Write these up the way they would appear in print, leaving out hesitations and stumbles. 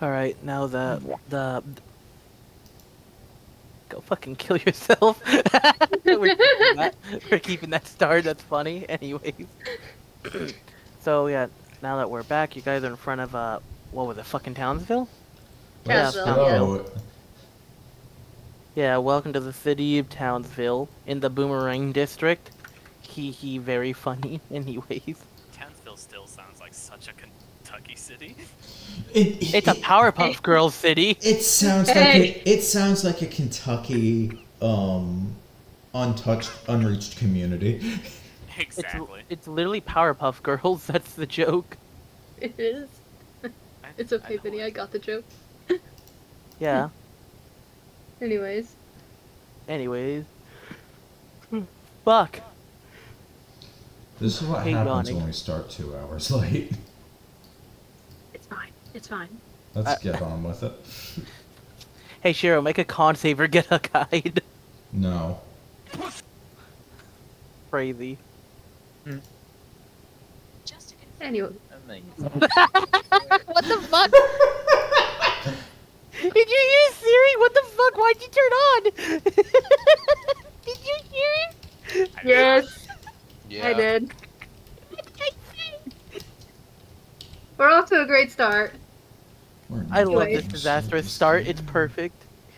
Alright, now the... Go fucking kill yourself. We're keeping that star, that's funny. Anyways. So yeah, now that we're back, you guys are in front of, what was it, fucking Townsville? Let's Yeah, go. Yeah, welcome to the city of Townsville, in the Boomerang District. Hee, very funny. Anyways. Townsville still sounds like such a Kentucky city. It's a Powerpuff Girls city. It sounds like a Kentucky untouched, unreached community. Exactly. It's literally Powerpuff Girls, that's the joke. It is. It's okay, Viny, I got the joke. Yeah. Anyways. Fuck. This is what happens when we start 2 hours late. It's fine. It's fine. Let's get on with it. Hey Shiro, make a con save or get a guide. No. Crazy. Anyway. What the fuck? Did you hear Siri? What the fuck? Why'd you turn on? Did you hear it? Yes. Yeah. I did. We're off to a great start. I love this disastrous start. It's perfect.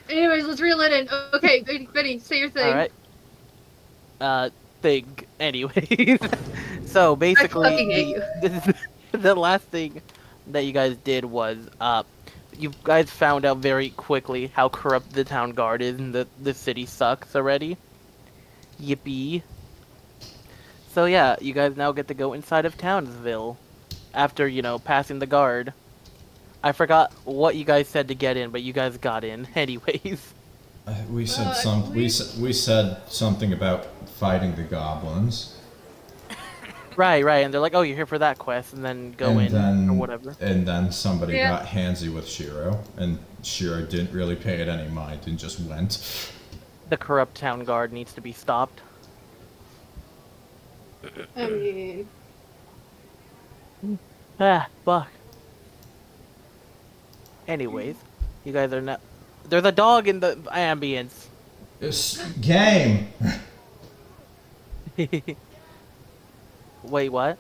Anyways, let's reel it in. Okay, Viny, say your thing. Alright. Thing. Anyways. So, basically, I fucking hate you. the last thing that you guys did was, you guys found out very quickly how corrupt the town guard is and the city sucks already. Yippee. So yeah, you guys now get to go inside of Townsville. After, passing the guard. I forgot what you guys said to get in, but you guys got in. Anyways. We said we said something about fighting the goblins. Right, and they're like, oh, you're here for that quest, and then go in, or whatever. And then somebody got handsy with Shiro, and Shiro didn't really pay it any mind and just went. The corrupt town guard needs to be stopped. I mean... Fuck. Anyways, you guys are not... There's a dog in the ambience. It's game! Wait, what?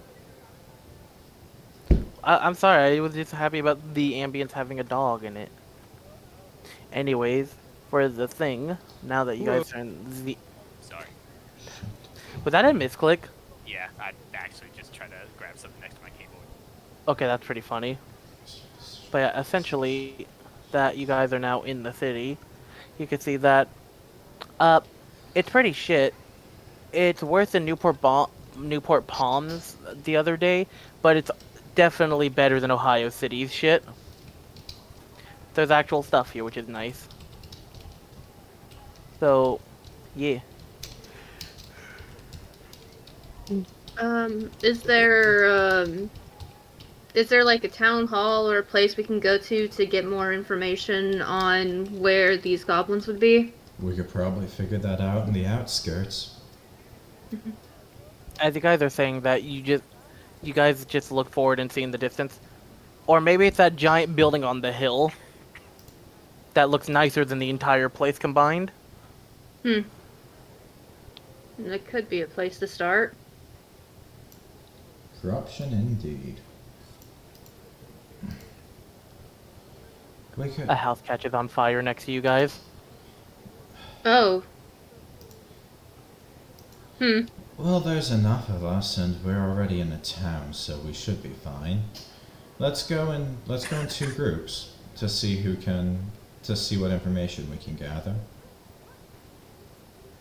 I'm sorry, I was just happy about the ambience having a dog in it. Anyways, for the thing, now that you guys are in the... Sorry. Was that a misclick? Yeah, I actually just tried to grab something next to my keyboard. Okay, that's pretty funny. But yeah, essentially, that you guys are now in the city, you can see that, it's pretty shit. It's worse than Newport Palms the other day, but it's definitely better than Ohio City's shit. There's actual stuff here, which is nice. So, yeah. Is there like a town hall or a place we can go to get more information on where these goblins would be? We could probably figure that out in the outskirts. As you guys are saying that, you guys just look forward and see in the distance. Or maybe it's that giant building on the hill that looks nicer than the entire place combined. That could be a place to start. Corruption indeed. We could... A house catches on fire next to you guys. Oh. Well, there's enough of us, and we're already in a town, so we should be fine. Let's go in 2 groups to see what information we can gather.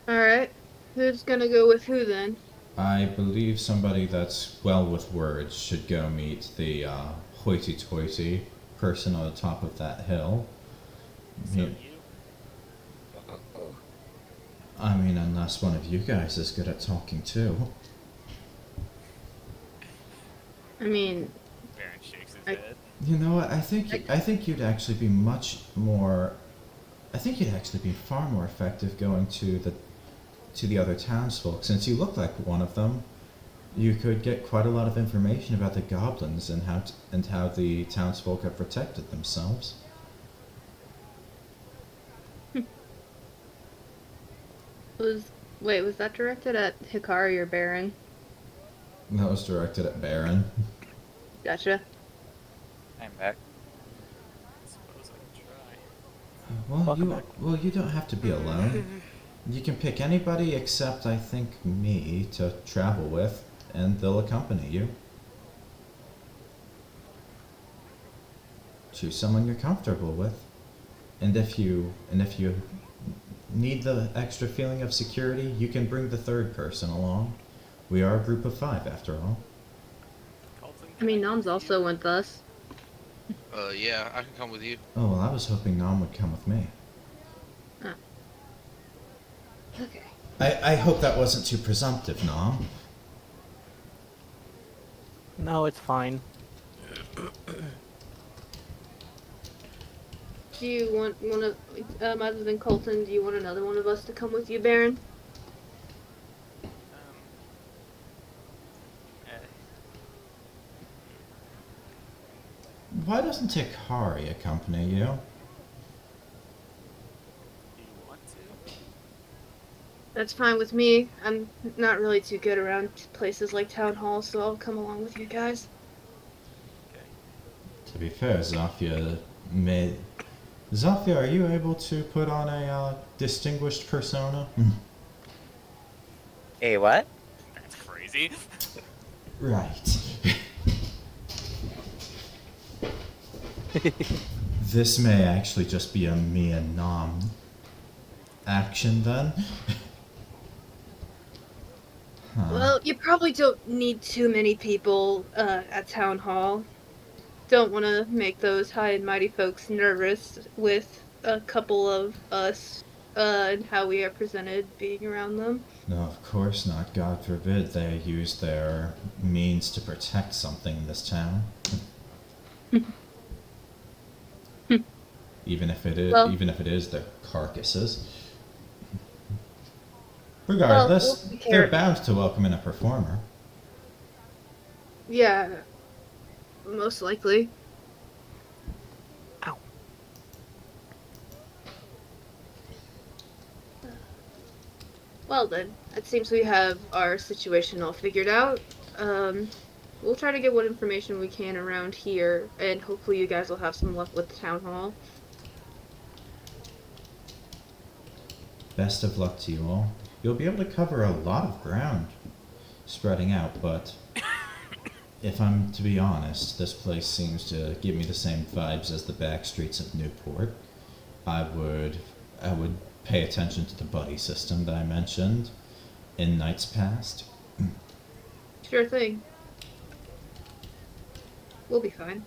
Alright. Who's gonna go with who then? I believe somebody that's well with words should go meet the hoity-toity person on the top of that hill. So you? I mean, unless one of you guys is good at talking too. I mean... Barron shakes his head. You know what, I think you'd actually be much more... I think you'd actually be far more effective going to the other townsfolk, since you look like one of them. You could get quite a lot of information about the goblins and how the townsfolk have protected themselves. Was that directed at Hikari or Barron? That was directed at Barron. Gotcha. I'm back. I suppose I can try. Welcome back. You don't have to be alone. You can pick anybody except, I think, me to travel with, and they'll accompany you. Choose someone you're comfortable with. And if you need the extra feeling of security, you can bring the third person along. We are a group of 5 after all. Colton, I mean, Nom's also with us. Yeah, I can come with you. Oh, well, I was hoping Nom would come with me. Okay. I hope that wasn't too presumptive, Nom. No, it's fine. Do you want one of, other than Colton, do you want another one of us to come with you, Barron? eh, Why doesn't Hikari accompany you? do you want to? That's fine with me. I'm not really too good around places like Town Hall, so I'll come along with you guys. Okay. To be fair, Zofia, are you able to put on a distinguished persona? Hey, what? That's crazy. Right. This may actually just be a me and Nom action then. Huh. Well, you probably don't need too many people at Town Hall. Don't want to make those high and mighty folks nervous with a couple of us and how we are presented being around them. No, of course not. God forbid they use their means to protect something in this town. even if it is their carcasses. Regardless, we'll they're bound to welcome in a performer. Yeah, most likely. Ow. Well then, it seems we have our situation all figured out. We'll try to get what information we can around here, and hopefully you guys will have some luck with the town hall. Best of luck to you all. You'll be able to cover a lot of ground spreading out, but if I'm to be honest, this place seems to give me the same vibes as the back streets of Newport. I would pay attention to the buddy system that I mentioned in nights past. Sure thing. We'll be fine.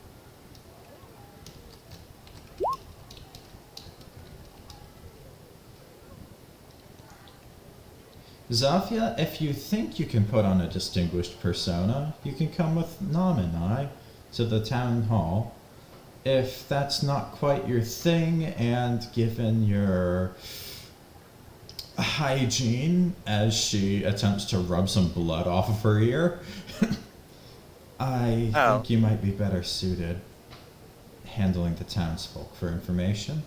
Zofia, if you think you can put on a distinguished persona, you can come with Nom and I to the town hall. If that's not quite your thing, and given your hygiene as she attempts to rub some blood off of her ear, I think you might be better suited handling the townsfolk for information.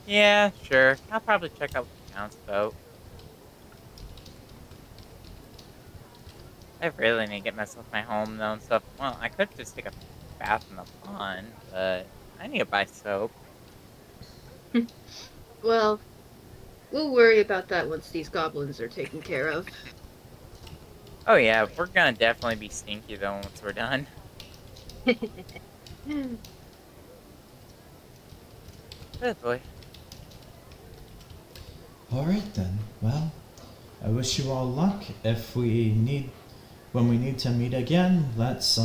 Yeah, sure. I'll probably check out the townsfolk. I really need to get myself my home though and stuff. Well, I could just take a bath in the pond, but I need to buy soap. Well, we'll worry about that once these goblins are taken care of. Oh yeah, we're gonna definitely be stinky though once we're done. Good boy. Alright then, well, I wish you all luck. When we need to meet again, let's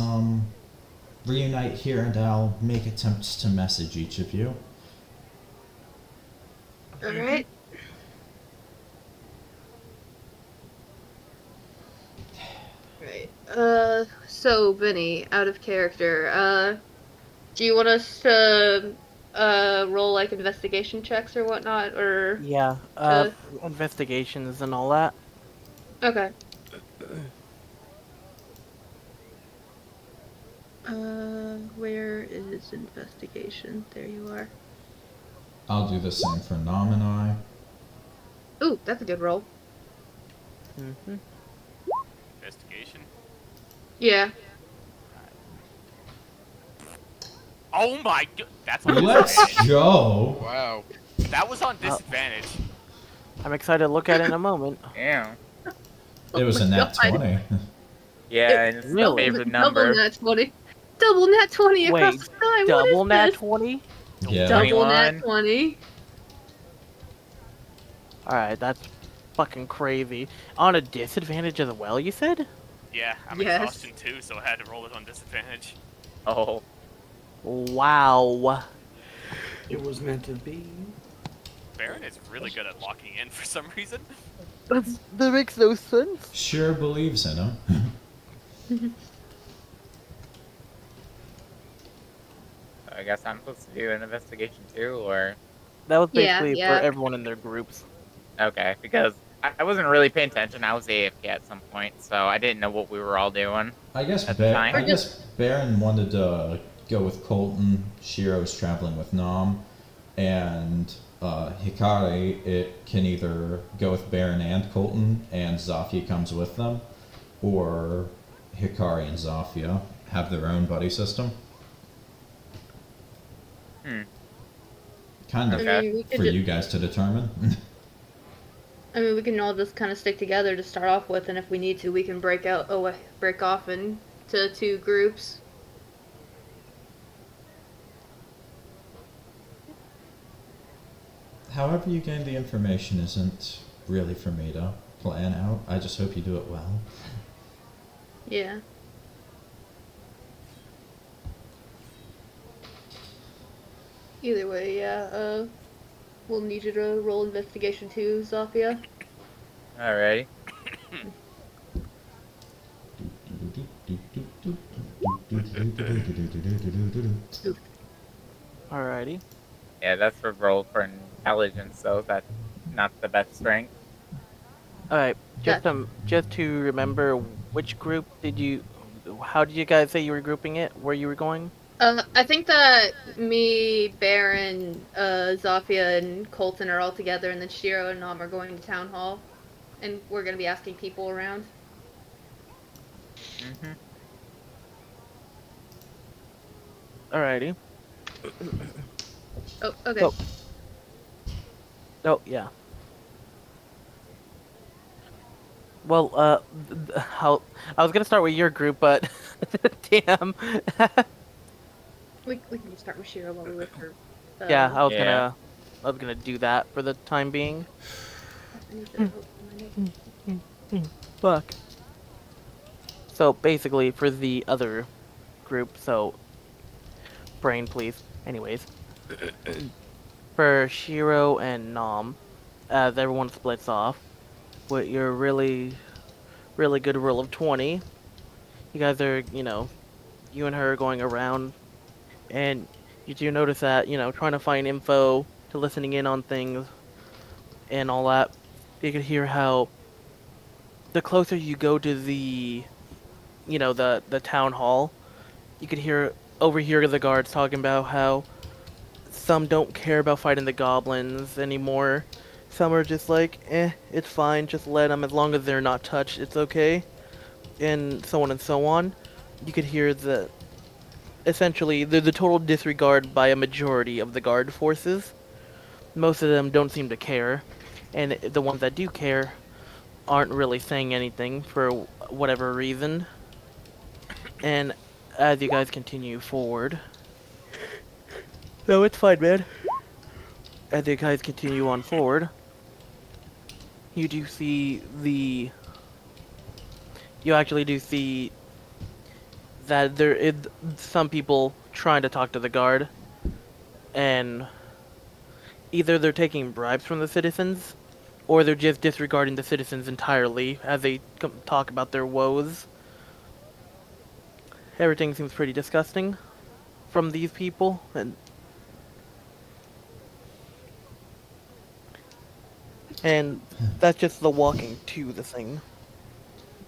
reunite here and I'll make attempts to message each of you. Alright. Right. So, Viny, out of character, do you want us to, roll, like, investigation checks or whatnot, or... Yeah, investigations and all that. Okay. Where is investigation? There you are. I'll do the same for Nom and I. Ooh, that's a good roll. Mm-hmm. Investigation. Yeah. Oh my god, that's on Let's disadvantage. go! Wow. That was on disadvantage. I'm excited to look at it in a moment. Yeah. It was Oh a my nat God. 20. Yeah, and it's the Really? favorite Double number. nat 20. Double nat 20 across Wait, the sky. double what is nat this? 20? Yeah. Double nat 21. 20. Alright, that's fucking crazy. On a disadvantage as well, you said? Yeah, I'm Yes. exhaustion too, so I had to roll it on disadvantage. Oh. Wow. It was meant to be. Barron is really good at locking in for some reason. That makes no sense. Sure believes in him. I guess I'm supposed to do an investigation too, or That was Yeah, basically yeah. for everyone in their groups. okay, because I wasn't really paying attention. I was AFK at some point, so I didn't know what we were all doing. I guess At the time. I guess Barron wanted to go with Colton. Shiro's traveling with Nom, and Hikari. It can either go with Barron and Colton, and Zofia comes with them, or Hikari and Zofia have their own buddy system. Kind of Okay. I mean, we could for ju- you guys to determine. I mean, we can all just kind of stick together to start off with, and if we need to, we can break off into two groups. However you gain the information isn't really for me to plan out. I just hope you do it well. Yeah. Either way, yeah. We'll need you to roll investigation too, Zofia. Alrighty. Alrighty. Yeah, that's for roll for intelligence, so that's not the best strength. Alright, Yeah. just to remember, which group how did you guys say you were grouping it? Where you were going? I think that me, Barron, Zofia, and Colton are all together, and then Shiro and Nom are going to town hall, and we're gonna be asking people around. Mm-hmm. Alrighty. Oh, okay. So- Oh, yeah. Well, how I was gonna start with your group, but damn. We can just start with Shiro while we wait for. Yeah, I Yeah. was gonna do that for the time being. I need to open my notes. Fuck. So basically, for the other group, so brain, please. Anyways, for Shiro and Nom, as everyone splits off, with your really good roll of 20, you guys are, you and her are going around, and you do notice that, trying to find info, to listening in on things, and all that. You can hear how the closer you go to the the town hall, you could overhear the guards talking about how some don't care about fighting the goblins anymore. Some are just like, it's fine, just let them, as long as they're not touched, it's okay. And so on and so on. You could hear essentially, the total disregard by a majority of the guard forces. Most of them don't seem to care. And the ones that do care aren't really saying anything for whatever reason. And as you guys continue forward, no, it's fine, man. As you guys continue on forward, you actually do see that there is some people trying to talk to the guard, and either they're taking bribes from the citizens, or they're just disregarding the citizens entirely as they talk about their woes. Everything seems pretty disgusting from these people, and that's just the walking to the thing.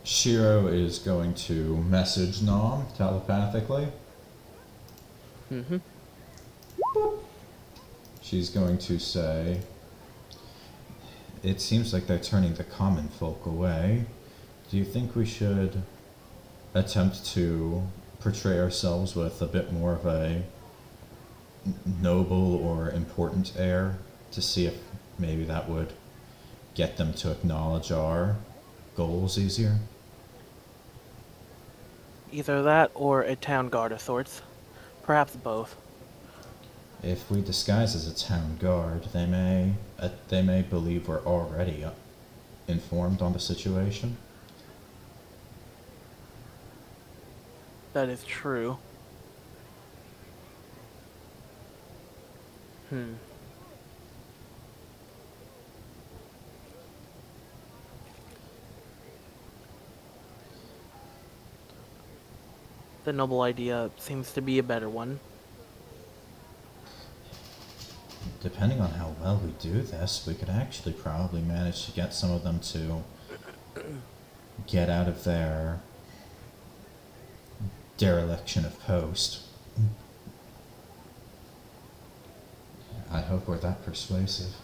Shiro is going to message Nom telepathically. Mm-hmm. She's going to say, it seems like they're turning the common folk away. Do you think we should attempt to portray ourselves with a bit more of a noble or important air to see if maybe that would get them to acknowledge our goals easier? Either that or a town guard of sorts. Perhaps both. If we disguise as a town guard, they may believe we're already informed on the situation. That is true. The noble idea seems to be a better one. Depending on how well we do this, we could actually probably manage to get some of them to get out of their dereliction of post. I hope we're that persuasive.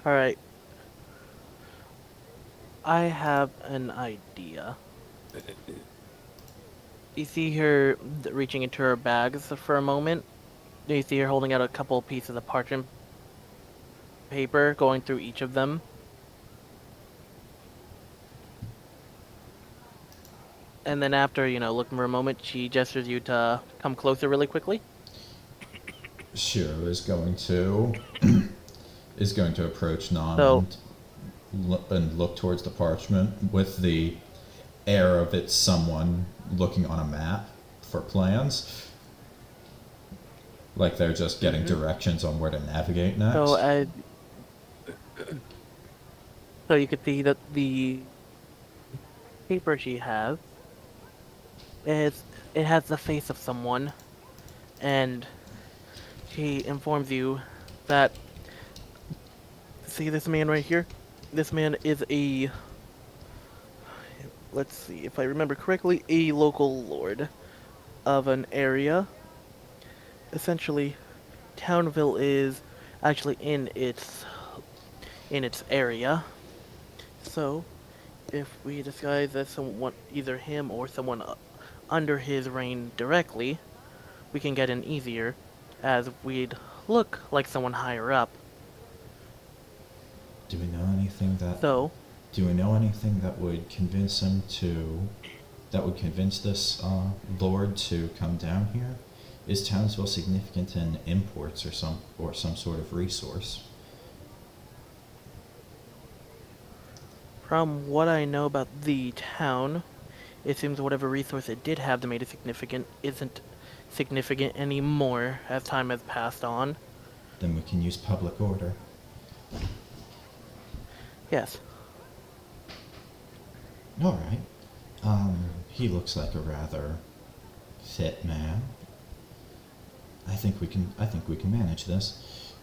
Alright. I have an idea. You see her reaching into her bags for a moment. You see her holding out a couple pieces of parchment paper, going through each of them. And then after, looking for a moment, she gestures you to come closer really quickly. Shiro is going to approach Nom So- and look towards the parchment with the air of it's someone looking on a map for plans. Like they're just getting directions on where to navigate next. So you could see that the paper she has it has the face of someone, and she informs you that, see this man right here? This man is let's see if I remember correctly, a local lord of an area. Essentially, Townsville is actually in its area. So, if we disguise as someone, either him or someone under his reign directly, we can get in easier, as we'd look like someone higher up. Do we know anything that would convince this lord to come down here? Is Townsville significant in imports or some sort of resource? From what I know about the town, it seems whatever resource it did have that made it significant isn't significant anymore as time has passed on. Then we can use public order. Yes. Alright. He looks like a rather fit man. I think we can manage this.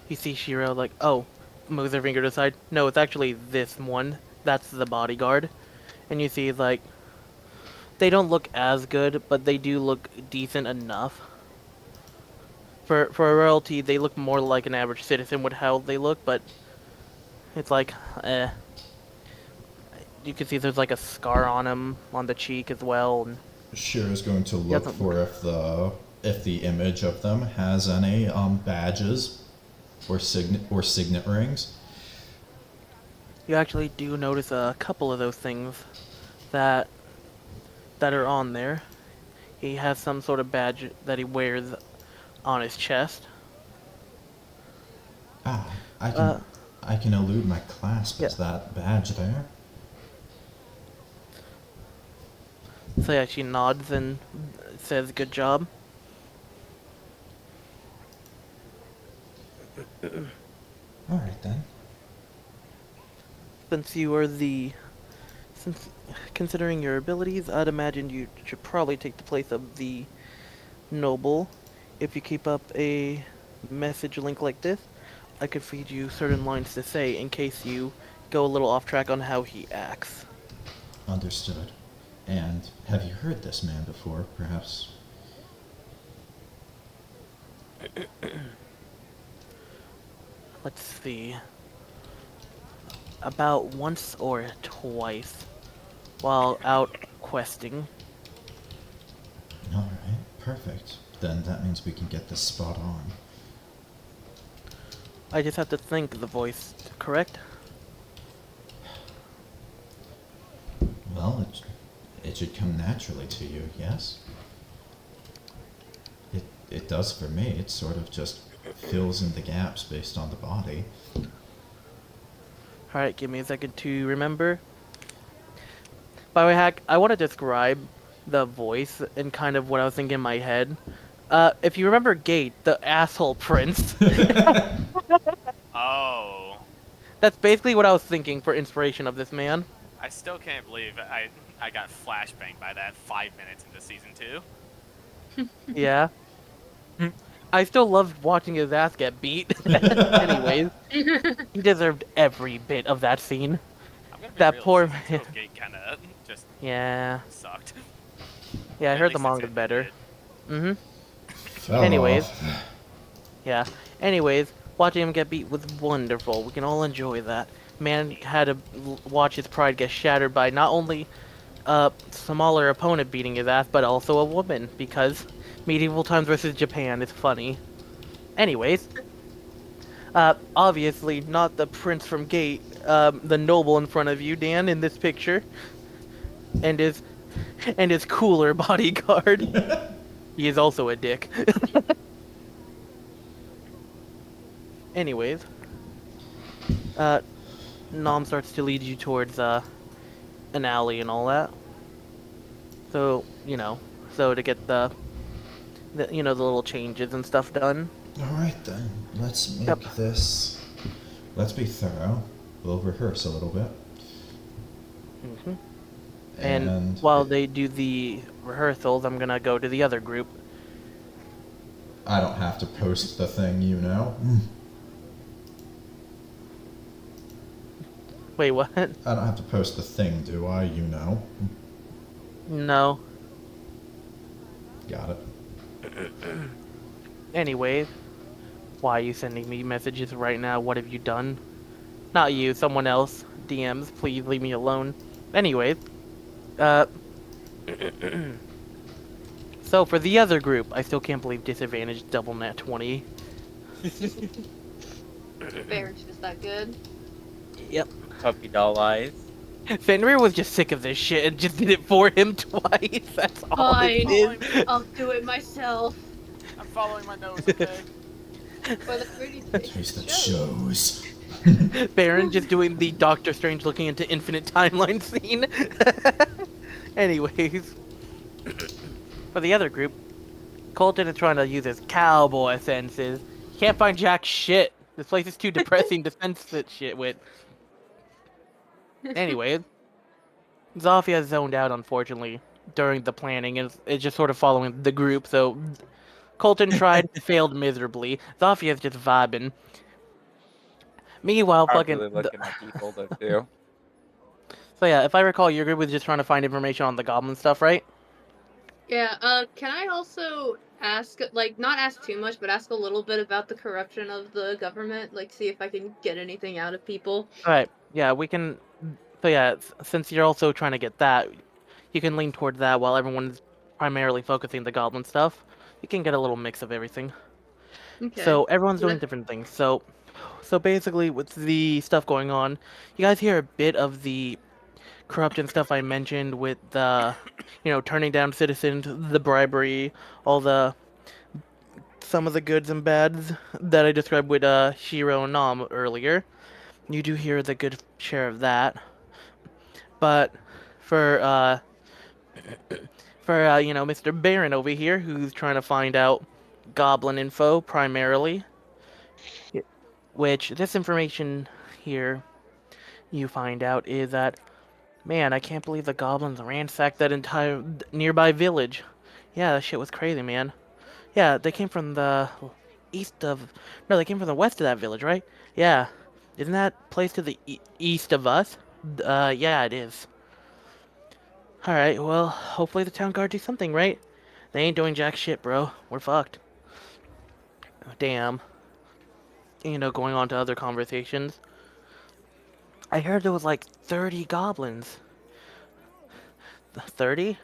You see Shiro like, oh, moves her finger to the side. No, it's actually this one. That's the bodyguard. And you see, like, they don't look as good, but they do look decent enough. For a royalty, they look more like an average citizen with how they look, but it's like, You can see there's like a scar on him, on the cheek as well. And Shiro's going to look for if the image of them has any badges or signet rings. you actually do notice a couple of those things that are on there. He has some sort of badge that he wears on his chest. I can elude my clasp as that badge there. So yeah, she nods and says, "Good job." Alright then. Since considering your abilities, I'd imagine you should probably take the place of the noble if you keep up a message link like this. I could feed you certain lines to say in case you go a little off track on how he acts. Understood. And have you heard this man before, perhaps? Let's see. About once or twice while out questing. Alright, perfect. Then that means we can get this spot on. I just have to think the voice, correct? Well, it should come naturally to you, yes? It does for me. It sort of just fills in the gaps based on the body. Alright, give me a second to remember. By the way, Hack, I want to describe the voice and kind of what I was thinking in my head. If you remember Gate, the asshole prince, Oh. that's basically what I was thinking for inspiration of this man. I still can't believe I got flashbanged by that 5 minutes into season 2. Yeah. I still loved watching his ass get beat. Anyways, he deserved every bit of that scene. I'm gonna be That real, poor season 2 man. of Gate kinda just Yeah. sucked. Yeah, I At heard the least it's manga's ended better. good. Mm-hmm. Fell Anyways. off. Yeah. Anyways, watching him get beat was wonderful. We can all enjoy that. Man had to watch his pride get shattered by not only a smaller opponent beating his ass, but also a woman, because medieval times versus Japan is funny. Anyways, obviously not the prince from Gate, the noble in front of you, Dan, in this picture, and his cooler bodyguard. He is also a dick. Anyways, Nom starts to lead you towards an alley and all that. So so to get the the little changes and stuff done. Alright then, let's make Yep. this... Let's be thorough. We'll rehearse a little bit. hmm And while they do the rehearsals, I'm gonna go to the other group. I don't have to post the thing, you know. Wait, what? I don't have to post the thing, do I? You know. No. Got it. Anyways, why are you sending me messages right now? What have you done? Not you, someone else. DMs, please leave me alone. Anyways, so for the other group, I still can't believe disadvantage double nat 20. Barron's just that good. Yep. Puppy doll eyes. Fenrir was just sick of this shit and just did it for him twice. That's all it Fine. is. I'll do it myself. I'm following my nose, okay? For the pretty Taste that shows. Barron just doing the Doctor Strange looking into infinite timeline scene. Anyways, for the other group, Colton is trying to use his cowboy senses. He can't find jack shit. This place is too depressing to sense that shit with. Anyways, Zofia zoned out, unfortunately, during the planning, and is just sort of following the group, so Colton tried, failed miserably. Zofia's just vibing. Meanwhile, Probably fucking... looking at people though too. So yeah, if I recall, your group was just trying to find information on the goblin stuff, right? Yeah, can I also ask, like, not ask too much, but ask a little bit about the corruption of the government? Like, see if I can get anything out of people? Alright, yeah, we can... So yeah, since you're also trying to get that, you can lean toward that while everyone's primarily focusing the goblin stuff. You can get a little mix of everything. Okay. So everyone's doing Yeah. different things. So basically, with the stuff going on, you guys hear a bit of the corruption stuff I mentioned with the, turning down citizens, the bribery, all the some of the goods and bads that I described with Shiro and Nom earlier. You do hear the good share of that. But for Mr. Barron over here, who's trying to find out goblin info primarily, which this information here you find out is that, man, I can't believe the goblins ransacked that entire nearby village. Yeah, that shit was crazy, man. Yeah, they came from the east of... No, they came from the west of that village, right? Yeah. Isn't that place to the east of us? Yeah, it is. Alright, well, hopefully the town guard do something, right? They ain't doing jack shit, bro. We're fucked. Damn. Going on to other conversations. I heard there was like 30 goblins. 30?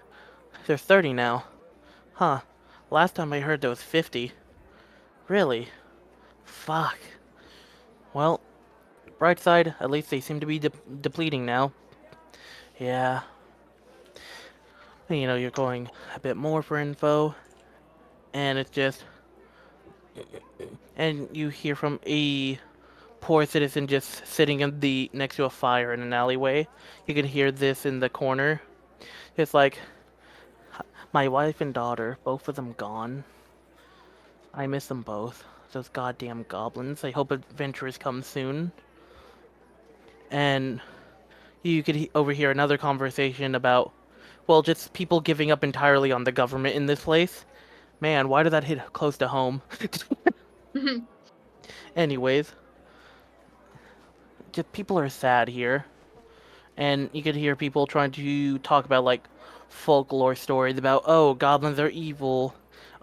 There's 30 now. Huh. Last time I heard there was 50. Really? Fuck. Well, bright side, at least they seem to be depleting now. Yeah. You're going a bit more for info, and it's just... And you hear from a poor citizen just sitting next to a fire in an alleyway. You can hear this in the corner. It's like, my wife and daughter, both of them gone. I miss them both. Those goddamn goblins. I hope adventurers come soon. And you could overhear another conversation about, well, just people giving up entirely on the government in this place. Man, why did that hit close to home? Anyways, just people are sad here. And you could hear people trying to talk about, like, folklore stories about, oh, goblins are evil.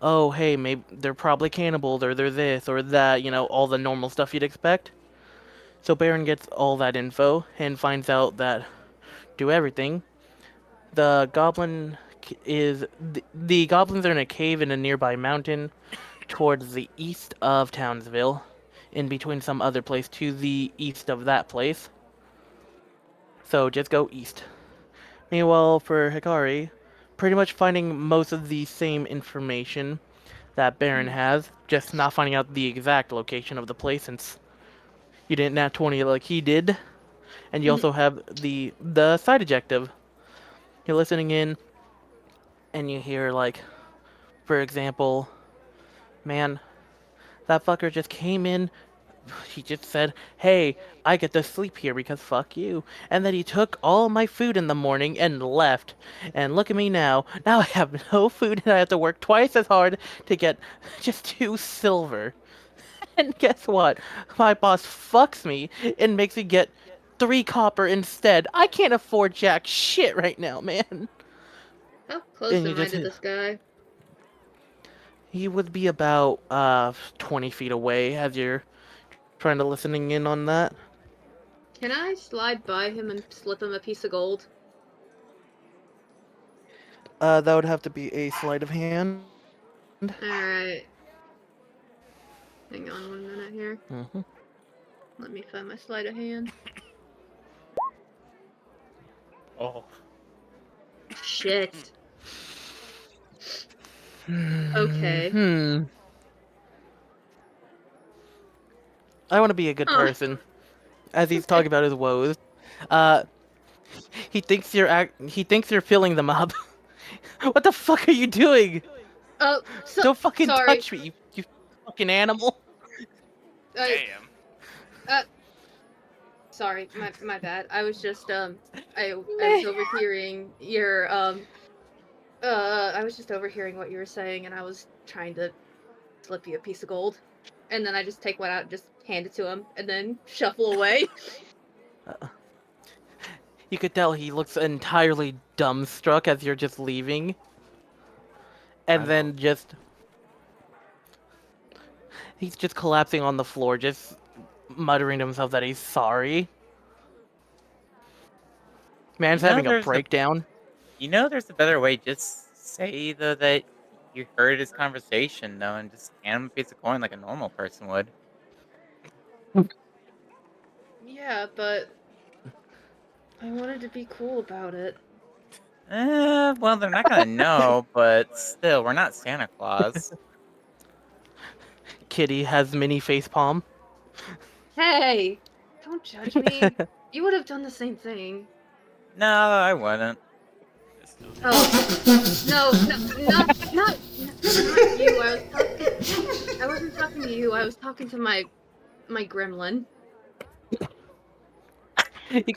Oh, hey, maybe they're probably cannibals, or they're this or that, all the normal stuff you'd expect. So Barron gets all that info and finds out that, do everything, the the goblins are in a cave in a nearby mountain towards the east of Townsville, in between some other place to the east of that place. So just go east. Meanwhile, for Hikari, pretty much finding most of the same information that Barron has, just not finding out the exact location of the place since you didn't nat 20 like he did. And you also have the side objective. You're listening in, and you hear, like, for example, man, that fucker just came in. He just said, hey, I get to sleep here because fuck you. And then he took all my food in the morning and left. And look at me now. Now I have no food and I have to work twice as hard to get just 2 silver. And guess what? My boss fucks me and makes me get 3 copper instead. I can't afford jack shit right now, man. How close And you am I just... to this guy? He would be about 20 feet away as you're trying to listening in on that. Can I slide by him and slip him a piece of gold? That would have to be a sleight of hand. Alright. Hang on 1 minute here. Mm-hmm. Let me find my sleight of hand. Oh. Shit. Okay. I want to be a good person. As he's talking about his woes. He thinks you're filling them up. What the fuck are you doing? Oh, Don't fucking sorry. touch me, you fucking animal. Damn. Sorry, my bad. I was just I was overhearing your I was just overhearing what you were saying, and I was trying to slip you a piece of gold, and then I just take one out and just hand it to him, and then shuffle away. You could tell he looks entirely dumbstruck as you're just leaving. And then he's just collapsing on the floor, just muttering to himself that he's sorry. Man's having a breakdown. There's a better way. Just say, though, that you heard his conversation, though, and just hand him a piece of coin like a normal person would. Yeah, but I wanted to be cool about it. Well, they're not gonna know, but still, we're not Santa Claus. Kitty has mini facepalm. Hey! Don't judge me. You would have done the same thing. No, I wouldn't. Oh. Not you. I wasn't talking to you. I was talking to my gremlin.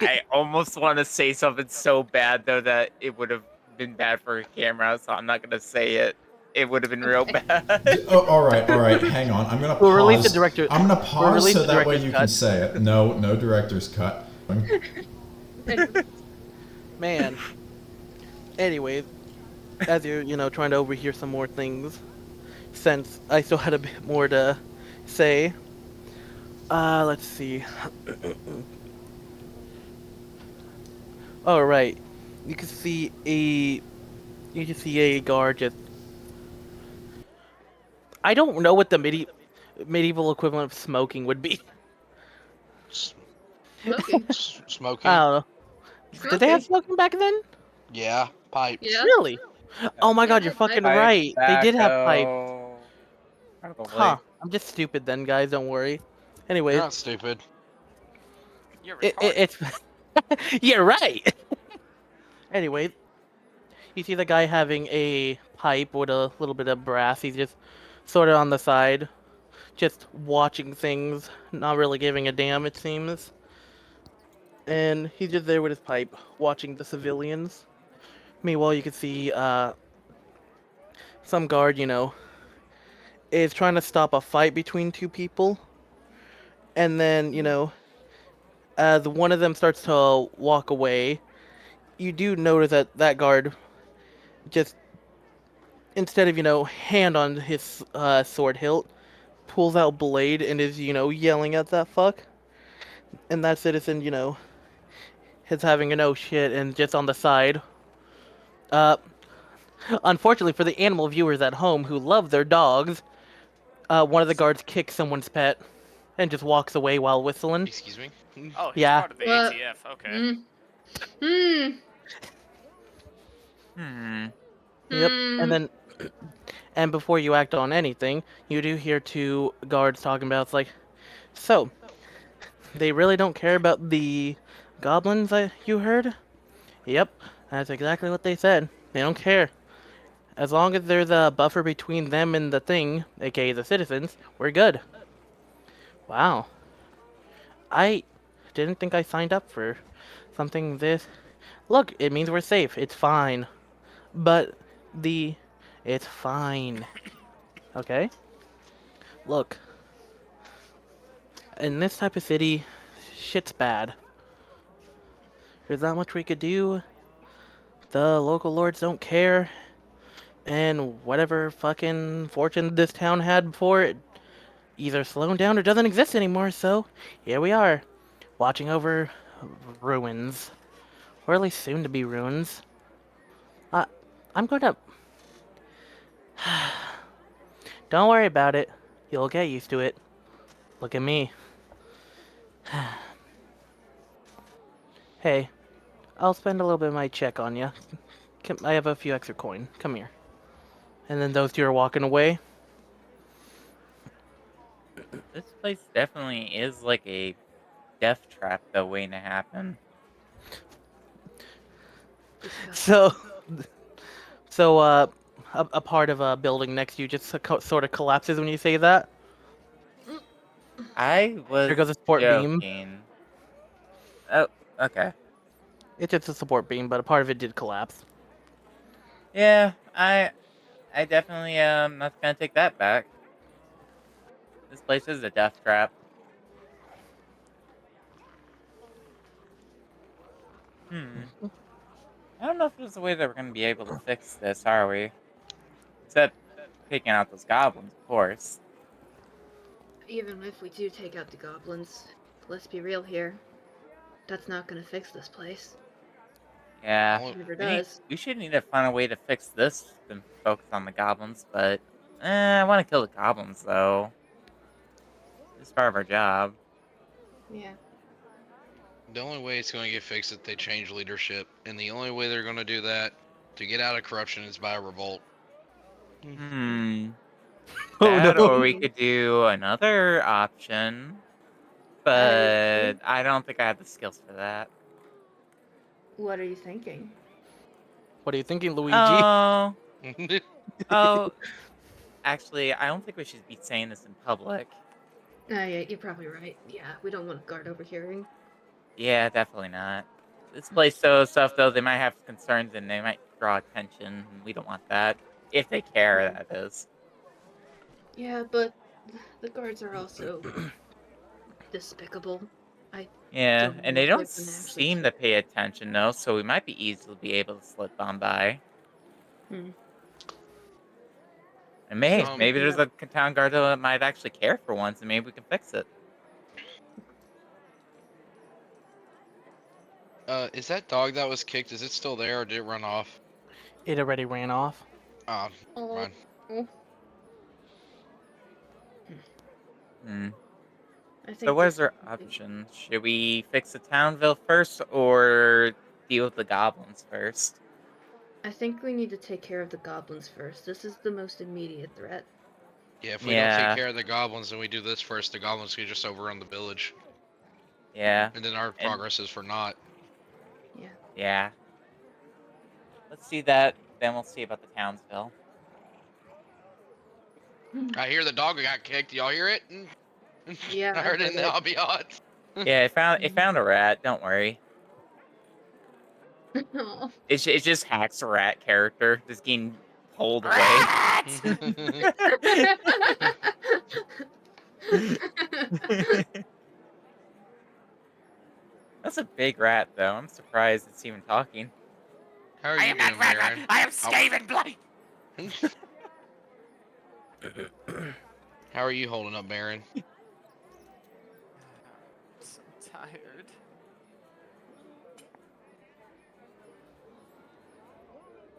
I almost want to say something so bad, though, that it would have been bad for a camera, so I'm not gonna say it. it would have been real bad. Oh, all right. Hang on. I'm gonna pause. We'll release the director. I'm gonna We'll pause release so the that way director's you cut. can say it. No director's cut. Man. Anyways, as you're trying to overhear some more things, since I still had a bit more to say. Let's see. All right, you can see a guard just. I don't know what the medieval equivalent of smoking would be. Smoking. Smoking. I don't know. Did they have smoking back then? Yeah, pipes. Yeah. Really? Oh my Yeah, god, they you're had pipes. fucking right. They did have pipes. Probably. Huh. I'm just stupid then, guys. Don't worry. Anyways, You're not stupid. You're it, retarded. it's you're right. Anyways, you see the guy having a pipe with a little bit of brass. He's just sort of on the side, just watching things, not really giving a damn, it seems. And he's just there with his pipe, watching the civilians. Meanwhile, you can see some guard, is trying to stop a fight between two people. And then, as one of them starts to walk away, you do notice that that guard just, instead of, hand on his sword hilt, pulls out blade and is, yelling at that fuck. And that citizen, is having an oh shit and just on the side. Uh, Unfortunately for the animal viewers at home who love their dogs, one of the guards kicks someone's pet and just walks away while whistling. Excuse me. Oh, he's Yeah. part of the What? ATF. Okay. Yep. And then, and before you act on anything, you do hear two guards talking about, it's like, so, they really don't care about the goblins you heard? Yep, that's exactly what they said. They don't care. As long as there's a buffer between them and the thing, aka the citizens, we're good. Wow. I didn't think I signed up for something this. Look, it means we're safe. It's fine. But it's fine. Okay? Look. In this type of city, shit's bad. There's not much we could do. The local lords don't care. And whatever fucking fortune this town had before, it either slowed down or doesn't exist anymore, so here we are. Watching over ruins. Or at least soon to be ruins. I'm gonna... Don't worry about it. You'll get used to it. Look at me. Hey, I'll spend a little bit of my check on you. I have a few extra coin. Come here. And then those two are walking away. This place definitely is like a death trap, though, waiting to happen. So, a part of a building next to you just sort of collapses when you say that. I was There goes a support beam. joking. Oh, okay. It's just a support beam, but a part of it did collapse. Yeah, I definitely not gonna take that back. This place is a death trap. I don't know if there's a way that we're gonna be able to fix this, are we? Except taking out those goblins, of course. Even if we do take out the goblins, let's be real here. That's not gonna fix this place. Yeah. Only- Never does. We should need to find a way to fix this than focus on the goblins, but I want to kill the goblins though. It's part of our job. Yeah. The only way it's going to get fixed is if they change leadership, and the only way they're going to do that to get out of corruption is by a revolt. That, or we could do another option, but I don't think I have the skills for that. What are you thinking? What are you thinking, Luigi? Oh, actually, I don't think we should be saying this in public. Yeah, you're probably right. Yeah, we don't want a guard overhearing. Yeah, definitely not. This place so stuff though, they might have concerns and they might draw attention, and we don't want that. If they care, that is. Yeah, but the guards are also despicable. I Yeah, don't and know they if they're don't gonna actually seem to pay attention though, so we might be easily be able to slip on by. Hmm. And Um, maybe there's a town guard that might actually care for once, and maybe we can fix it. Is that dog that was kicked? Is it still there, or did it run off? It already ran off. Ah, Oh, fine. Hmm. I think So what this is our options? Should we fix the Townsville first, or deal with the goblins first? I think we need to take care of the goblins first. This is the most immediate threat. Yeah, if we don't take Yeah, care of the goblins and we do this first, the goblins can just overrun the village, yeah, and then our and progress is for naught. Yeah. yeah. Let's see that, then we'll see about the Townsville. I hear the dog got kicked. Y'all hear it? Yeah, I heard it in the it. ambiance. Yeah, it found a rat. Don't worry. Aw. It just hacks a rat character, just getting pulled away. Rat! That's a big rat, though. I'm surprised it's even talking. How are I you am not doing, rat, Baron? I am Skaven Blight! How are you holding up, Baron? I'm so tired.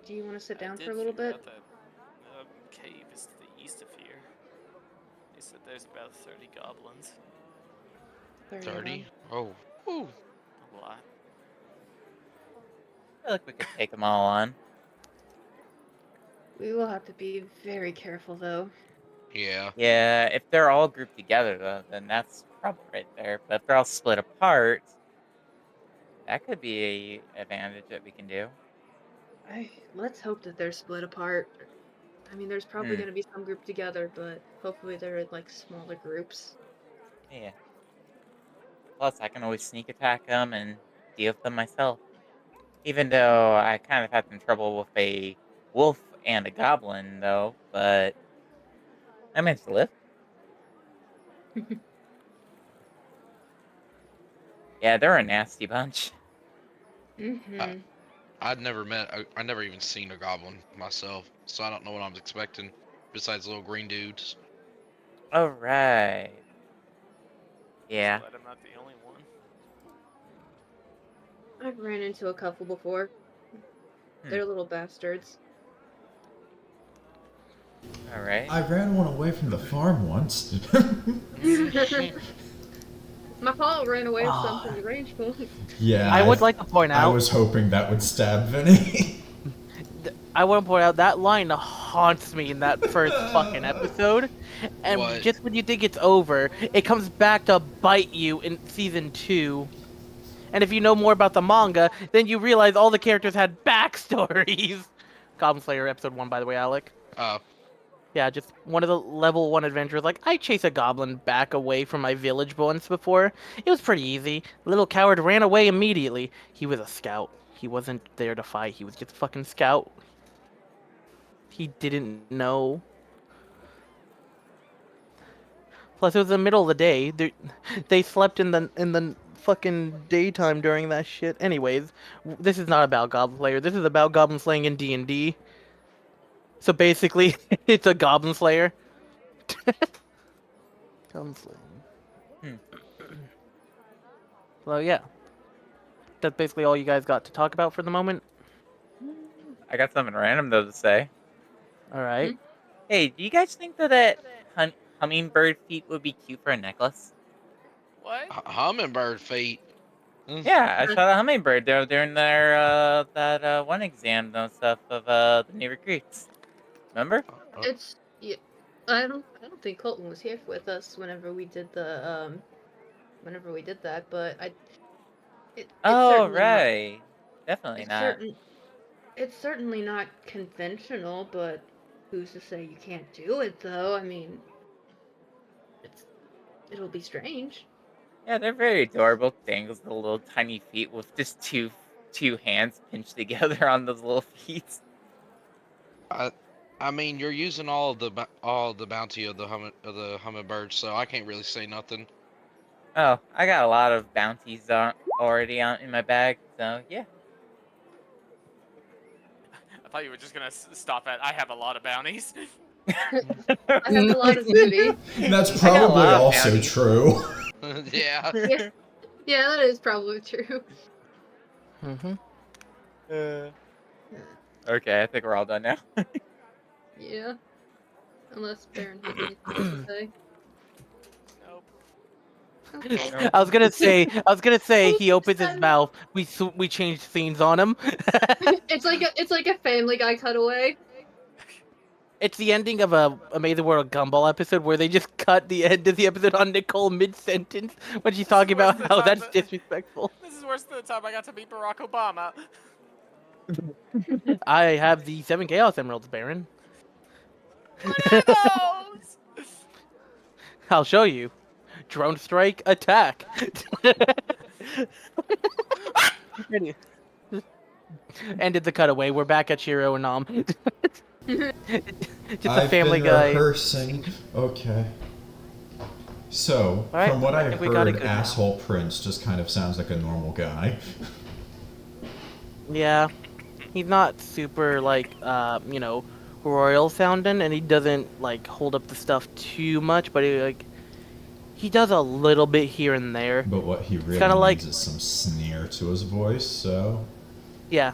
Do you want to sit I down did for a little figure bit? out that cave is to the east of here. They said there's about 30 goblins. 30? Oh. Ooh. A lot. I feel like we could take them all on. We will have to be very careful, though. Yeah. Yeah, if they're all grouped together, though, then that's trouble right there. But if they're all split apart, that could be a advantage that we can do. Let's hope that they're split apart. I mean, there's probably Hmm. going to be some grouped together, but hopefully they're in, like, smaller groups. Yeah. Plus, I can always sneak attack them and deal with them myself. Even though I kind of had some trouble with a wolf and a goblin, though, but I managed to live. Yeah, they're a nasty bunch. Mm-hmm. I never even seen a goblin myself, so I don't know what I'm expecting. Besides little green dudes. Alright. Yeah. Glad I'm not the only one. I've ran into a couple before. Hmm. They're little bastards. Alright. I ran one away from the farm once. My paw ran away with Ah. some from the range point. Yeah, I would like to point I out. was hoping that would stab Vinny. I want to point out that line haunts me in that first fucking episode, and What? just when you think it's over, it comes back to bite you in season 2. And if you know more about the manga, then you realize all the characters had backstories. Goblin Slayer episode 1, by the way, Alec. Yeah, just one of the level 1 adventurers. Like, I chased a goblin back away from my village once before. It was pretty easy. Little coward ran away immediately. He was a scout. He wasn't there to fight. He was just a fucking scout. He didn't know. Plus, it was the middle of the day. They slept in the fucking daytime during that shit. Anyways, this is not about Goblin Slayer. This is about Goblin slaying in D&D. So basically, it's a Goblin Slayer. Goblin slaying. So yeah, that's basically all you guys got to talk about for the moment. I got something random, though, to say. All right. Hey, do you guys think that Hummingbird Feet would be cute for a necklace? What? Hummingbird Feet. Yeah, I shot a hummingbird there during their that one exam and stuff of the new recruits. Remember? It's yeah. I don't think Colton was here with us whenever we did that, but it's Oh certainly not. right, definitely not. It's certainly not conventional, but who's to say you can't do it though? I mean, it'll be strange. Yeah, they're very adorable things. The little tiny feet with just two hands pinched together on those little feet. I mean, you're using all the bounty of the hummingbird, so I can't really say nothing. Oh, I got a lot of bounties already in my bag, so yeah. I thought you were just gonna stop at. I have a lot of bounties. I have a lot of envy. That's I got a probably lot of also bounties. true. Yeah. Yeah, yeah, that is probably true. Mm-hmm. Okay, I think we're all done now. Yeah. Unless Barron has anything to say. Nope. Okay. I was gonna say he opens his mouth. We changed scenes on him. It's like a Family Guy cutaway. It's the ending of a Amazing World Gumball episode where they just cut the end of the episode on Nicole mid-sentence when she's talking worse about than how the time that's that- disrespectful. This is worse than the time I got to meet Barack Obama. I have the 7 Chaos Emeralds, Baron. What are those? I'll show you. Drone strike, attack. Ended the cutaway. We're back at Shiro and Nom. Just a I've Family been Guy. rehearsing. Okay. So, Alright, from what I I think we got it heard, good now. asshole Prince just kind of sounds like a normal guy. Yeah, he's not super like royal sounding, and he doesn't like hold up the stuff too much. But he does a little bit here and there. But what he really kinda needs like- is some sneer to his voice, so... Yeah.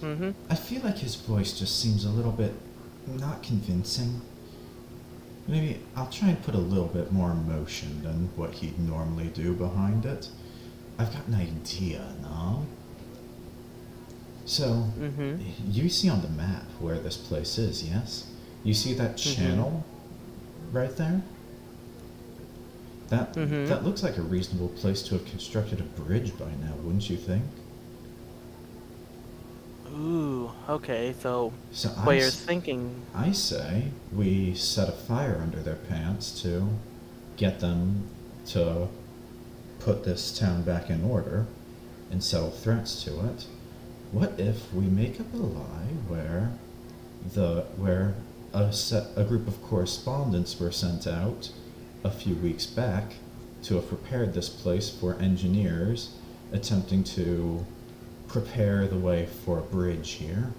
Mm-hmm. I feel like his voice just seems a little bit not convincing. Maybe I'll try and put a little bit more emotion than what he'd normally do behind it. I've got an idea, no? So, Mm-hmm. you see on the map where this place is, yes? You see that channel right there? That looks like a reasonable place to have constructed a bridge by now, wouldn't you think? Ooh. Okay. So So what you're thinking? I say we set a fire under their pants to get them to put this town back in order and settle threats to it. What if we make up a lie where a group of correspondents were sent out a few weeks back to have prepared this place for engineers attempting to prepare the way for a bridge here,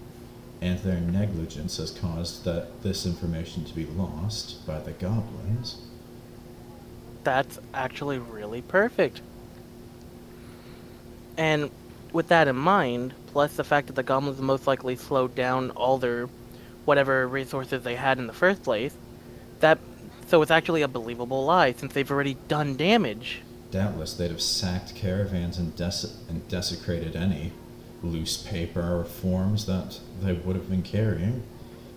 and their negligence has caused this information to be lost by the goblins. That's actually really perfect. And with that in mind, plus the fact that the goblins most likely slowed down all their whatever resources they had in the first place, so it's actually a believable lie since they've already done damage. Doubtless they'd have sacked caravans and desecrated any loose paper or forms that they would have been carrying.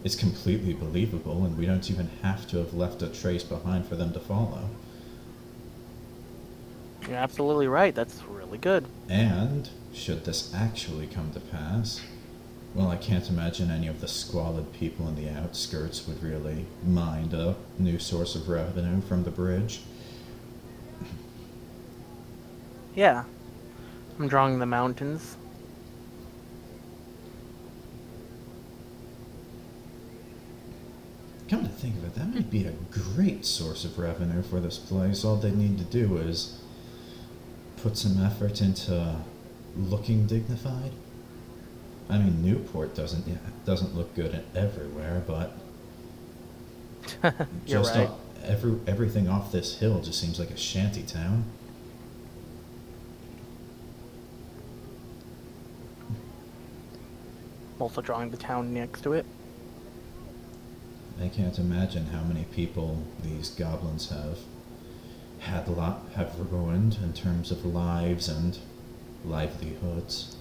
It's completely believable, and we don't even have to have left a trace behind for them to follow. You're absolutely right. That's really good. And, should this actually come to pass, well, I can't imagine any of the squalid people in the outskirts would really mind a new source of revenue from the bridge. Yeah. I'm drawing the mountains. Come to think of it, that might be a great source of revenue for this place. All they need to do is put some effort into looking dignified. I mean, Newport doesn't look good everywhere, but You're just right. everything off this hill just seems like a shanty town. I'm also drawing the town next to it. I can't imagine how many people these goblins have ruined in terms of lives and livelihoods.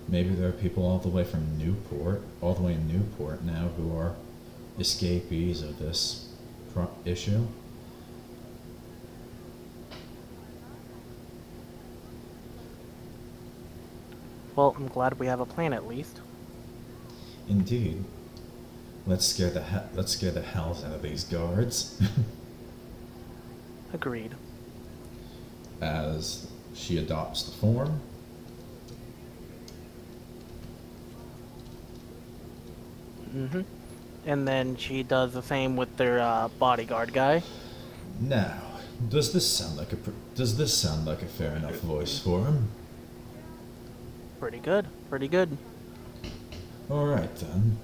Maybe there are people all the way from Newport, all the way in Newport now, who are escapees of this issue. Well, I'm glad we have a plan at least. Indeed. Let's scare the hells out of these guards. Agreed. As she adopts the form. Mm-hmm. And then she does the same with their bodyguard guy. Now, does this sound like a fair enough voice for him? Pretty good. Pretty good. All right then.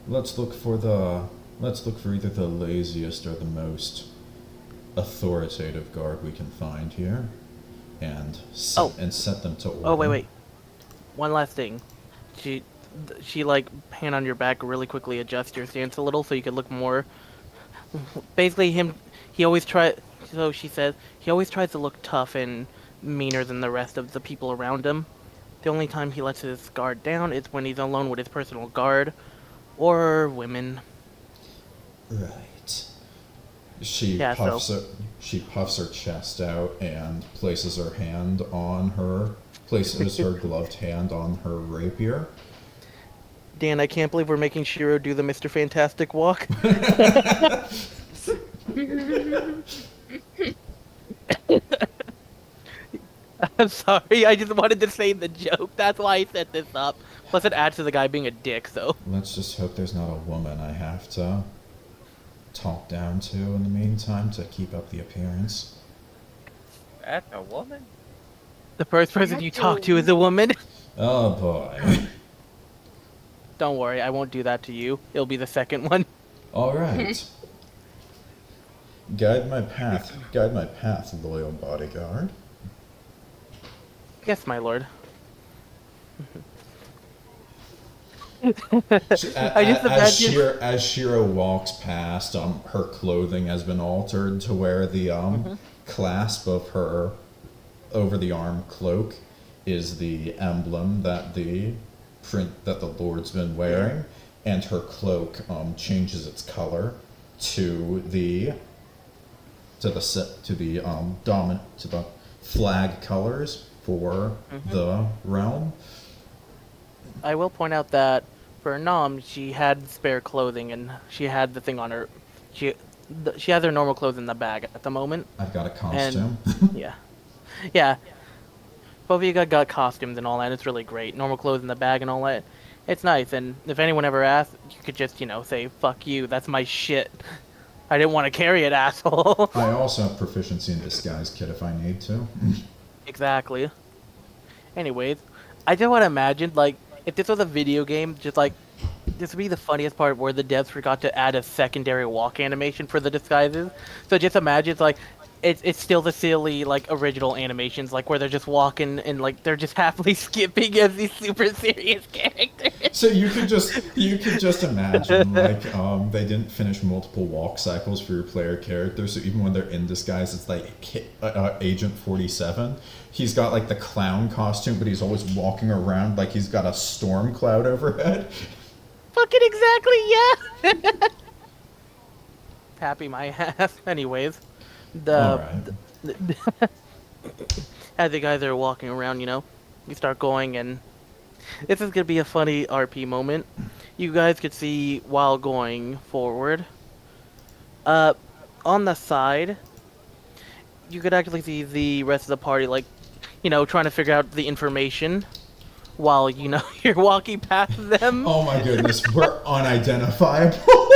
Let's look for either the laziest or the most authoritative guard we can find here, and set them to order. Oh, wait. One last thing. She like hand on your back really quickly adjusts your stance a little so you can look more. Basically, she says he always tries to look tough and meaner than the rest of the people around him. The only time he lets his guard down is when he's alone with his personal guard or women. Right. She puffs her chest out and places her gloved hand on her rapier. Dan, I can't believe we're making Shiro do the Mr. Fantastic walk. I'm sorry, I just wanted to say the joke. That's why I set this up. Plus it adds to the guy being a dick, so. Let's just hope there's not a woman I have to talk down to in the meantime to keep up the appearance. That's a woman? The first person you talk to is a woman? Oh boy. Don't worry, I won't do that to you. It'll be the second one. Alright. Guide my path, loyal bodyguard. Yes, my lord. As Shiro walks past, her clothing has been altered to where the clasp of her over-the-arm cloak is the emblem that the Lord's been wearing, and her cloak changes its color to the flag colors for the realm. I will point out that for Nom, she had spare clothing and she had the thing on her. She has her normal clothes in the bag at the moment. I've got a costume. And, yeah. Both of you got costumes and all that. It's really great. Normal clothes in the bag and all that. It's nice. And if anyone ever asks, you could just, say, "Fuck you. That's my shit. I didn't want to carry it, asshole." I also have proficiency in disguise kit if I need to. Exactly. Anyways, I just want to imagine, if this was a video game, this would be the funniest part where the devs forgot to add a secondary walk animation for the disguises. So just imagine, it's still the silly, original animations, where they're just walking and, they're just happily skipping as these super serious characters. So you could just imagine, they didn't finish multiple walk cycles for your player character, so even when they're in disguise, it's Agent 47. He's got, the clown costume, but he's always walking around like he's got a storm cloud overhead. Fucking exactly, yeah! Happy my ass. Anyways. As the guys are walking around, you start going, and this is gonna be a funny RP moment. You guys could see while going forward. On the side, you could actually see the rest of the party, trying to figure out the information while, you're walking past them. Oh my goodness, we're unidentifiable.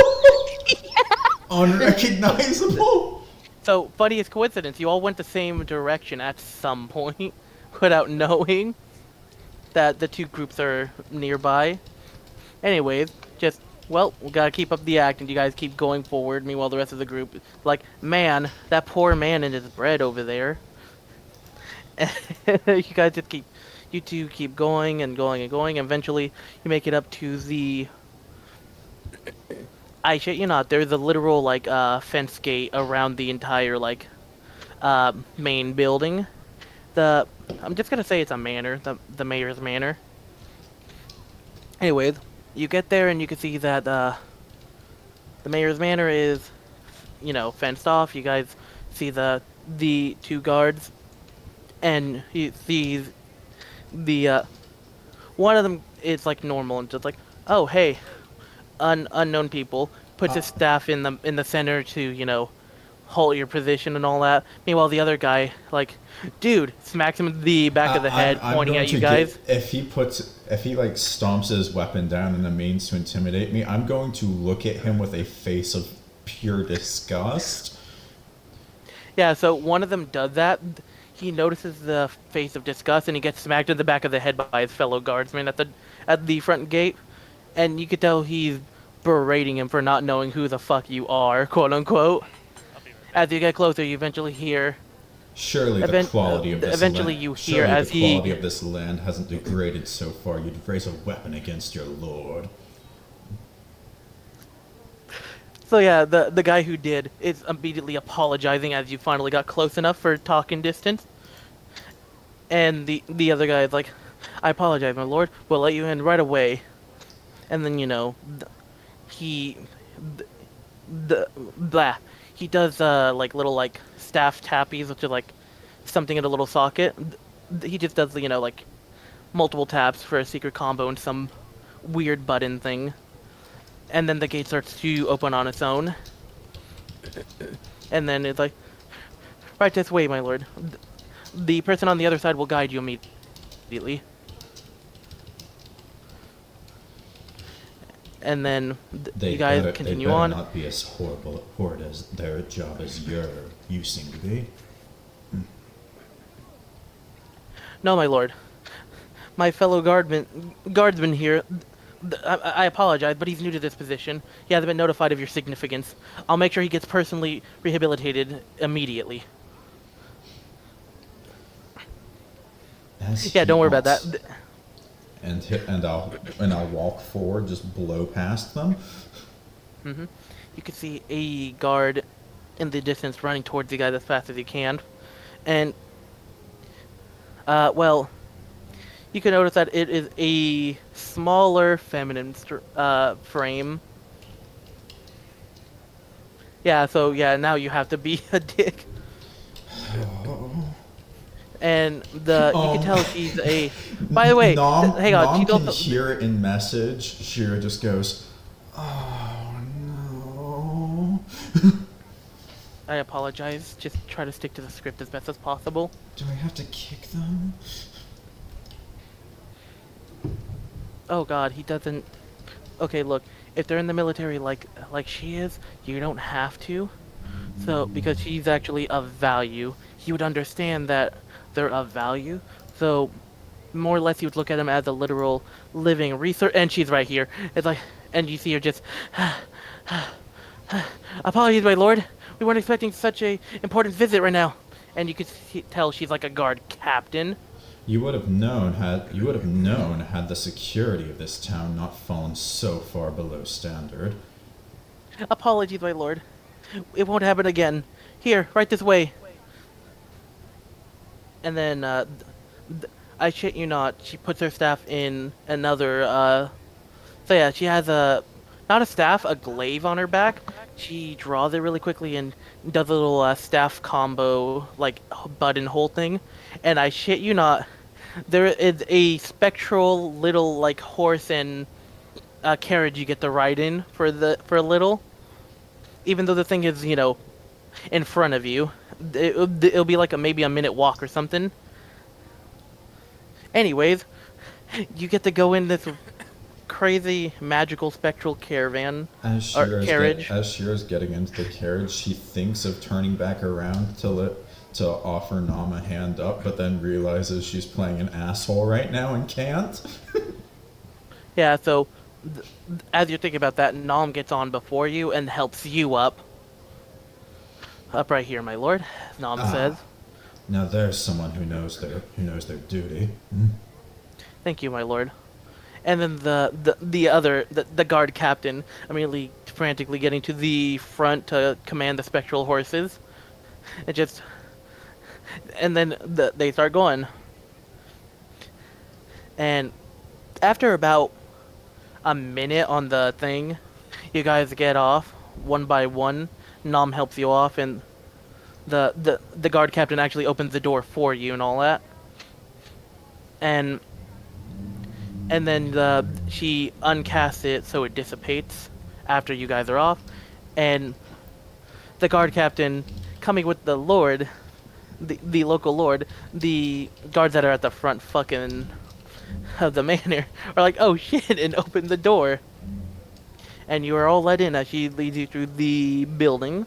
Unrecognizable. So, funniest coincidence, you all went the same direction at some point without knowing that the two groups are nearby. Anyways, we gotta keep up the act and you guys keep going forward. Meanwhile, the rest of the group, man, that poor man and his bread over there. You two keep going and going and going. Eventually, you make it up to the... I shit you not, there's a literal, fence gate around the entire, main building. I'm just gonna say it's a manor, the mayor's manor. Anyways, you get there and you can see that, the mayor's manor is, fenced off. You guys see the two guards, and you see one of them is, normal and just oh, hey, unknown people, puts his staff in the center to, hold your position and all that. Meanwhile, the other guy, like, dude, smacks him in the back of the head, I'm pointing going at you to guys. if he like stomps his weapon down in a means to intimidate me, I'm going to look at him with a face of pure disgust. Yeah, so one of them does that. He notices the face of disgust, and he gets smacked in the back of the head by his fellow guardsman at the front gate. And you could tell he's berating him for not knowing who the fuck you are, quote unquote. I'll be right back. As you get closer, you eventually hear. Surely the Event- quality of this eventually land, you hear surely as the he- quality of this land hasn't degraded so far. You'd raise a weapon against your lord. So yeah, the guy who did is immediately apologizing as you finally got close enough for talking distance. And the other guy is like, I apologize, my lord. We'll let you in right away. And then, he he does like little like staff tappies, which is like something in a little socket. He just does like multiple taps for a secret combo and some weird button thing. And then the gate starts to open on its own. And then it's like, right this way, my lord. The person on the other side will guide you immediately. And then you guys continue they better on. not be as horrid as their job as you seem to be. No, my lord. My fellow guardsman here. I apologize, but he's new to this position. He hasn't been notified of your significance. I'll make sure he gets personally rehabilitated immediately. As Yeah, he don't worry about walks- that. And I'll walk forward, just blow past them. You can see a guard in the distance running towards you guys as fast as you can. And, well, you can notice that it is a smaller feminine frame. Yeah, so yeah, now you have to be a dick. And you can tell she's a. By the way, hang on. Nom She's can also. hear it in message. Shiro just goes, "Oh no." I apologize. Just try to stick to the script as best as possible. Do I have to kick them? Oh God, he doesn't. Okay, look. If they're in the military like she is, you don't have to. So because she's actually of value, he would understand that they're of value. So more or less, you would look at them as a literal living research. And she's right here. It's like, and you see her just. Apologies, my lord. We weren't expecting such a important visit right now. And you could tell she's like a guard captain. You would have known had the security of this town not fallen so far below standard. Apologies, my lord. It won't happen again. Here, right this way. And then, I shit you not, she puts her staff in another, so yeah, she has not a staff, a glaive on her back. She draws it really quickly and does a little, staff combo, like, buttonhole thing. And I shit you not, there is a spectral little, like, horse and carriage you get to ride in for a little. Even though the thing is, in front of you. It'll be like maybe a minute walk or something. Anyways, you get to go in this crazy magical spectral caravan or carriage. As Shiro's getting into the carriage, she thinks of turning back around to offer Nom a hand up, but then realizes she's playing an asshole right now and can't. Yeah, so as you're thinking about that, Nom gets on before you and helps you up. Up right here, my lord, Nom says. Now there's someone who knows their duty. Thank you, my lord. And then the guard captain immediately frantically getting to the front to command the spectral horses. And then they start going. And after about a minute on the thing, you guys get off one by one. Nom helps you off, and the guard captain actually opens the door for you and all that. And then she uncasts it so it dissipates after you guys are off, and the guard captain coming with the lord, the local lord, the guards that are at the front fucking of the manor are like, oh shit, and open the door. And you are all let in as she leads you through the building.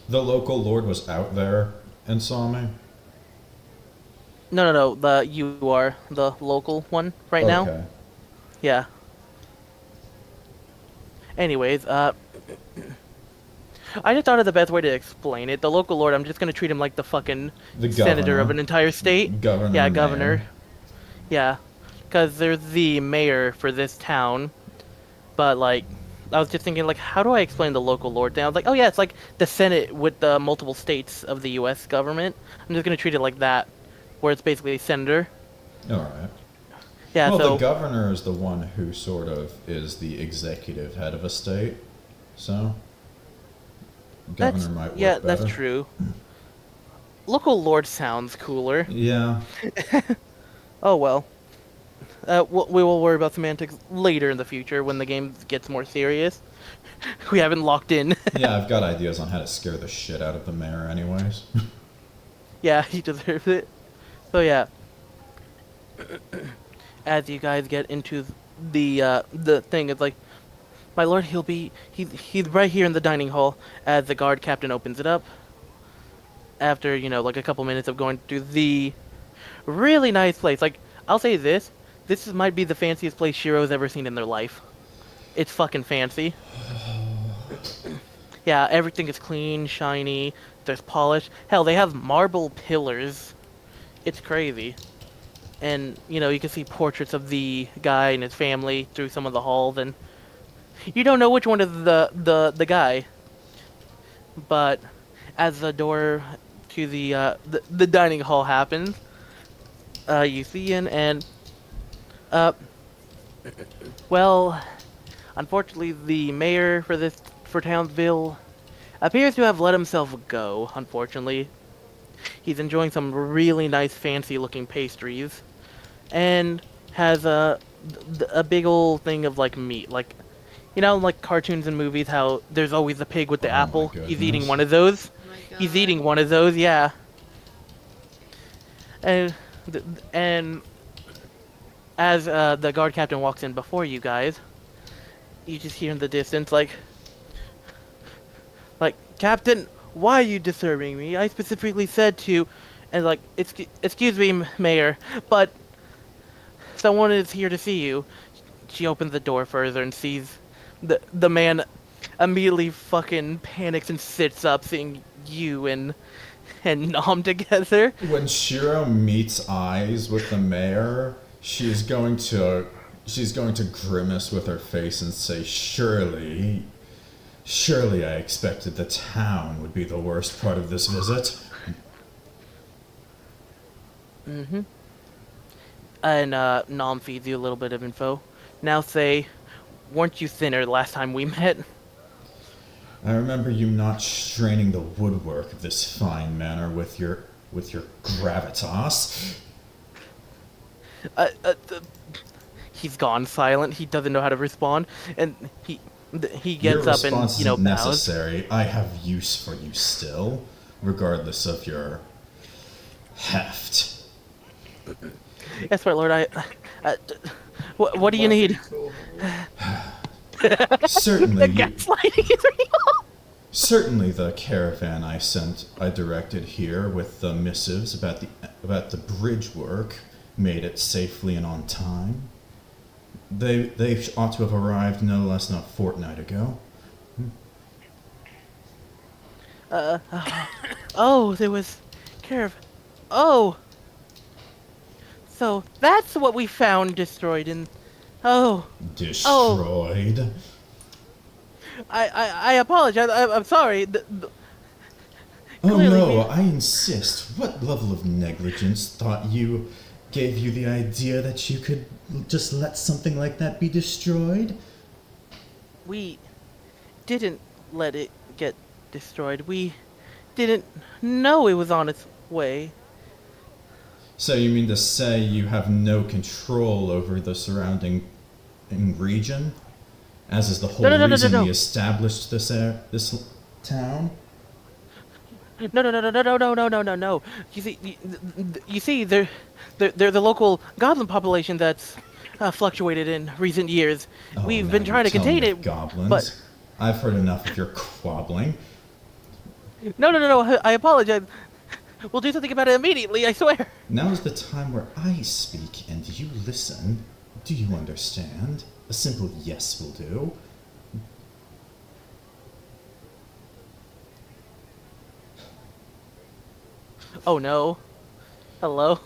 The local lord was out there and saw me? No. You are the local one right now. Okay. Yeah. Anyways, I just thought of the best way to explain it. The local lord, I'm just gonna treat him like the fucking The senator governor. of an entire state. Governor. Yeah, mayor. governor. Yeah, because there's the mayor for this town, but like, I was just thinking like, how do I explain the local lord thing? I was like, oh yeah, it's like the Senate with the multiple states of the U.S. government. I'm just gonna treat it like that, where it's basically a senator. Alright. Yeah, Well, so the governor is the one who sort of is the executive head of a state, so governor might work yeah, better. that's true. Local lord sounds cooler. Yeah. Oh well. We will worry about semantics later in the future when the game gets more serious. We haven't locked in. Yeah, I've got ideas on how to scare the shit out of the mayor anyways. Yeah, he deserves it. So yeah. As you guys get into the thing, it's like, my lord, he's right here in the dining hall as the guard captain opens it up. After, like a couple minutes of going through the really nice place. Like, I'll say this might be the fanciest place Shiro's ever seen in their life. It's fucking fancy. Yeah, everything is clean, shiny, there's polish. Hell, they have marble pillars. It's crazy. And, you can see portraits of the guy and his family through some of the halls, and you don't know which one is the guy. But as the door to the dining hall happens, you see in, and well, unfortunately, the mayor for Townsville appears to have let himself go. Unfortunately, he's enjoying some really nice, fancy-looking pastries, and has a big old thing of like meat, like, like cartoons and movies, how there's always the pig with the Oh my apple. He's goodness. eating one of those. Oh my God. He's eating one of those, yeah. And as the guard captain walks in before you guys, you just hear in the distance, like, Captain, why are you disturbing me? I specifically said to, and like, excuse me, Mayor, but someone is here to see you. She opens the door further and sees the man immediately fucking panics and sits up, seeing you and Nom together. When Shiro meets eyes with the mayor, she's going to grimace with her face and say, Surely I expected the town would be the worst part of this visit. Mm-hmm. And Nom feeds you a little bit of info. Now say, weren't you thinner the last time we met? I remember you not straining the woodwork of this fine manor with your gravitas. He's gone silent. He doesn't know how to respond, and he gets Your up and response isn't bows. necessary. I have use for you still, regardless of your heft. Yes, my lord. What do you need? Certainly, The gaslighting is real. certainly the caravan I directed here with the missives about the bridge work made it safely and on time. They ought to have arrived no less than a fortnight ago. Oh, there was caravan. Oh, so that's what we found destroyed in. Oh, Destroyed? I apologize. I'm sorry. Oh Clearly no, we- I insist. What level of negligence gave you the idea that you could just let something like that be destroyed? We didn't let it get destroyed. We didn't know it was on its way. So you mean to say you have no control over the surrounding region? As is the whole No. reason we established this town? No. You see, they're the local goblin population that's fluctuated in recent years. Oh, We've now been you're trying to telling contain me it, goblins. but I've heard enough of your quabbling. no. I apologize. We'll do something about it immediately. I swear. Now is the time where I speak and you listen. Do you understand? A simple yes will do. Oh no. Hello.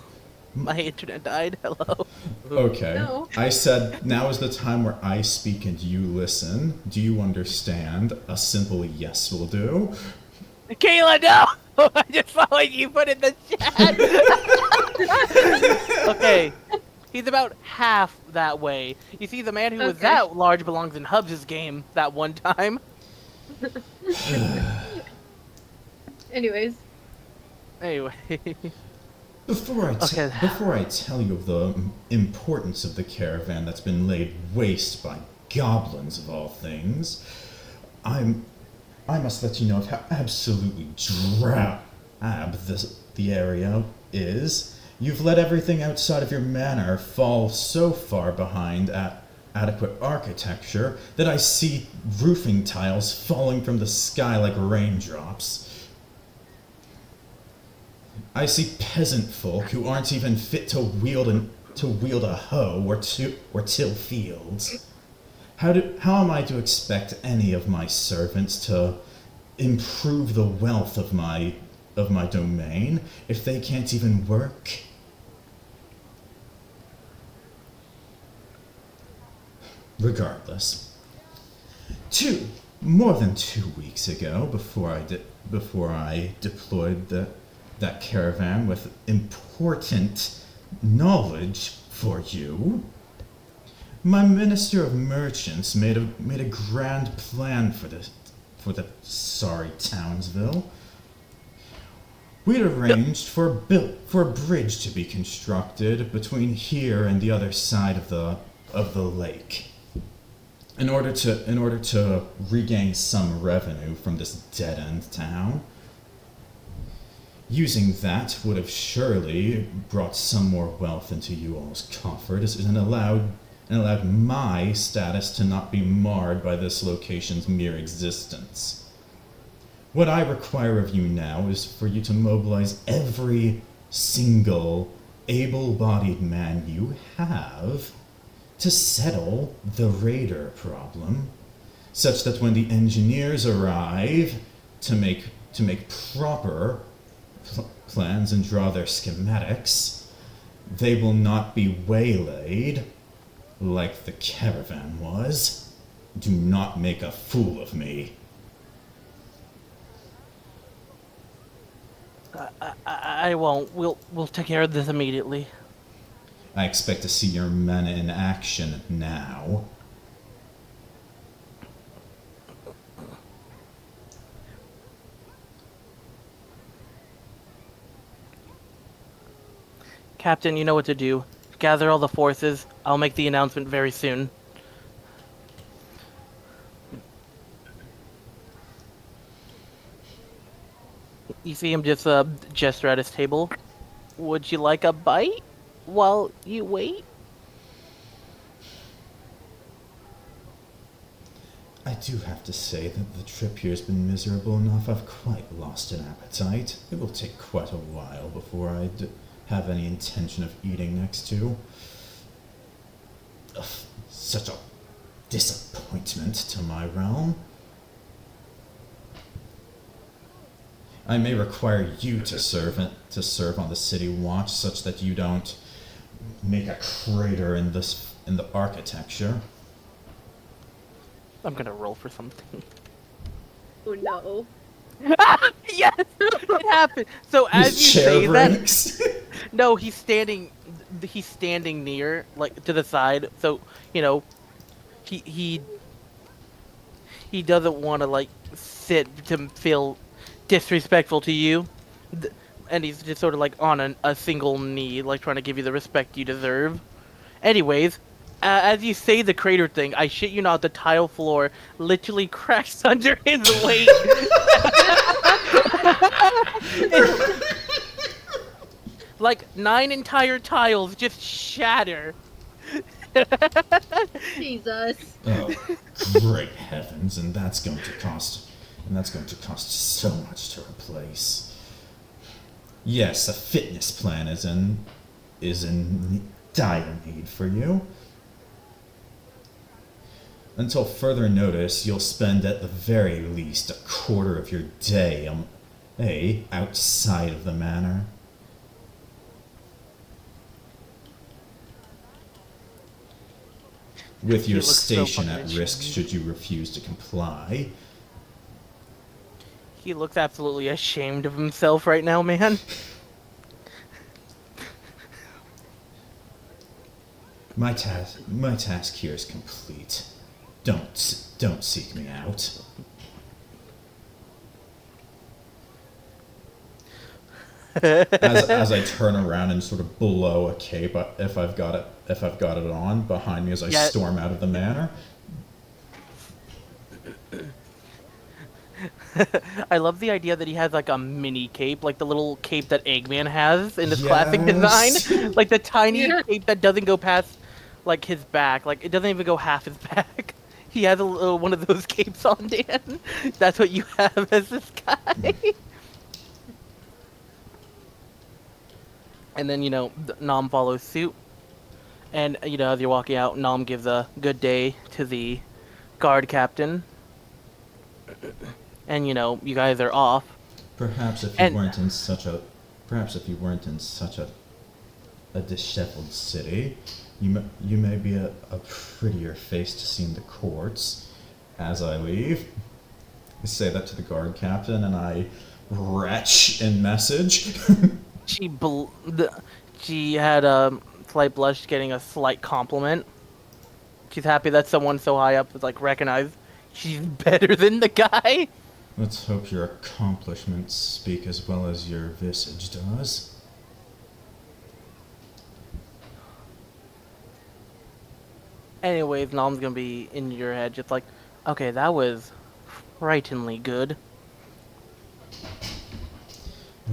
My internet died. Hello. Okay. No. I said, now is the time where I speak and you listen. Do you understand? A simple yes will do. Kayla, no! I just saw what you put in the chat. Okay. He's about half that way. You see, the man who was Okay. that large belongs in Hubs' game that one time. Anyways, Anyway. Before Okay. I tell you of the importance of the caravan that's been laid waste by goblins of all things, I must let you know of how absolutely drab the area is. You've let everything outside of your manor fall so far behind adequate architecture that I see roofing tiles falling from the sky like raindrops. I see peasant folk who aren't even fit to wield a hoe or till fields. How am I to expect any of my servants to improve the wealth of my domain if they can't even work? Regardless, more than 2 weeks ago, before I deployed that caravan with important knowledge for you, my Minister of Merchants made a grand plan for the sorry Townsville. We'd arranged for a bridge to be constructed between here and the other side of the lake, in order to regain some revenue from this dead-end town. Using that would have surely brought some more wealth into you all's coffers and allowed my status to not be marred by this location's mere existence. What I require of you now is for you to mobilize every single able-bodied man you have to settle the raider problem, such that when the engineers arrive to make proper plans and draw their schematics, they will not be waylaid like the caravan was. Do not make a fool of me. I won't. We'll take care of this immediately. I expect to see your men in action now. Captain, you know what to do. Gather all the forces. I'll make the announcement very soon. You see him just gesture at his table. Would you like a bite while you wait? I do have to say that the trip here has been miserable enough. I've quite lost an appetite. It will take quite a while before I have any intention of eating next to. Ugh, such a disappointment to my realm. I may require you to serve on the city watch, such that you don't make a crater in the architecture. I'm gonna roll for something. oh no. Yes, it happened. So as His you chair say that, breaks. no, he's standing near, like to the side. So he doesn't want to like sit to feel disrespectful to you, and he's just sort of like on a single knee, like trying to give you the respect you deserve. Anyways, As you say the crater thing, I shit you not, the tile floor literally cracks under his weight. Like 9 entire tiles just shatter. Jesus. Oh, great heavens! And that's going to cost so much to replace. Yes, a fitness plan is in dire need for you. Until further notice, you'll spend at the very least a quarter of your day outside of the manor. With your looks so station at fucking risk ashamed. should you refuse to comply. He looks absolutely ashamed of himself right now, man. My task here is complete. Don't seek me out. As I turn around and sort of blow a cape if I've got it on behind me as I storm out of the manor. I love the idea that he has like a mini cape, like the little cape that Eggman has in this classic design. Like the tiny cape that doesn't go past like his back. Like it doesn't even go half his back. He has a little one of those capes on, Dan. That's what you have as this guy. And then, Nom follows suit. And, as you're walking out, Nom gives a good day to the guard captain. And, you guys are off. Perhaps if you weren't in such a disheveled city, you may be a prettier face to see in the courts. As I leave, I say that to the guard captain, and I retch in message. She had a slight blush, getting a slight compliment. She's happy that someone so high up is like recognized she's better than the guy. Let's hope your accomplishments speak as well as your visage does. Anyways, Nom's gonna be in your head just like, okay, that was frighteningly good.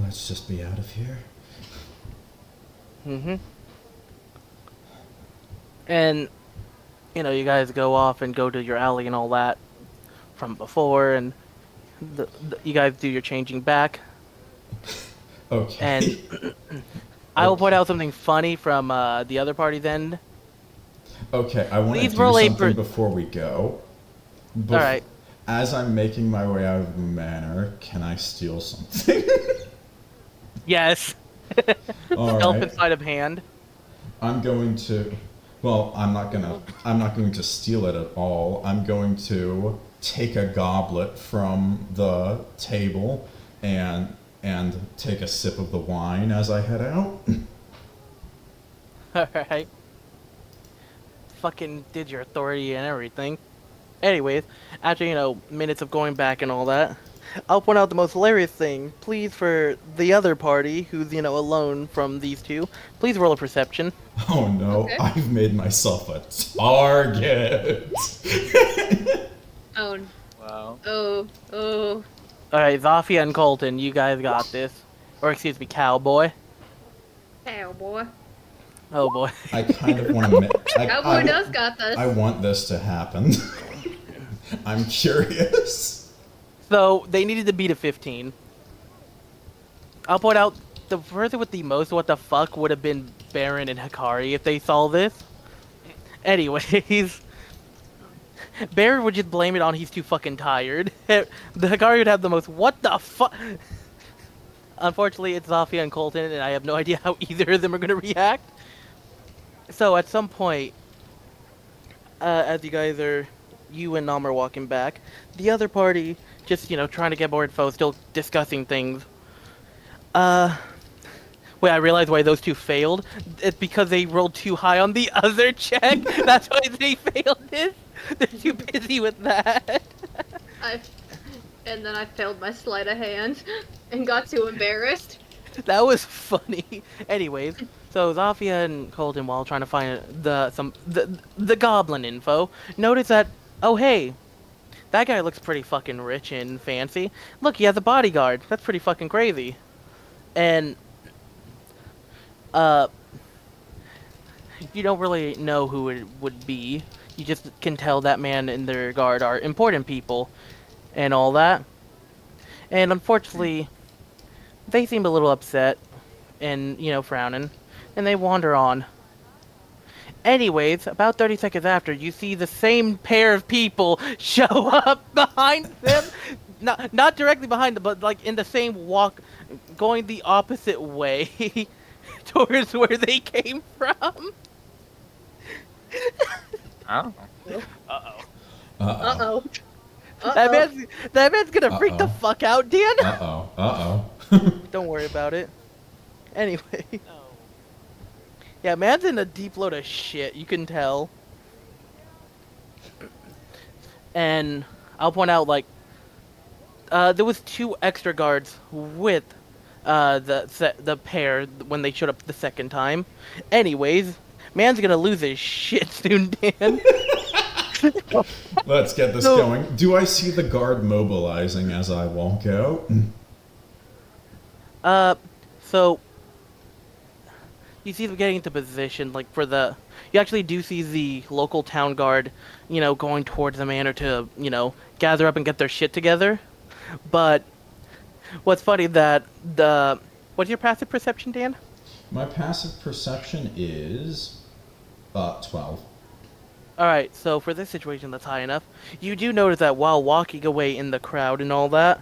Let's just be out of here. Mm-hmm. And, you guys go off and go to your alley and all that from before, and you guys do your changing back. Okay. And I will point out something funny from the other party's end. Okay, I want to Please do roll something before we go. Alright. As I'm making my way out of the manor, can I steal something? Yes. All Elf right. inside of hand. I'm going to. Well, I'm not going to steal it at all. I'm going to take a goblet from the table and take a sip of the wine as I head out. Alright. Fucking did your authority and everything. Anyways, after, minutes of going back and all that, I'll point out the most hilarious thing. Please, for the other party, who's, alone from these two, please roll a perception. Oh no, Okay. I've made myself a target. Oh. Wow. Oh. Alright, Zofia and Colton, you guys got this. Or, excuse me, Cowboy. Cowboy. Oh boy. I kind of want to. Cowboy does got this. I want this to happen. I'm curious. So, they needed to beat a 15. I'll point out, the person with the most what the fuck would have been Barron and Hikari if they saw this. Anyways, Barron would just blame it on he's too fucking tired. The Hikari would have the most what the fuck. Unfortunately, it's Zofia and Colton, and I have no idea how either of them are going to react. So, at some point, as you and Nom are walking back, the other party, just, trying to get more info, still discussing things. Wait, I realized why those two failed. It's because they rolled too high on the other check. That's why they failed this. They're too busy with that. And then I failed my sleight of hand and got too embarrassed. That was funny. Anyways, so Zofia and Colton, while trying to find the goblin info, notice that, oh hey, that guy looks pretty fucking rich and fancy. Look, he has a bodyguard. That's pretty fucking crazy. And uh, you don't really know who it would be. You just can tell that man and their guard are important people and all that. And unfortunately, they seem a little upset and, frowning, and they wander on. Anyways, about 30 seconds after, you see the same pair of people show up behind them. Not directly behind them, but like in the same walk, going the opposite way towards where they came from. Oh. Uh-oh. Uh-oh. That man's gonna freak the Uh-oh. fuck out, Dan. Uh-oh. Uh-oh. Don't worry about it. Anyway. No. Yeah, man's in a deep load of shit, you can tell. And I'll point out, like, there was 2 extra guards with the pair when they showed up the second time. Anyways, man's gonna lose his shit soon, Dan. Let's get this going. Do I see the guard mobilizing as I walk out? So you see them getting into position, like you actually do see the local town guard, going towards the manor to, gather up and get their shit together. But what's funny that what's your passive perception, Dan? My passive perception is 12. Alright, so for this situation that's high enough, you do notice that while walking away in the crowd and all that,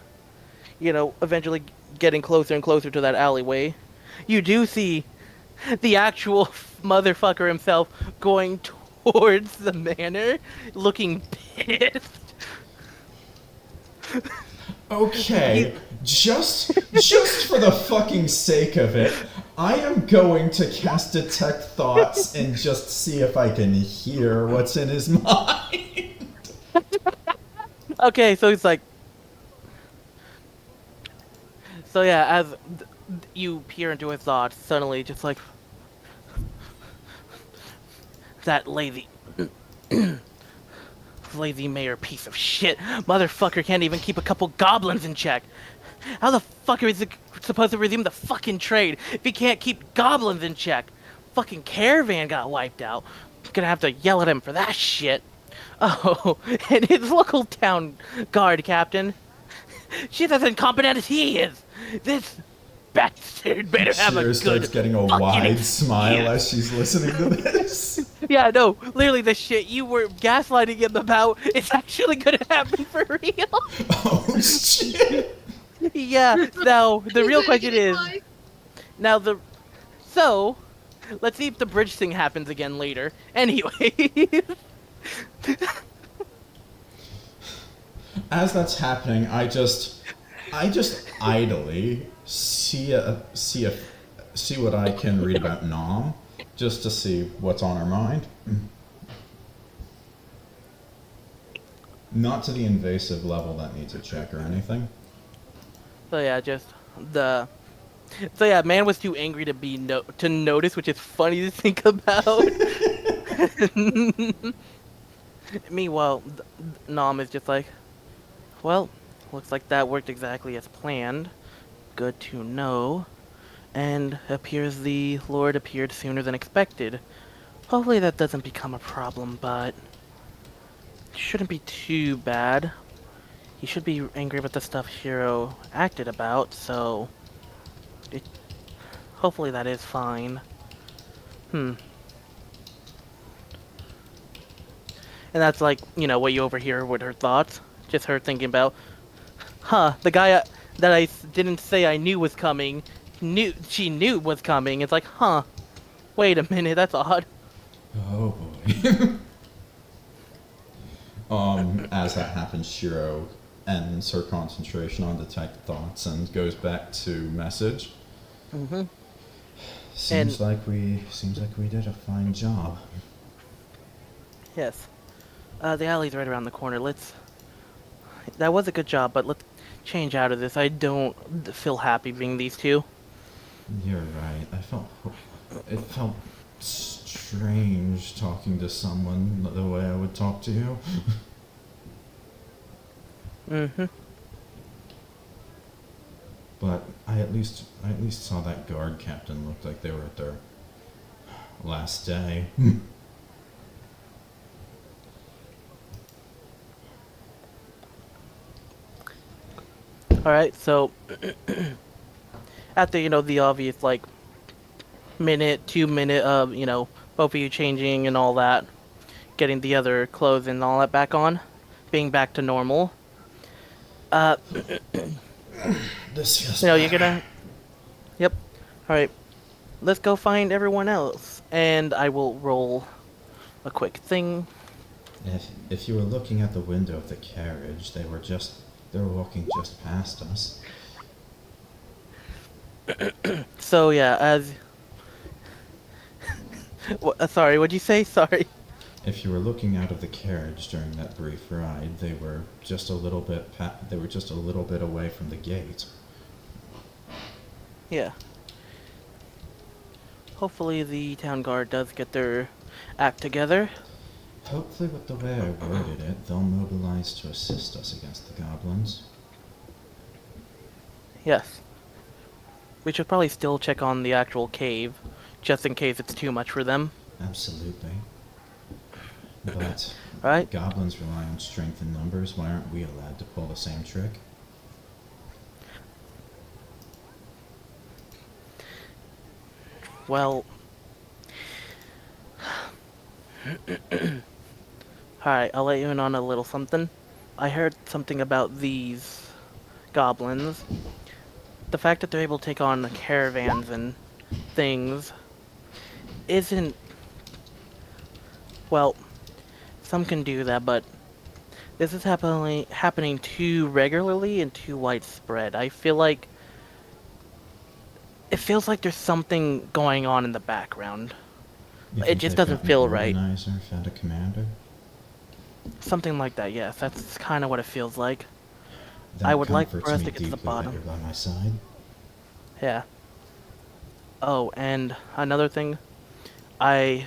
eventually getting closer and closer to that alleyway, you do see the actual motherfucker himself going towards the manor, looking pissed. Okay, just for the fucking sake of it, I am going to cast Detect Thoughts and just see if I can hear what's in his mind. Okay, so it's like... So yeah, as you peer into his thoughts, suddenly just like... That lazy... lazy mayor piece of shit. Motherfucker can't even keep a couple goblins in check. How the fuck is it supposed to resume the fucking trade if he can't keep goblins in check? Fucking caravan got wiped out. Gonna have to yell at him for that shit. Oh, and his local town guard captain. She's as incompetent as he is. This bastard better have a Shiro good starts getting a fucking wide smile excuse. as she's listening to this. Yeah, no, literally the shit you were gaslighting him about is actually gonna happen for real. Oh shit. Yeah, now the real question is, Life. so, let's see if the bridge thing happens again later. Anyway. As that's happening, I just idly see what I can read about Nom, just to see what's on her mind. Not to the invasive level that needs a check or anything. So yeah, man was too angry to to notice, which is funny to think about. Meanwhile, Nom is just like, well, looks like that worked exactly as planned. Good to know. And appears the Lord appeared sooner than expected. Hopefully that doesn't become a problem, but it shouldn't be too bad. He should be angry about the stuff Shiro acted about, so hopefully that is fine. And that's like, what you overhear with her thoughts. Just her thinking about, the guy that I didn't say I knew was coming, she knew was coming. It's like, wait a minute, that's odd. Oh boy. As that happens, Shiro ends her concentration on detect thoughts and goes back to message. Seems like we did a fine job. Yes. The alley's right around the corner. That was a good job, but let's change out of this. I don't feel happy being these two. You're right. It felt strange talking to someone the way I would talk to you. Mm-hmm. But I at least saw that guard captain looked like they were at their last day. Alright, so after, the obvious, like, minute, 2 minute of, both of you changing and all that, getting the other clothes and all that back on, being back to normal, This feels you're gonna... Yep. Alright, let's go find everyone else. And I will roll a quick thing. If you were looking at the window of the carriage, they were walking just past us. So yeah, as... sorry, what'd you say? Sorry. If you were looking out of the carriage during that brief ride, they were just a little bit away from the gate. Yeah. Hopefully the town guard does get their act together. Hopefully with the way I worded it, they'll mobilize to assist us against the goblins. Yes. We should probably still check on the actual cave, just in case it's too much for them. Absolutely. But Right? goblins rely on strength in numbers. Why aren't we allowed to pull the same trick? Well... Alright, I'll let you in on a little something. I heard something about these goblins. The fact that they're able to take on caravans and things isn't... Well, some can do that, but this is happening too regularly and too widespread. I feel like... It feels like there's something going on in the background. You It think just they've doesn't got an feel right. organizer, found a commander? Something like that, yes. That's kind of what it feels like. That I would like for comforts us me to get to the deeply that bottom. you're by my side. Yeah. Oh, and another thing. I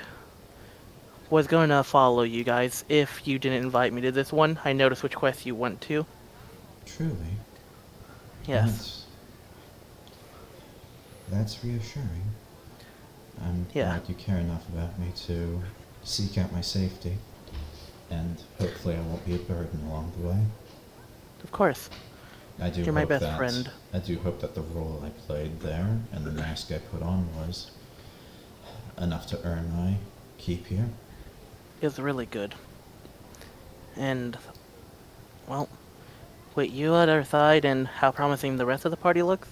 was going to follow you guys if you didn't invite me to this one. I noticed which quest you went to. Truly. Yes. That's reassuring. I'm Yeah. glad you care enough about me to seek out my safety. And hopefully I won't be a burden along the way. Of course. I do You're my hope best that friend. I do hope that the role I played there and the mask I put on was enough to earn my keep here. It was really good. And, well, with you at our side and how promising the rest of the party looks,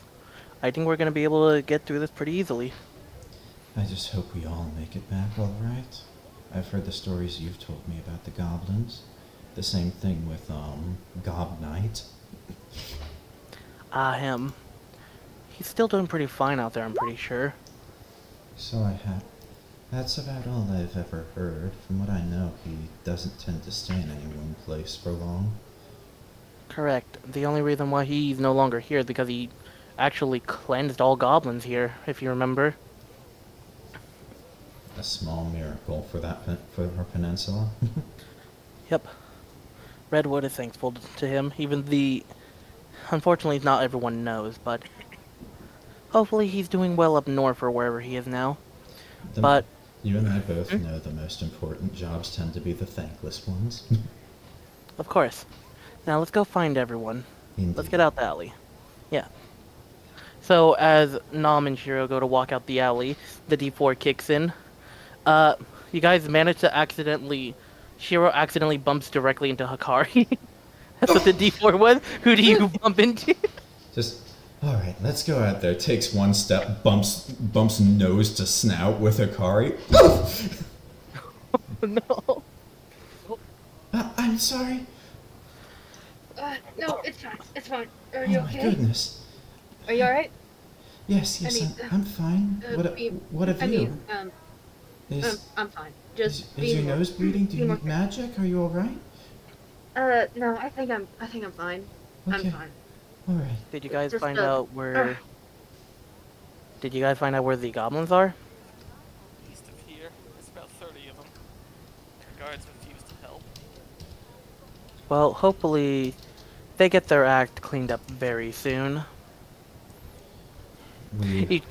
I think we're going to be able to get through this pretty easily. I just hope we all make it back all right. I've heard the stories you've told me about the goblins. The same thing with, Gob Knight. Him. He's still doing pretty fine out there, I'm pretty sure. So that's about all I've ever heard. From what I know, he doesn't tend to stay in any one place for long. Correct. The only reason why he's no longer here is because he actually cleansed all goblins here, if you remember. A small miracle for for our peninsula. Yep. Redwood is thankful to him. Unfortunately, not everyone knows, but hopefully he's doing well up north or wherever he is now. But you and I both know the most important jobs tend to be the thankless ones. of course. Now let's go find everyone. Indeed. Let's get out the alley. Yeah. So as Nom and Shiro go to walk out the alley, the D4 kicks in. You guys manage to Shiro accidentally bumps directly into Hikari. That's what the D4 was. Who do you bump into? Just, alright, let's go out there. Takes one step, bumps nose to snout with Hikari. No. I'm sorry. No, it's fine. It's fine. Are Oh you my okay? goodness. Are you alright? Yes, I mean, I'm fine. What have you? I'm fine. Just Is your nose bleeding? Do you need magic? Are you alright? No, I think I'm fine. Okay. I'm fine. Alright. Did you guys Just, find out where Did you guys find out where the goblins are? East of here, there's about 30 of them. The guards refuse to help. Well, hopefully they get their act cleaned up very soon. We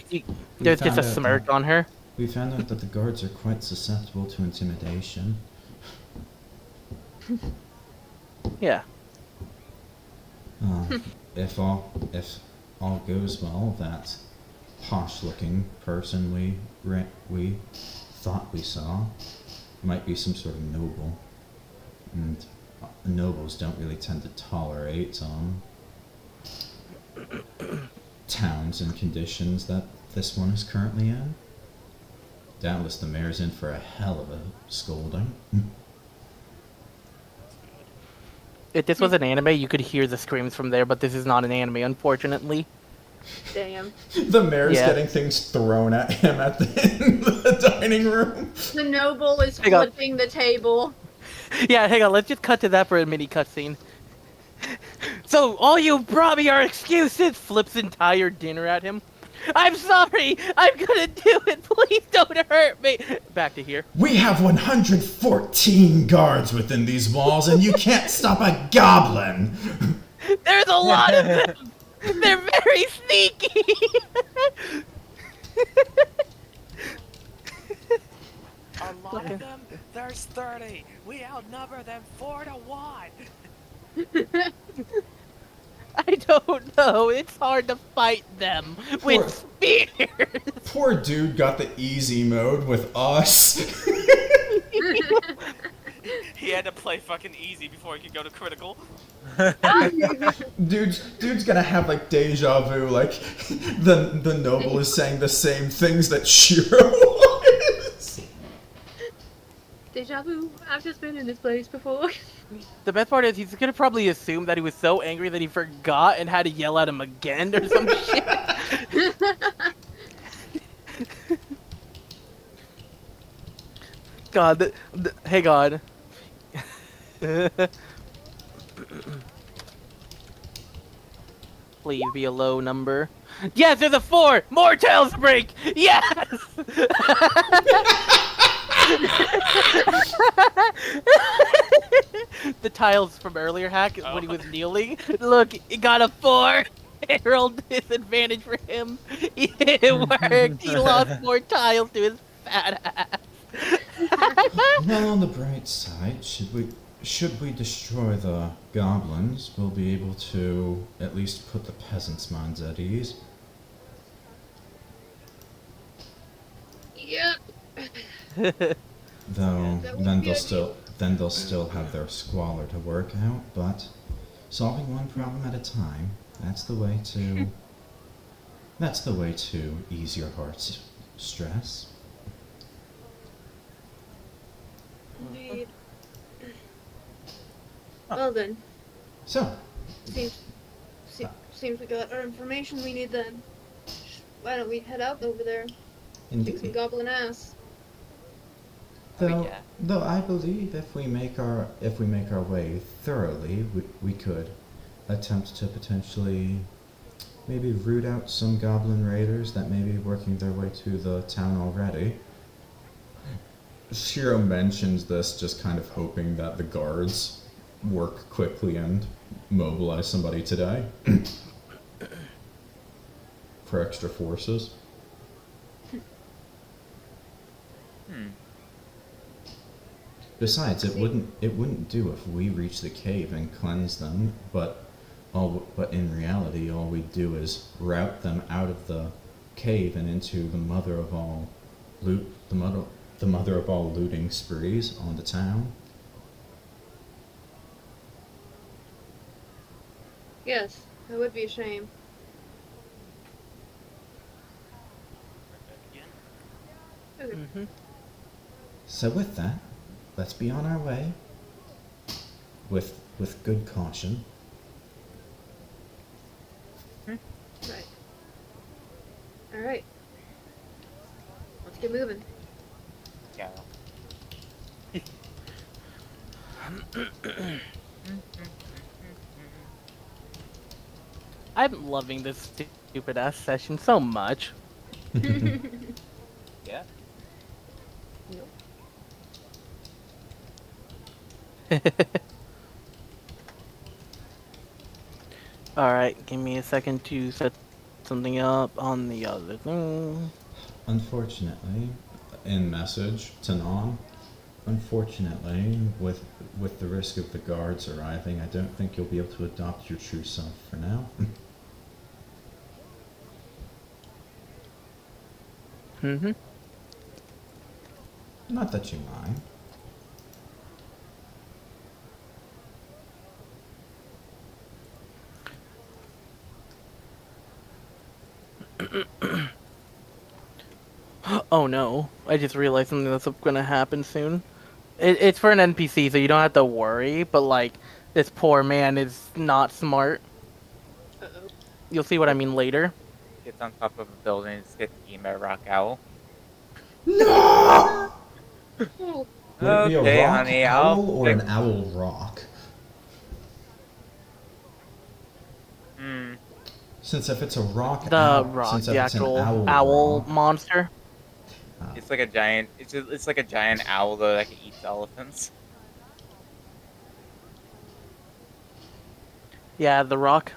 There's just found a out smirk that- on her. We found out that the guards are quite susceptible to intimidation. Yeah. If all goes well, that posh-looking person we thought we saw might be some sort of noble, and nobles don't really tend to tolerate towns and conditions that this one is currently in. Doubtless the mayor's in for a hell of a scolding. If this was an anime, you could hear the screams from there, but this is not an anime, unfortunately. Damn. The mayor's Yeah. getting things thrown at him in the dining room. The noble is Hang on. flipping the table. Yeah, hang on, let's just cut to that for a mini cutscene. So, all you brought me are excuses! Flips entire dinner at him. I'm sorry! I'm gonna do it! Please don't hurt me! Back to here. We have 114 guards within these walls, and you can't stop a goblin! There's a lot of them! They're very sneaky! A lot of them? There's 30. We outnumber them 4 to 1. I don't know, it's hard to fight them with spears! Poor dude got the easy mode with us. He had to play fucking easy before he could go to critical. Dude's gonna have like deja vu, like the noble is saying the same things that Shiro was. Deja vu. I've just been in this place before. The best part is he's gonna probably assume that he was so angry that he forgot and had to yell at him again or some shit. God, hey God. Please be a low number. Yes, there's a 4! More tails break! Yes! The tiles from earlier hack when he was kneeling. Look, he got a 4. It rolled disadvantage for him. It worked. He lost more tiles to his fat ass. Well, on the bright side, should we destroy the goblins, we'll be able to at least put the peasants' minds at ease. Yep. Though That would then be they'll still have their squalor to work out, but solving one problem at a time, that's the way to ease your heart's stress. Indeed. Well then, So, seems we got our information we need then. Why don't we head out over there? Kick some indeed. goblin ass. Though I believe if we make our way thoroughly, we could attempt to potentially maybe root out some goblin raiders that may be working their way to the town already. Shiro mentions this just kind of hoping that the guards work quickly and mobilize somebody today for extra forces. Besides, it wouldn't do if we reach the cave and cleanse them, but in reality, all we do is rout them out of the cave and into the mother of all looting sprees on the town. Yes, that would be a shame. Okay. Mm-hmm. So with that, let's be on our way with good caution. Right. Alright. Let's get moving. Yeah. I'm loving this stupid ass session so much. Yeah. Alright, give me a second to set something up on the other thing. Unfortunately, in message to Nom, unfortunately, with the risk of the guards arriving, I don't think you'll be able to adopt your true self for now. Mm-hmm. Not that you mind. Oh no, I just realized something that's gonna happen soon. It's for an NPC, so you don't have to worry, but like, this poor man is not smart. Uh-oh. You'll see what I mean later. Gets on top of a building and just gets eaten by a rock owl. No! Oh, Would it be a Okay, rock honey, owl or an owl rock? Hmm. Since if it's a rock The owl, rock, since the if it's an actual owl, owl rock, monster. It's like a giant. It's like a giant owl though that can eat elephants. Yeah, the rock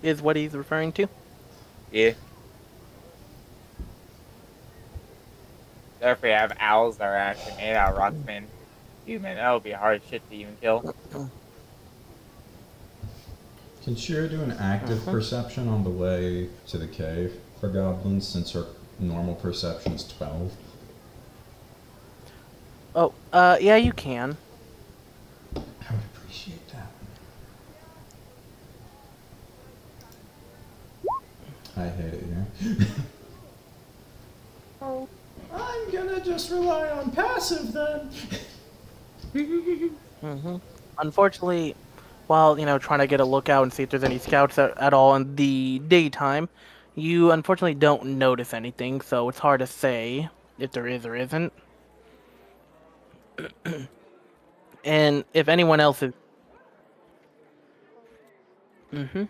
is what he's referring to. Yeah. Therefore, you have owls that are actually made out of rocks, man. Human, that would be hard shit to even kill. can Shiro do an active perception on the way to the cave for goblins since her normal perception is 12? Oh, yeah, you can. I would appreciate that. I hate it here. oh. I'm gonna just rely on passive then. Unfortunately, while, trying to get a lookout and see if there's any scouts at all in the daytime, you unfortunately don't notice anything, so it's hard to say if there is or isn't. And if anyone else is... Mm-hmm.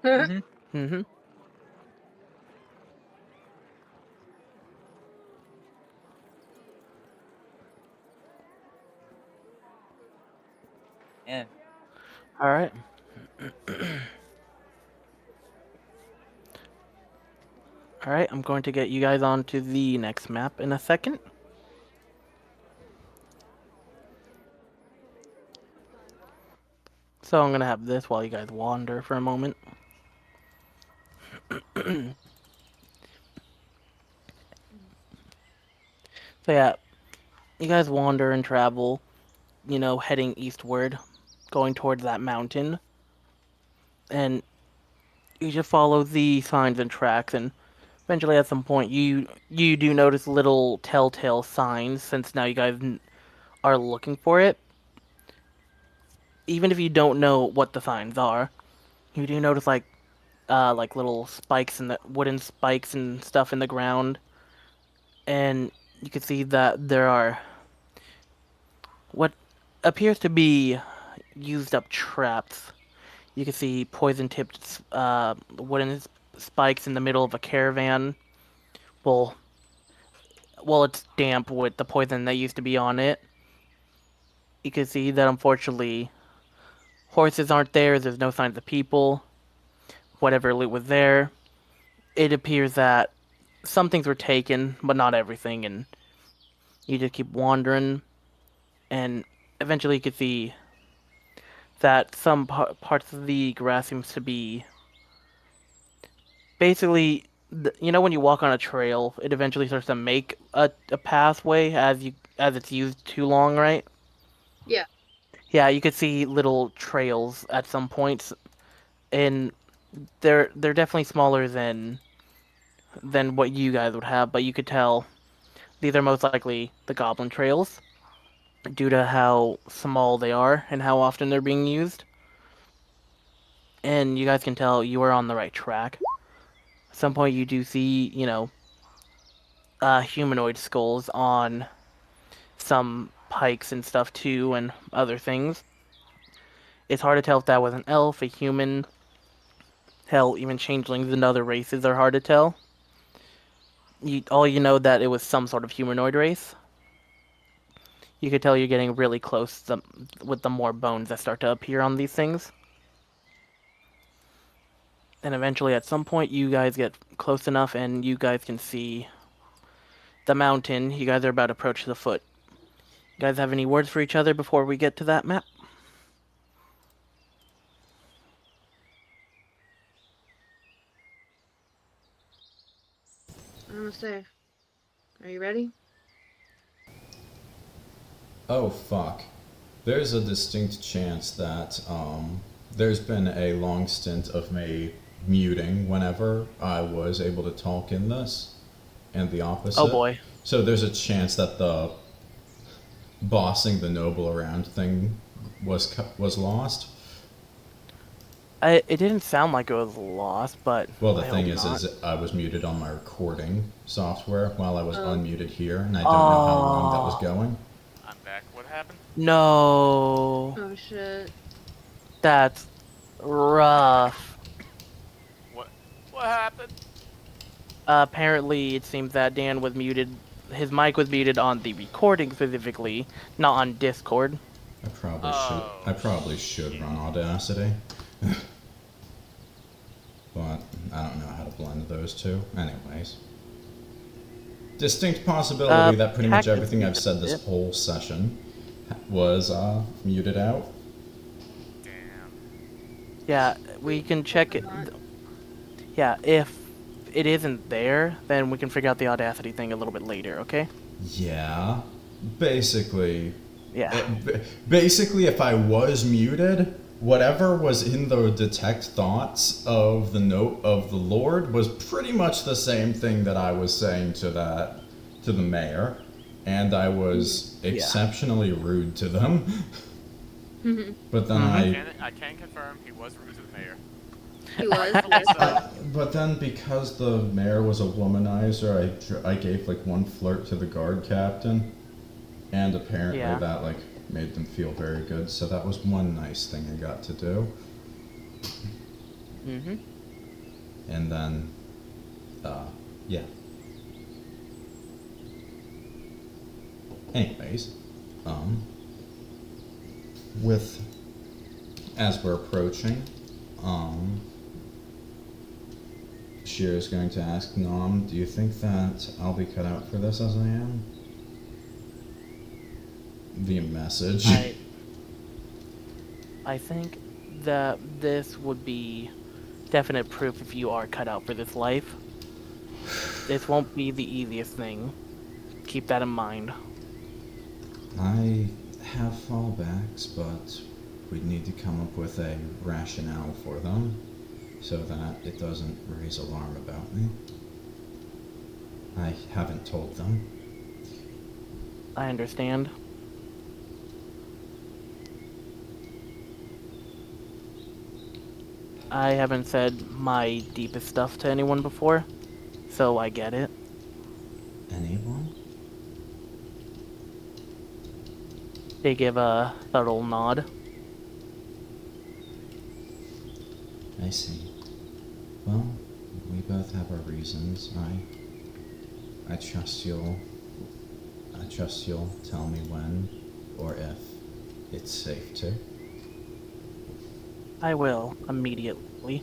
Mm-hmm. Mm-hmm. Yeah. Alright. Alright, I'm going to get you guys onto the next map in a second. So I'm gonna have this while you guys wander for a moment. So yeah, you guys wander and travel, heading eastward, going towards that mountain. And you just follow the signs and tracks, and eventually at some point you do notice little telltale signs, since now you guys are looking for it. Even if you don't know what the signs are, you do notice like little spikes in the wooden spikes and stuff in the ground, and you can see that there are what appears to be used up traps. You can see poison tipped wooden spikes in the middle of a caravan. Well, it's damp with the poison that used to be on it. You can see that unfortunately horses aren't there. There's no signs of people. Whatever loot was there, it appears that some things were taken, but not everything, and you just keep wandering, and eventually you can see that some parts of the grass seems to be basically, when you walk on a trail, it eventually starts to make a pathway as it's used too long, right? Yeah. Yeah, you could see little trails at some points, and they're definitely smaller than what you guys would have, but you could tell these are most likely the goblin trails due to how small they are and how often they're being used. And you guys can tell you are on the right track. At some point, you do see, humanoid skulls on some pikes and stuff too, and other things. It's hard to tell if that was an elf, a human, Hell, even changelings and other races are hard to tell. All you know that it was some sort of humanoid race. You could tell you're getting really close with the more bones that start to appear on these things. And eventually, at some point, you guys get close enough and you guys can see the mountain. You guys are about to approach the foot. You guys have any words for each other before we get to that map? Almost there. Are you ready? Oh fuck. There's a distinct chance that there's been a long stint of me muting whenever I was able to talk in this, and the opposite. Oh boy. So there's a chance that the bossing the noble around thing was lost. It didn't sound like it was lost, but Well, the I thing hope is not. I was muted on my recording software while I was unmuted here, and I don't know how long that was going. I'm back. What happened? No, Oh shit. that's rough. What happened? Apparently, it seems that Dan was muted. His mic was muted on the recording specifically, not on Discord. I probably Oh, should. I probably should run Audacity, but I don't know how to blend those two. Anyways, distinct possibility that pretty much everything I've said this whole session was muted out. damn. Yeah, we can check it. Yeah, if it isn't there, then we can figure out the Audacity thing a little bit later, okay? Yeah, basically. Yeah. Basically, if I was muted, whatever was in the detect thoughts of the note of the Lord was pretty much the same thing that I was saying to the mayor, and I was exceptionally rude to them. But then I can confirm he was rude to the mayor. He was. But then because the mayor was a womanizer, I gave like one flirt to the guard captain, and apparently that like made them feel very good. So that was one nice thing I got to do. And then, yeah. Anyways, as we're approaching, Shiro's going to ask Nom, do you think that I'll be cut out for this as I am? Via message. I think that this would be definite proof if you are cut out for this life. This won't be the easiest thing. Keep that in mind. I have fallbacks, but we'd need to come up with a rationale for them so that it doesn't raise alarm about me. I haven't told them. I understand. I haven't said my deepest stuff to anyone before, so I get it. Anyone? They give a subtle nod. I see. Well, we both have our reasons. I trust you'll tell me when or if it's safe to. I will, immediately.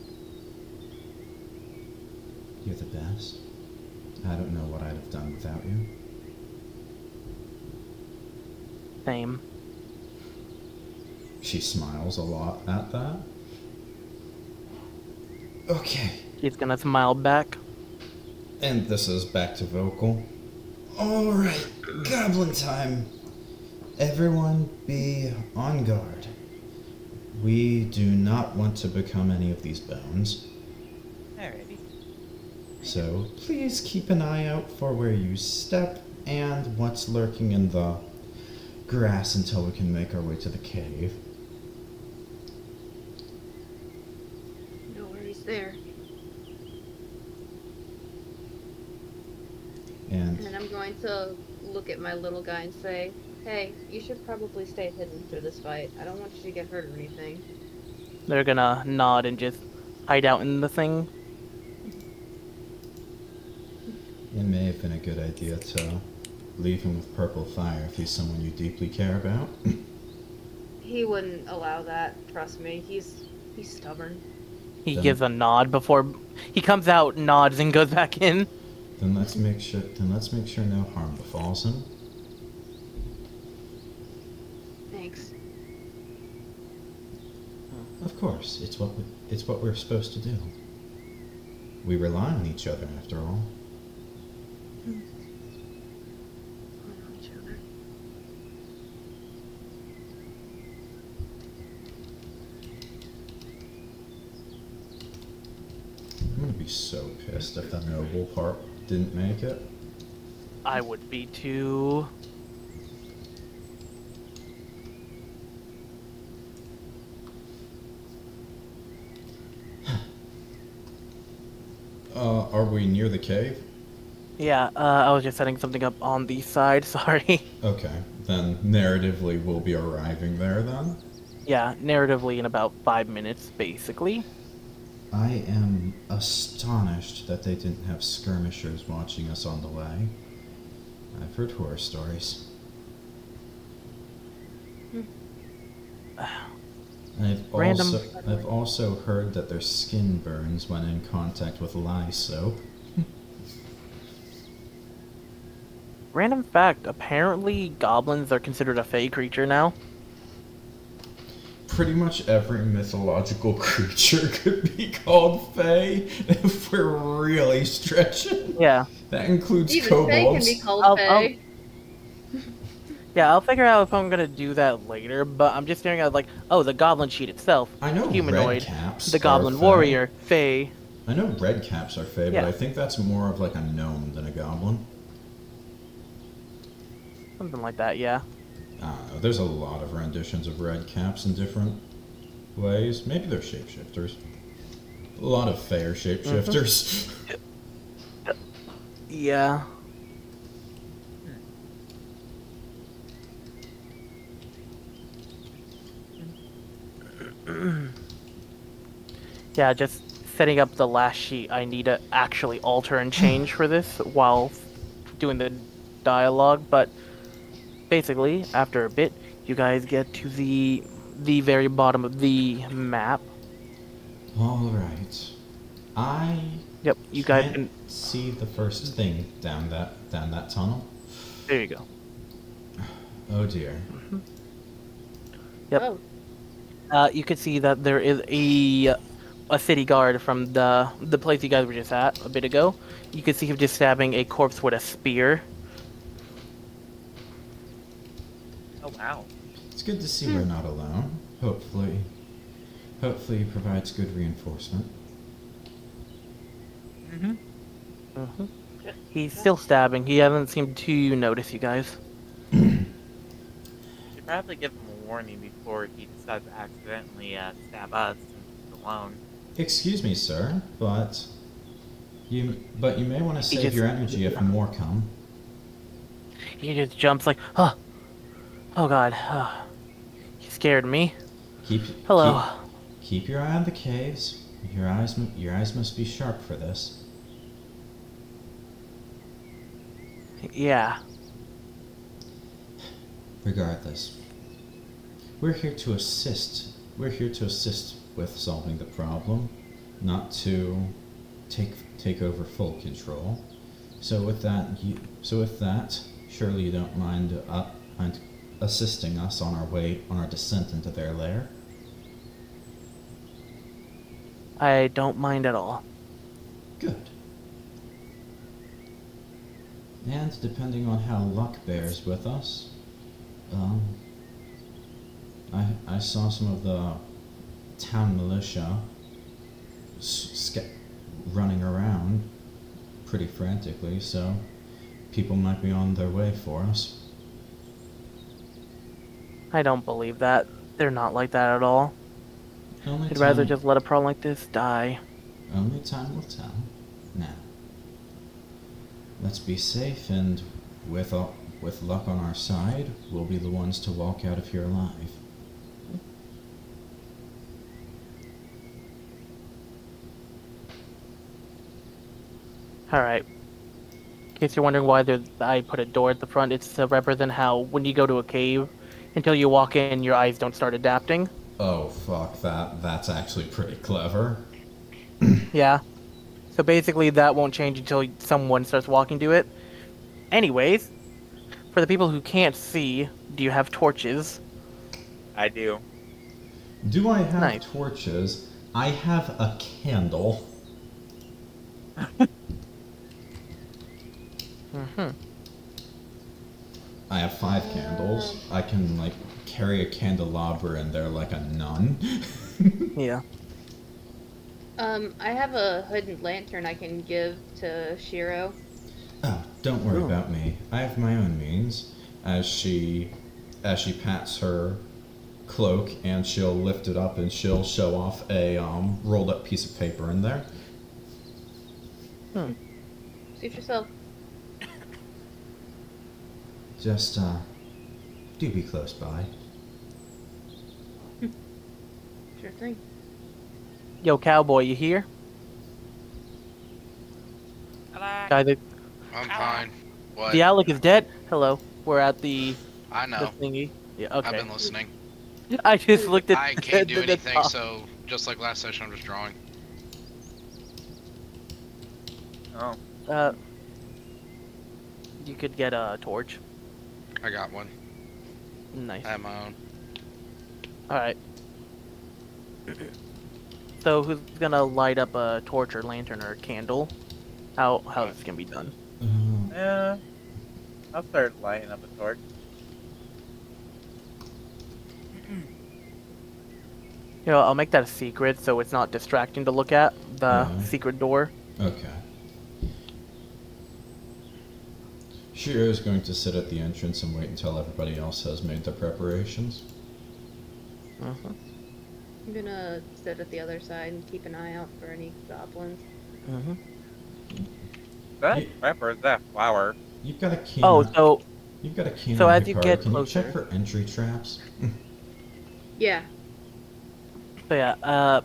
You're the best. I don't know what I'd have done without you. Same. She smiles a lot at that. Okay. She's gonna smile back. And this is back to vocal. Alright, goblin time. Everyone be on guard. We do not want to become any of these bones. Alrighty. So please keep an eye out for where you step and what's lurking in the grass until we can make our way to the cave. No worries there. And And I'm going to look at my little guy and say, hey, you should probably stay hidden through this fight. I don't want you to get hurt or anything. They're gonna nod and just hide out in the thing. It may have been a good idea to leave him with purple fire if he's someone you deeply care about. He wouldn't allow that. Trust me. He's stubborn. He Then- gives a nod before he comes out, nods, and goes back in. Then let's make sure no harm befalls him. Thanks. Of course, it's what we're supposed to do. We rely on each other, after all. On each other. I'm gonna be so pissed if the noble part didn't make it. I would be too. Are we near the cave? Yeah, I was just setting something up on the side, sorry. Okay, then narratively we'll be arriving there then. Yeah, narratively in about 5 minutes, basically. I am astonished that they didn't have skirmishers watching us on the way. I've heard horror stories. Random- I've also heard that their skin burns when in contact with lye soap. Random fact, apparently goblins are considered a fey creature now. Pretty much every mythological creature could be called Fey if we're really stretching. Yeah. That includes Even Fey can kobolds. be called I'll- Fey. Yeah, I'll figure out if I'm gonna do that later, but I'm just staring at like, oh, the goblin sheet itself. I know Humanoid, red caps the are goblin Fey. warrior, fey. I know red caps are Fey, Yeah. but I think that's more of like a gnome than a goblin. Something like that, yeah. I don't know. There's a lot of renditions of red caps in different ways. Maybe they're shapeshifters. A lot of Fey are shapeshifters. Yeah. Yeah, just setting up the last sheet. I need to actually alter and change for this while doing the dialogue, but basically, after a bit, you guys get to the very bottom of the map. Alright. I Yep, you guys can't can. see the first thing down that tunnel. There you go. Oh dear. Yep. Oh, You can see that there is a city guard from the place you guys were just at a bit ago. You can see him just stabbing a corpse with a spear. Oh wow. It's good to see we're not alone. Hopefully he provides good reinforcement. Mm-hmm. He's still stabbing. He hasn't seemed to notice you guys. Should probably give him a warning before he decides to accidentally stab us since he's alone. Excuse me, sir, but you may want to save just- your energy if more come. He just jumps like, oh god, he scared me. Hello. Keep your eye on the caves. Your eyes must be sharp for this. Yeah. Regardless, we're here to assist. We're here to assist with solving the problem, not to take over full control. So with that, surely you don't mind assisting us on our descent into their lair. I don't mind at all. Good. And depending on how luck bears with us, I saw some of the town militia running around pretty frantically, so people might be on their way for us. I don't believe that. They're not like that at all. I'd rather just let a problem like this die. Only time will tell. Now, let's be safe, and with luck on our side, we'll be the ones to walk out of here alive. Alright. In case you're wondering why I put a door at the front, it's to represent how when you go to a cave, until you walk in, your eyes don't start adapting. Oh, fuck that. That's actually pretty clever. Yeah. So basically, that won't change until someone starts walking to it. Anyways, for the people who can't see, do you have torches? I do. Do I have Nice. torches? I have a candle. Mm-hmm. I have 5 candles. I can, like, carry a candelabra in there like a nun. Yeah. I have a hooded lantern I can give to Shiro. Oh, don't worry Ooh. about me. I have my own means. As she pats her cloak, and she'll lift it up and she'll show off a rolled up piece of paper in there. Suit yourself. Just do be close by. Sure thing. Yo, cowboy, you here? Alec. Guy, I'm fine. What? the Alec is dead. Hello. We're at the I know. thingy. Yeah, okay. I've been listening. I just looked at I can't do the anything, top. so just like last session, I'm just drawing. Oh. You could get a torch. I got one. Nice. I have my own. Alright. So who's gonna light up a torch or lantern or a candle? How this can be done? Yeah. I'll start lighting up a torch. You know, I'll make that a secret so it's not distracting to look at the Mhm. secret door. Okay. Shiro's going to sit at the entrance and wait until everybody else has made their preparations. Mm-hmm. I'm gonna sit at the other side and keep an eye out for any goblins. Mm-hmm. That Ye- pepper is that flower. You've got a can. Oh, You've got a can. so on as you Hikari. get Can you check closer- for entry traps? Yeah. so yeah,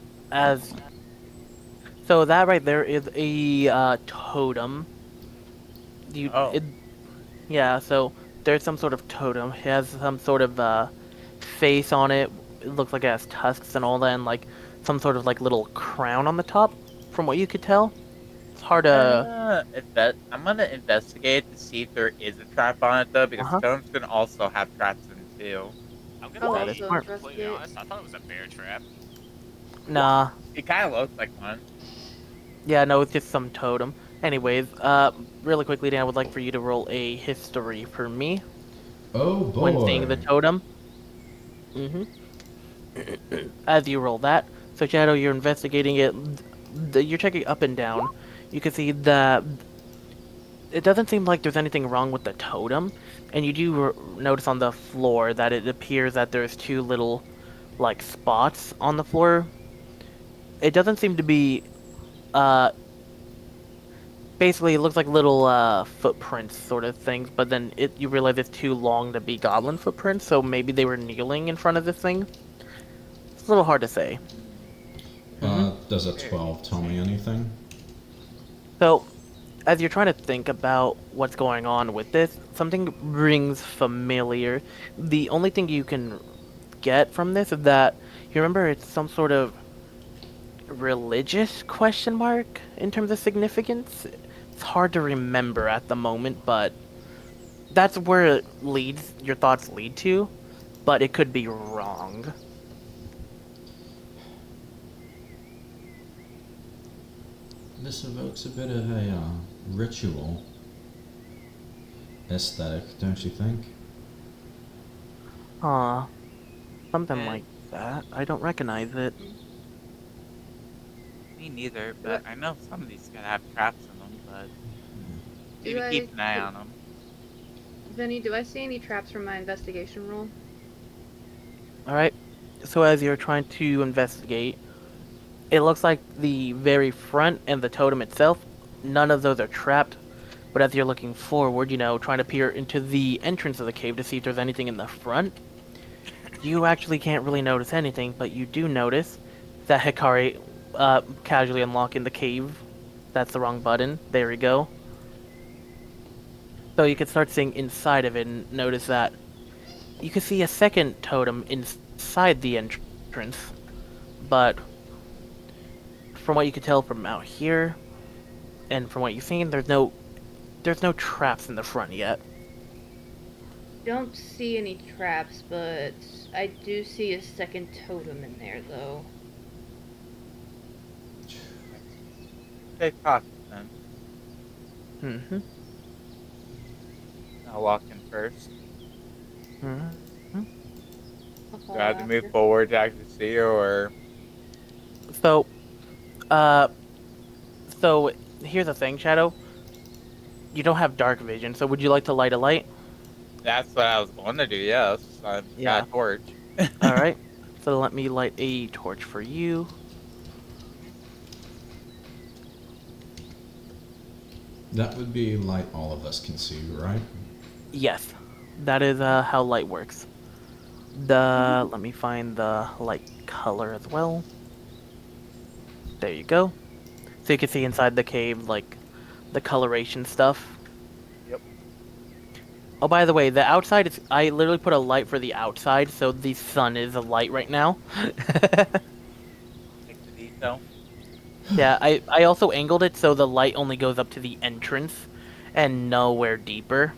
so that right there is a totem. Oh. Yeah, so there's some sort of totem. It has some sort of face on it. It looks like it has tusks and all that, and like some sort of like little crown on the top, from what you could tell. It's hard to. I'm gonna investigate to see if there is a trap on it though, because Uh-huh. stones can also have traps in it too. I'm Oh, gonna is be smart. completely honest. I thought it was a bear trap. Nah. It kind of looks like one. Yeah, no, it's just some totem. Anyways, really quickly, Dan, I would like for you to roll a history for me Oh boy. when seeing the totem. Mm-hmm. As you roll that, so Shadow, you're investigating it. You're checking up and down. You can see that it doesn't seem like there's anything wrong with the totem, and you do notice on the floor that it appears that there's 2 little, like, spots on the floor. It doesn't seem to be, basically, it looks like little footprints sort of things, but then you realize it's too long to be goblin footprints, so maybe they were kneeling in front of this thing. It's a little hard to say. Does a 12 tell me anything? So, as you're trying to think about what's going on with this, something rings familiar. The only thing you can get from this is that you remember it's some sort of religious question mark in terms of significance. It's hard to remember at the moment, but that's where your thoughts lead to, but it could be wrong. This evokes a bit of a ritual aesthetic, don't you think? Something like that. I don't recognize it. Me neither, but I know some of these gotta have traps in them, but Do maybe keep an eye on them. Viny, do I see any traps from my investigation roll? Alright, so as you're trying to investigate, it looks like the very front and the totem itself, none of those are trapped. But as you're looking forward, trying to peer into the entrance of the cave to see if there's anything in the front, you actually can't really notice anything, but you do notice that Hikari casually unlocking the cave That's the wrong button. There we go. So you can start seeing inside of it and notice that you can see a second totem inside the entrance. But from what you can tell from out here, and from what you've seen, there's no traps in the front yet. Don't see any traps, but I do see a second totem in there, though. Take coffee then. Mm-hmm. I'll walk in first. Mm-hmm. Do I have to move forward to actually see her, or? So, here's the thing, Shadow. You don't have dark vision, so would you like to light a light? That's what I was going to do, yes. I've got a torch. Alright. So let me light a torch for you. That would be light all of us can see, right? Yes. That is how light works. Let me find the light color as well. There you go. So you can see inside the cave, like, the coloration stuff. Yep. Oh, by the way, the outside is... I literally put a light for the outside, so the sun is a light right now. Take the detail. Yeah, I also angled it so the light only goes up to the entrance and nowhere deeper.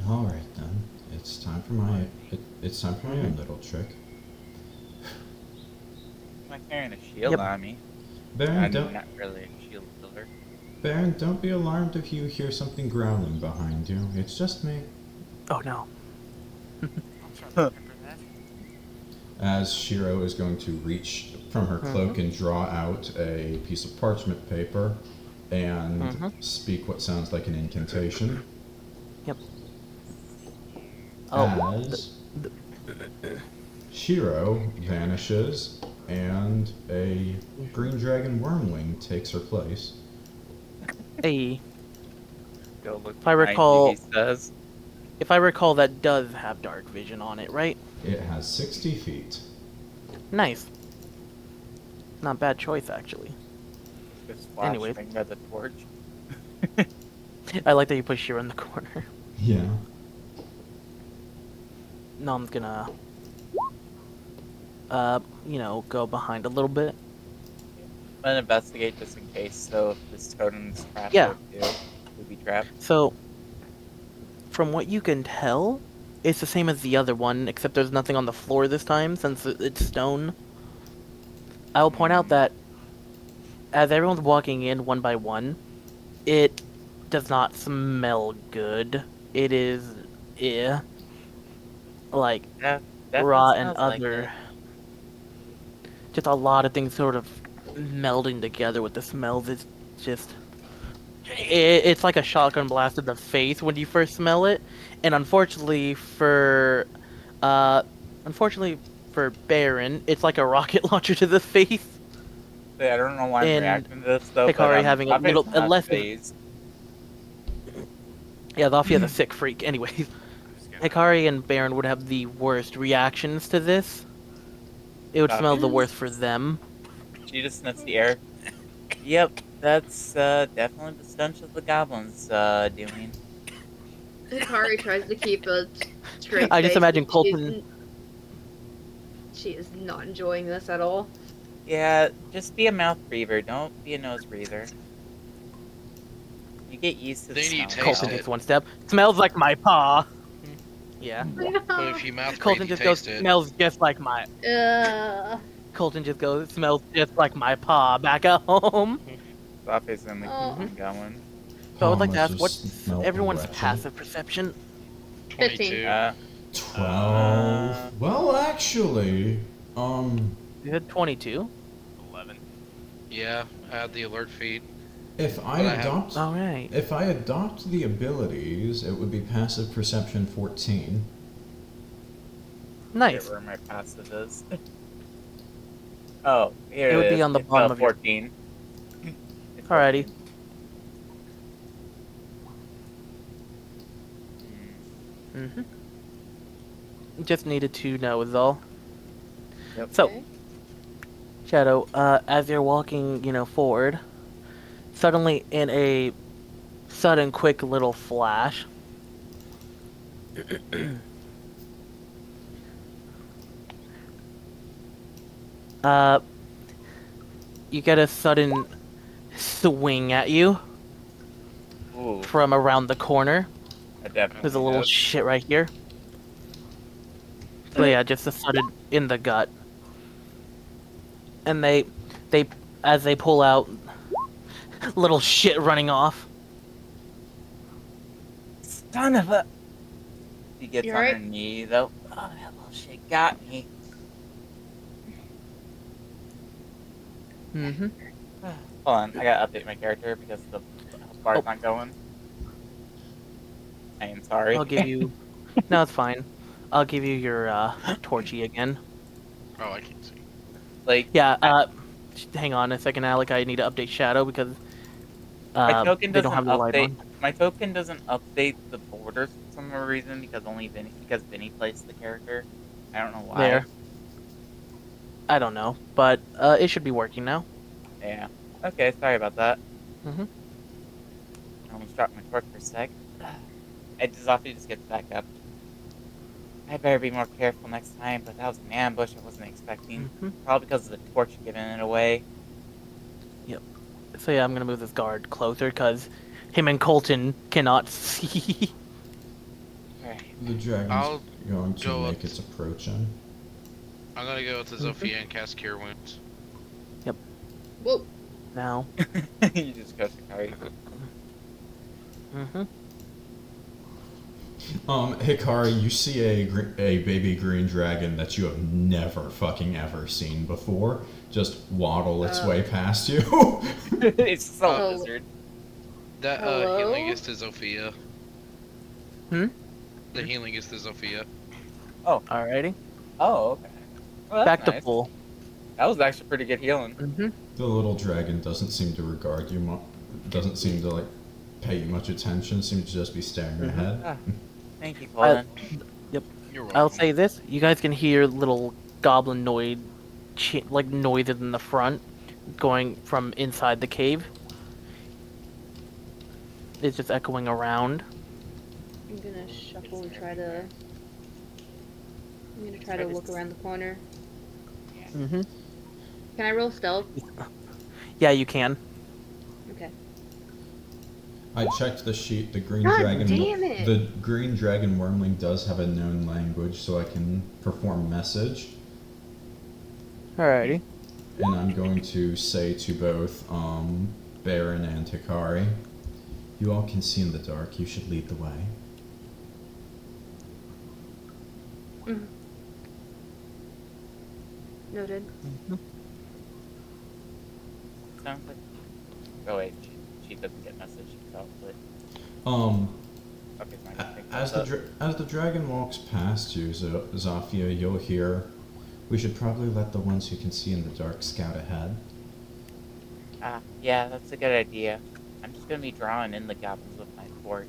All right then. It's time for my own little trick. I'm not carrying a shield Yep. on me. Baron, I'm don't not really a shield builder. Baron, don't be alarmed if you hear something growling behind you. It's just me. Oh no. I'll try to remember that. As Shiro is going to reach from her cloak and draw out a piece of parchment paper and speak what sounds like an incantation. Yep. Oh. As Shiro vanishes and a green dragon wormwing takes her place. Hey, Go look If I behind recall- you, he says. if I recall, that does have dark vision on it, right? It has 60 feet. Nice. Not bad choice, actually. Just Anyways. flashing by the torch. I like that you put Shiro in the corner. Yeah. Nom's gonna, go behind a little bit. I'm gonna investigate just in case, so if this totem's trapped Yeah. there too, we'll be trapped. So, from what you can tell, it's the same as the other one, except there's nothing on the floor this time, since it's stone. I will point out that, as everyone's walking in one by one, it does not smell good. It is, like, Yeah, definitely raw and smells like other... it. Just a lot of things sort of melding together with the smells. It's just... It's like a shotgun blast in the face when you first smell it, and unfortunately for Barron, it's like a rocket launcher to the face. Yeah, I don't know why I'm And reacting to this though. Hikari but, having a Zofia's little- not less- phased. Yeah, Zofia's a sick freak. Anyways, I'm just gonna- Hikari and Barron would have the worst reactions to this. It would smell the Gobbins? worst for them. She just sniffs the air. Yep, that's definitely the stench of the goblins doing. Hikari tries to keep a straight I just face, imagine but Colton- She is not enjoying this at all. Yeah, just be a mouth breather, don't be a nose breather. You get used to the Then you smell. taste Colton it. takes one step. Smells like my paw. Yeah. But if you mouth Colton breathe, you just goes, taste it. smells just like my... Colton just goes, smells just like my paw back at home. Zofia's gonna Oh. keep on going. So I would like Oh, to must ask, have what's smelled everyone's wretched. passive perception? 22. 12. Well, actually, You had 22. 11. Yeah, I had the alert feed. if I But I have- adopt All right. if I adopt the abilities, it would be passive perception 14. Nice. Where my passive is. Oh, here It would be is. on the It's, bottom of your- 14. It's Alrighty. 14. Just needed to know is all. Yep. So, Okay. Shadow, as you're walking, forward, Suddenly, in a sudden, quick little flash, uh, you get a sudden swing at you Ooh, from around the corner. I definitely There's a little did. shit right here. So yeah, just a sudden in the gut. And they, as they pull out, little shit running off. Son of a. He gets You on alright? her knee though. Oh, that little shit got me. Mm-hmm. Hold on, I gotta update my character because the bar's not going. I am sorry. I'll give you. No, it's fine. I'll give you your torchy again. Oh, I can't see. Like, Yeah. Hang on a second, Alec. I need to update Shadow because my token they don't doesn't have the light update. on. My token doesn't update the borders for some reason because Viny plays the character. I don't know why. There. I don't know, but it should be working now. Yeah. Okay, sorry about that. Mhm. I almost dropped my torch for a sec. Zofia just gets back up. I better be more careful next time, but that was an ambush I wasn't expecting. Mhm. Probably because of the torch giving it away. So yeah, I'm gonna move this guard closer because him and Colton cannot see. Alright. The dragon's I'll going to go make up- its approach in. I'm gonna go to Zofia and cast Cure Wounds. Whoa. Now. You just go Hikari. Mm-hmm. Hikari, you see a baby green dragon that you have never fucking ever seen before just waddle its way past you. It's so Oh. lizard. That Hello? healing is to Zofia. Hmm? The healing is to Zofia. Alrighty. Oh, okay. Well, that's Back to nice. full. That was actually pretty good healing. Mm-hmm. The little dragon doesn't seem to regard you doesn't seem to like pay you much attention, seems to just be staring ahead. Ah, thank you, Colton. You're welcome. I'll say this: you guys can hear little goblin like noises in the front, going from inside the cave. It's just echoing around. I'm gonna shuffle and try to. I'm gonna try to look around the corner. Mm-hmm. Can I roll stealth? Yeah, you can. Okay. I checked the sheet. The green God dragon. damn it! The green dragon wormling does have a known language, so I can perform message. Alrighty. And I'm going to say to both Barron and Hikari, you all can see in the dark. You should lead the way. Noted. Sounds like. Oh wait, she doesn't get message. So, but okay, fine. As the dragon walks past you, Zofia, you'll hear, "We should probably let the ones who can see in the dark scout ahead." Yeah, that's a good idea. I'm just gonna be drawing in the goblins with my torch.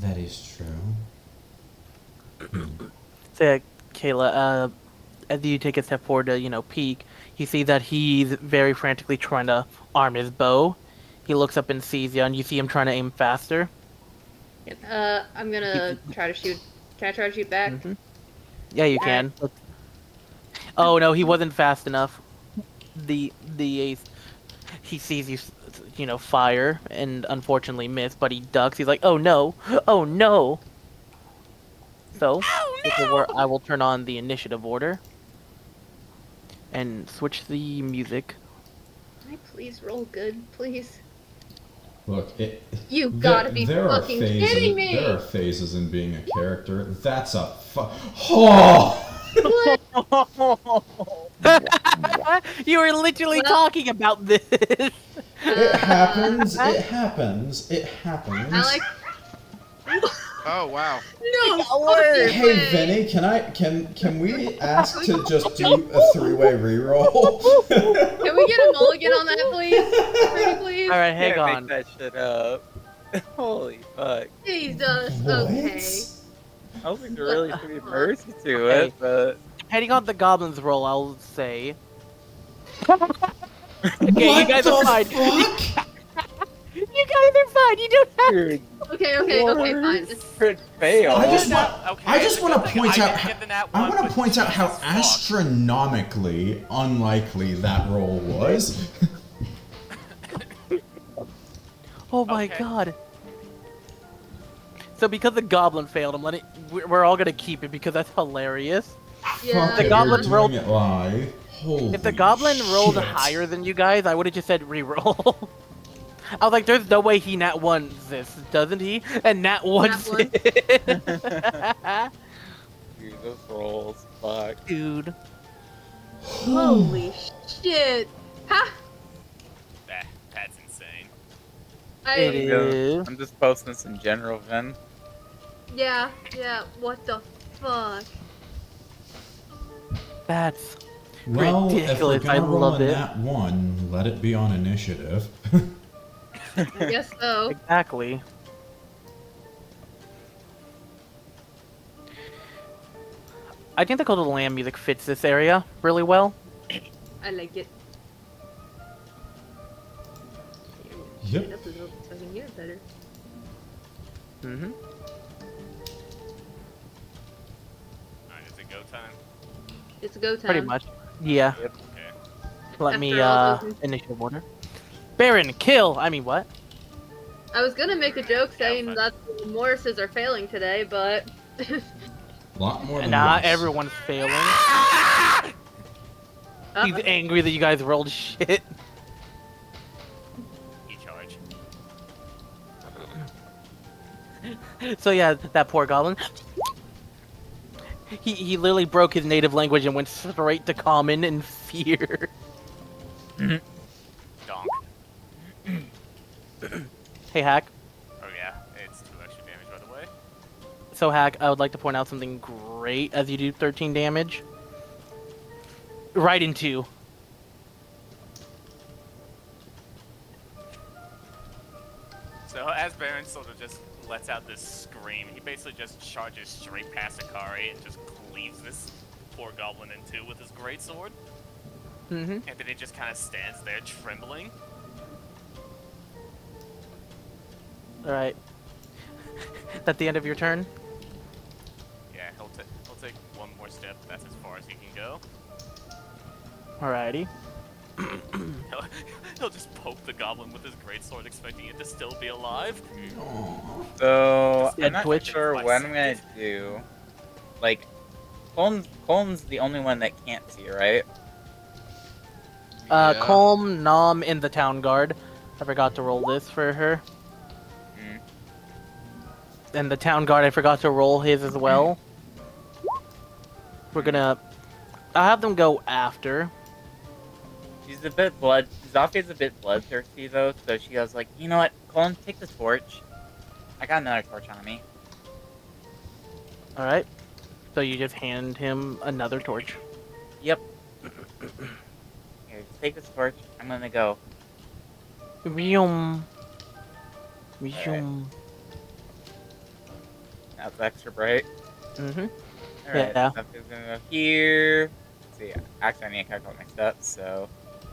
That is true. So, Kayla, as you take a step forward to, peek, you see that he's very frantically trying to arm his bow. He looks up and sees you, and you see him trying to aim faster. I'm gonna try to shoot. Can I try to shoot back? Mhm. Yeah, you can. Oh no, he wasn't fast enough. The ace, he sees you, fire, and unfortunately miss, but he ducks. He's like, oh no, oh no. So, this is where I will turn on the initiative order and switch the music. Can I please roll good, please? Look, You gotta be there are fucking phases, kidding me! There are phases in being a character. That's a oh! You were literally Well- talking about this. It happens. It happens. It happens. Alec. Oh wow. No worse. fucking Hey way. Vinny, can we ask to just do a three-way reroll? Can we get a mulligan on that, please? Pretty please. All right, hang Can't on. make that shit up. Holy fuck. Jesus. What? Okay. I was like, there really should be Fuck. mercy to Hey. it, but Depending on the goblins roll, I'll say Okay, what you guys the are fine. fuck? You guys are fine. You don't have. Dude, Okay, fine. crit fail. I just Well, want. okay, I it's just a want good to thing point I out. didn't get the nat I one, want to but point out how Jesus fuck. astronomically unlikely that roll was. Oh my Okay. god. So because the goblin failed, we're all gonna keep it because that's hilarious. Yeah. Fuck The it, goblin you're rolled- doing it live. Holy If the goblin rolled shit. higher than you guys, I would have just said reroll. I was like, there's no way he nat one this, doesn't he? And nat one. one. Dude, those rolls, fuck. Dude. Holy shit. Ha! That's insane. It is. I'm just posting this in general, Vin. Yeah, what the fuck? That's Well, if we're ridiculous. gonna I roll love a it. nat 1, let it be on initiative. I guess so. Exactly. I think the Call of the Lamb music fits this area really well. I like it. Yep. Turn it up a little so I can hear it better. Mm-hmm. Alright, is it go time? It's go time. Pretty much. Yeah. Okay. Let me, After all those- initiative order. Baron, kill! I mean, what? I was gonna make a joke saying fine. that the Morrises are failing today, but Lot more than Nah, once. everyone's failing. He's Uh, angry that you guys rolled shit. E charge. So yeah, that poor goblin. He literally broke his native language and went straight to common in fear. Donk. Hey, Hack. Oh yeah, it's 2 extra damage by the way. So, Hack, I would like to point out something great as you do 13 damage. Right in 2. So as Barron sort of just lets out this scream, he basically just charges straight past Hikari and just cleaves this poor goblin in 2 with his greatsword. Mm-hmm. And then he just kind of stands there trembling. Alright. At the end of your turn? Yeah, he'll take one more step. That's as far as he can go. Alrighty. He'll just poke the goblin with his greatsword, expecting it to still be alive. So, Dead I'm not Twitch. sure what I'm gonna do. Like, Colton's the only one that can't see, right? Yeah. Calm, Nom, and the Town Guard. I forgot to roll this for her. Mm. And the Town Guard, I forgot to roll his as well. We're gonna... I'll have them go after. She's a bit Zofia's a bit bloodthirsty though, so she goes like, you know what, Colton, take the torch. I got another torch on me. Alright. So you just hand him another torch. Yep. Here, just take this torch. I'm gonna go. Reum. Reum. That's extra bright. Mm-hmm. Alright, Yeah. Zofia's gonna go here. Let's see, actually I need to calculate my stats, so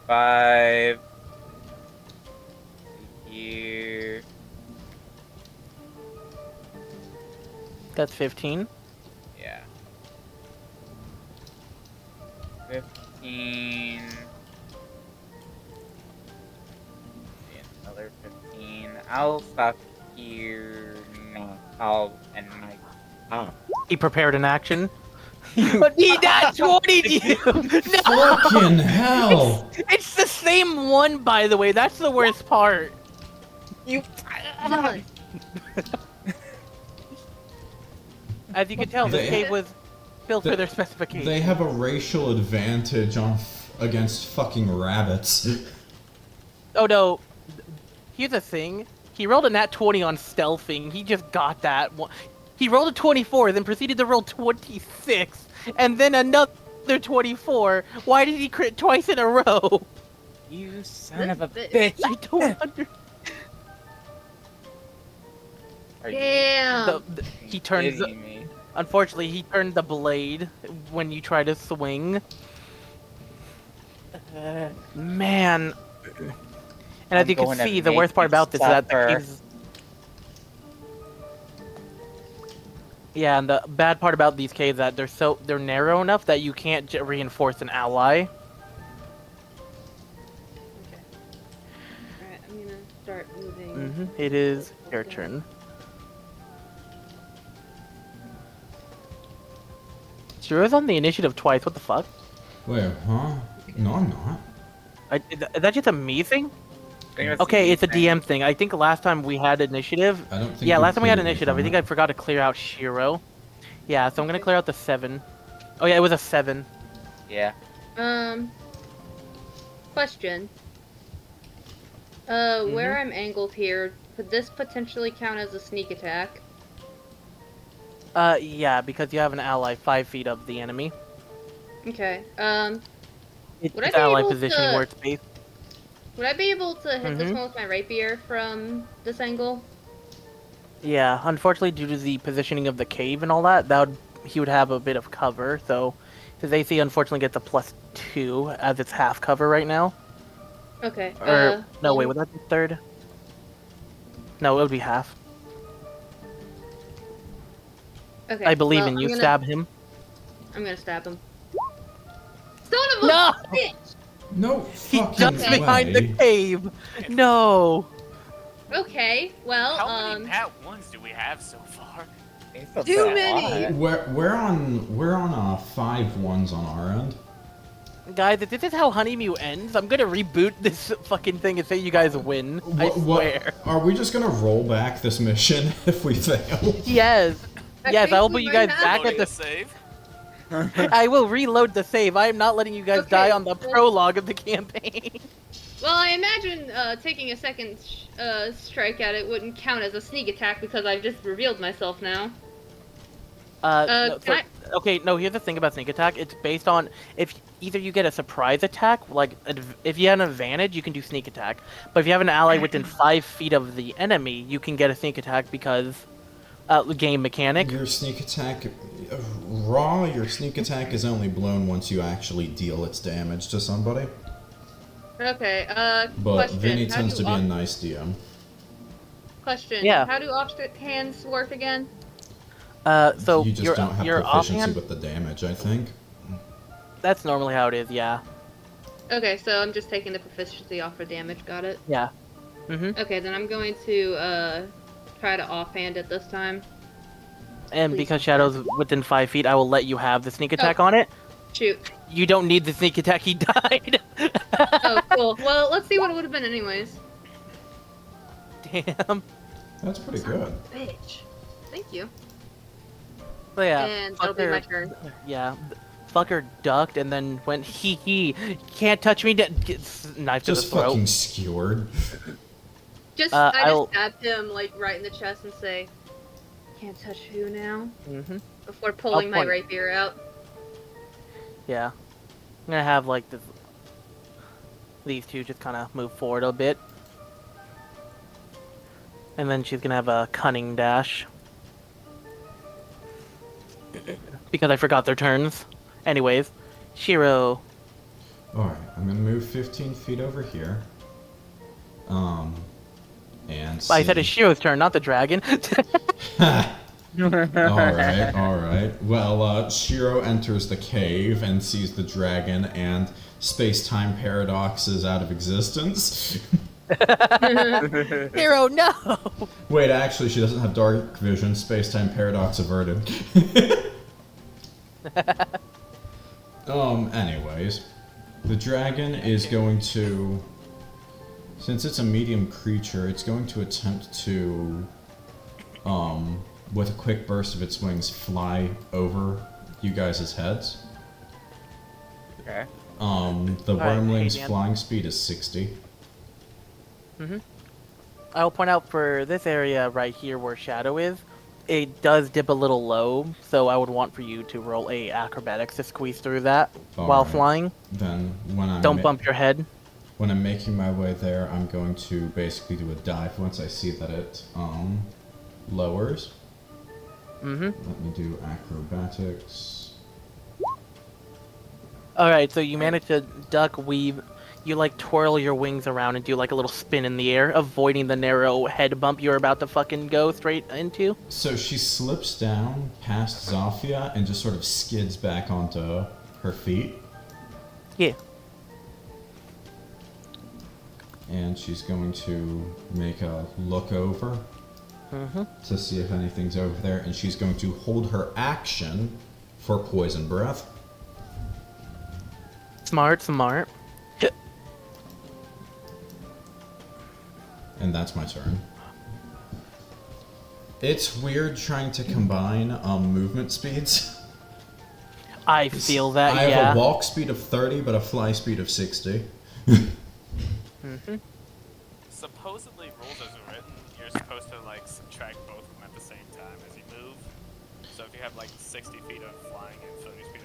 5 here. That's 15. Yeah. 15. Another 15. I'll stop here. No, I'll end my. Oh. He prepared an action. But he not 20 you! No! Fucking hell! It's the same one, by the way. That's the worst part. You. Done. As you can tell, this They- cave was built for they- their specifications. They have a racial advantage on against fucking rabbits. Oh no. Here's the thing. He rolled a nat 20 on stealthing. He just got that one. He rolled a 24, then proceeded to roll 26, and then another 24. Why did he crit twice in a row? You son of a This bitch! I don't understand. Are you Damn. He turns. kidding me? Unfortunately, he turned the blade when you try to swing. Man. And as I'm you can going to see, the make worst part you about this is that the suffer. caves... Yeah, and the bad part about these caves is that they're narrow enough that you can't reinforce an ally. Okay. Alright, I'm gonna start moving. It is your turn. Shiro's on the initiative twice, what the fuck? Wait, huh? No, I'm not. Is that just a me thing? I think that's Okay, the it's a thing. DM thing. I think last time we had initiative... I don't think Yeah, you last time we had cleared me initiative, from I think it. I forgot to clear out Shiro. Yeah, so I'm gonna clear out the 7. Oh yeah, it was a 7. Yeah. Question. Where I'm angled here, could this potentially count as a sneak attack? Yeah, because you have an ally 5 feet of the enemy. Okay. It's Would I be ally able positioning to- where it's based. Would I be able to hit this Mhm. one with my rapier from this angle? Yeah, unfortunately, due to the positioning of the cave and all that, he would have a bit of cover. So his AC unfortunately gets a +2 as it's half cover right now. Okay. Or no, wait, well, would that be third? No, it would be half. Okay. I believe well, in you. I'm gonna, Stab him. I'm gonna stab him. Son of a No! bitch! No He fucking jumps way. behind the cave. No. Okay, well, How many Nat 1s do we have so far? It's a Too bit many! lot. We're on 5 ones on our end. Guys, if this is how Honey Mew ends, I'm gonna reboot this fucking thing and say you guys win. I swear. Are we just gonna roll back this mission if we fail? Yes. Yes, think I will we put you might guys have back Loading at a the... save. I will reload the save. I am not letting you guys Okay, die on the well- prologue of the campaign. Well, I imagine taking a second strike at it wouldn't count as a sneak attack because I've just revealed myself now. No, can okay, no, here's the thing about sneak attack. It's based on if either you get a surprise attack, like if you have an advantage, you can do sneak attack. But if you have an ally within 5 feet of the enemy, you can get a sneak attack because game mechanic. Your sneak attack, your sneak attack is only blown once you actually deal its damage to somebody. Okay, But question. Viny How tends do to be a off- nice DM. Question. Yeah. How do offhands work again? So You just your don't have your proficiency offhand, with the damage, I think. that's normally how it is. Yeah. Okay, so I'm just taking the proficiency off for damage. Got it. Yeah. Mhm. Okay, then I'm going to try to offhand it this time. And Please. because Shadow's within 5 feet, I will let you have the sneak attack on it. Shoot. You don't need the sneak attack. He died. Oh, cool. Well, let's see what it would have been anyways. Damn. That's pretty Son of good. a bitch. Thank you. But yeah. And that'll be my fucker- turn. Yeah. Fucker ducked and then went he can't touch me. Knife to the Just throat. fucking skewered. Just Uh, I I'll- just stab him like right in the chest and say, "Can't touch you now." Mm-hmm. Before pulling my point. rapier out. Yeah. I'm gonna have like these two just kind of move forward a bit. And then she's gonna have a cunning dash. Because I forgot their turns. Anyways, Shiro. Alright, I'm gonna move 15 feet over here. And I said see. it's Shiro's turn, not the dragon. Alright. Well, Shiro enters the cave and sees the dragon, and space-time paradox is out of existence. Shiro, no! Wait, actually, she doesn't have dark vision. Space-time paradox averted. Anyways, the dragon is going to, since it's a medium creature, it's going to attempt to, with a quick burst of its wings, fly over you guys' heads. Okay. The Alright, wormling's hey, Dan. flying speed is 60. I'll point out for this area right here where Shadow is, it does dip a little low, so I would want for you to roll a acrobatics to squeeze through that while Alright. flying. Then, when I'm Don't bump your head. when I'm making my way there, I'm going to basically do a dive once I see that it lowers. Mm-hmm. Let me do acrobatics. Alright, so you manage to duck, weave. You like twirl your wings around and do like a little spin in the air, avoiding the narrow head bump you're about to fucking go straight into. So she slips down past Zofia and just sort of skids back onto her feet. Yeah. And she's going to make a look over to see if anything's over there. And she's going to hold her action for poison breath. Smart, smart. And that's my turn. It's weird trying to combine movement speeds. I feel that, I yeah. have a walk speed of 30, but a fly speed of 60. Supposedly, rules as written, you're supposed to like subtract both of them at the same time as you move. So if you have like 60 feet of flying and 30 feet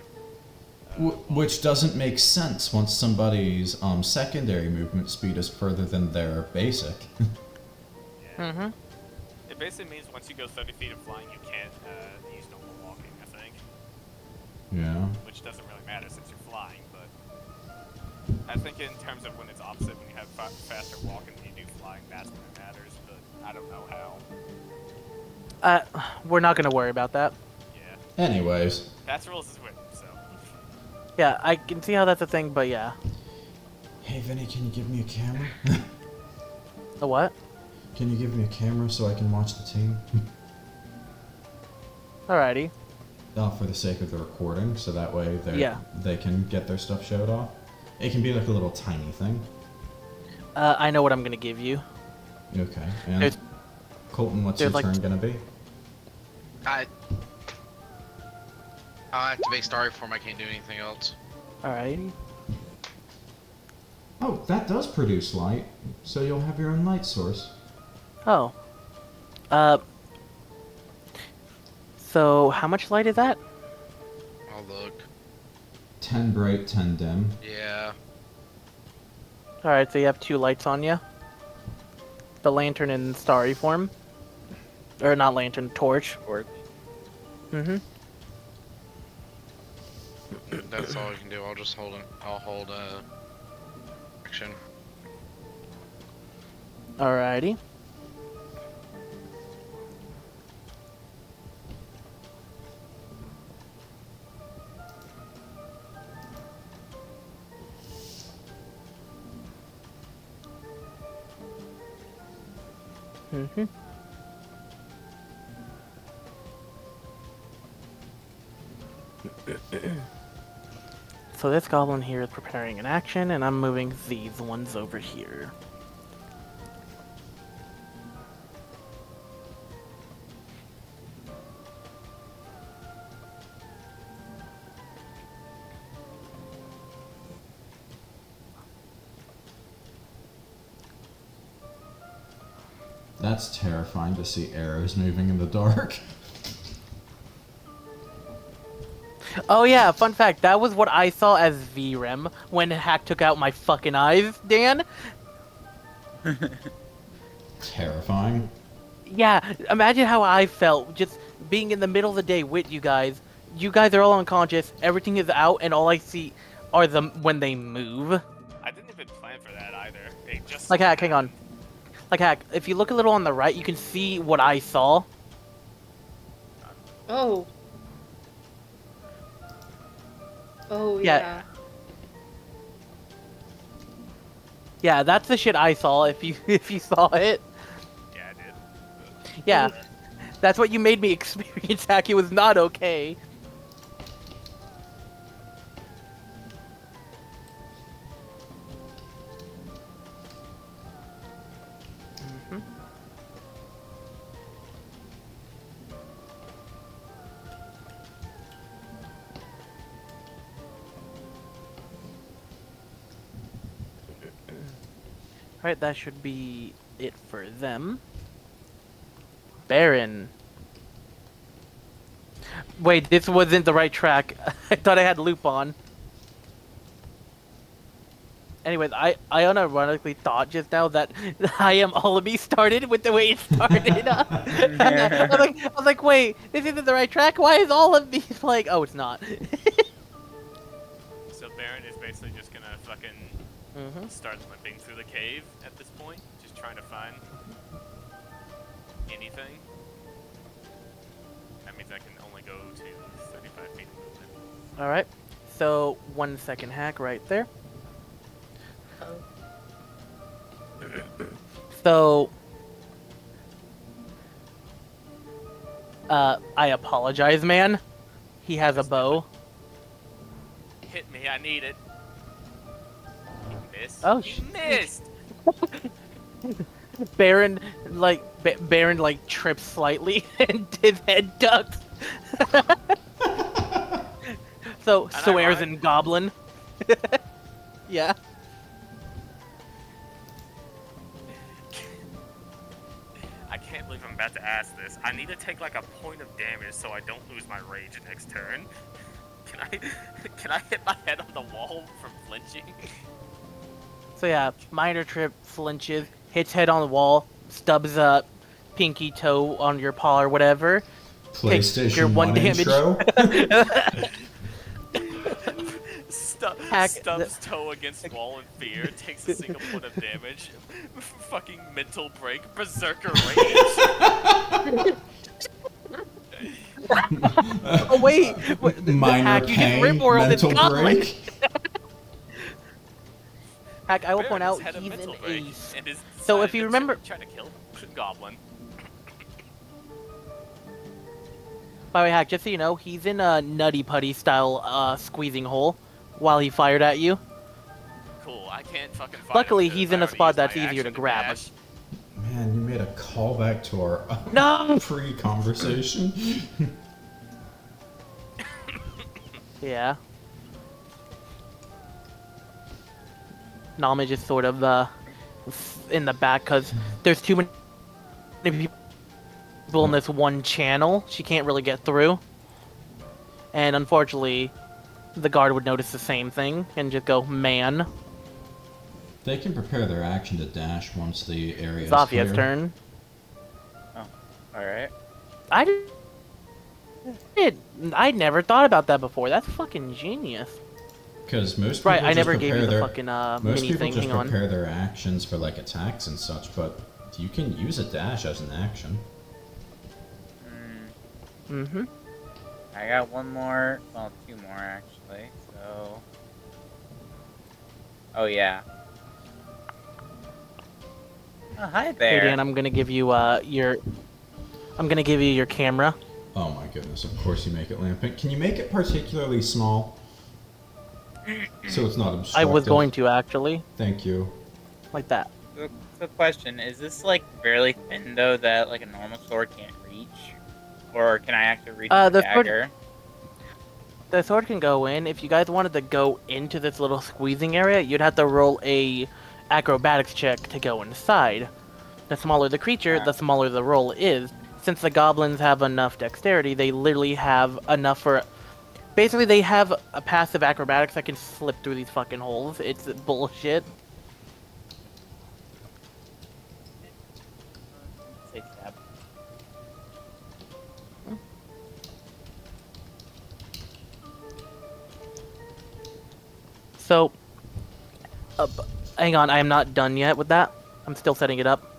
of Which doesn't make sense once somebody's secondary movement speed is further than their basic. yeah. It basically means once you go 30 feet of flying, you can't use normal walking, I think. Yeah. Which doesn't really matter since you're flying, but I think in terms of when it's opposite, when you have faster walking than you do flying, that's when it matters, but I don't know how. We're not gonna worry about that. Yeah. Anyways. That's rules as written, so. Yeah, I can see how that's a thing, but yeah. Hey Vinny, can you give me a camera? The what? Can you give me a camera so I can watch the team? Alrighty. For the sake of the recording, so that way Yeah. they can get their stuff showed off. It can be like a little tiny thing. I know what I'm gonna give you. Okay. And There's- Colton, what's there's your like- turn gonna be? I'll activate Starry Form. I can't do anything else. Alrighty. Oh, that does produce light, so you'll have your own light source. Oh. So how much light is that? I'll look. 10 bright, 10 dim. Yeah. Alright, so you have 2 lights on you. The lantern in starry form. Or not lantern, torch. Mm-hmm. That's all I can do. I'll just hold it. I'll hold action. Alrighty. Mm-hmm. So this goblin here is preparing an action, and I'm moving these ones over here. That's terrifying to see arrows moving in the dark. Oh yeah, fun fact, that was what I saw as VREM when Hack took out my fucking eyes, Dan. Terrifying. Yeah, imagine how I felt just being in the middle of the day with you guys. You guys are all unconscious, everything is out, and all I see are them when they move. I didn't even plan for that either. It just Like Hack, hang on. Like Hack, if you look a little on the right, you can see what I saw. Oh. Oh, Yeah. yeah. Yeah, that's the shit I saw if you if you saw it. Yeah, I did. Yeah. That's what you made me experience, Hack. It was not okay. Mhm. Alright, that should be it for them. Barron. Wait, this wasn't the right track. I thought I had loop on. Anyways, I unironically thought just now that I Am All of Me started with the way it started. I was like, wait, this isn't the right track? Why is All of Me playing? Oh, it's not. So basically just gonna fucking start limping through the cave at this point, just trying to find anything. That means I can only go to 35 feet of movement. Alright. So, 1 second hack right there. So, I apologize, man. He has a bow. Hit me, I need it. He missed. Oh, he missed! Barron, trips slightly and his head ducks. So, swears in Goblin. Yeah. I can't believe I'm about to ask this. I need to take like a point of damage so I don't lose my rage next turn. Can I hit my head on the wall from flinching? So yeah, minor trip, flinches, hits head on the wall, stubs up, pinky toe on your paw or whatever. PlayStation your 1 damage. intro. Stubs toe against wall in fear, takes a single point of damage. Fucking mental break, berserker rage. Oh wait, Minor Hack, pain, mental break. Hack, I will point out Had a he's mental an break ace. and is So if decided you to remember, try to kill Goblin. by the way, Hack, just so you know, he's in a Nutty Putty style squeezing hole while he fired at you. Cool, I can't fucking fight Luckily, him because he's I in a already spot used my that's easier to action grab. dash. Man, you made a callback to our No! pre-conversation. Yeah. Nom is just sort of in the back because there's too many people in this one channel. She can't really get through. And unfortunately, the guard would notice the same thing and just go, man. They can prepare their action to dash once the area is Zofia's clear. turn. Oh, alright. I never thought about that before. That's fucking genius. Because most people Right, I just never gave prepare you the their, fucking most mini people thing. just Hang on. prepare their actions for like attacks and such, but you can use a dash as an action. Mm-hmm. I got one more, well, two more actually, so... Oh yeah. Oh, hi there. Hey Dan, I'm gonna give you your camera. Oh my goodness, of course you make it lamping. Can you make it particularly small? So it's not obstructive. I was going to actually, Thank you. like that. So question, is this like fairly thin though that like a normal sword can't reach? Or can I actually reach the the sword- dagger? The sword can go in. If you guys wanted to go into this little squeezing area, you'd have to roll a acrobatics check to go inside. The smaller the creature, the smaller the roll is. Since the goblins have enough dexterity, they literally have enough for... Basically, they have a passive acrobatics that can slip through these fucking holes. It's bullshit. Say stab. So, hang on, I am not done yet with that. I'm still setting it up.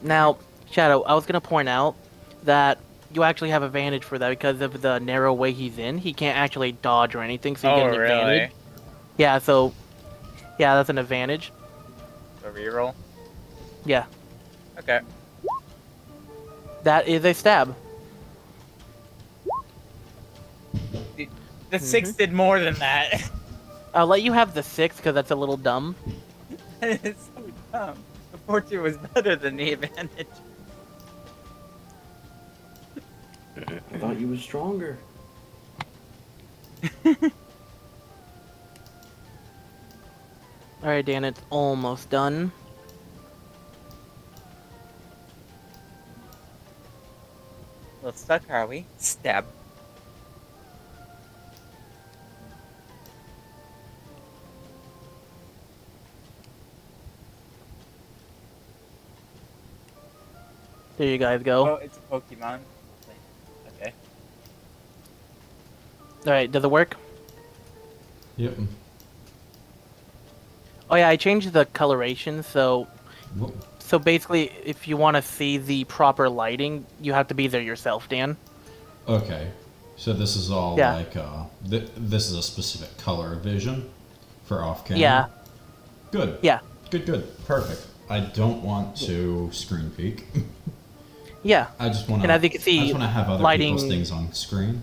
Now, Shadow, I was going to point out that you actually have advantage for that because of the narrow way he's in. He can't actually dodge or anything, so you get an advantage. Yeah, so, yeah, that's an advantage. So reroll? Yeah. Okay. That is a stab. The 6 did more than that. I'll let you have the 6 because that's a little dumb. It's so dumb. The fortune was better than the advantage. I thought you was stronger. Alright, Dan, it's almost done. Well, stuck are we? Stab. There you guys go. Oh, it's a Pokemon. Okay. Alright, does it work? Yep. Oh yeah, I changed the coloration, so basically, if you want to see the proper lighting, you have to be there yourself, Dan. Okay, so this is all Yeah. like this is a specific color vision for off camera. Yeah. Good. Yeah. Good. Perfect. I don't want to screen peek. Yeah. I just want And as you can see, I just want to have other lighting- people's things on screen.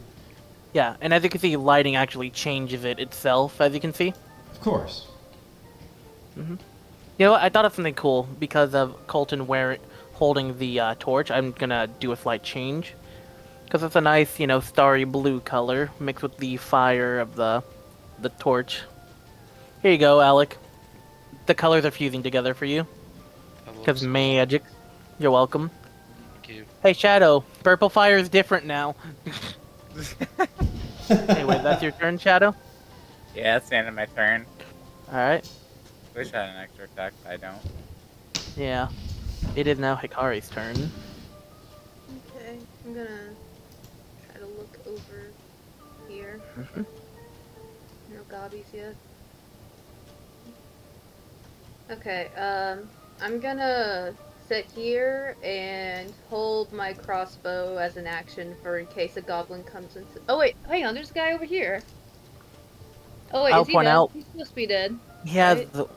Yeah, and as you can see, lighting actually changes it itself, as you can see. Of course. You know what? I thought of something cool because of Colton holding the torch. I'm gonna do a slight change because it's a nice, starry blue color mixed with the fire of the torch. Here you go, Alec. The colors are fusing together for you I love because so- magic. You're welcome. Thank you. Hey, Shadow. Purple fire is different now. Anyway, that's your turn, Shadow. Yeah, it's the end of my turn. All right. Wish I had an extra attack, but I don't. Yeah. It is now Hikari's turn. Okay, I'm gonna try to look over here. No gobbies yet. Okay, I'm gonna sit here and hold my crossbow as an action for in case a goblin comes into. Oh wait, hang on, there's a guy over here. Oh wait, I'll is he point dead? out- He's supposed to be dead. He has Right.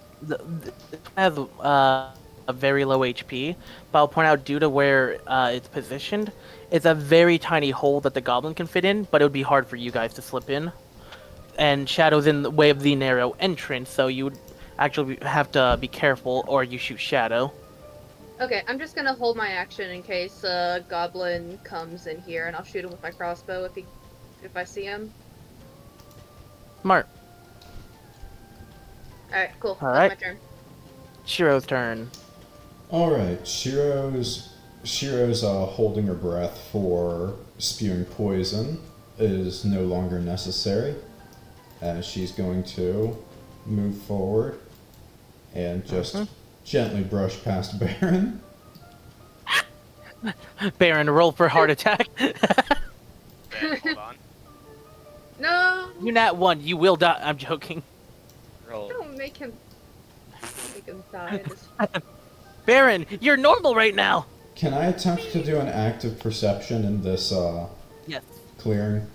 a very low HP, but I'll point out due to where it's positioned, it's a very tiny hole that the goblin can fit in, but it would be hard for you guys to slip in. And Shadow's in the way of the narrow entrance, so you would actually have to be careful, or you shoot Shadow. Okay, I'm just gonna hold my action in case a goblin comes in here, and I'll shoot him with my crossbow if I see him. Smart. All right, cool. All That's right. my turn. Shiro's turn. All right, Shiro's holding her breath for spewing poison is no longer necessary, as she's going to move forward and just gently brush past Barron. Baron, roll for heart attack. Baron, hold on. No, You nat 1, you will die. I'm joking. Roll. don't make him die. This... Baron, you're normal right now. Can I attempt to do an active perception in this Yes. clearing?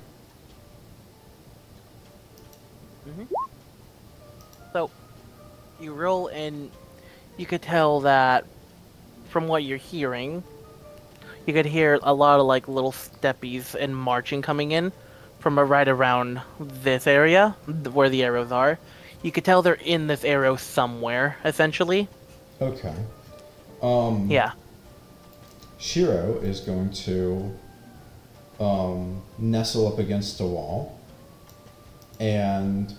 So, you roll and you could tell that from what you're hearing, you could hear a lot of like little steppies and marching coming in from right around this area where the arrows are. You could tell they're in this arrow somewhere, essentially. Okay. Yeah. Shiro is going to nestle up against a wall and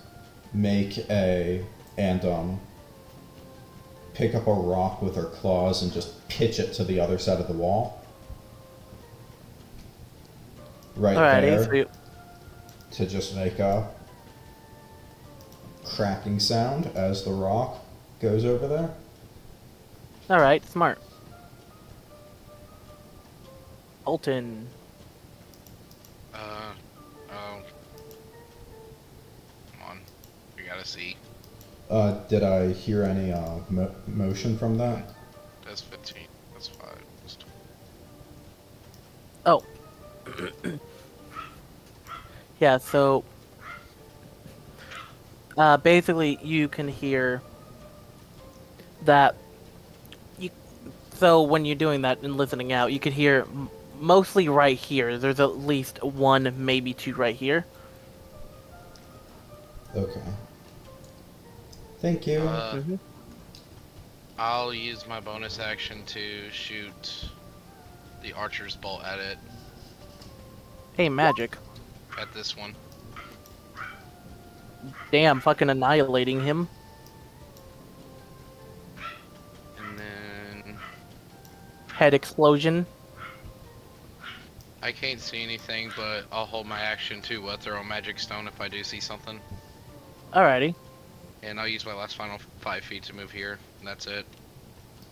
pick up a rock with her claws and just pitch it to the other side of the wall. Right Alrighty, there, so you, to just make a cracking sound as the rock goes over there. alright, smart. Colton. Oh. Come on. We gotta see. Did I hear any motion from that? That's 15. That's 5. That's 20. Oh. Yeah, so basically you can hear that so when you're doing that and listening out, you can hear mostly right here. There's at least one, maybe two right here. Okay. Thank you. I'll use my bonus action to shoot the archer's bolt at it, Hey, magic. at this one. Damn, fucking annihilating him. And then Head explosion. I can't see anything, but I'll hold my action to throw a magic stone if I do see something. Alrighty. And I'll use my last final 5 feet to move here, and that's it.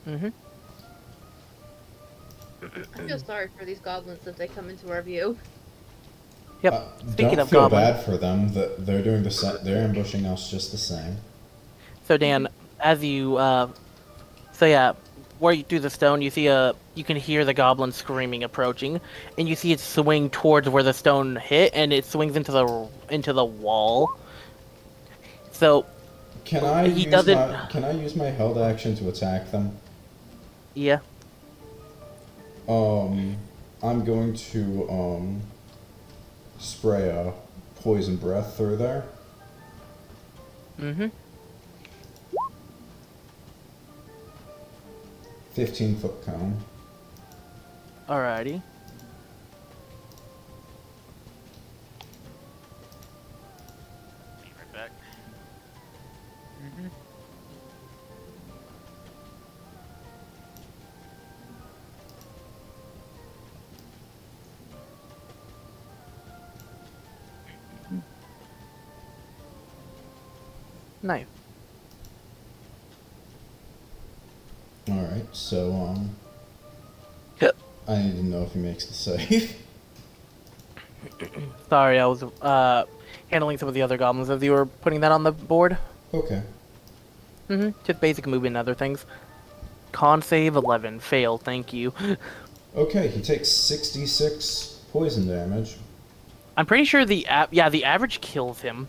I feel sorry for these goblins if they come into our view. Yep. Speaking Don't of feel goblins. bad for them. They're doing the same. They're ambushing us just the same. So Dan, as you so yeah, where you through the stone, you see you can hear the goblin screaming approaching, and you see it swing towards where the stone hit, and it swings into the wall. So he doesn't. Can I use my held action to attack them? Yeah. I'm going to spray a poison breath through there. Mm-hmm. 15-foot cone. Alrighty. Be right back. Mm-hmm. Nice. Alright, so, Yep. I need to know if he makes the save. Sorry, I was handling some of the other goblins as you were putting that on the board. Okay. Mm-hmm. Just basic movement and other things. Con save 11. Fail. Thank you. Okay, he takes 66 poison damage. I'm pretty sure the average kills him.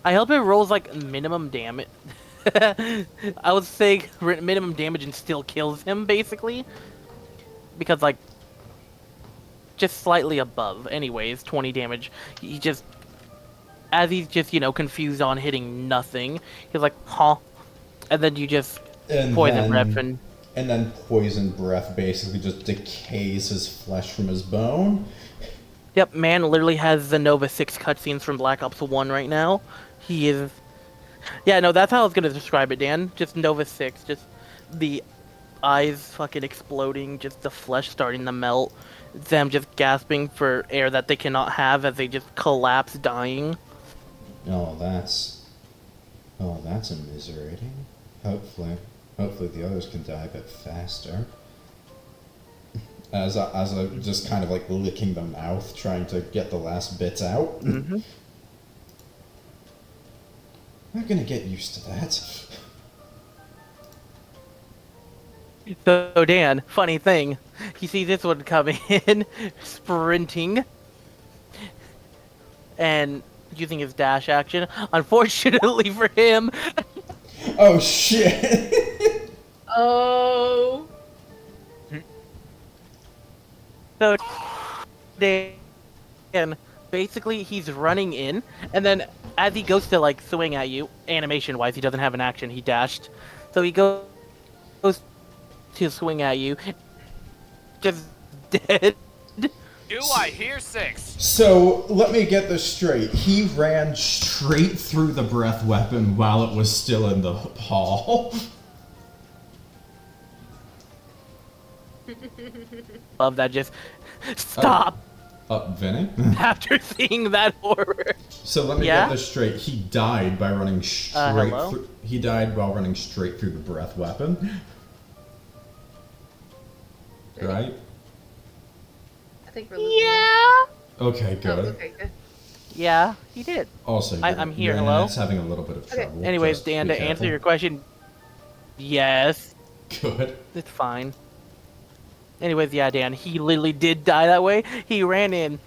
I hope it rolls like minimum damage. I would say minimum damage and still kills him basically, because like just slightly above. Anyways, 20 damage. He just as he's just confused on hitting nothing. He's like, huh, and then you just poison breath and. And then poison breath basically just decays his flesh from his bone. Yep, man literally has the Nova 6 cutscenes from Black Ops 1 right now. He is... Yeah, no, that's how I was gonna describe it, Dan. Just Nova 6, just the eyes fucking exploding, just the flesh starting to melt, them just gasping for air that they cannot have as they just collapse dying. Oh, that's immiserating. Hopefully the others can die a bit faster. As I just kind of like licking the mouth, trying to get the last bits out. Mm-hmm. I'm gonna get used to that. So Dan, funny thing, you see this one coming in, sprinting, and using his dash action. Unfortunately for him, Oh shit! Oh. so Dan, basically he's running in, and then as he goes to like swing at you, animation-wise, he doesn't have an action. He dashed, so he goes to swing at you, just dead. Do I hear 6? So, let me get this straight. He ran straight through the breath weapon while it was still in the hall. Love that. Just stop Viny? after seeing that horror. So let me get this straight. He died by running straight hello? through. He died while running straight through the breath weapon. Right? I think we're losing Yeah. Okay, him. good. Oh, okay, good. Yeah, he did. Also, I'm here, your hello? internet's having a little bit of Okay. trouble. Anyways, Just Dan, be to answer careful. your question, yes, Good. it's fine. Anyways, yeah, Dan, he literally did die that way. He ran in,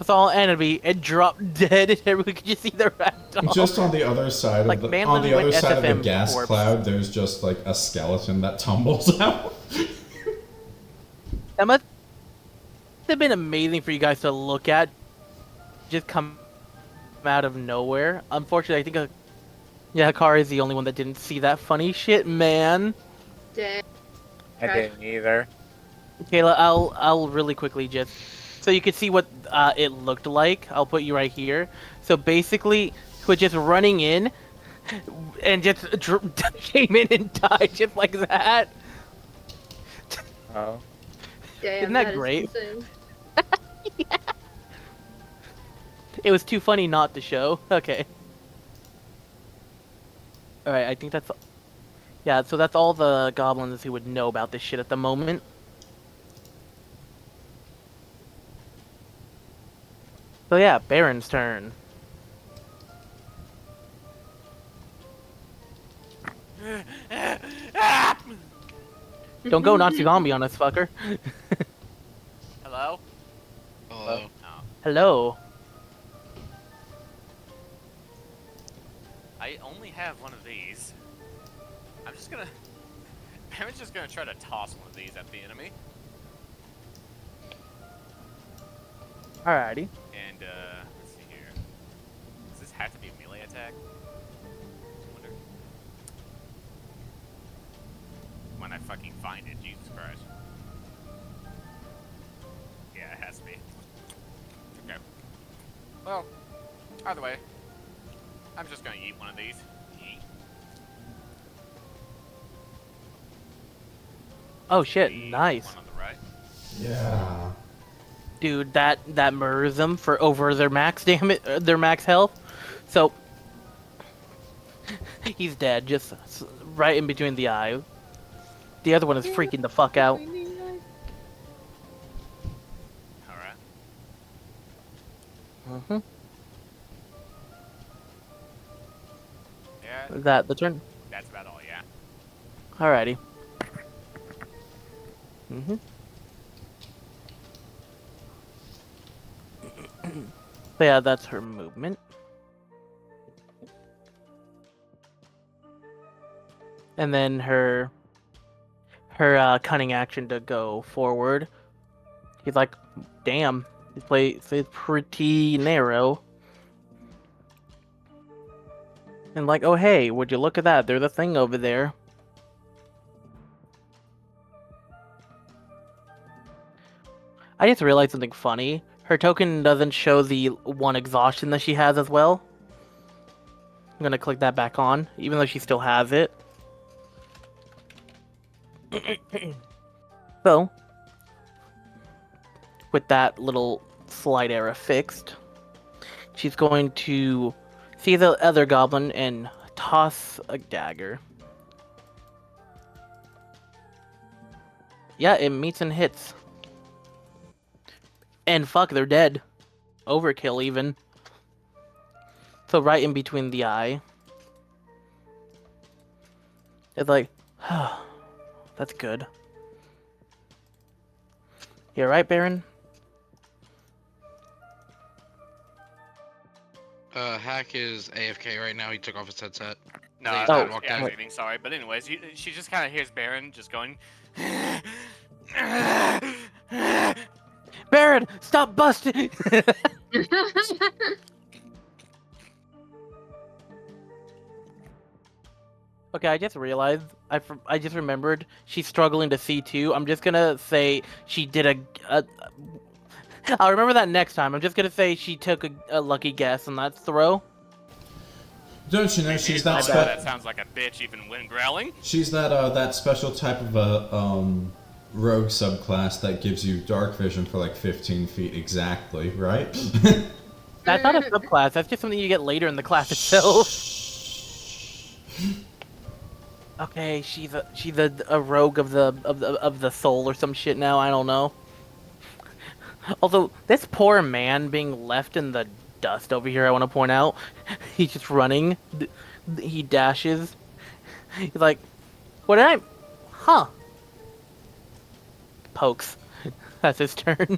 saw an enemy, and dropped dead, and everyone could just see the ragdoll. Just on the other side Like, of the man on the literally other went side of the SFM gas corpse. cloud, there's just like a skeleton that tumbles out. That must have been amazing for you guys to look at. Just come out of nowhere. Unfortunately, I think Hikari is the only one that didn't see that funny shit, man. Dang. I Okay. didn't either. Kayla, I'll really quickly just so you can see what it looked like. I'll put you right here. So basically, we're just running in and just came in and died just like that. Oh. Damn, Isn't that is great? insane. It was too funny not to show. Okay. Alright, I think that's... Yeah, so that's all the goblins who would know about this shit at the moment. So yeah, Barron's turn. Don't go Nazi zombie on us, fucker. Hello? Hello. Oh. Hello. I only have one of these. I'm just gonna... Barron's just gonna try to toss one of these at the enemy. Alrighty. And, let's see here. Does this have to be a melee attack? I wonder. When I fucking find it, Jesus Christ. Yeah, it has to be. Okay. Well, either way, I'm just gonna eat one of these. Yeet. Oh shit, The nice. one on the right. Yeah. Dude, that murders them for over their max damage, their max health. So he's dead, just right in between the eye. The other one is freaking the fuck out. Alright. Mhm. Yeah, Is that the turn? that's about all, yeah. Alrighty. Mhm. So yeah, that's her movement. And then her cunning action to go forward. He's like, damn, this place is pretty narrow. And like, oh hey, would you look at that? There's a thing over there. I just realized something funny. Her token doesn't show the one exhaustion that she has as well. I'm gonna click that back on, even though she still has it. So, with that little slight error fixed, she's going to see the other goblin and toss a dagger. Yeah, it meets and hits. And fuck, they're dead. Overkill, even. So right in between the eye. It's like, that's good. You alright, Barron? Hack is AFK right now. He took off his headset. No, They- I, they I was, walked yeah, I was out. eating, sorry. But anyways, she just kind of hears Barron just going... Barron, stop busting! Okay, I just realized, I just remembered, she's struggling to see too. I'm just gonna say she did a I'll remember that next time. I'm just gonna say she took a lucky guess on that throw. Don't you know she's that that sounds like a bitch even when growling. she's that special type of a rogue subclass that gives you dark vision for like 15 feet exactly, right? That's not a subclass, that's just something you get later in the class itself. Okay, she's a rogue of the soul or some shit now, I don't know. Although, this poor man being left in the dust over here, I want to point out. He's just running. He dashes. He's like, what did I... Huh. Pokes. That's his turn.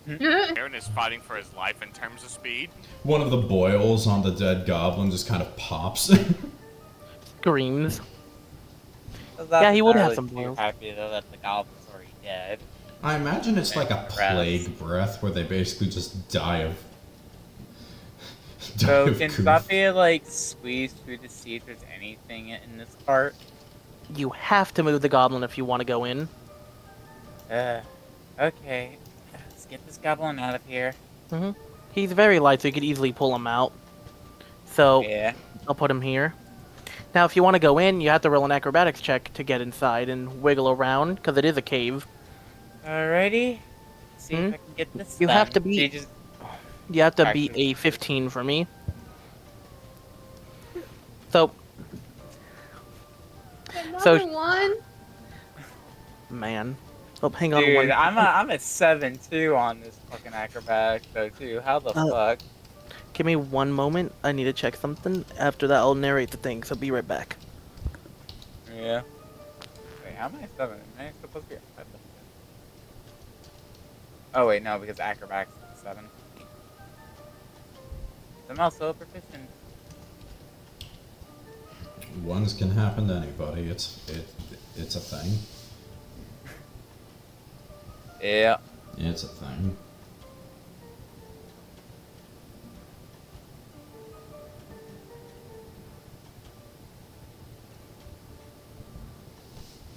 Barron is fighting for his life in terms of speed. One of the boils on the dead goblin just kind of pops. Screams. That's Yeah, he would not have really some too boils. happy though that the goblin's already dead. I imagine it's like a Rats. plague breath where they basically just die of. So of can goof. Zofia like squeeze through to see if there's anything in this part? You have to move the goblin if you want to go in. Okay. Let's get this goblin out of here. He's very light, so you could easily pull him out. So, Yeah. I'll put him here. Now, if you want to go in, you have to roll an acrobatics check to get inside and wiggle around, because it is a cave. Alrighty. See if I can get this You done. have to beat- She just- You have to Actually- beat a 15 for me. So, Another one? man. Oh, hang on Dude, one. I'm a 7-2 on this fucking acrobatic though too. How the fuck? Give me one moment. I need to check something. After that, I'll narrate the thing, so be right back. Yeah. Wait, how am I 7? Am I supposed to be 5? Oh wait, no, because acrobatics is 7. I'm also proficient. Ones can happen to anybody. It's a thing. Yeah. It's a thing.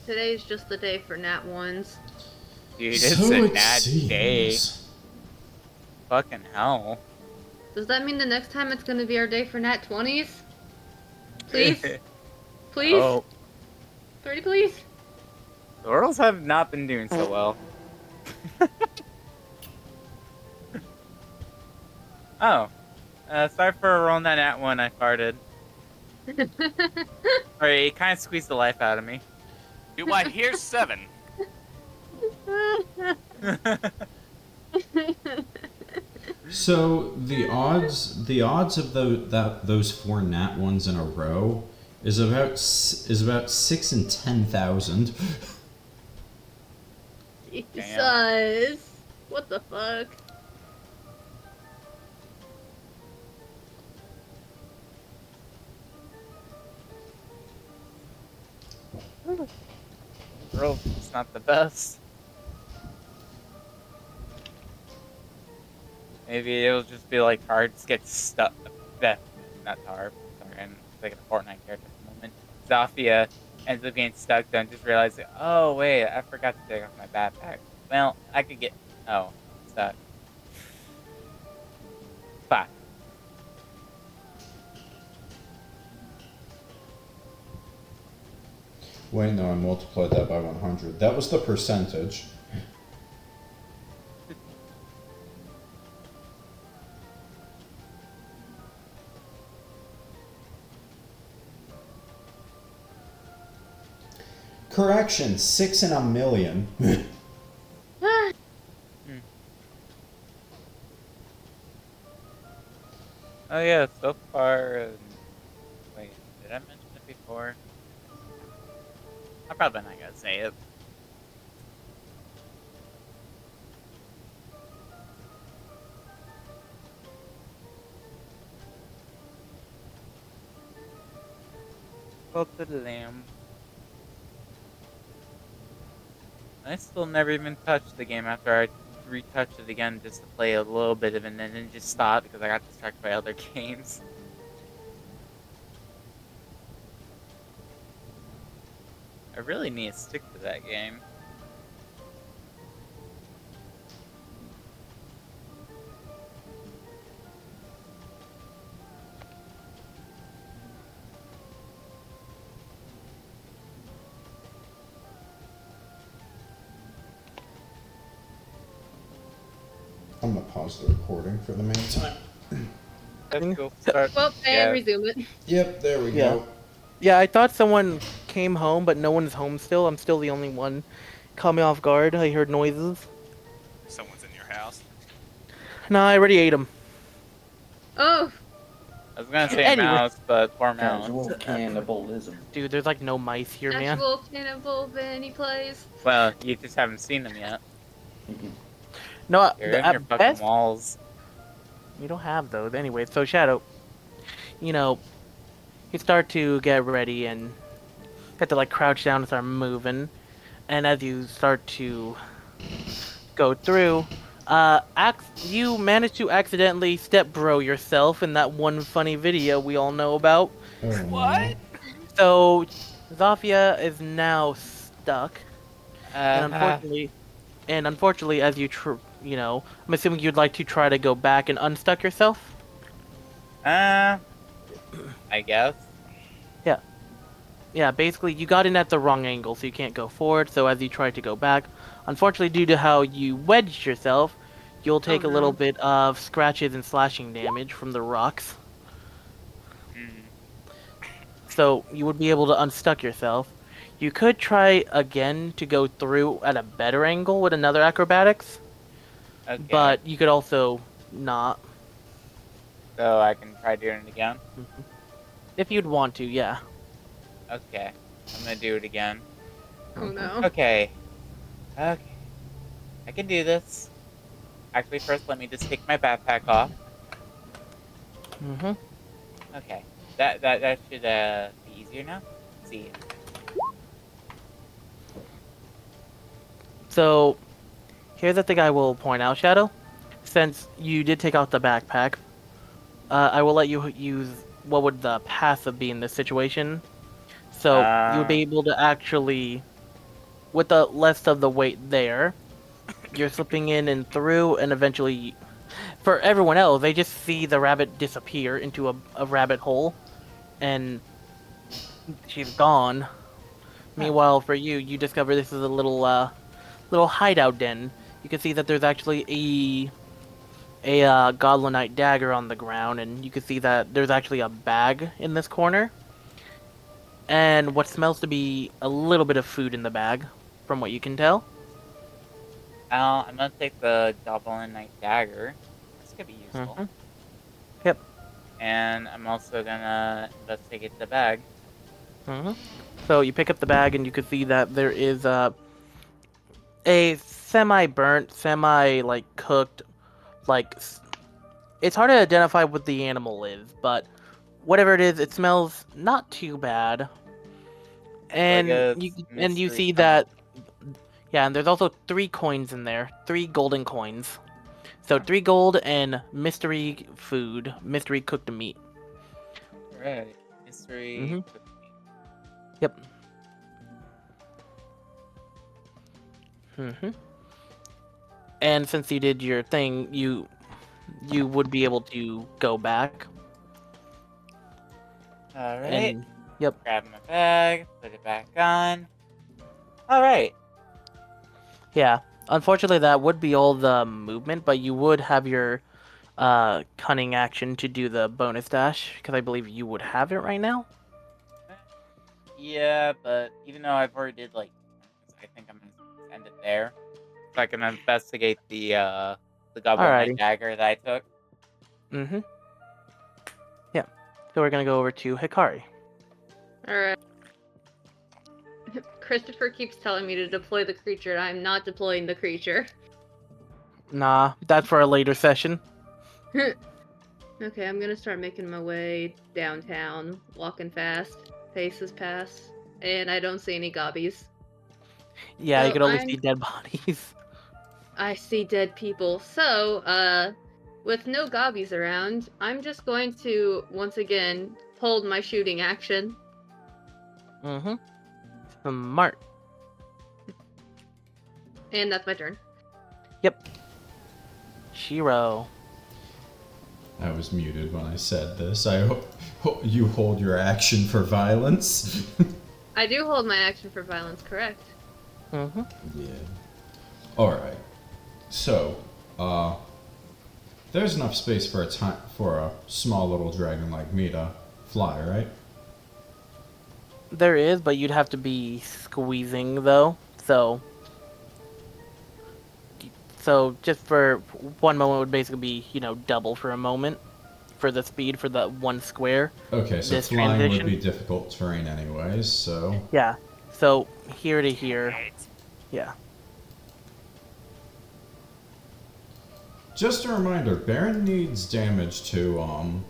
Today's just the day for nat ones. Dude, it's So a it nat day. seems. Fucking hell. Does that mean the next time it's gonna be our day for nat 20s? Please? Please? Oh, 30, please? the Orals have not been doing so well. Oh. Sorry for rolling that nat 1, I farted. Alright, it kind of squeezed the life out of me. Do I hear 7? So the odds of those 4 nat ones in a row is about 6 in 10,000. Jesus. What the fuck? Roll, it's not the best. Maybe it'll just be like cards get stuck. Not Tarp. Sorry, I'm thinking of Fortnite character at the moment. Zofia ends up getting stuck, then just realizing, oh wait, I forgot to take off my backpack. Well, I could get. Oh, stuck. Fuck. Wait, no, I multiplied that by 100. That was the percentage. Correction, 6 in a million. Oh yeah, so far. Wait, did I mention it before? I'm probably not gonna say it. Go to the lamb. I still never even touched the game after I retouched it again just to play a little bit of it and then just stopped because I got distracted by other games. I really need to stick to that game. I'm gonna pause the recording for the meantime. Let's go start. Well, and resume it. Yep, there we Yeah. go. Yeah, I thought someone came home, but no one's home still. I'm still the only one. Caught me off guard. I heard noises. Someone's in your house. Nah, I already ate them. Oh, I was gonna say Anyway. mouse, but poor mouse. Casual cannibalism. Dude, there's like no mice here, man. actual cannibal Viny plays. Well, you just haven't seen them yet. No, You're in your at fucking best, walls. we don't have those. Anyway, so Shadow, you know, you start to get ready and have to like crouch down and start moving. And as you start to go through, you manage to accidentally step bro yourself in that one funny video we all know about. Oh, What? So Zofia is now stuck, and unfortunately, as you know, I'm assuming you'd like to try to go back and unstuck yourself. I guess. Yeah, basically, you got in at the wrong angle, so you can't go forward. So as you try to go back, unfortunately, due to how you wedged yourself, you'll take a little bit of scratches and slashing damage from the rocks. So you would be able to unstuck yourself. You could try again to go through at a better angle with another acrobatics, Okay. but you could also not. So I can try doing it again? If you'd want to, yeah. Okay. I'm gonna do it again. Oh no. Okay. Okay. I can do this. Actually, first let me just take my backpack off. Mm-hmm. Okay. That should be easier now. Let's see. So, here's the thing I will point out, Shadow. Since you did take out the backpack, I will let you use what would the passive be in this situation. So, you would be able to actually, with the less of the weight there, you're slipping in and through, and eventually, for everyone else, they just see the rabbit disappear into a rabbit hole, and she's gone. Meanwhile, for you, you discover this is a little hideout den. You can see that there's actually a Goblinite dagger on the ground, and you can see that there's actually a bag in this corner, and what smells to be a little bit of food in the bag, from what you can tell. I'm gonna take the Doppelganger dagger. This could be useful. Mhm. Yep. And I'm also gonna investigate the bag. So you pick up the bag, and you can see that there is a semi-burnt, like cooked, it's hard to identify what the animal is, but whatever it is, it smells not too bad. And Like a you mystery see stomach. that, yeah, and there's also 3 coins in there, 3 golden coins. So 3 gold and mystery food, mystery cooked meat. Right. Mystery. Mhm. cookie. Yep. hmm And since you did your thing, you would be able to go back. Alright. And yep. Grab my bag, put it back on. Alright. Yeah. Unfortunately, that would be all the movement, but you would have your cunning action to do the bonus dash, because I believe you would have it right now. Yeah, but even though I've already did like, I think I'm gonna end it there. So I can investigate the Goblin Alrighty. dagger that I took. Mm-hmm. Yeah. So we're gonna go over to Hikari. Alright. Christopher keeps telling me to deploy the creature, and I'm not deploying the creature. Nah, that's for a later session. Okay, I'm gonna start making my way downtown, walking fast, paces pass, and I don't see any gobbies. Yeah, you So could only see dead bodies. I see dead people. So, with no gobbies around, I'm just going to, once again, hold my shooting action. Mm-hmm. Smart. And that's my turn. Yep. Shiro. I was muted when I said this. I hope you hold your action for violence. I do hold my action for violence, correct? Mm-hmm. Yeah. Alright. So, there's enough space for a small little dragon like me to fly, right? There is, but you'd have to be squeezing though. So just for one moment would basically be, double for a moment for the speed for the one square. Okay, so This flying would transition. be difficult terrain anyways, so... Yeah. So here to here. Right. Yeah. Just a reminder, Barron needs damage to,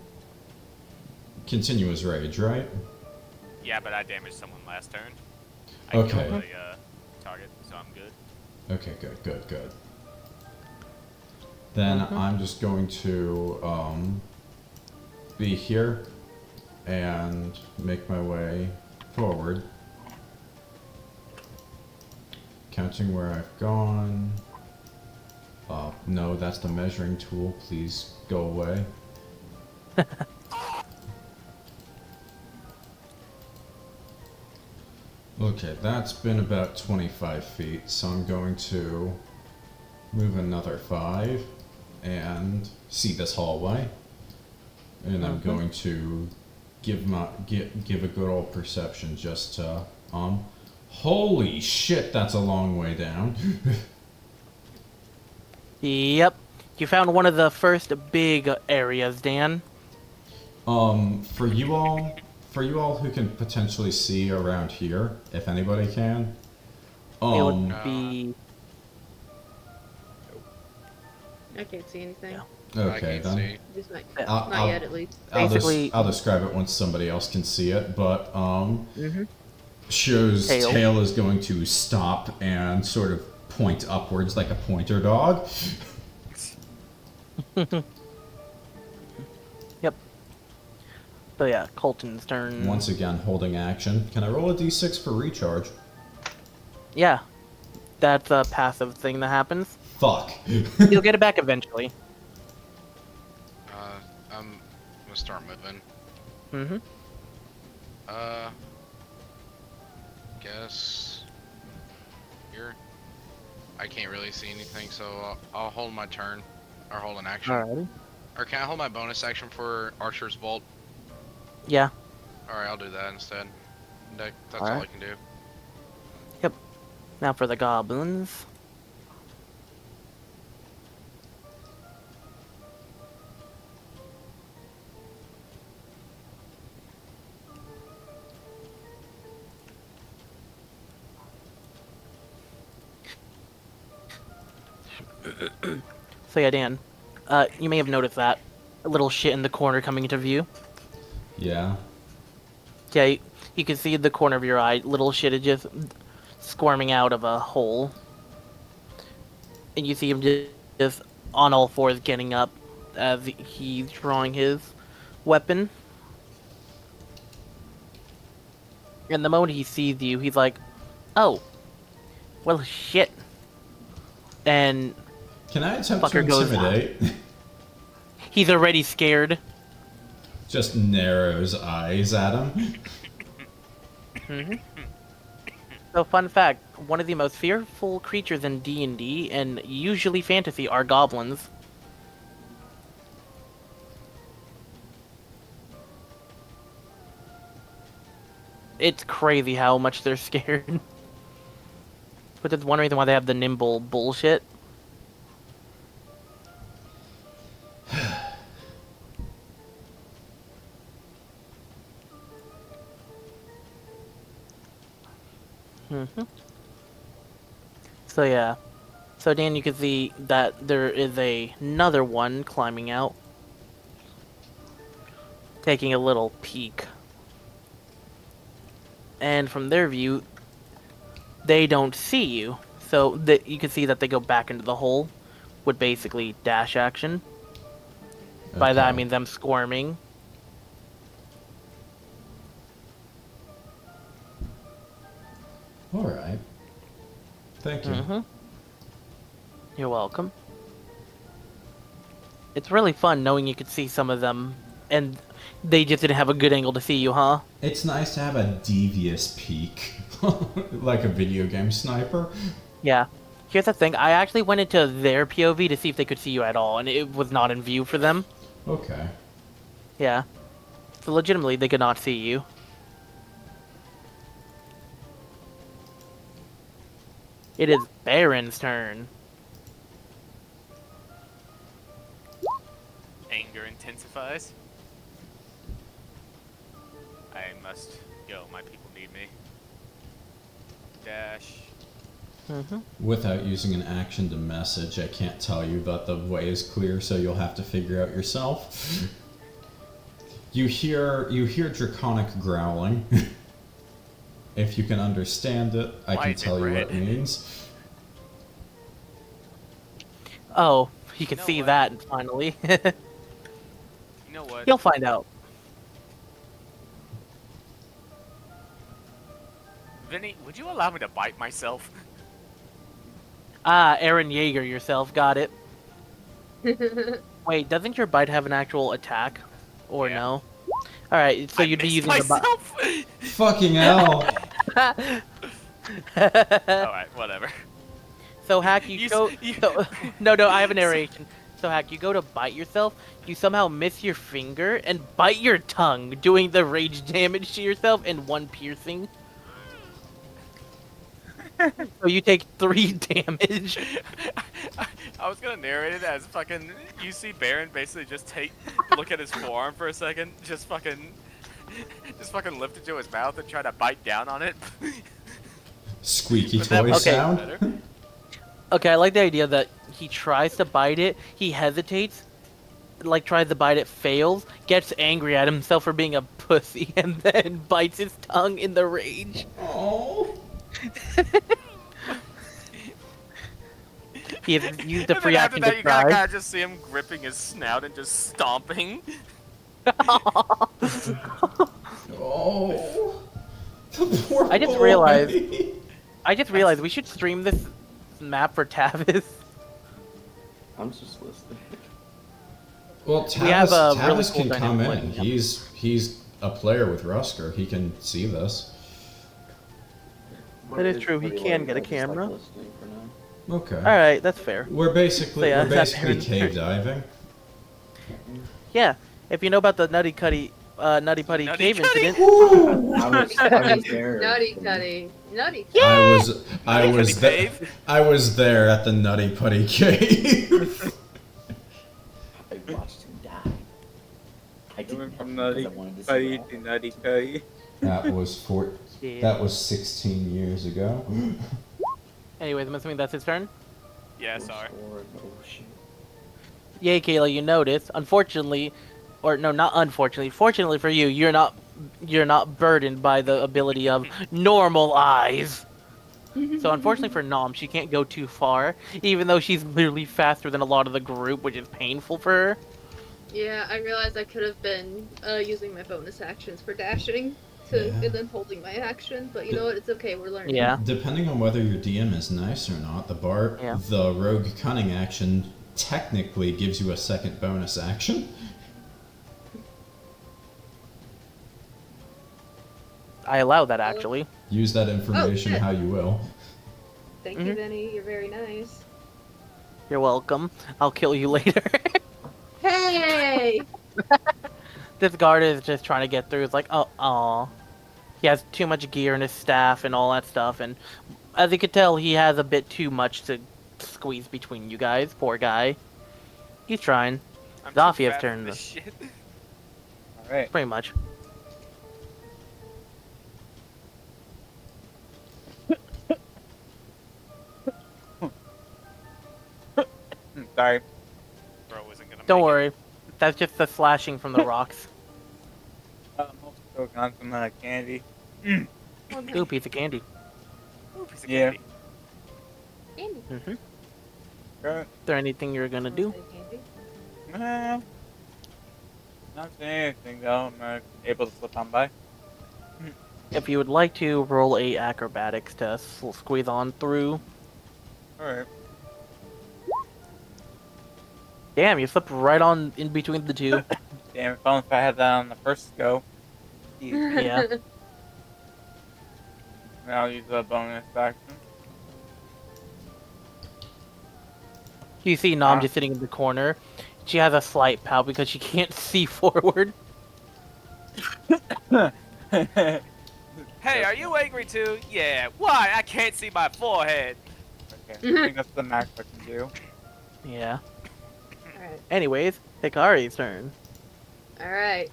continue his rage, right? Yeah, but I damaged someone last turn. I Okay. killed the target, so I'm good. Okay, good. Then I'm just going to, be here and make my way forward. Counting where I've gone. No, that's the measuring tool. Please go away. Okay, that's been about 25 feet, so I'm going to move another 5 and see this hallway. And I'm going to give a good old perception just to, holy shit, that's a long way down. Yep. You found one of the first big areas, Dan. For you all, for you all who can potentially see around here, if anybody can, It would be. I can't see anything. Yeah. I okay can't then. see. Just not, I'll- not yet, at least. Basically- I'll describe it once somebody else can see it, but Mm-hmm. Shiro's Tail. tail is going to stop and sort of point upwards like a pointer dog. Yep. So yeah, Colton's turn. Once again, holding action. Can I roll a d6 for recharge? Yeah, that's a passive thing that happens. Fuck. You'll get it back eventually. I'm gonna start moving. Mm-hmm. Guess here. I can't really see anything, so I'll hold my turn, or hold an action. Alrighty. Or can I hold my bonus action for Archer's Bolt? Yeah. Alright, I'll do that instead. That's all Alright. I can do. Now for the goblins. So yeah, Dan, you may have noticed that a little shit in the corner coming into view. Yeah. Yeah, you can see the corner of your eye. Little shit is just squirming out of a hole, and you see him just on all fours getting up as he's drawing his weapon. And the moment he sees you, he's like, "Oh, well, shit." And Can I attempt to Fucker goes intimidate? he's already scared. Just narrows eyes at him. Mm-hmm. So, fun fact: one of the most fearful creatures in D&D and usually fantasy are goblins. It's crazy how much they're scared. But that's one reason why they have the nimble bullshit. Mm-hmm. So yeah. So Dan, you can see that there is another one climbing out. Taking a little peek. And from their view, they don't see you. So you can see that they go back into the hole with basically dash action. By that I Okay. mean them squirming. Alright. Thank you. Mm-hmm. You're welcome. It's really fun knowing you could see some of them, and they just didn't have a good angle to see you, huh? It's nice to have a devious peek. Like a video game sniper. Yeah. Here's the thing, I actually went into their POV to see if they could see you at all, and it was not in view for them. Okay. Yeah. So legitimately, they could not see you. It is Barron's turn. Anger intensifies. I must go. My people need me. Dash. Mm-hmm. Without using an action to message, I can't tell you that the way is clear, so you'll have to figure out yourself. You hear draconic growling. If you can understand it, I Why can is it tell you what red? it means. Oh, you can You know see what? that finally. You know what? You'll find out. Vinny, would you allow me to bite myself? Ah, Aaron Yeager yourself, got it. Wait, doesn't your bite have an actual attack? Or Yeah. no? Alright, so I you'd be missed using the bite. myself. Fucking hell! Alright, whatever. So Hack, you You s- go. you- So, no, I have a narration. So Hack, you go to bite yourself. You somehow miss your finger and bite your tongue, doing the rage damage to yourself and 1 piercing. So you take 3 damage. I was gonna narrate it as fucking. You see Barron basically just look at his forearm for a second, just fucking Just fucking lift it to his mouth and try to bite down on it. Squeaky Would that toy work sound. better? Okay, I like the idea that he tries to bite it, he hesitates, like tries to bite it, fails, gets angry at himself for being a pussy, and then bites his tongue in the rage. Oh. He has used the And free then after action that, to you gotta try. kinda just see him gripping his snout and just stomping. Oh. The poor I just boy. realized we should stream this map for Tavis. I'm just listening. Well, We have Tavis, a really Tavis cool can come in. dynamic one, yeah. He's a player with Rusker. He can see this. That is It's true, he pretty can late, get a I just like camera. listening for now. Okay. Alright, that's fair. We're basically So, yeah, we're that's basically Barron. cave diving. Yeah, if you know about the Nutty Putty Nutty cave Cuddy? incident, I was there. Nutty Cuddy. Nutty I was there. Cave? I was there at the Nutty Putty Cave. I watched him die. I Going didn't from know Nutty because I wanted to see Cuddy what to happened. Nutty Cuddy. That was yeah. That was 16 years ago. Anyways, I'm assuming that's his turn. Yeah, sorry. Sword, oh shit. Yay, Kayla, you noticed. Unfortunately, or no, not unfortunately. Fortunately for you, you're not burdened by the ability of normal eyes. So unfortunately for Nom, she can't go too far, even though she's literally faster than a lot of the group, which is painful for her. Yeah, I realized I could have been using my bonus actions for dashing to Yeah. and then holding my action, but you know what? It's okay. We're learning. Yeah. Depending on whether your DM is nice or not, Yeah. the rogue cunning action technically gives you a second bonus action. I allow that actually. Use that information shit. how you will. Thank you, Viny. You're very nice. You're welcome. I'll kill you later. Hey! This guard is just trying to get through. It's like, oh, aw. He has too much gear in his staff and all that stuff, and as you could tell, he has a bit too much to squeeze between you guys. Poor guy. He's trying. I'm too Zofia's fat turn, for this shit. Alright. Pretty much. Sorry. Bro isn't gonna Don't make worry. That's just the slashing from the rocks. I'm also got some candy. Ooh, piece of candy. it. Ooh, piece of Yeah. candy. Candy. Mm-hmm. Is Good. there anything you're gonna do? Candy. Not saying anything though. I'm not able to slip on by. If you would like to, roll a acrobatics to squeeze on through. Alright. Damn, you slipped right on in between the two. Damn, if only if I had that on the first go. Jeez. Yeah. Now I'll use a bonus action. You see Nom Ah. just sitting in the corner. She has a slight pout because she can't see forward. Hey, are you angry too? Yeah. Why? I can't see my forehead. Okay, I think that's the max I can do. Yeah. Alright. Anyways, Hikari's turn. Alright.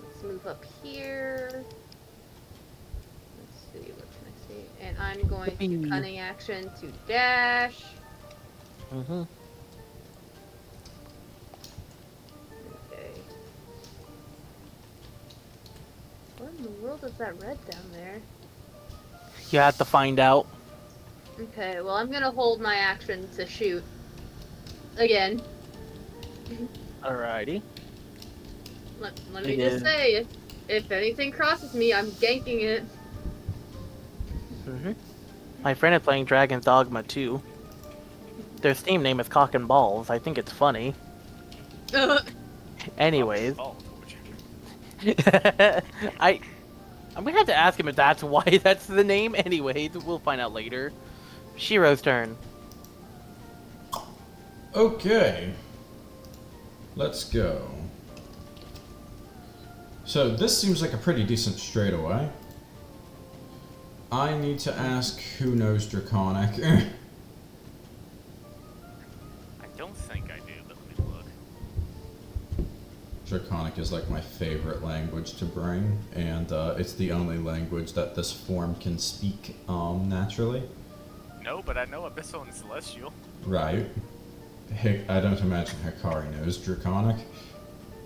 Let's move up here. Let's see, what can I see? And I'm going to Yippee. cunning action to dash. Mm-hmm. Okay. What in the world is that red down there? You have to find out. Okay, well I'm gonna hold my action to shoot. Again. Alrighty. Let me just say, if anything crosses me, I'm ganking it. Mm-hmm. My friend is playing Dragon's Dogma too. Their Steam name is Cock and Balls. I think it's funny. Anyways. Oh, torture. I'm gonna have to ask him if that's why that's the name. Anyways, we'll find out later. Shiro's turn. Okay. Let's go. So this seems like a pretty decent straightaway. I need to ask who knows Draconic. I don't think I do, but let me look. Draconic is like my favorite language to bring, and it's the only language that this form can speak naturally. No, but I know Abyssal and Celestial. Right. I don't imagine Hikari knows Draconic.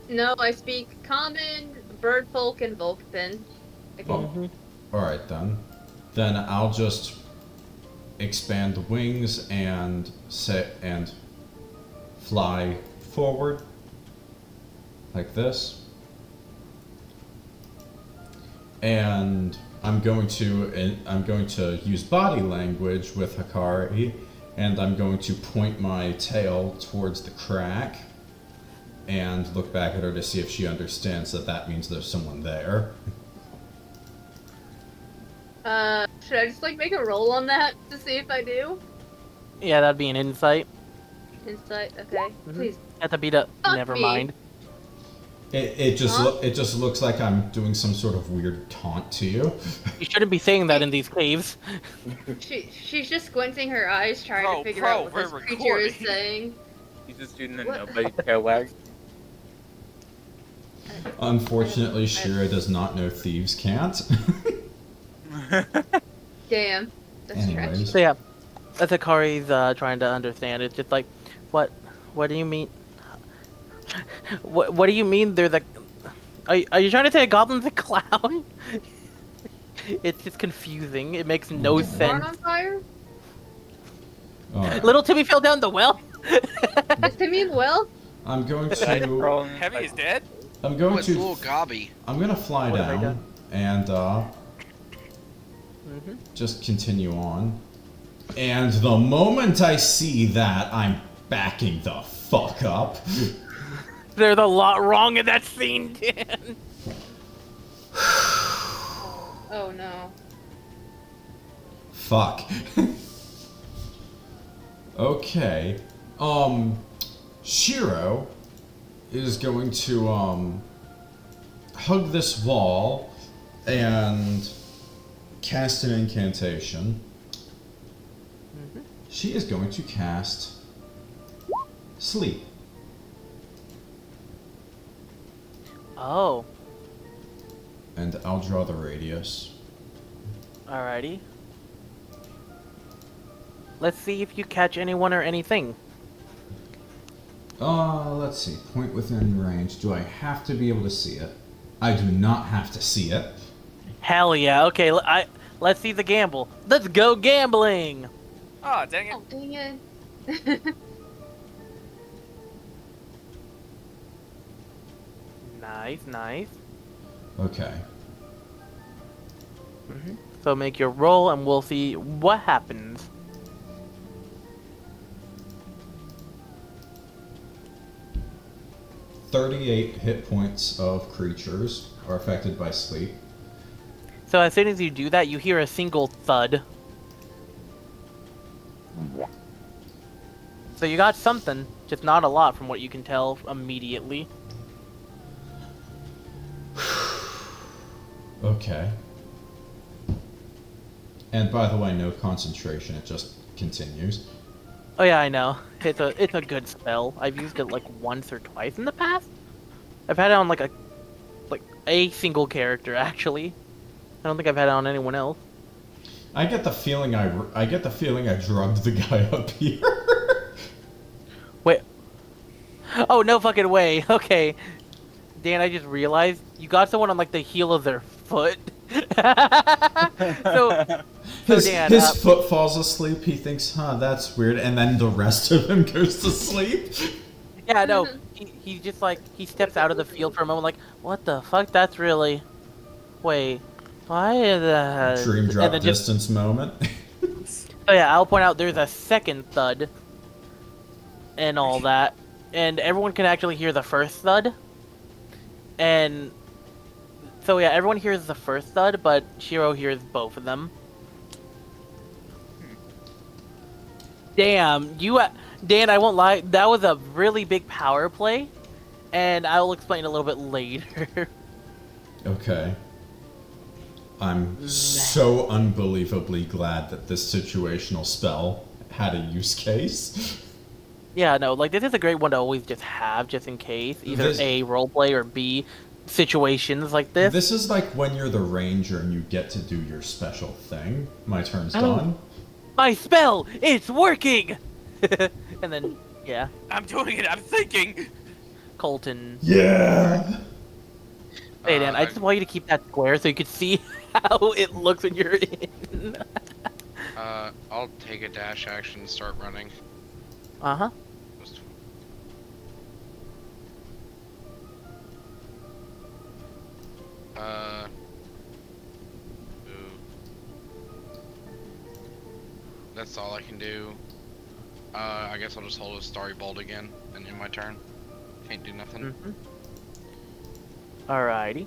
No, I speak Common, Birdfolk, and Vulcan. Oh, alright then. Then I'll just expand the wings and fly forward like this. And I'm going to use body language with Hikari, and I'm going to point my tail towards the crack and look back at her to see if she understands that that means there's someone there. Should I just like make a roll on that to see if I do? Yeah, that'd be an insight. Insight, okay. Please. Have to beat up. Fuck Never me. mind. It just looks like I'm doing some sort of weird taunt to you. You shouldn't be saying that in these caves. She's just squinting her eyes trying to figure bro, out what this we're creature is recording. saying. He's just doing the What? nobody tail wag. Unfortunately, Shiro does not know thieves can't. Damn. That's Anyways. So yeah, as Hikari's trying to understand, it's just like, what do you mean? What do you mean? There's a. Are you trying to say a goblin's a clown? It's just confusing. It makes no Is Barn sense. on fire? Alright. Little Timmy fell down the well. Is Timmy in the well? I'm going Throw to. him Heavy is dead? I'm Oh, going it's a to. little gobby. I'm gonna fly What have I down done? and just continue on. And the moment I see that, I'm backing the fuck up. There's a lot wrong in that scene, Dan. Oh no. Fuck. Okay. Shiro is going to hug this wall and cast an incantation. She is going to cast Sleep. Oh, And I'll draw the radius. alrighty. Let's see if you catch anyone or anything. Let's see. Point within range. Do I have to be able to see it? I do not have to see it. Hell yeah. Okay, let's see the gamble. Let's go gambling. Oh, dang it. Oh, dang it. Nice. Okay. So make your roll and we'll see what happens. "38 hit points of creatures are affected by sleep. So as soon as you do that, you hear a single thud. So you got something, just not a lot from what you can tell immediately. Okay. And by the way, no concentration, it just continues. Oh yeah, I know. It's a good spell. I've used it like once or twice in the past. I've had it on like a single character actually. I don't think I've had it on anyone else. I get the feeling I drugged the guy up here. Wait. Oh no fucking way. Okay. Dan, I just realized you got someone on like the heel of their foot. so Dan, his foot falls asleep, he thinks, that's weird, and then the rest of him goes to sleep. yeah, no, he's just like, he steps out of the field for a moment like, what the fuck, that's really, wait, why is that? Dream drop and then just, distance moment. so yeah, I'll point out there's a second thud and all that, and everyone can actually hear the first thud, and so yeah, everyone hears the first thud, but Shiro hears both of them. Damn, Dan, I won't lie, that was a really big power play, and I will explain a little bit later. Okay. I'm so unbelievably glad that this situational spell had a use case. Yeah, no, like this is a great one to always just have, just in case. Either This- A, roleplay, or B, situations like this. This is like when you're the ranger and you get to do your special thing. My turn's Oh. done. My spell! It's working! And then, yeah, I'm doing it. I'm thinking. Colton. Yeah. Hey, Dan, I just want you to keep that square so you can see how it looks when you're in. I'll take a dash action and start running. Uh-huh. That's all I can do. I guess I'll just hold a starry bolt again and end my turn. Can't do nothing. Alrighty.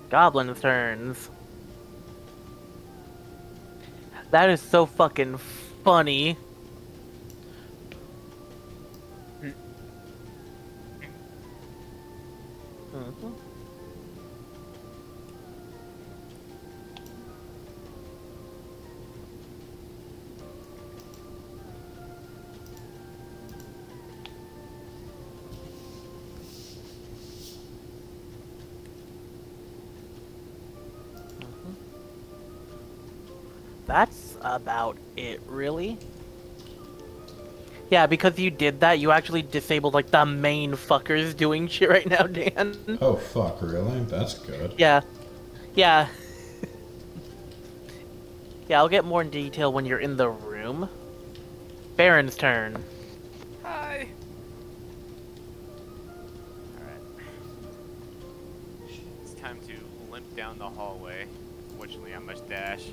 Goblin's turns. That is so fucking funny. That's about it, really. Yeah, because you did that, you actually disabled, like, the main fuckers doing shit right now, Dan. Oh fuck, really? That's good. Yeah. Yeah. Yeah, I'll get more in detail when you're in the room. Barron's turn. Hi. Alright. It's time to limp down the hallway. Fortunately, I must dash.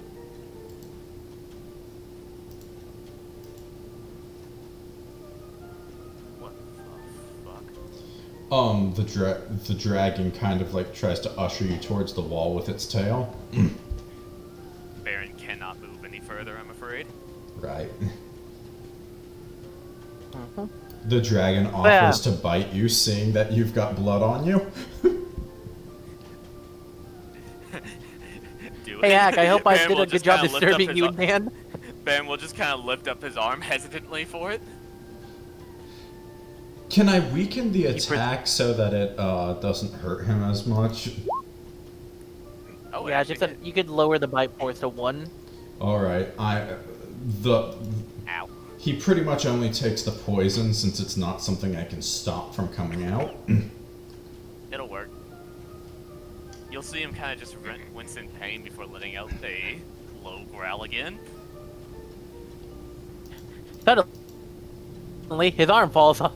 What the fuck? The dragon kind of like tries to usher you towards the wall with its tail. Barron cannot move any further, I'm afraid. Right. The dragon offers to bite you, seeing that you've got blood on you. Do Hey, it. Hack, I hope I Barron did will a good just job kinda lift up disturbing his you, ar- Dan. Barron will just kind of lift up his arm hesitantly for it. Can I weaken the attack so that it doesn't hurt him as much? Oh, Yeah, actually just you could lower the bite force to 1. Alright, Ow. he pretty much only takes the poison since it's not something I can stop from coming out. It'll work. You'll see him kind of just wince in pain before letting out a low growl again. Suddenly, his arm falls off.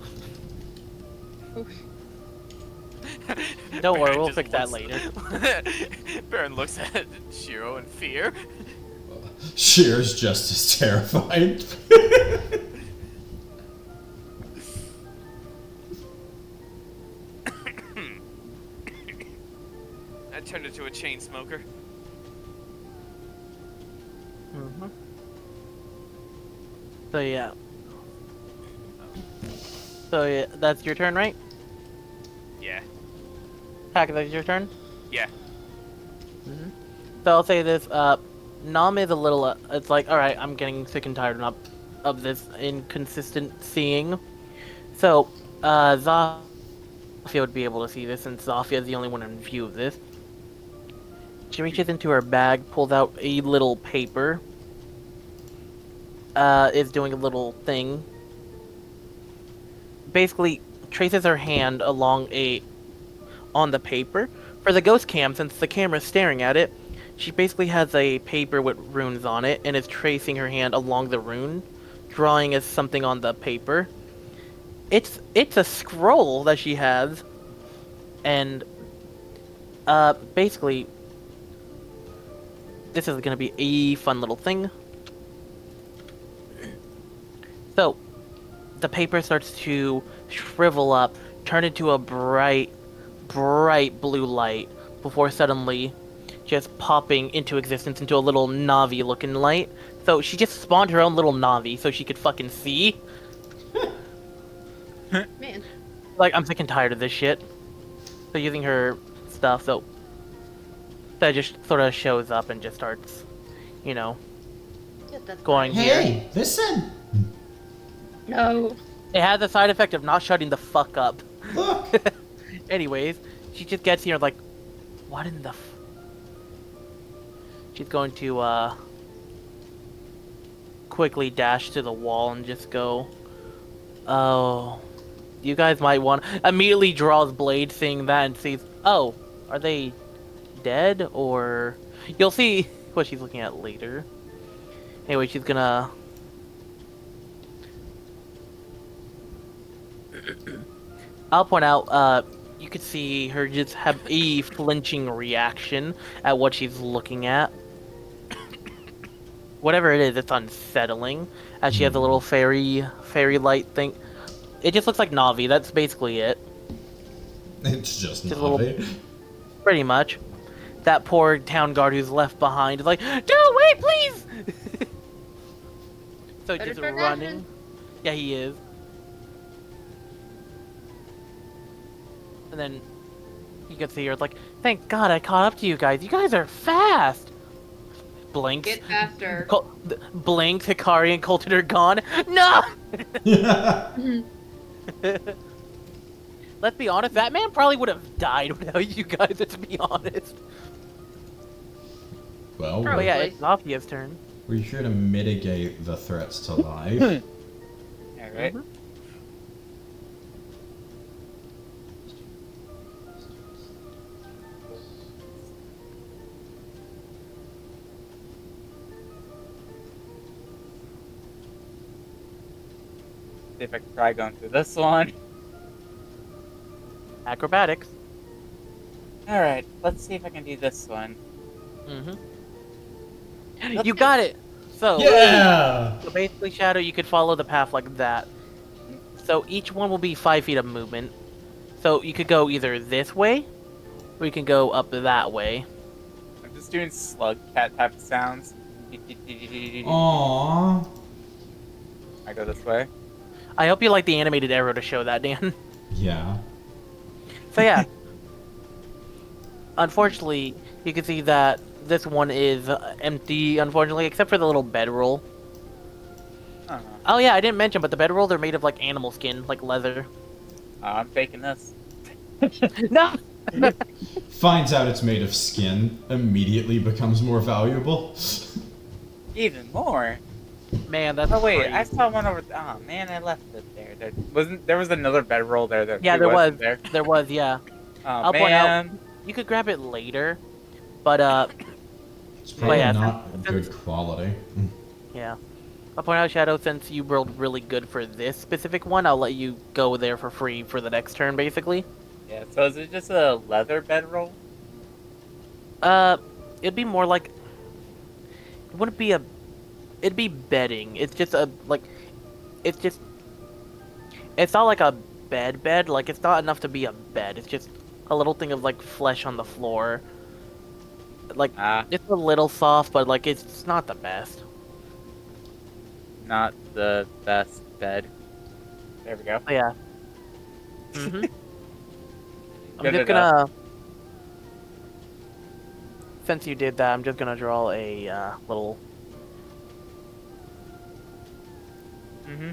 Don't worry, Barron we'll just fix that looks- later. Baron looks at Shiro in fear. Shear's just as terrified. I turned into a chain smoker. So yeah. So yeah, that's your turn, right? Yeah. Hack, that's your turn? Yeah. So I'll say this, Nom is a little, it's like, alright, I'm getting sick and tired of this inconsistent seeing. So, Zofia would be able to see this since Zofia is the only one in view of this. She reaches into her bag, pulls out a little paper, is doing a little thing. Basically, traces her hand along on the paper. For the ghost cam, since the camera's staring at it, she basically has a paper with runes on it and is tracing her hand along the rune, drawing as something on the paper. It's a scroll that she has, and basically, this is gonna be a fun little thing. So, the paper starts to shrivel up, turn into a bright blue light, before suddenly just popping into existence into a little Navi looking light. So she just spawned her own little Navi so she could fucking see. Man. Like, I'm sick and tired of this shit. So using her stuff, so that just sort of shows up and just starts, you know, Yeah, that's going fine. here. Hey, listen! No. It has the side effect of not shutting the fuck up. Look! Anyways, she just gets here like, what in the She's going to, quickly dash to the wall and just go, oh, you guys might want... Immediately draws blade, seeing that, and sees, oh, are they dead, or... You'll see what she's looking at later. Anyway, she's gonna... I'll point out, you could see her just have a flinching reaction at what she's looking at. Whatever it is, it's unsettling. As she has a little fairy light thing. It just looks like Navi, that's basically it. It's just Just a little- Navi. Pretty much. That poor town guard who's left behind is like, no, wait, please! So Better just start running. dashing. Yeah, he is. And then you can see her, it's like, thank God I caught up to you guys. You guys are fast! Blinks. Get faster. Blinks, Hikari and Colton are gone. No! Let's be honest, that man probably would have died without you guys, let's be honest. Well, But Probably. yeah, it's Zofia's turn. we're here to mitigate the threats to life. Alright. See if I can try going through this one. Acrobatics. Alright, let's see if I can do this one. You got it! So, Yeah! so basically, Shadow, you could follow the path like that. So each one will be 5 feet of movement. So you could go either this way, or you can go up that way. I'm just doing slug cat type of sounds. Aww. I go this way. I hope you like the animated arrow to show that, Dan. Yeah. So yeah. Unfortunately, you can see that this one is empty, unfortunately, except for the little bedroll. Uh-huh. Oh yeah, I didn't mention, but the bedroll, they're made of like animal skin, like leather. I'm taking this. No! Finds out it's made of skin, immediately becomes more valuable. Even more. Man, that's Oh wait, crazy. I saw one over. Oh man, I left it there. There was another bedroll there. Yeah, it there was. wasn't There. There was, yeah. Oh I'll point out- man. You could grab it later, but It's probably yeah, not good quality. yeah. I'll point out, Shadow, since you rolled really good for this specific one, I'll let you go there for free for the next turn, basically. Yeah. So is it just a leather bedroll? It'd be more like... It wouldn't be a... It'd be bedding. It's just a, like... It's just... It's not like a bed, like, it's not enough to be a bed. It's just a little thing of, like, flesh on the floor. Like, it's a little soft, but, like, it's not the best. Not the best bed. There we go. Oh, yeah. Mm-hmm. I'm Good just enough. gonna... Since you did that, I'm just gonna draw a little... Mm-hmm.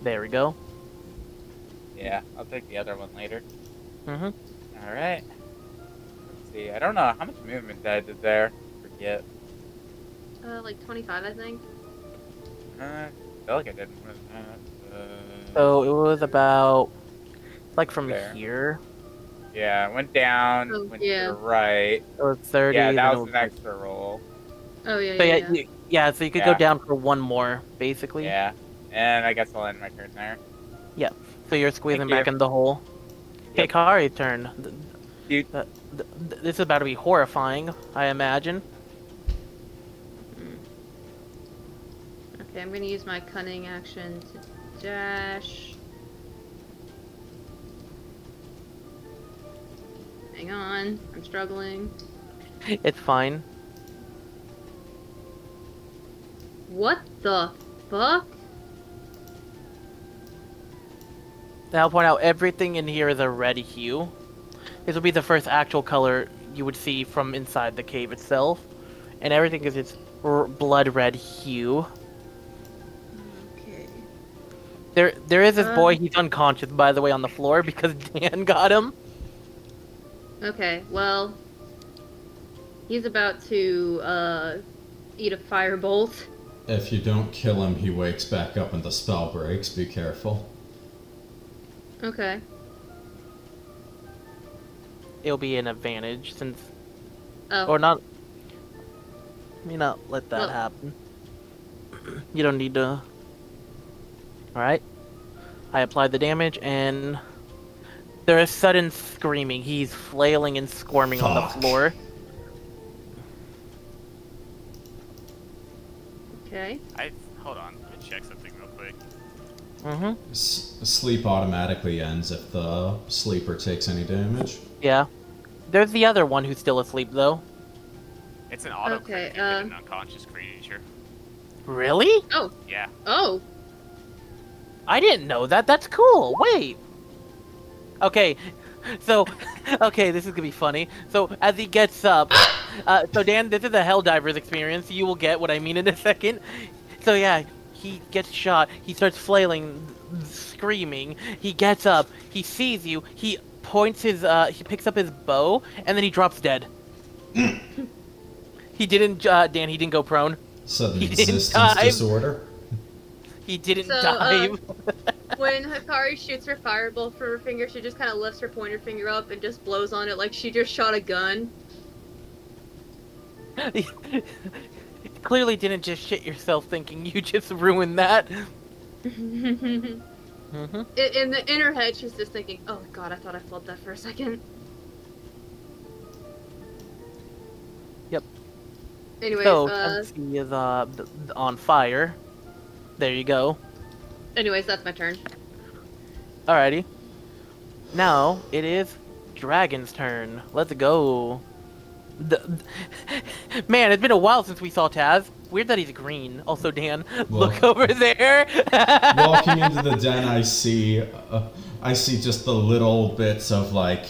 There we go. Yeah, I'll take the other one later. Mm-hmm. All right. Let's see. I don't know how much movement I did there. Forget. Like 25, I think. I feel like I did more than that. So it was about... Like from There. here. Yeah, I went down, Oh, went to yeah. the right. It was 30. Yeah, then that it was an like- extra roll. Oh, yeah, So yeah. yeah, yeah, so you could Yeah. go down for one more, basically. Yeah, and I guess I'll end my turn there. So you're squeezing Thank back you. in the hole. Yep. Hikari's turn. You- This is about to be horrifying, I imagine. Okay, I'm gonna use my cunning action to dash. Hang on, I'm struggling. It's fine. What the fuck? Now I'll point out everything in here is a red hue. This will be the first actual color you would see from inside the cave itself. And everything is its blood red hue. Okay. There is this boy. He's unconscious, by the way, on the floor because Dan got him. Okay, well, he's about to eat a firebolt. If you don't kill him, he wakes back up and the spell breaks. Be careful. Okay. It'll be an advantage since, Oh. or not. Let me not let that happen. You don't need to. Alright. I applied the damage, and there is sudden screaming. He's flailing and squirming on the floor. Okay. Hold on. Let me check something real quick. Mm-hmm. Sleep automatically ends if the sleeper takes any damage. Yeah. There's the other one who's still asleep, though. It's an auto Okay, crit if you hit an unconscious creature. Really? Oh. Yeah. Oh. I didn't know that. That's cool. Wait. Okay. So, okay, this is gonna be funny. So, as he gets up, so Dan, this is a Helldiver's experience. You will get what I mean in a second. So yeah, he gets shot. He starts flailing, screaming. He gets up. He sees you. He points his, he picks up his bow, and then he drops dead. He didn't, Dan, he didn't go prone. Sudden He didn't existence dive. disorder. He didn't So, dive. When Hikari shoots her firebolt from her finger, she just kind of lifts her pointer finger up and just blows on it like she just shot a gun. Clearly didn't just shit yourself thinking you just ruined that. In her head, she's just thinking, "Oh God, I thought I felt that for a second." Yep. Anyways, So, since he is on fire, there you go. anyways, that's my turn. Alrighty. Now it is Dragon's turn. Let's go. Man, it's been a while since we saw Taz. Weird that he's green. Also, Dan, look over there. Walking into the den, I see just the little bits of like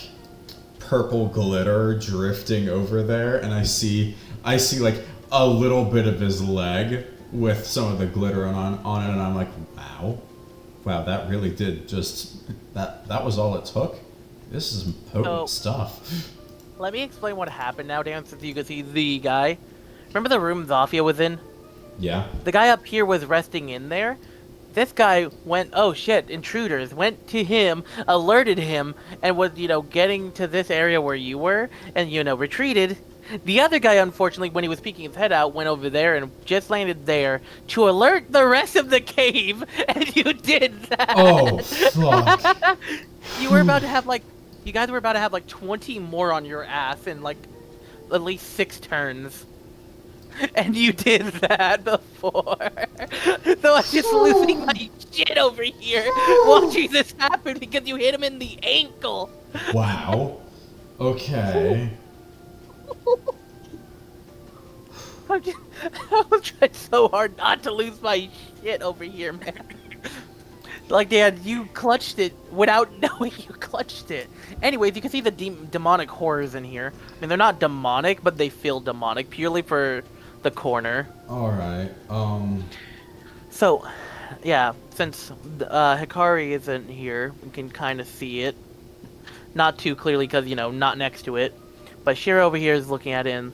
purple glitter drifting over there, and I see like a little bit of his leg with some of the glitter on it, and I'm like, wow, that really did just that was all it took. This is potent stuff. Let me explain what happened now, Dan, since you can see the guy. Remember the room Zofia was in? Yeah. The guy up here was resting in there. This guy went, oh shit, intruders, went to him, alerted him, and was, getting to this area where you were, and, retreated. The other guy, unfortunately, when he was peeking his head out, went over there and just landed there to alert the rest of the cave, and you did that. Oh, fuck. You were about to have, you guys were about to have, 20 more on your ass in, at least 6 turns. And you did that before. So I'm just losing my shit over here watching this happen because you hit him in the ankle. Wow. Okay. I'm trying so hard not to lose my shit over here, man. Dan, you clutched it without knowing you clutched it. Anyways, you can see the demonic horrors in here. I mean, they're not demonic, but they feel demonic purely for the corner. Alright, So, yeah, since Hikari isn't here, we can kind of see it. Not too clearly because, not next to it. But Shiro over here is looking at it in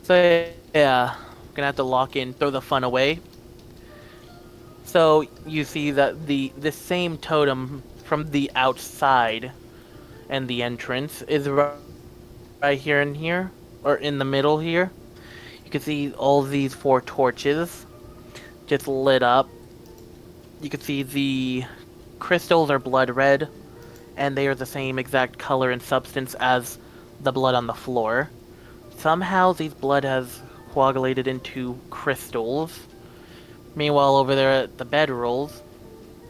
So, yeah, gonna have to lock in, throw the fun away. So, you see that the same totem from the outside and the entrance is right here and here, or in the middle here. You can see all these 4 torches just lit up. You can see the crystals are blood red, and they are the same exact color and substance as the blood on the floor. Somehow these blood has coagulated into crystals. Meanwhile, over there at the bedrolls,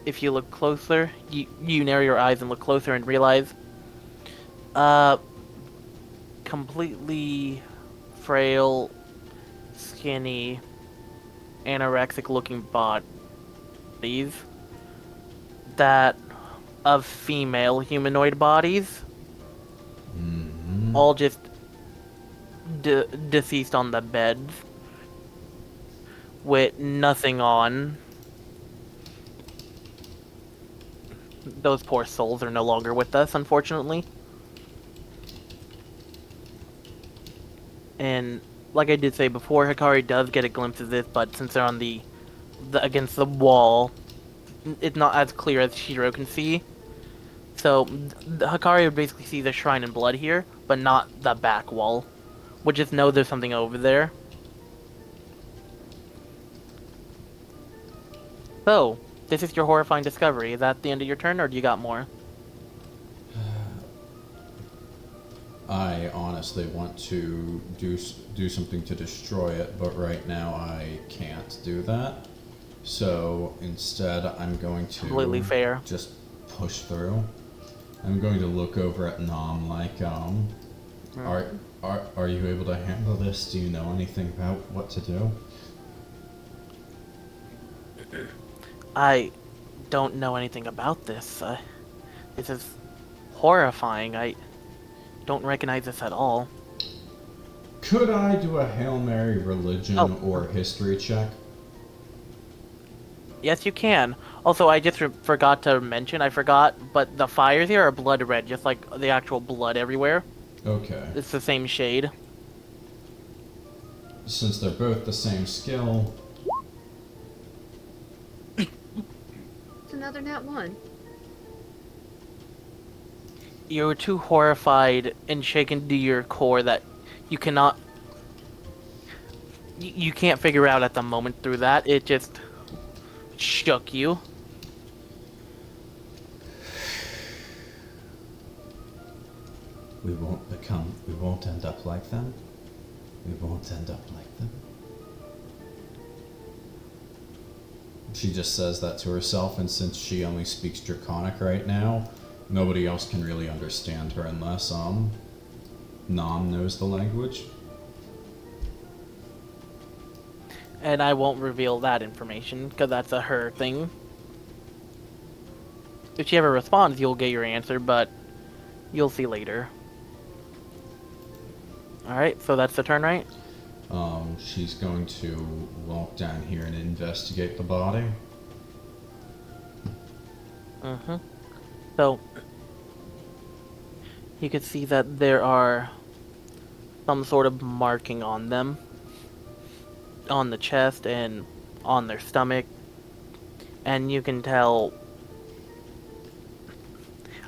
if you look closer, you narrow your eyes and look closer and realize completely frail, skinny, anorexic looking bodies that of female humanoid bodies, all just deceased on the beds. with nothing on. Those poor souls are no longer with us, unfortunately. And like I did say before, Hikari does get a glimpse of this, but since they're on the against the wall, it's not as clear as Shiro can see. So Hikari would basically see the shrine in blood here, but not the back wall. Would just know there's something over there. So, this is your horrifying discovery. Is that the end of your turn, or do you got more? I honestly want to do something to destroy it, but right now I can't do that. So instead, I'm going to Completely fair. just push through. I'm going to look over at Nom like, are you able to handle this? Do you know anything about what to do? I don't know anything about this. This is horrifying. I don't recognize this at all. Could I do a Hail Mary religion or history check? Yes, you can. Also, I just forgot to mention, but the fires here are blood red, just like the actual blood everywhere. Okay. It's the same shade. Since they're both the same skill... It's another nat 1. You're too horrified and shaken to your core that you cannot... You can't figure out at the moment through that. It just shook you. We won't end up like them. We won't end up like them. She just says that to herself, and since she only speaks Draconic right now, nobody else can really understand her unless, Nom knows the language. And I won't reveal that information, because that's a her thing. If she ever responds, you'll get your answer, but you'll see later. Alright, so that's the turn, right? She's going to walk down here and investigate the body. So, you can see that there are some sort of marking on them. On the chest and on their stomach. And you can tell...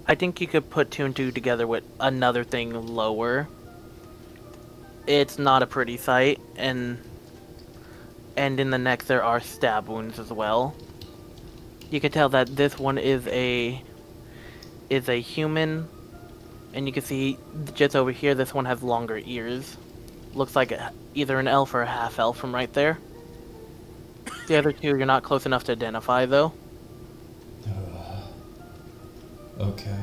I think you could put 2 and 2 together with another thing lower. It's not a pretty sight, and in the neck there are stab wounds as well. You can tell that this one is a human, and you can see just over here this one has longer ears. Looks like either an elf or a half elf from right there. The other 2 you're not close enough to identify though. Okay.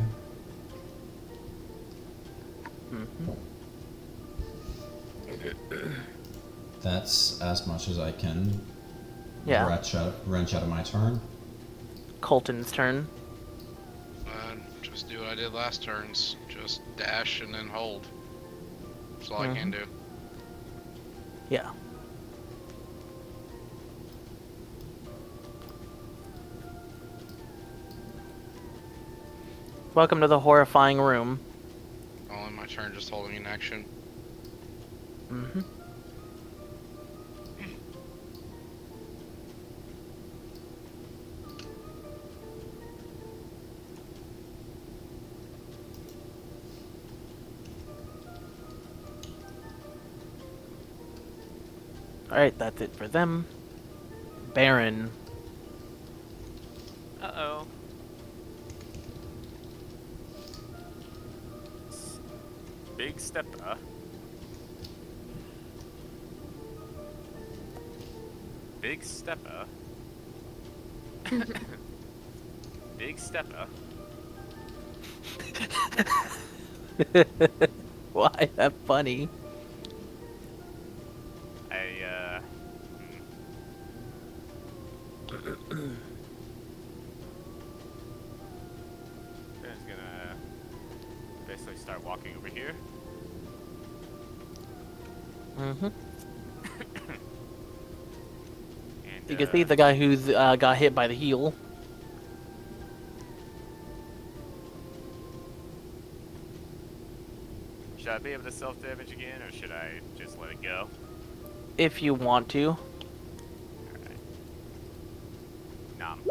That's as much as I can wrench out of my turn. Colton's turn. Just do what I did last turns. Just dash and then hold. That's all I can do. Yeah. Welcome to the horrifying room. All in my turn, just holding in action. Alright, that's it for them. Barron. Uh-oh. Big stepper. Big stepper. Big stepper. Why is that funny? Baron's gonna basically start walking over here. You can see the guy who's got hit by the heel. Should I be able to self-damage again, or should I just let it go? If you want to. Alright. Nom.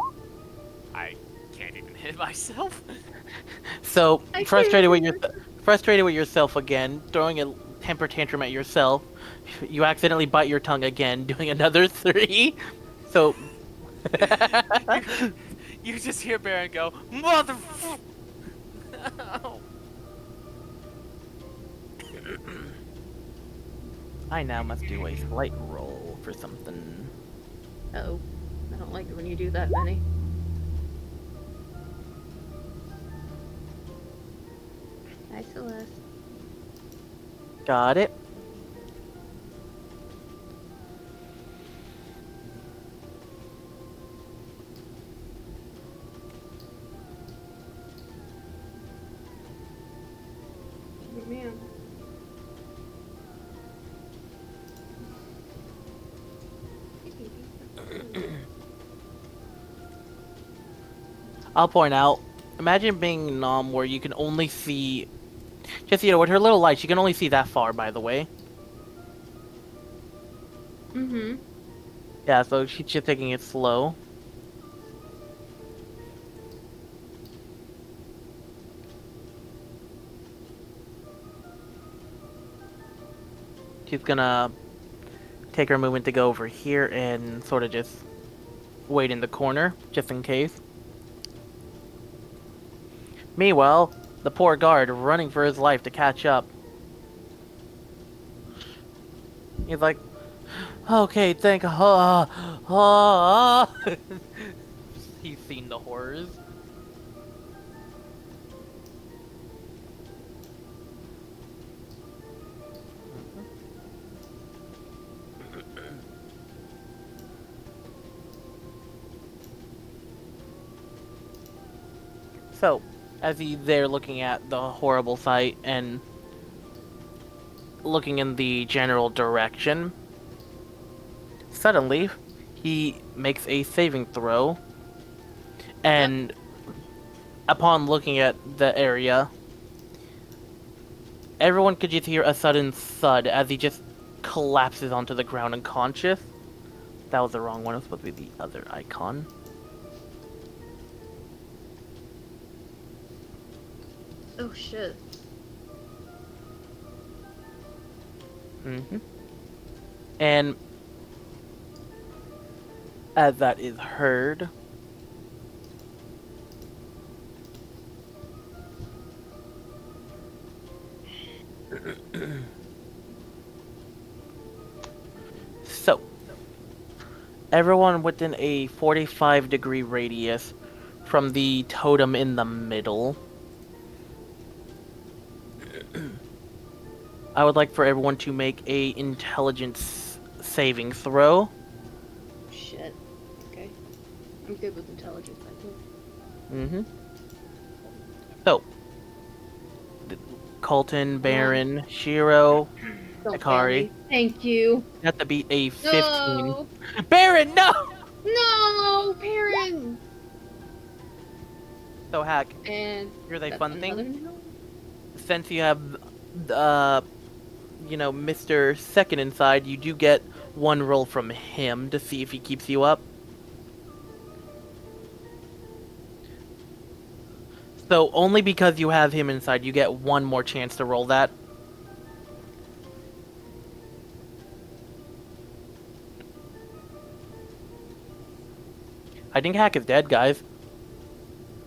I can't even hit myself. So I frustrated with can't. frustrated with yourself again, throwing a temper tantrum at yourself. You accidentally bite your tongue again, doing another 3. So You just hear Barron go, mother. I now must do a slight roll for something. Oh, I don't like it when you do that, Viny. Hi, Celeste. Got it. Oh, man. I'll point out. Imagine being Nom where you can only see, just with her little lights, you can only see that far. By the way. Mm-hmm. Yeah, so she's just taking it slow. She's gonna take her movement to go over here and sort of just wait in the corner, just in case. Meanwhile, the poor guard running for his life to catch up. He's like, okay, He's seen the horrors. So, as he's there looking at the horrible sight and looking in the general direction, suddenly he makes a saving throw, and upon looking at the area, everyone could just hear a sudden thud as he just collapses onto the ground unconscious. That was the wrong one. It was supposed to be the other icon. Oh, shit. Mm-hmm. And as that is heard, so everyone within a 45-degree radius from the totem in the middle, I would like for everyone to make a intelligence saving throw. Shit. Okay. I'm good with intelligence, I think. Mm-hmm. So, Colton, Barron, Shiro, Don't fail Hikari. me. Thank you. You have to beat a 15. No! Barron, no! No! Perrin! So, Hack, And here's a that's fun thing. another no? Since you have, Mr. Second inside, you do get one roll from him to see if he keeps you up. So, only because you have him inside, you get one more chance to roll that. I think Hack is dead, guys.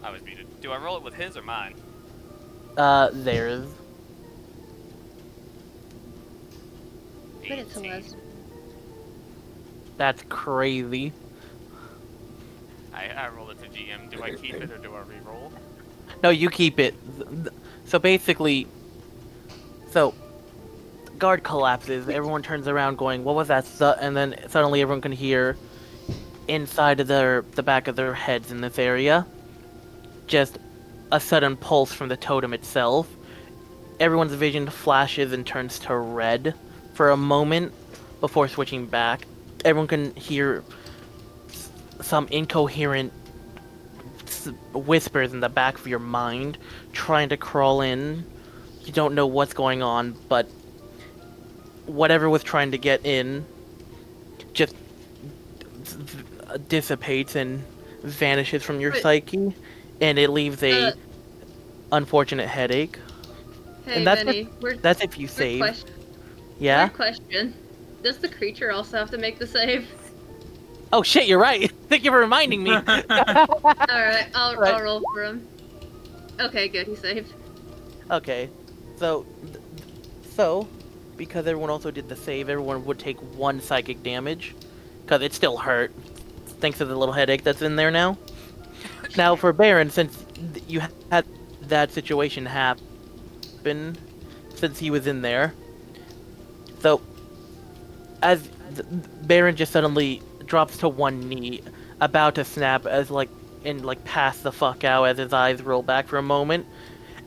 I was muted. Do I roll it with his or mine? Theirs. But it's 18. Celeste. That's crazy. I rolled it to GM. Do I keep it or do I re-roll? No, you keep it. So basically, guard collapses. Everyone turns around, going, "What was that?" And then suddenly, everyone can hear inside of the back of their heads in this area, just a sudden pulse from the totem itself. Everyone's vision flashes and turns to red for a moment before switching back. Everyone can hear some incoherent whispers in the back of your mind trying to crawl in. You don't know what's going on, but whatever was trying to get in just dissipates and vanishes from your Wait. psyche, and it leaves a Uh, unfortunate headache. Hey, And that's Viny, That's if you save. Yeah? Weird question. Does the creature also have to make the save? Oh shit, you're right. Thank you for reminding me. Alright, I'll roll for him. Okay, good, he saved. Okay, so because everyone also did the save, everyone would take 1 psychic damage, because it still hurt, thanks to the little headache that's in there now. Now for Barron, since you had that situation happen, since he was in there, so as Barron just suddenly drops to 1 knee, about to snap pass the fuck out as his eyes roll back for a moment,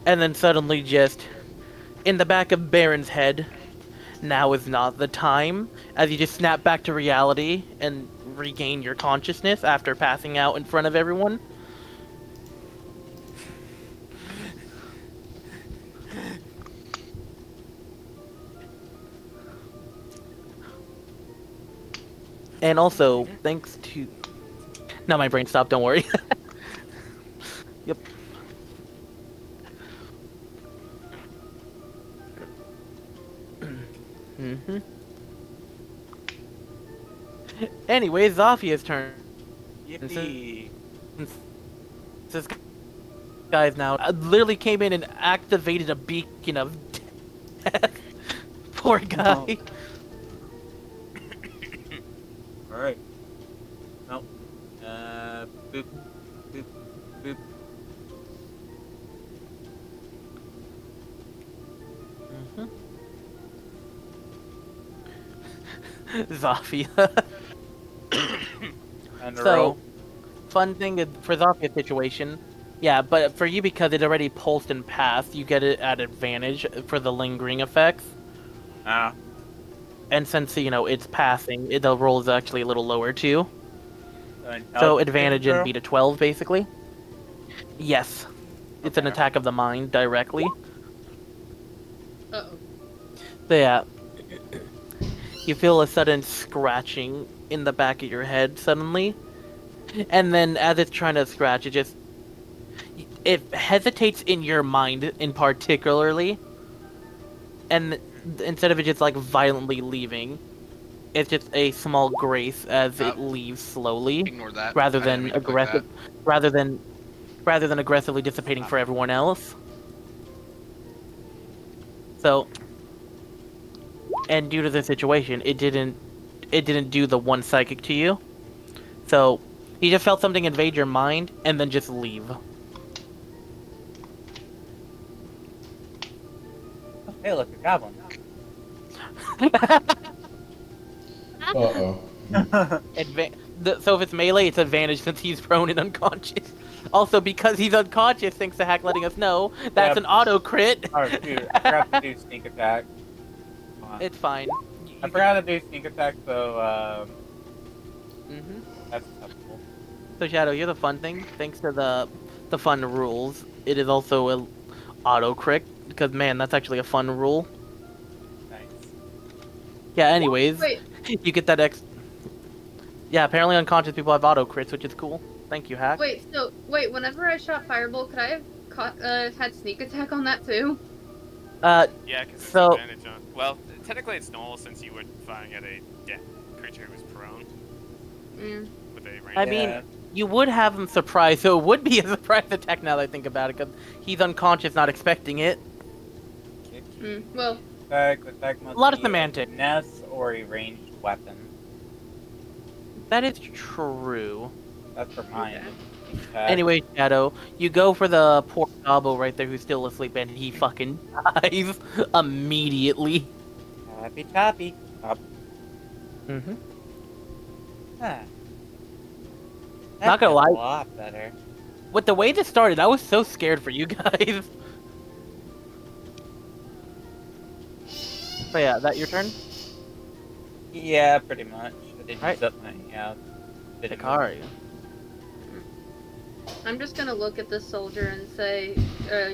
and then suddenly just in the back of Barron's head, now is not the time, as you just snap back to reality and regain your consciousness after passing out in front of everyone. And also, thanks to... Now my brain stopped, don't worry. Yep. Mm-hmm. Anyway, Zofia's turn. Yippee! This guy's now literally came in and activated a beacon of death. Poor guy. Alright. Nope. Boop. Boop. Boop. Zofia. And So, fun thing for Zofia's situation, yeah, but for you because it already pulsed and passed, you get it at advantage for the lingering effects. Ah. And since, it's passing, the roll is actually a little lower too. So advantage and beat a 12, basically. Yes. It's an Okay. attack of the mind, directly. Uh-oh. So yeah. You feel a sudden scratching in the back of your head, suddenly. And then, as it's trying to scratch, it hesitates in your mind, in particularly. And instead of it just, violently leaving, it's just a small grace as it leaves slowly. Ignore that. rather I didn't than mean to click aggressive, rather than aggressively dissipating for everyone else. So, and due to the situation, it didn't do the 1 psychic to you. So, you just felt something invade your mind and then just leave. Hey, look, a goblin. Uh-oh. So if it's melee, it's advantage since he's prone and unconscious. Also, because he's unconscious, thanks to Hack letting us know, that's Yep. an auto crit. Oh, shoot. I forgot to do sneak attack. Come on. It's fine. I forgot to do sneak attack, so, Mm-hmm. that's acceptable. So Shadow, here's the fun thing. Thanks to the fun rules, it is also a auto crit because man, that's actually a fun rule. Nice. Yeah. Anyways, Wait, you get that Yeah. Apparently, unconscious people have auto crits, which is cool. Thank you, Hack. wait, whenever I shot Fireball, could I have had sneak attack on that too? Yeah, because it's So- advantage on. Well, technically it's null since you were firing at a dead creature who was prone Mm. with a range. I mean, you would have him surprised, so it would be a surprise attack now that I think about it, because he's unconscious, not expecting it. Well, Attack must A lot of be semantics. finesse or a ranged weapon. That is true. That's for mine. Anyway, Shadow, you go for the poor Gobbo right there who's still asleep, and he fucking dies immediately. Happy toppy. Up. Mm-hmm. Huh. Not gonna lie. A lot better. With the way this started, I was so scared for you guys. So yeah, that your turn? Yeah, pretty much. I did Alright. use up my Didn't move. Hikari. I'm just gonna look at this soldier and say,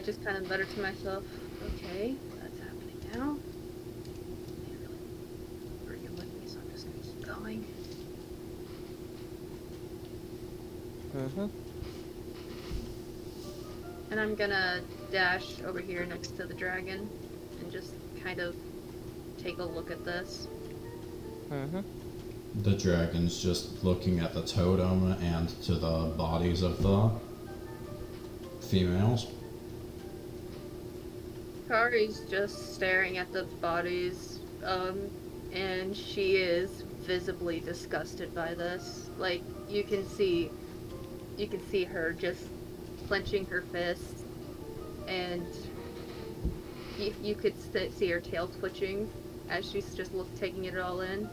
just kind of mutter to myself, okay, that's happening now. Can't really bring it with me, so I'm just gonna keep going. Mm-hmm. And I'm gonna dash over here next to the dragon and just kind of take a look at this. Mm-hmm. The dragon's just looking at the totem and to the bodies of the females. Kari's just staring at the bodies, and she is visibly disgusted by this. Like, you can see her just clenching her fists, and you could see her tail twitching as she's just taking it all in,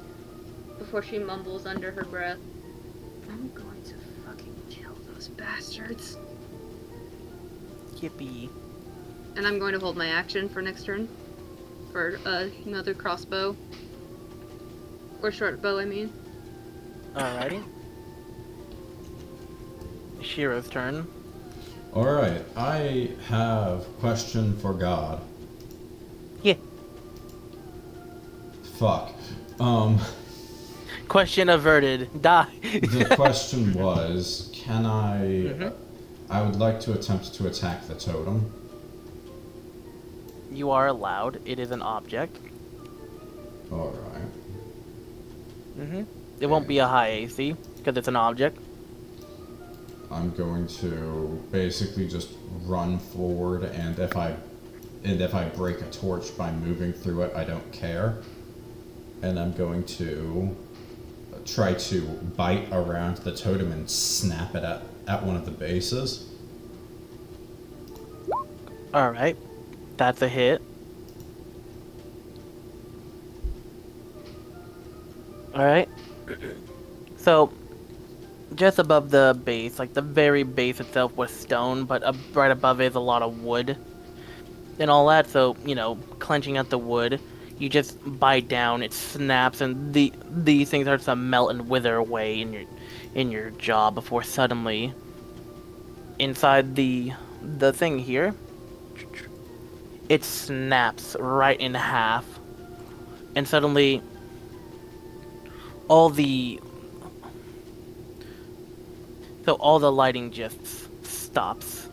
before she mumbles under her breath, I'm going to fucking kill those bastards. Yippee. And I'm going to hold my action for next turn. For another crossbow. Or short bow, I mean. Alrighty. Shiro's turn. Alright, I have question for God. Yeah. Fuck. Question averted. Die. The question was, can I... Mm-hmm. I would like to attempt to attack the totem. You are allowed. It is an object. Alright. Mm-hmm. It won't be a high AC, because it's an object. I'm going to basically just run forward, and if I break a torch by moving through it, I don't care. And I'm going to try to bite around the totem and snap it at one of the bases. Alright. That's a hit. Alright. So, just above the base, like the very base itself was stone, but right above it is a lot of wood and all that, so, you know, clenching at the wood, you just bite down, it snaps, and these things start to melt and wither away in your jaw before suddenly, inside the thing here, it snaps right in half, and suddenly all the lighting just stops,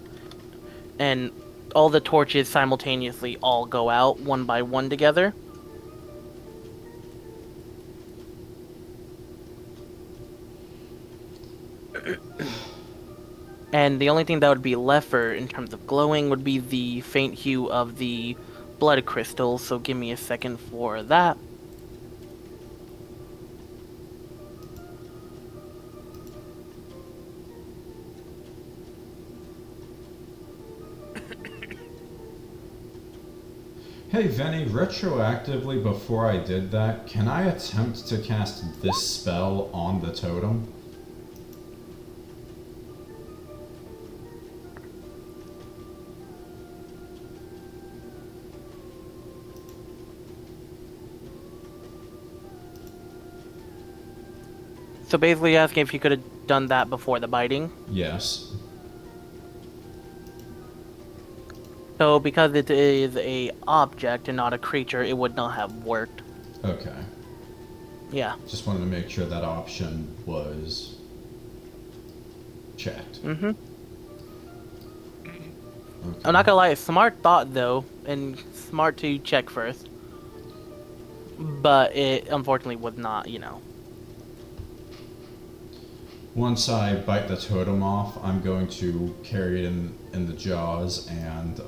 and all the torches simultaneously all go out one by one together. And the only thing that would be left for in terms of glowing would be the faint hue of the blood crystals, so give me a second for that. Hey Viny, retroactively before I did that, can I attempt to cast this spell on the totem? So basically asking if you could have done that before the biting. Yes. So because it is a object and not a creature, it would not have worked. Okay. Yeah. Just wanted to make sure that option was checked. Mm-hmm. Okay. I'm not gonna lie, smart thought though, and smart to check first. But it unfortunately was not, you know. Once I bite the totem off, I'm going to carry it in the jaws and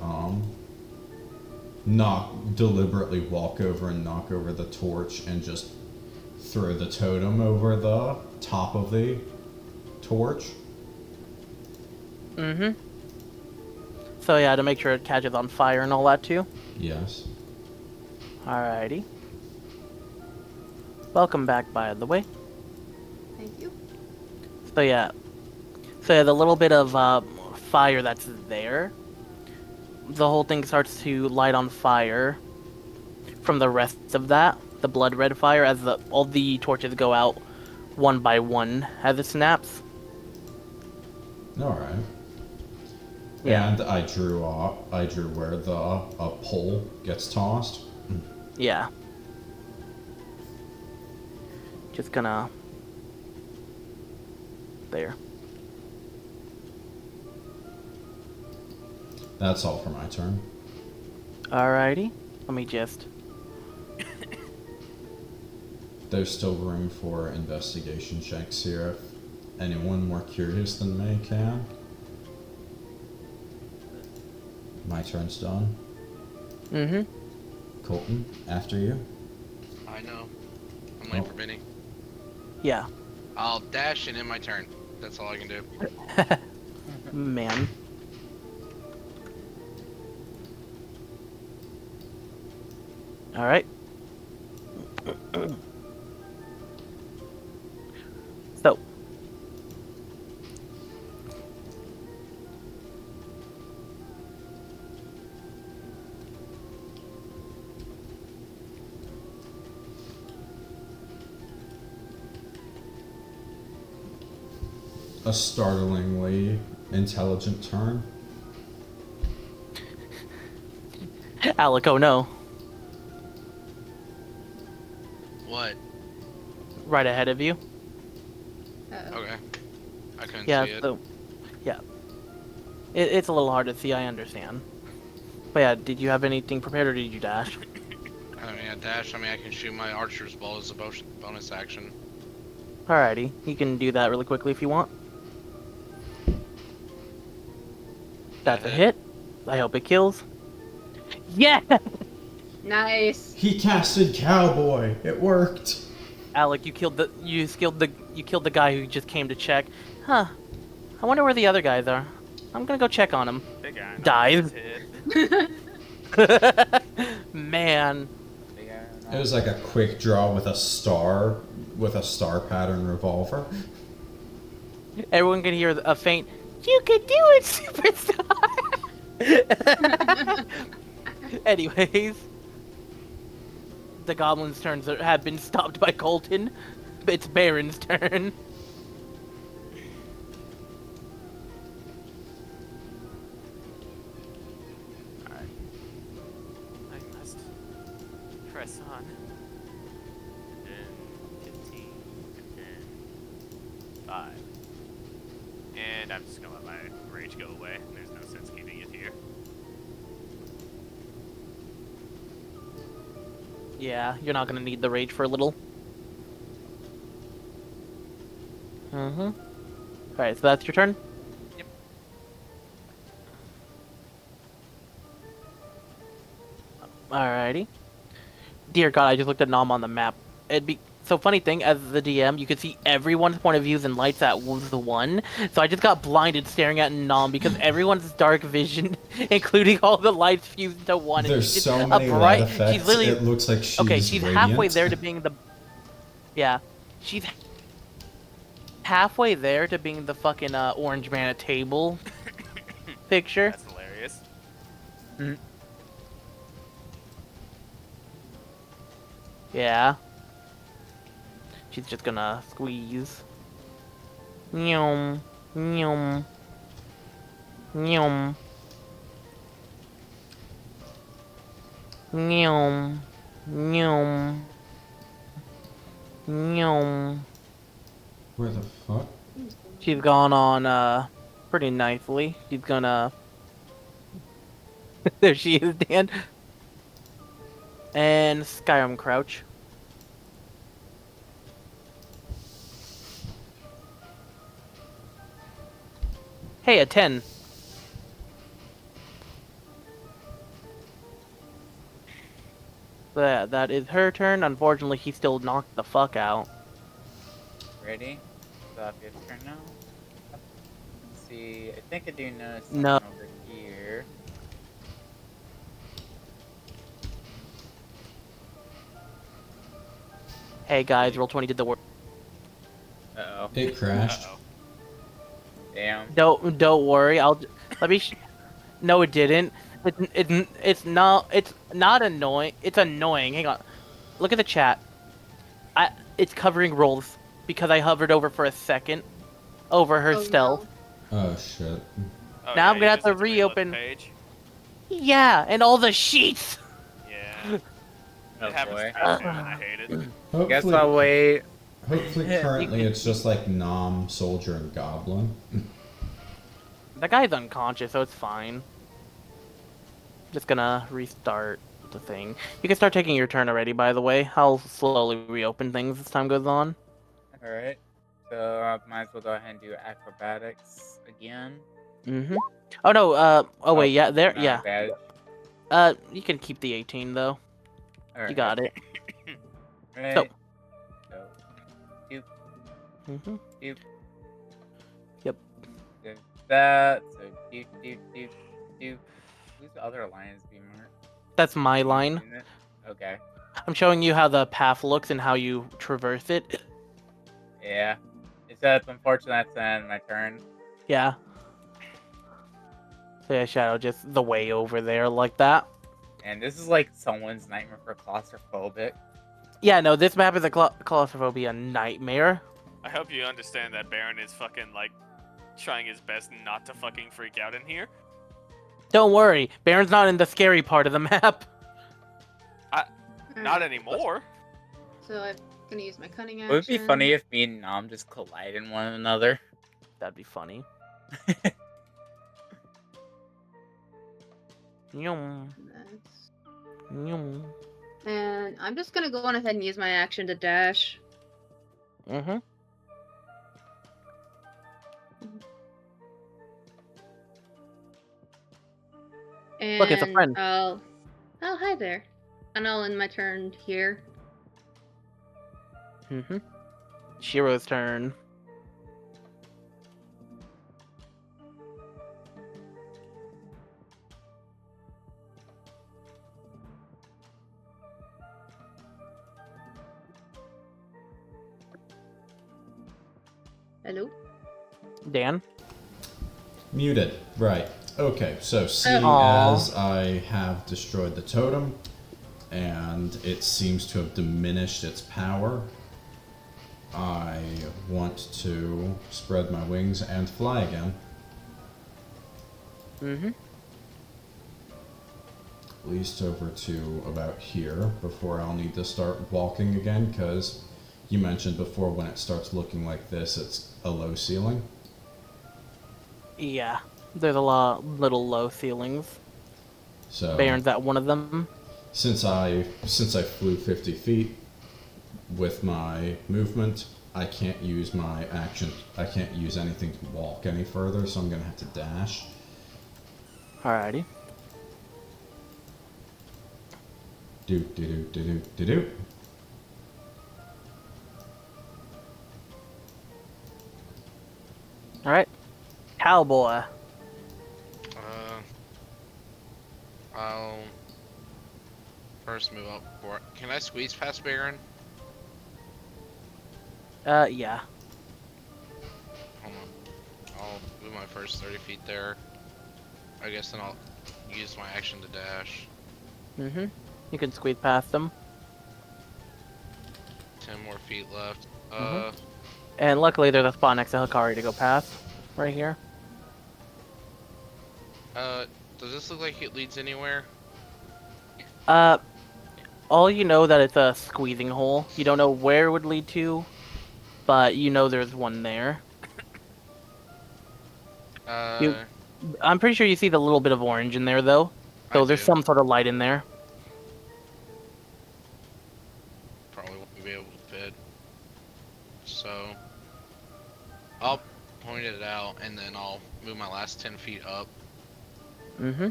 deliberately walk over and knock over the torch and just throw the totem over the top of the torch. Mm-hmm. So yeah, to make sure it catches on fire and all that too. Yes. Alrighty. Welcome back, by the way. Thank you. So yeah, the little bit of fire that's there, the whole thing starts to light on fire from the rest of that, the blood red fire, as all the torches go out one by one as it snaps. Alright. Yeah. And I drew where the pole gets tossed. Yeah. Just gonna... There. That's all for my turn. Alrighty. Let me just... There's still room for investigation checks here if anyone more curious than me can. My turn's done. Mm-hmm. Colton, after you. I know. I'm waiting Oh. for Viny. Yeah. I'll dash and end my turn. That's all I can do. Man. Alright. So. A startlingly intelligent turn. Alec, oh no. What? Right ahead of you. Uh-oh. Okay. I couldn't Yeah, see it. so... Yeah. It's a little hard to see, I understand. But yeah, did you have anything prepared or did you dash? I mean, I dash. I mean, I can shoot my archer's bow as a bonus action. Alrighty, you can do that really quickly if you want. That's a hit. I hope it kills. Yeah! Nice. He casted cowboy. It worked. Alec, you killed the guy who just came to check. Huh. I wonder where the other guys are. I'm gonna go check on him. Big iron Dive. his head. Man. It was like a quick draw with a star pattern revolver. Everyone can hear a faint, "You could do it, superstar!" Anyways. The goblins' turns have been stopped by Colton. It's Barron's turn. Alright. I must press on. And then 15, and then 5. And I'm just gonna let my rage go away. There's no sense keeping it here. Yeah, you're not gonna need the rage for a little. Mm-hmm. Alright, so that's your turn? Yep. Alrighty. Dear God, I just looked at Nom on the map. It'd be so funny thing, as the DM, you could see everyone's point of views and lights at the one. So I just got blinded staring at Nom because everyone's dark vision, including all the lights fused into one. There's she's so a many bright, light effects. she's literally, It looks like she's okay, she's radiant. halfway there to being the... Yeah. She's halfway there to being the fucking orange man at table picture. That's hilarious. Yeah. She's just gonna squeeze. Nyum. Nyum. Nyum. Nyum. Nyum. Nyum. Where the fuck? She's gone on, pretty nicely. She's gonna... There she is, Dan. And Skyrim Crouch. Hey, a 10. That is her turn. Unfortunately, he still knocked the fuck out. Ready? Zofia's turn now. Let's see. I think I do notice something No. over here. Hey guys, roll 20 did the work. Uh-oh. It crashed. Uh-oh. Damn. Don't worry. Let me. No, it didn't. It's not annoying. It's annoying. Hang on. Look at the chat. It's covering rolls. because I hovered over for a second over her Oh, stealth. Oh shit. Oh, Now I'm you gonna have just to need reload the reopen. page. Yeah, and all the sheets. Yeah. Oh It happens boy. to me too, and I hate it. Guess Hopefully, I'll wait. hopefully currently it's just like Nom, Soldier, and Goblin. The guy's unconscious, so it's fine. Just gonna restart the thing. You can start taking your turn already, by the way. I'll slowly reopen things as time goes on. Alright. So I might as well go ahead and do acrobatics again. Mm-hmm. Oh no, oh wait, yeah, there, Not yeah. advantage. You can keep the 18 though. Alright. You got it. Right. So, doop, Mm-hmm. doop. Yep. There's that. So, doop, doop, doop, doop. Whose other lines be marked? That's my line. Isn't it? Okay. I'm showing you how the path looks and how you traverse it. Yeah. It's unfortunate that's the end of my turn. Yeah. So yeah, Shadow, just the way over there like that. And this is like someone's nightmare for claustrophobic. Yeah, no, this map is a claustrophobia nightmare. I hope you understand that Barron is fucking, like, trying his best not to fucking freak out in here. Don't worry, Baron's not in the scary part of the map. Not anymore. So I'm gonna use my cunning action. It would be funny if me and Nom just collide in one another. That'd be funny. Yum. That's... Yum. And I'm just gonna go on ahead and use my action to dash. Mm-hmm. And Look, it's a friend. Oh, hi there. And I'll end my turn here. Mm-hmm. Shiro's turn. Hello? Dan? Muted. Right. Okay, so seeing Aw. as I have destroyed the totem, and it seems to have diminished its power, I want to spread my wings and fly again. Mm-hmm. At least over to about here, before I'll need to start walking again, because you mentioned before when it starts looking like this, it's a low ceiling. Yeah. There's a lot little low ceilings. So Baron's at one of them. since I flew 50 feet with my movement, I can't use my action. I can't use anything to walk any further, so I'm gonna have to dash. Alrighty. Do do do do do do do. Alright. Cowboy. I'll first move up for it. Can I squeeze past Barron? Yeah. Hold on. I'll move my first 30 feet there. I guess then I'll use my action to dash. Mm-hmm. You can squeeze past them. 10 more feet left. And luckily there's a spot next to Hikari to go past. Right here. Does this look like it leads anywhere? All you know that it's a squeezing hole. You don't know where it would lead to, but you know there's one there. I'm pretty sure you see the little bit of orange in there, though. So I there's do. some sort of light in there. Probably won't be able to fit. So, I'll point it out and then I'll move my last 10 feet up Mm-hmm.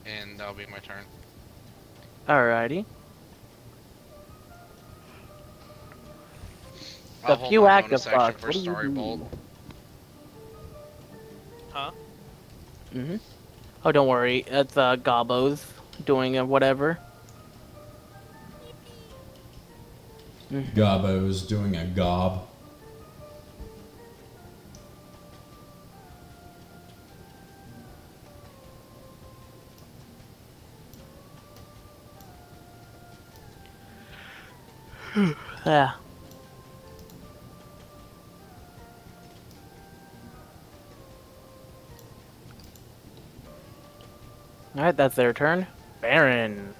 and that'll be my turn. Alrighty. I'll The hold few my active bonus action bucks. for What do you Starry do? Bolt. Huh? Mm-hmm. Oh, don't worry. It's Gobos doing whatever. Gobbo's doing a gob. Yeah. Alright, that's their turn. Barron.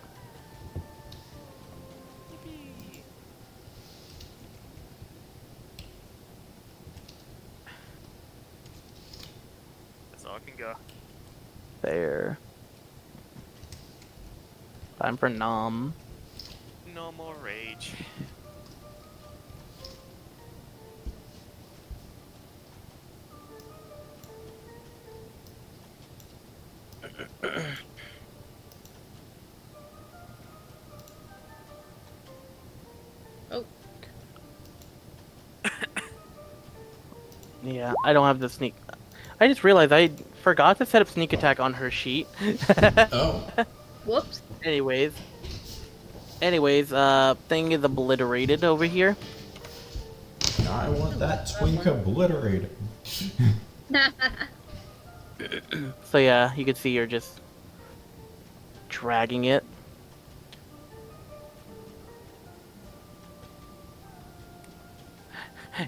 Yippee! That's all I can go. There. Time for Nom. No more rage. Oh, Yeah, I don't have the sneak. I just realized I forgot to set up sneak attack on her sheet. Oh. whoops. Anyways. Thing is obliterated over here. I want that twink obliterated. So yeah, you can see you're just dragging it.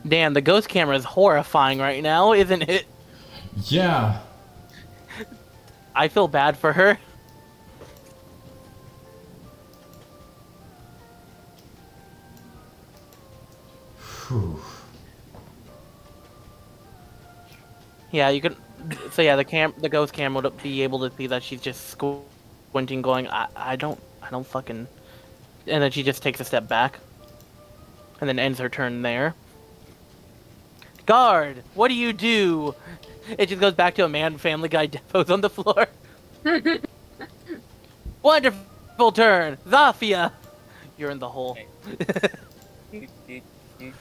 Damn, the ghost camera is horrifying right now, isn't it? Yeah. I feel bad for her. Whew. Yeah, you can. So yeah, the ghost cam would be able to see that she's just squinting, going, I don't fucking. And then she just takes a step back, and then ends her turn there. Guard, what do you do? It just goes back to a man, Family Guy pose on the floor. Wonderful turn, Zofia. You're in the hole. Doot, doot, doot,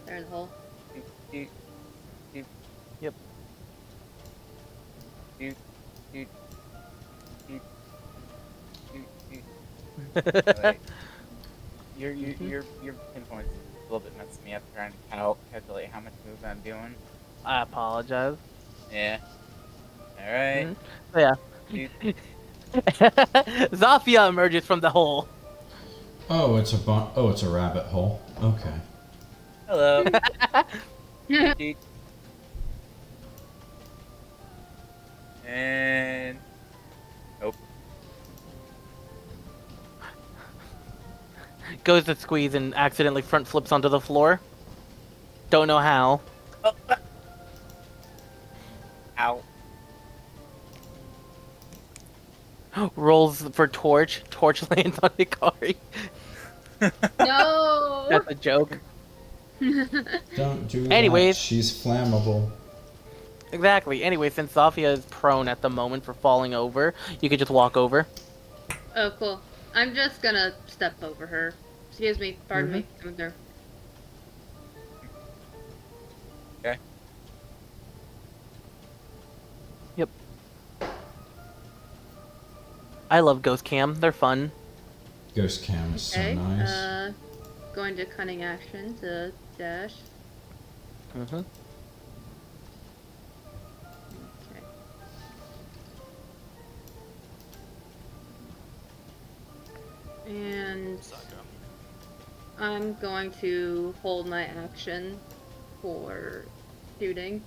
They're in the hole. doot, doot, doot, Yep. doot, doot, doot, doot, doot. Like, your pinpoint's a little bit messing me up trying to calculate how much movement I'm doing. I apologize. Yeah. Alright. So yeah. Doot. Zofia emerges from the hole. Oh, it's a rabbit hole. Okay. Hello. Doot, doot. And nope. Goes to squeeze and accidentally front flips onto the floor. Don't know how. Oh, ow. Rolls for torch. Torch lands on Hikari. No. That's a joke. Don't do Anyways. that. She's flammable. Exactly. Anyway, since Zofia is prone at the moment for falling over, you could just walk over. Oh, cool. I'm just gonna step over her. Excuse me. Pardon me. I'm there. Okay. Yep. I love Ghost Cam. They're fun. Ghost cam is Okay. so nice. Going to cunning action to dash. Mm-hmm. Okay. And Suck 'em. I'm going to hold my action for shooting.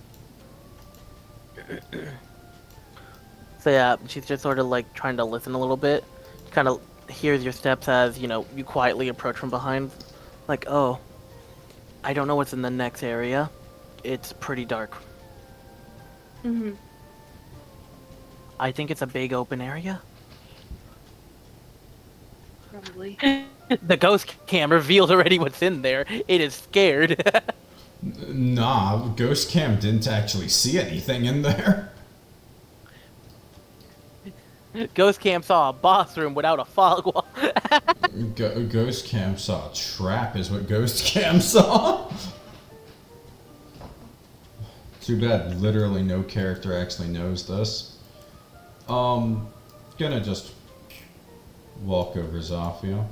So yeah, she's just sort of like trying to listen a little bit. Kind of hears your steps as, you know, you quietly approach from behind. Like, oh, I don't know what's in the next area. It's pretty dark. Mm-hmm. I think it's a big open area. Probably. The ghost cam revealed already what's in there. It is scared. Nah, Ghost Cam didn't actually see anything in there. Ghost cam saw a boss room without a fog wall. Ghost Cam saw a trap is what Ghost Cam saw. Too bad literally no character actually knows this. Gonna just walk over Zofia.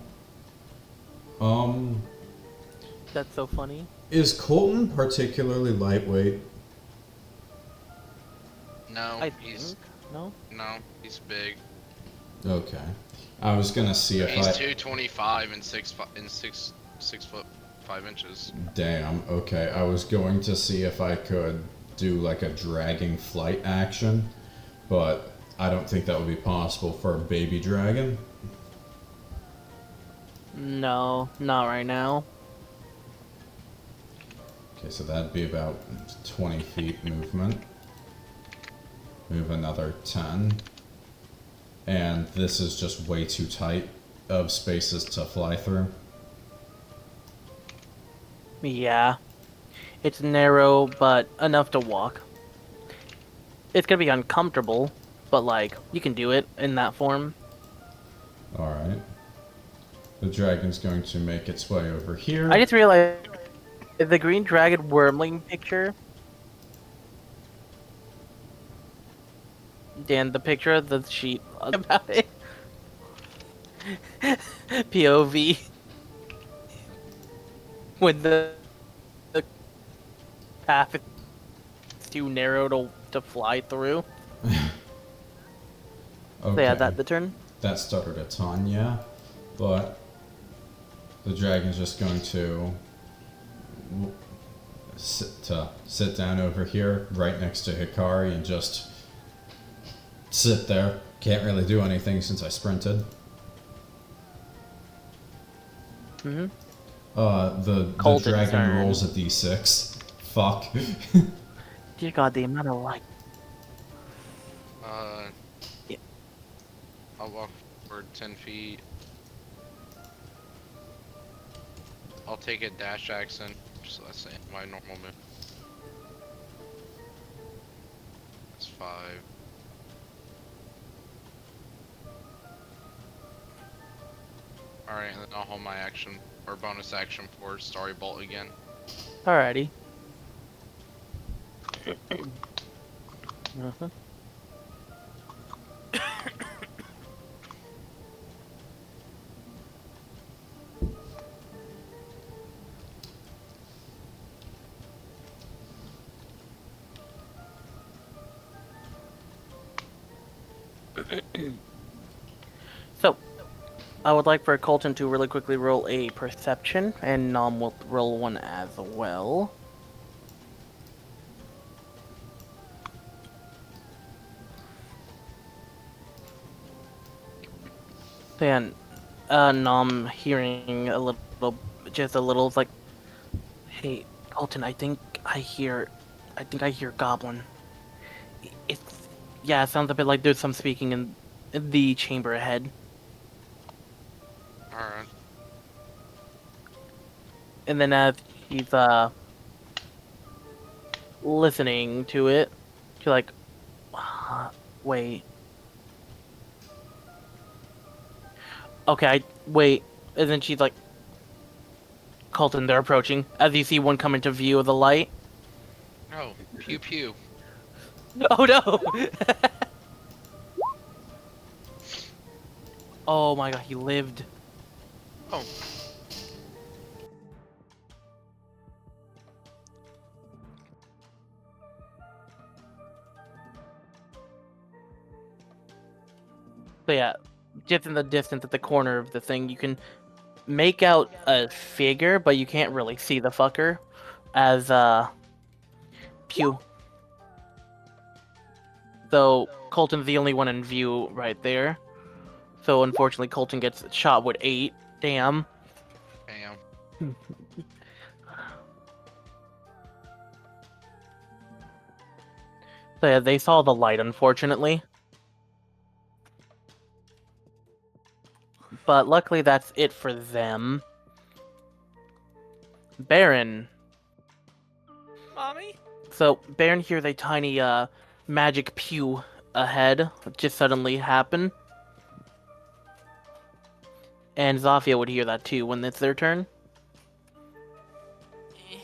That's so funny. Is Colton particularly lightweight? No, I he's think. No? no, he's big. Okay. I was gonna see if He's I... 225 and 6 foot 5 inches. Damn, okay. I was going to see if I could do like a dragging flight action, but I don't think that would be possible for a baby dragon. No, not right now. Okay, so that'd be about 20 feet movement. Move another 10. And this is just way too tight of spaces to fly through. Yeah. It's narrow, but enough to walk. It's gonna be uncomfortable, but like, you can do it in that form. Alright. The dragon's going to make its way over here. I just realized the green dragon wormling picture. Dan, the picture of the sheet about it. POV. When the path is too narrow to fly through. Okay. So yeah, that the turn. That stuttered a ton, yeah. But the dragon's just going to sit down over here, right next to Hikari, and just sit there. Can't really do anything since I sprinted. Mm-hmm. The dragon turn. rolls a d6. Fuck. Dear God, the amount of light. Yeah. I'll walk forward 10 feet. I'll take a dash action, just let's say my normal move. That's 5. Alright, and then I'll hold my action, or bonus action for Starry Bolt again. Alrighty. Uh-huh. So, I would like for Colton to really quickly roll a perception, and Nom will roll one as well. Then, Nom hearing a little, just a little, it's like, hey, Colton, I think I hear Goblin. Yeah, it sounds a bit like there's some speaking in the chamber ahead. Alright. And then as he's, listening to it, she's like, wait. Okay, wait. And then she's like, Colton, they're approaching. As you see one come into view of the light. No, pew pew. Oh no! Oh my god, he lived. Oh. So yeah, just in the distance at the corner of the thing, you can make out a figure, but you can't really see the fucker. As, Pew. So, Colton's the only one in view right there. So, unfortunately, Colton gets shot with 8. Damn. Damn. So, yeah, they saw the light, unfortunately. But luckily, that's it for them. Barron. Mommy? So, Barron hears a tiny, magic pew ahead just suddenly happen. And Zofia would hear that too when it's their turn.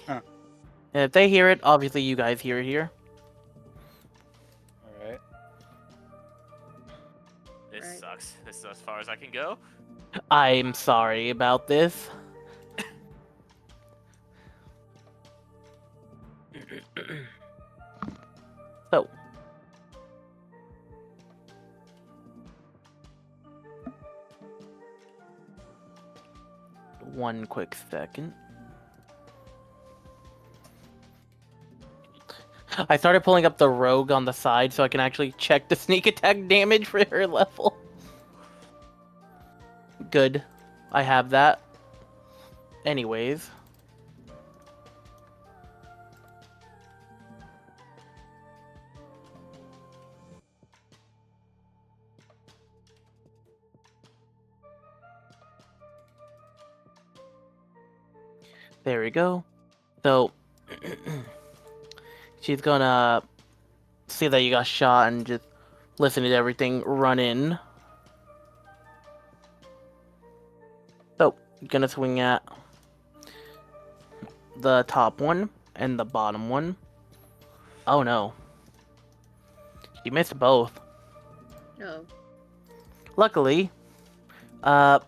Huh. And if they hear it, obviously you guys hear it here. Alright. This Right. sucks. This is as far as I can go. I'm sorry about this. So. One quick second. I started pulling up the rogue on the side so I can actually check the sneak attack damage for her level. Good. I have that. Anyways. There we go. So, she's gonna see that you got shot and just listen to everything run in. So, gonna swing at the top one and the bottom one. Oh no. She missed both. No. Luckily, a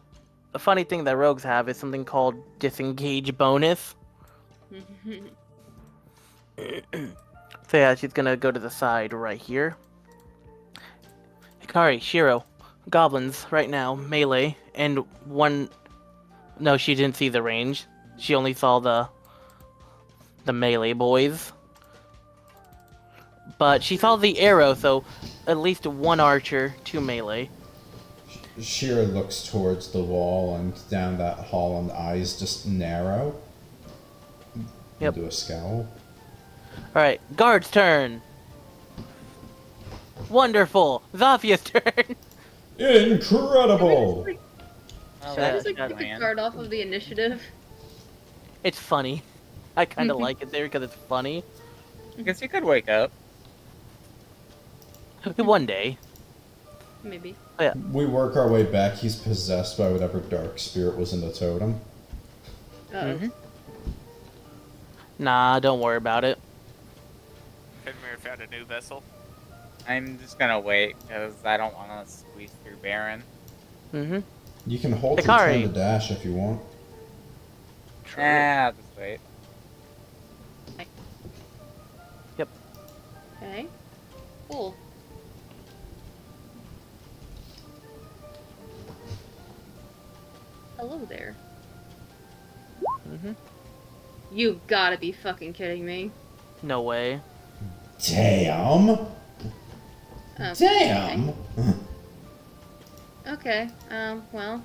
funny thing that rogues have is something called disengage bonus. So yeah, she's gonna go to the side right here. Hikari, Shiro, goblins right now, melee, and one... No, she didn't see the range. She only saw the melee boys. But she saw the arrow, so at least one archer, two melee. Shiro looks towards the wall and down that hall, and the eyes just narrow. Yep. Into a scowl. Alright, guard's turn. Wonderful. Zofia's turn. Incredible! Oh, Should I that's just good, take a man. card off of the initiative? It's funny. I kind of like it there because it's funny. I guess you could wake up. One day. Maybe. We work our way back. He's possessed by whatever dark spirit was in the totem. Uh-oh. Mhm. Nah, don't worry about it. Fenrir found a new vessel. I'm just gonna wait because I don't want to squeeze through Barron. Mm-hmm. You can hold to Hikari. turn the dash if you want. I'll just wait. Okay. Cool. Hello there. Mm-hmm. You gotta be fucking kidding me. No way. Damn! Oh, Damn! Okay. Well.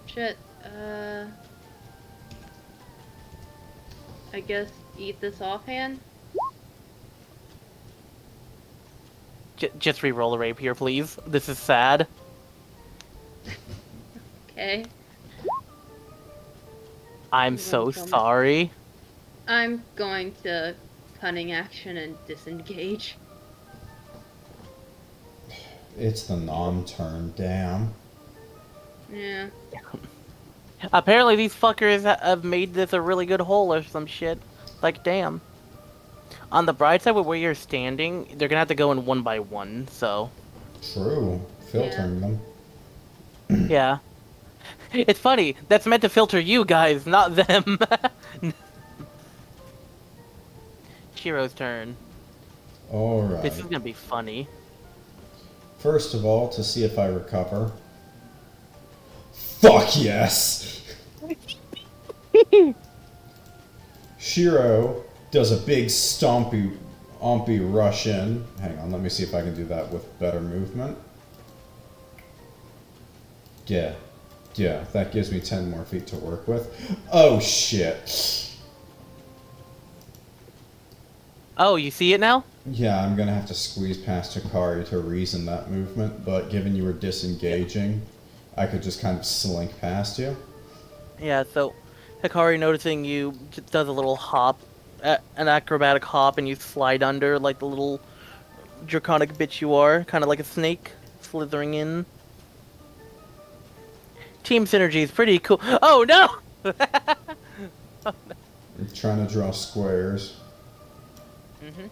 Shit. I guess eat this offhand? Just re-roll the rapier, please. This is sad. Okay. I'm so Tell me. sorry. I'm going to cunning action and disengage. It's the Nom turn, damn. Yeah. Apparently these fuckers have made this a really good hole or some shit. Like, damn. On the bright side, with where you're standing, they're gonna have to go in one by one, so... True. Filtering them. Yeah. It's funny, that's meant to filter you guys, not them. Shiro's turn. This is Alright. gonna be funny. First of all, to see if I recover. Fuck yes! Shiro does a big stompy rush in. Hang on, let me see if I can do that with better movement. Yeah, that gives me 10 more feet to work with. Oh shit. Oh, you see it now? Yeah, I'm gonna have to squeeze past Hikari to reason that movement, but given you were disengaging, I could just kind of slink past you. Yeah, so Hikari noticing you just does a little hop, an acrobatic hop, and you slide under like the little draconic bitch you are, kind of like a snake slithering in. Team synergy is pretty cool. Oh no! I'm trying to draw squares. Mm-hmm.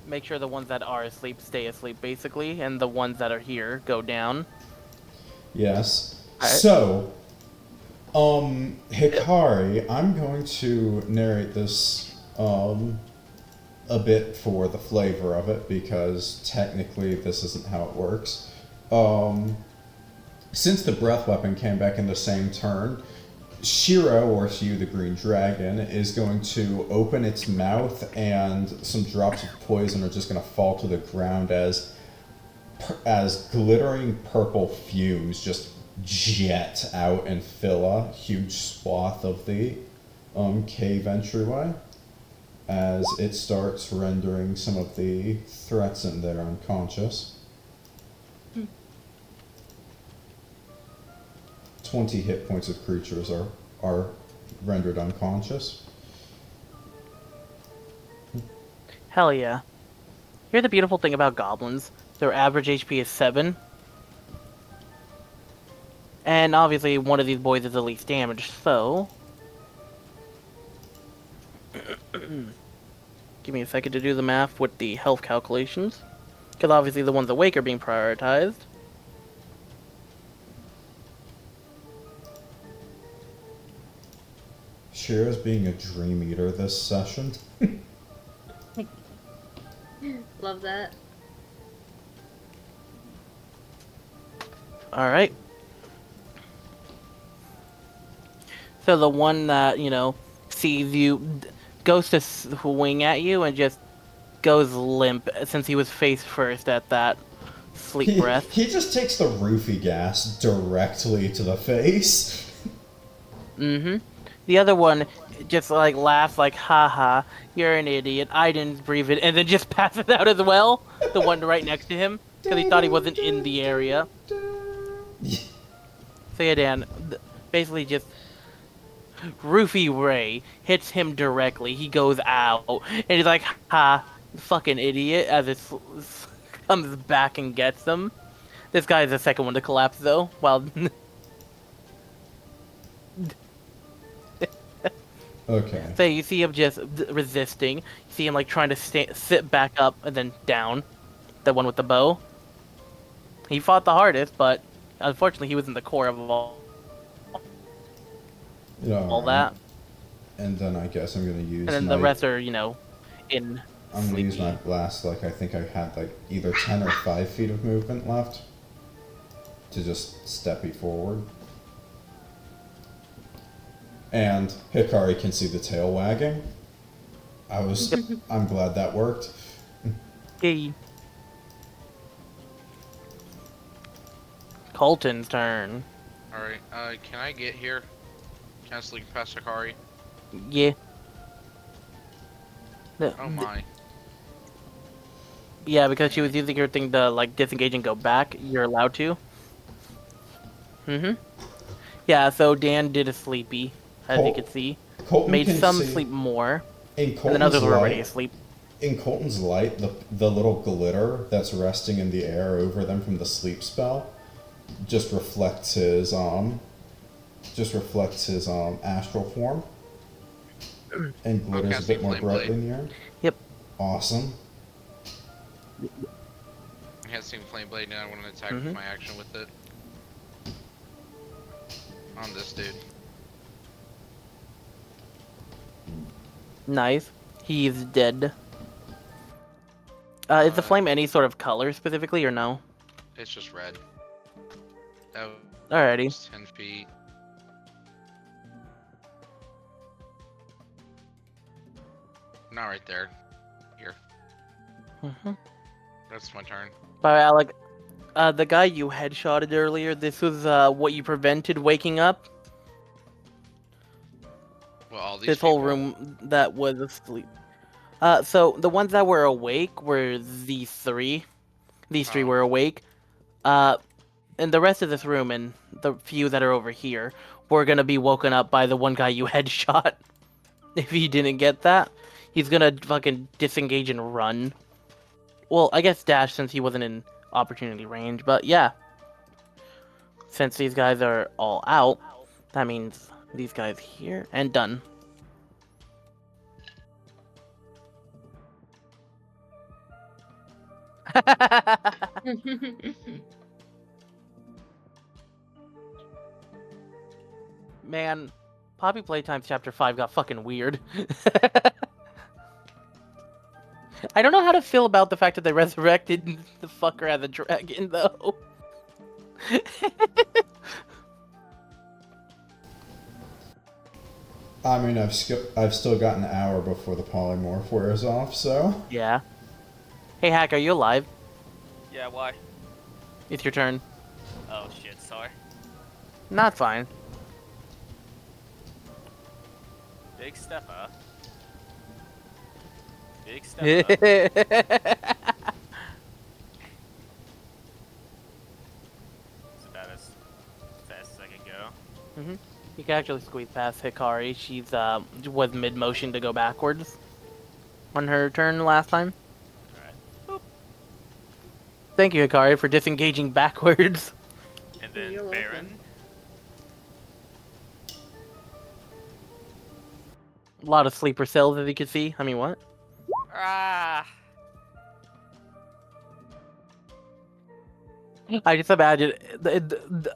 Make sure the ones that are asleep stay asleep, basically, and the ones that are here go down. Yes. Alright. So, Hikari, I'm going to narrate this, a bit for the flavor of it, because technically this isn't how it works. Since the breath weapon came back in the same turn, Shiro, or Hugh the Green Dragon, is going to open its mouth and some drops of poison are just going to fall to the ground as glittering purple fumes just jet out and fill a huge swath of the cave entryway as it starts rendering some of the threats in there unconscious. 20 hit points of creatures are rendered unconscious. Hell yeah. Here's the beautiful thing about goblins. Their average HP is 7. And obviously one of these boys is the least damaged, so... Give me a second to do the math with the health calculations. Because obviously the ones awake are being prioritized. Shiro's being a dream eater this session. Love that. Alright. So the one that, sees you, goes to swing at you and just goes limp since he was face first at that sleep breath. He just takes the roofie gas directly to the face. Mm-hmm. The other one just laughs haha, you're an idiot, I didn't breathe it, and then just passes out as well. The one right next to him, because he thought he wasn't in the area. So yeah, Dan, basically just roofie ray hits him directly. He goes out, and he's like, ha, fucking idiot, as it comes back and gets them. This guy is the second one to collapse, though, while... Okay. So you see him just resisting. You see him trying to sit back up and then down. The one with the bow. He fought the hardest, but unfortunately he was in the core of all that. And then I guess I'm gonna use. And then the rest are, in. I'm gonna use my blast. I think I had either 10 or 5 feet of movement left to just step it forward. And Hikari can see the tail wagging. I'm glad that worked. Hey. Colton's turn. Alright, can I get here? Can I sneak past Hikari? Yeah. Oh my. Yeah, because she was using her thing to disengage and go back. You're allowed to. Yeah, so Dan did a sleepy, as you can see. Colton made can some see, sleep more, and then others were already asleep. In Colton's light, the little glitter that's resting in the air over them from the sleep spell just reflects his astral form and glitters a bit more brightly in the air. Yep. Awesome. I had seen Flame Blade now. I want to attack with my action with it. On this dude. Nice. He's dead. Is the flame any sort of color specifically, or no? It's just red. That Alrighty. was 10 feet. Not right there. Here. That's my turn. Alright, Alec. The guy you headshotted earlier, this was what you prevented waking up? Well, all these This whole people? room that was asleep. So the ones that were awake were these three. These three were awake. And the rest of this room and the few that are over here were gonna be woken up by the one guy you headshot. If you didn't get that, he's gonna fucking disengage and run. Well, I guess dash since he wasn't in opportunity range, but yeah. Since these guys are all out, that means these guys here and done. Man, Poppy Playtime's Chapter 5 got fucking weird. I don't know how to feel about the fact that they resurrected the fucker as a dragon, though. I mean, I've still got an hour before the polymorph wears off, so. Yeah. Hey, Hack, are you alive? Yeah, why? It's your turn. Oh shit, sorry. Not fine. Big stepper. Big stepper. It's about as fast as I can go. You can actually squeeze past Hikari. She's was mid motion to go backwards on her turn last time. Alright. Thank you, Hikari, for disengaging backwards. And then You're Barron. welcome. A lot of sleeper cells, as you can see. I mean, what? Ah. I just imagine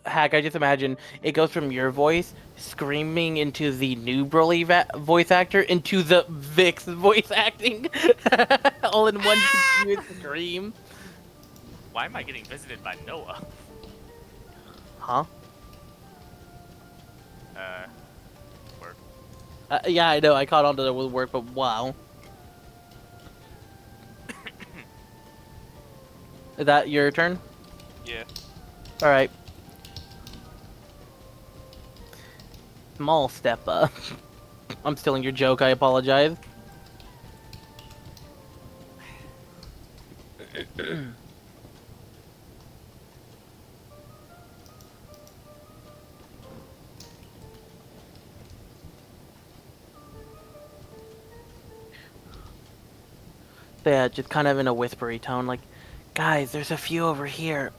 Hack. I just imagine it goes from your voice screaming into the new Broly voice actor into the Vix voice acting, all in one continuous scream. Why am I getting visited by Noah? Huh? Work. Yeah, I know. I caught on to the work, but wow. Is that your turn? Yeah. All right. Small step up. I'm stealing your joke. I apologize. Yeah, just kind of in a whispery tone, like, guys, there's a few over here.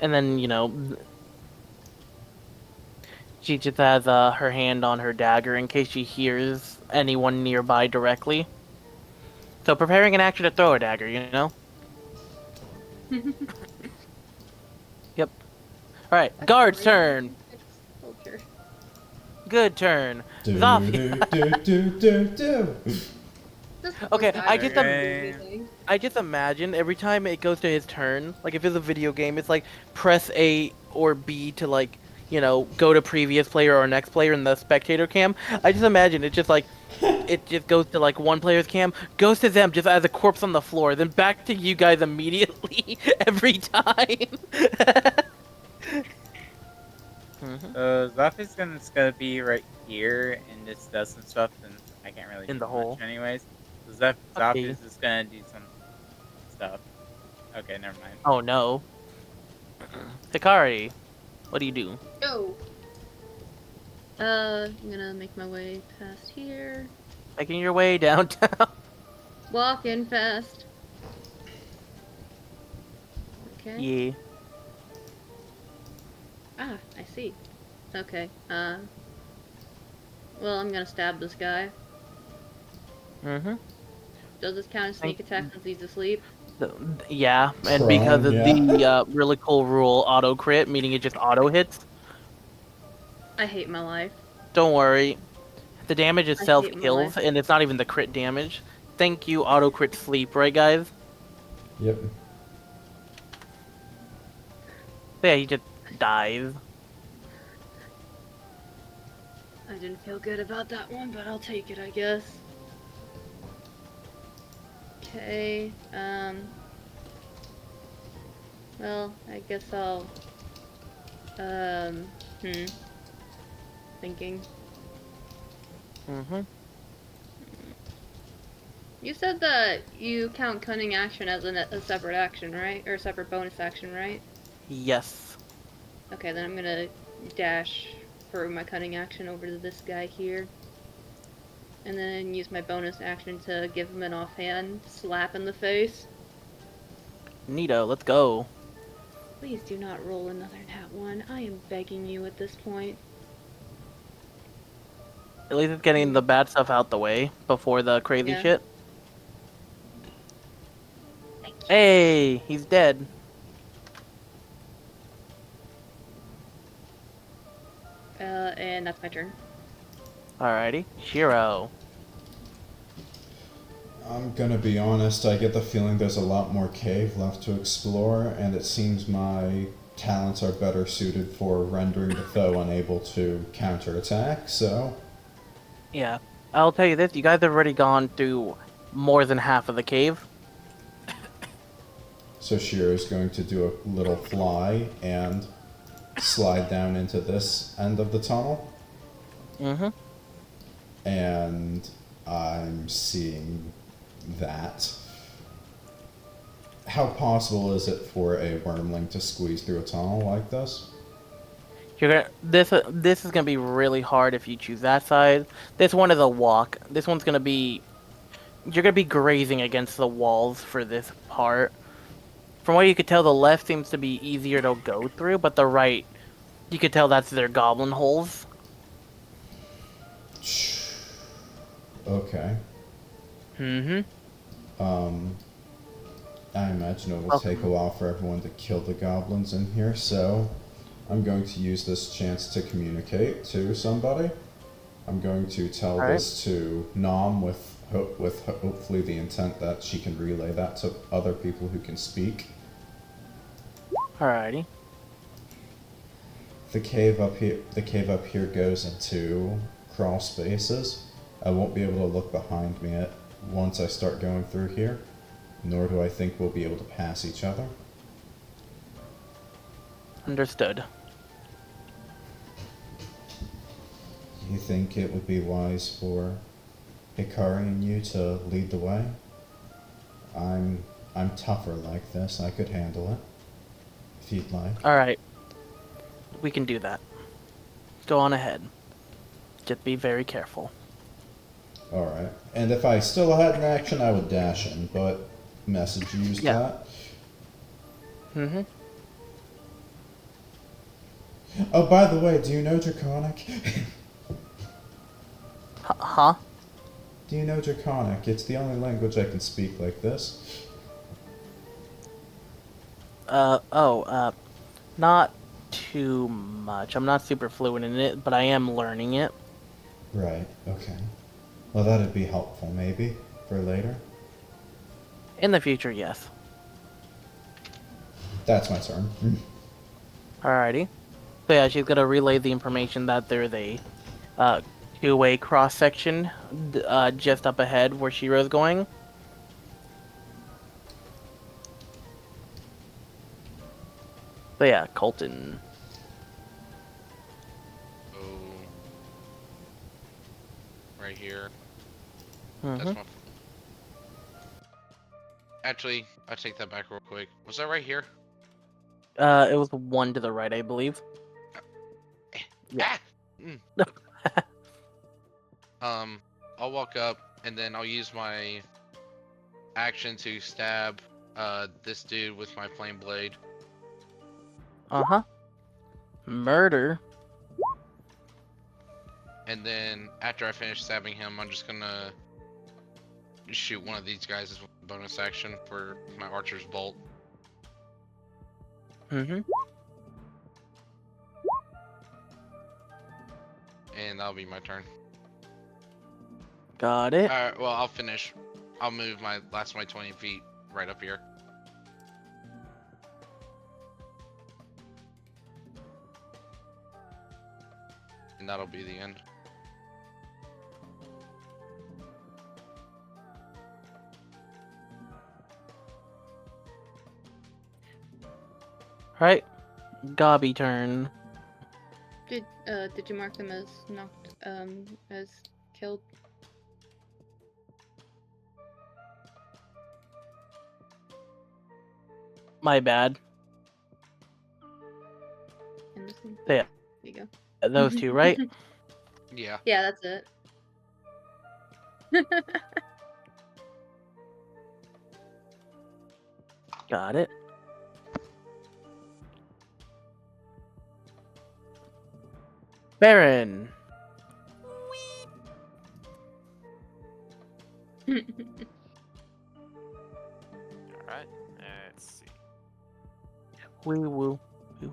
And then, you know, she just has her hand on her dagger in case she hears anyone nearby directly. So preparing an action to throw a dagger, you know? Yep. Alright, guard's turn. Culture. Good turn. Do, Zofia. do. Just Okay, push I back just or am- anything. I just imagine every time it goes to his turn, like if it's a video game, it's like press A or B to like, you know, go to previous player or next player in the spectator cam. I just imagine it's just like, it just goes to like one player's cam, goes to them just as a corpse on the floor, then back to you guys immediately every time. So Zofia's gonna be right here and just does some stuff, and I can't really In do the hole. much anyways. So Okay. Zofia's just gonna do some stuff. Okay, never mind. Oh no. Hikari, what do you do? Go. I'm gonna make my way past here. Making your way downtown. Walk in fast. Okay. Yeah. Ah, I see. Okay. Well, I'm gonna stab this guy. Mm-hmm. Does this count as sneak attack since he's asleep? Yeah, and because of Prone, the really cool rule, auto crit, meaning it just auto hits. I hate my life. Don't worry, the damage itself hate my kills, life. and it's not even the crit damage. Thank you, auto crit sleep, right, guys? Yep. Yeah, he just dies. I didn't feel good about that one, but I'll take it, I guess. Okay, well, I guess I'll, thinking. Mm-hmm. You said that you count cunning action as a separate action, right? Or a separate bonus action, right? Yes. Okay, then I'm gonna dash for my cunning action over to this guy here. And then use my bonus action to give him an offhand slap in the face. Neato, let's go. Please do not roll another nat 1. I am begging you at this point. At least it's getting the bad stuff out the way before the crazy Yeah. shit. Thank you. Hey, he's dead. And that's my turn. Alrighty. Shiro. I'm gonna be honest, I get the feeling there's a lot more cave left to explore, and it seems my talents are better suited for rendering the foe unable to counterattack, so... Yeah. I'll tell you this, you guys have already gone through more than half of the cave. So Shiro's going to do a little fly and slide down into this end of the tunnel. Mm-hmm. And I'm seeing that. How possible is it for a wormling to squeeze through a tunnel like this? This is gonna be really hard if you choose that side. This one is a walk. This one's gonna be... You're gonna be grazing against the walls for this part. From what you could tell, the left seems to be easier to go through, but the right, you could tell that's their goblin holes. Okay. Mm-hmm. I imagine it will take a while for everyone to kill the goblins in here, so I'm going to use this chance to communicate to somebody. I'm going to tell this to Nom with hopefully the intent that she can relay that to other people who can speak. Alrighty. The cave up here goes into crawl spaces. I won't be able to look behind me once I start going through here, nor do I think we'll be able to pass each other. Understood. You think it would be wise for Hikari and you to lead the way? I'm tougher like this. I could handle it. If you'd like. Alright. We can do that. Go on ahead. Just be very careful. Alright. And if I still had an action, I would dash in, but message used that. Mm-hmm. Oh, by the way, do you know Draconic? Huh? Do you know Draconic? It's the only language I can speak like this. Not too much. I'm not super fluent in it, but I am learning it. Right, okay. Well, that'd be helpful, maybe, for later. In the future, yes. That's my turn. Alrighty. So yeah, she's gonna relay the information that there's a two-way cross-section just up ahead where Shiro's going. So yeah, Colton. So, right here. Mm-hmm. That's my... Actually, I take that back real quick. Was that right here? It was one to the right, I believe. Yeah. I'll walk up and then I'll use my action to stab this dude with my flame blade. Uh-huh. Murder. And then after I finish stabbing him, I'm just gonna shoot one of these guys as a bonus action for my archer's bolt. Mm-hmm. And that'll be my turn. Got it. Alright, well, I'll finish. I'll move my 20 feet right up here. And that'll be the end. Right. Gobby turn. Did you mark them as knocked as killed? My bad. Anderson? Yeah. There you go. Those two, right? Yeah. Yeah, that's it. Got it. Barron. Alright, let's see. Wee woo. Wee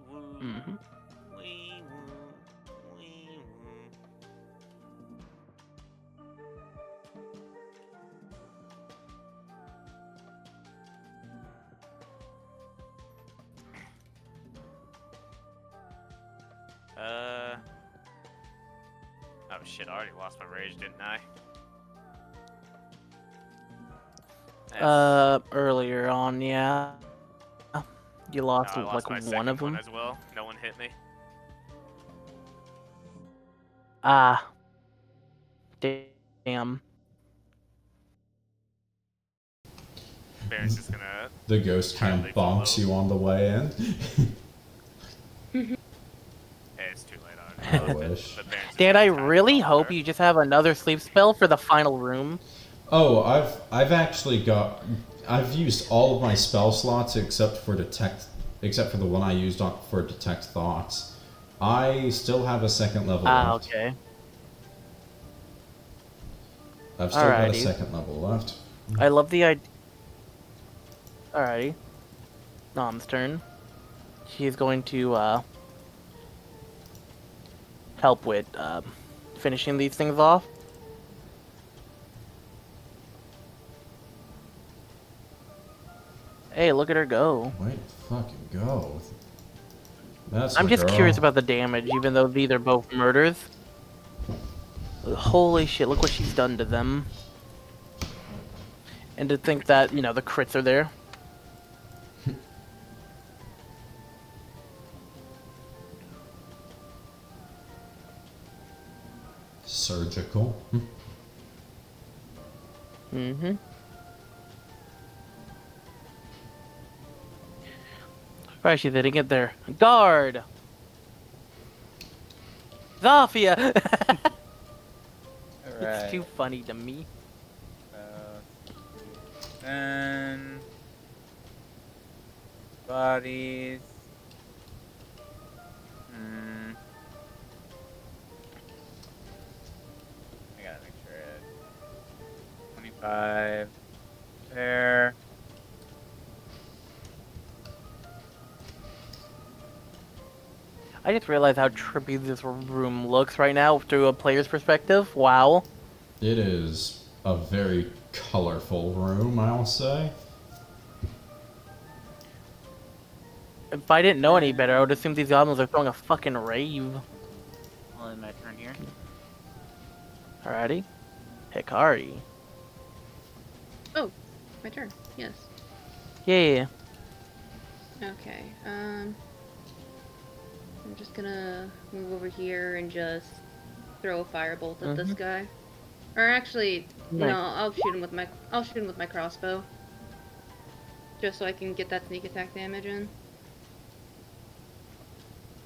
woo. Mm-hmm. Wee woo. Wee woo. Oh shit, I already lost my rage, didn't I? Earlier on, yeah. You No, lost I lost like my one second of one them. as well. No one hit me. Ah. Damn. Barron's just gonna. The ghost cam Entirely bonks follow. you on the way in. Hey, it's too late. I wish. But Barron's just Dan, gonna I entirely really follow hope her. you just have another sleep spell for the final room. Oh, I've actually got. I've used all of my spell slots except for the one I used for detect thoughts. I still have a second level Ah, left. okay. I've still got a Alrighty. second level left. I love the idea. Alrighty. Nom's turn. She's going to help with finishing these things off. Hey, look at her go. Way to fucking go. That's I'm my just girl. curious about the damage, even though these are both murders. Holy shit, look what she's done to them. And to think that, you know, the crits are there. Surgical. Mm-hmm. Right, she's hitting it there. Guard! Zofia! Alright. It's too funny to me. Then bodies. I gotta make sure it. 25 there. I just realized how trippy this room looks right now through a player's perspective. Wow. It is a very colorful room, I'll say. If I didn't know any better, I would assume these goblins are throwing a fucking rave. Well, in my turn here. Alrighty. Hikari. Oh, my turn. Yes. Yeah. Okay. I'm just gonna move over here and just throw a firebolt at this guy. Or actually, Nice. no, I'll shoot him with my crossbow. Just so I can get that sneak attack damage in.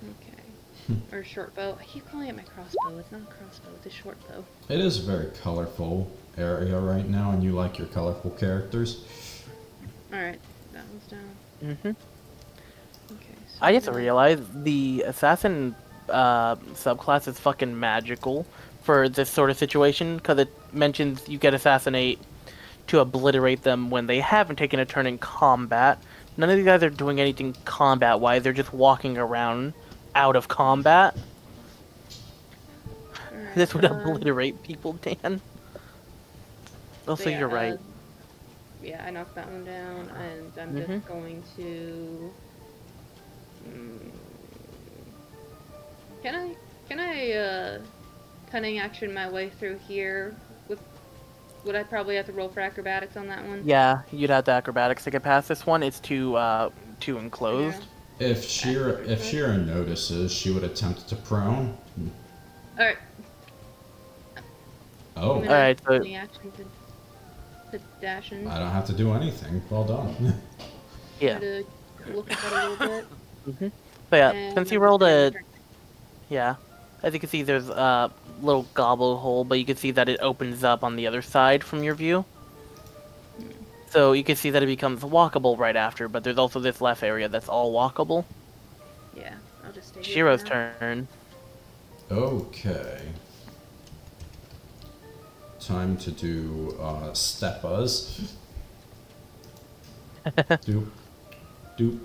Okay. Or short bow. I keep calling it my crossbow. It's not a crossbow, it's a short bow. It is a very colorful area right now, and you like your colorful characters. Alright, that one's down. Mm-hmm. Okay, so I just realized the assassin subclass is fucking magical for this sort of situation, because it mentions you get assassinate to obliterate them when they haven't taken a turn in combat. None of these guys are doing anything combat-wise, they're just walking around out of combat. Alright, This would obliterate people, Dan. Also, yeah, you're right. Yeah, I knocked that one down, and I'm just going to. Can I cunning action my way through here? Would I probably have to roll for acrobatics on that one? Yeah, you'd have to acrobatics to get past this one. It's too enclosed. Yeah. If Shira notices, she would attempt to prone. All right. Oh, Alright, so Cunning action to dash in. I don't have to do anything. Well done. yeah. Try to look at that a little bit. So yeah, And since you I'm rolled gonna a turn- yeah, as you can see, there's a little gobble hole, but you can see that it opens up on the other side from your view. So you can see that it becomes walkable right after, but there's also this left area that's all walkable. Yeah, I'll just stay here Shiro's for now. turn. Okay. Time to do steppas. Doop. Doop.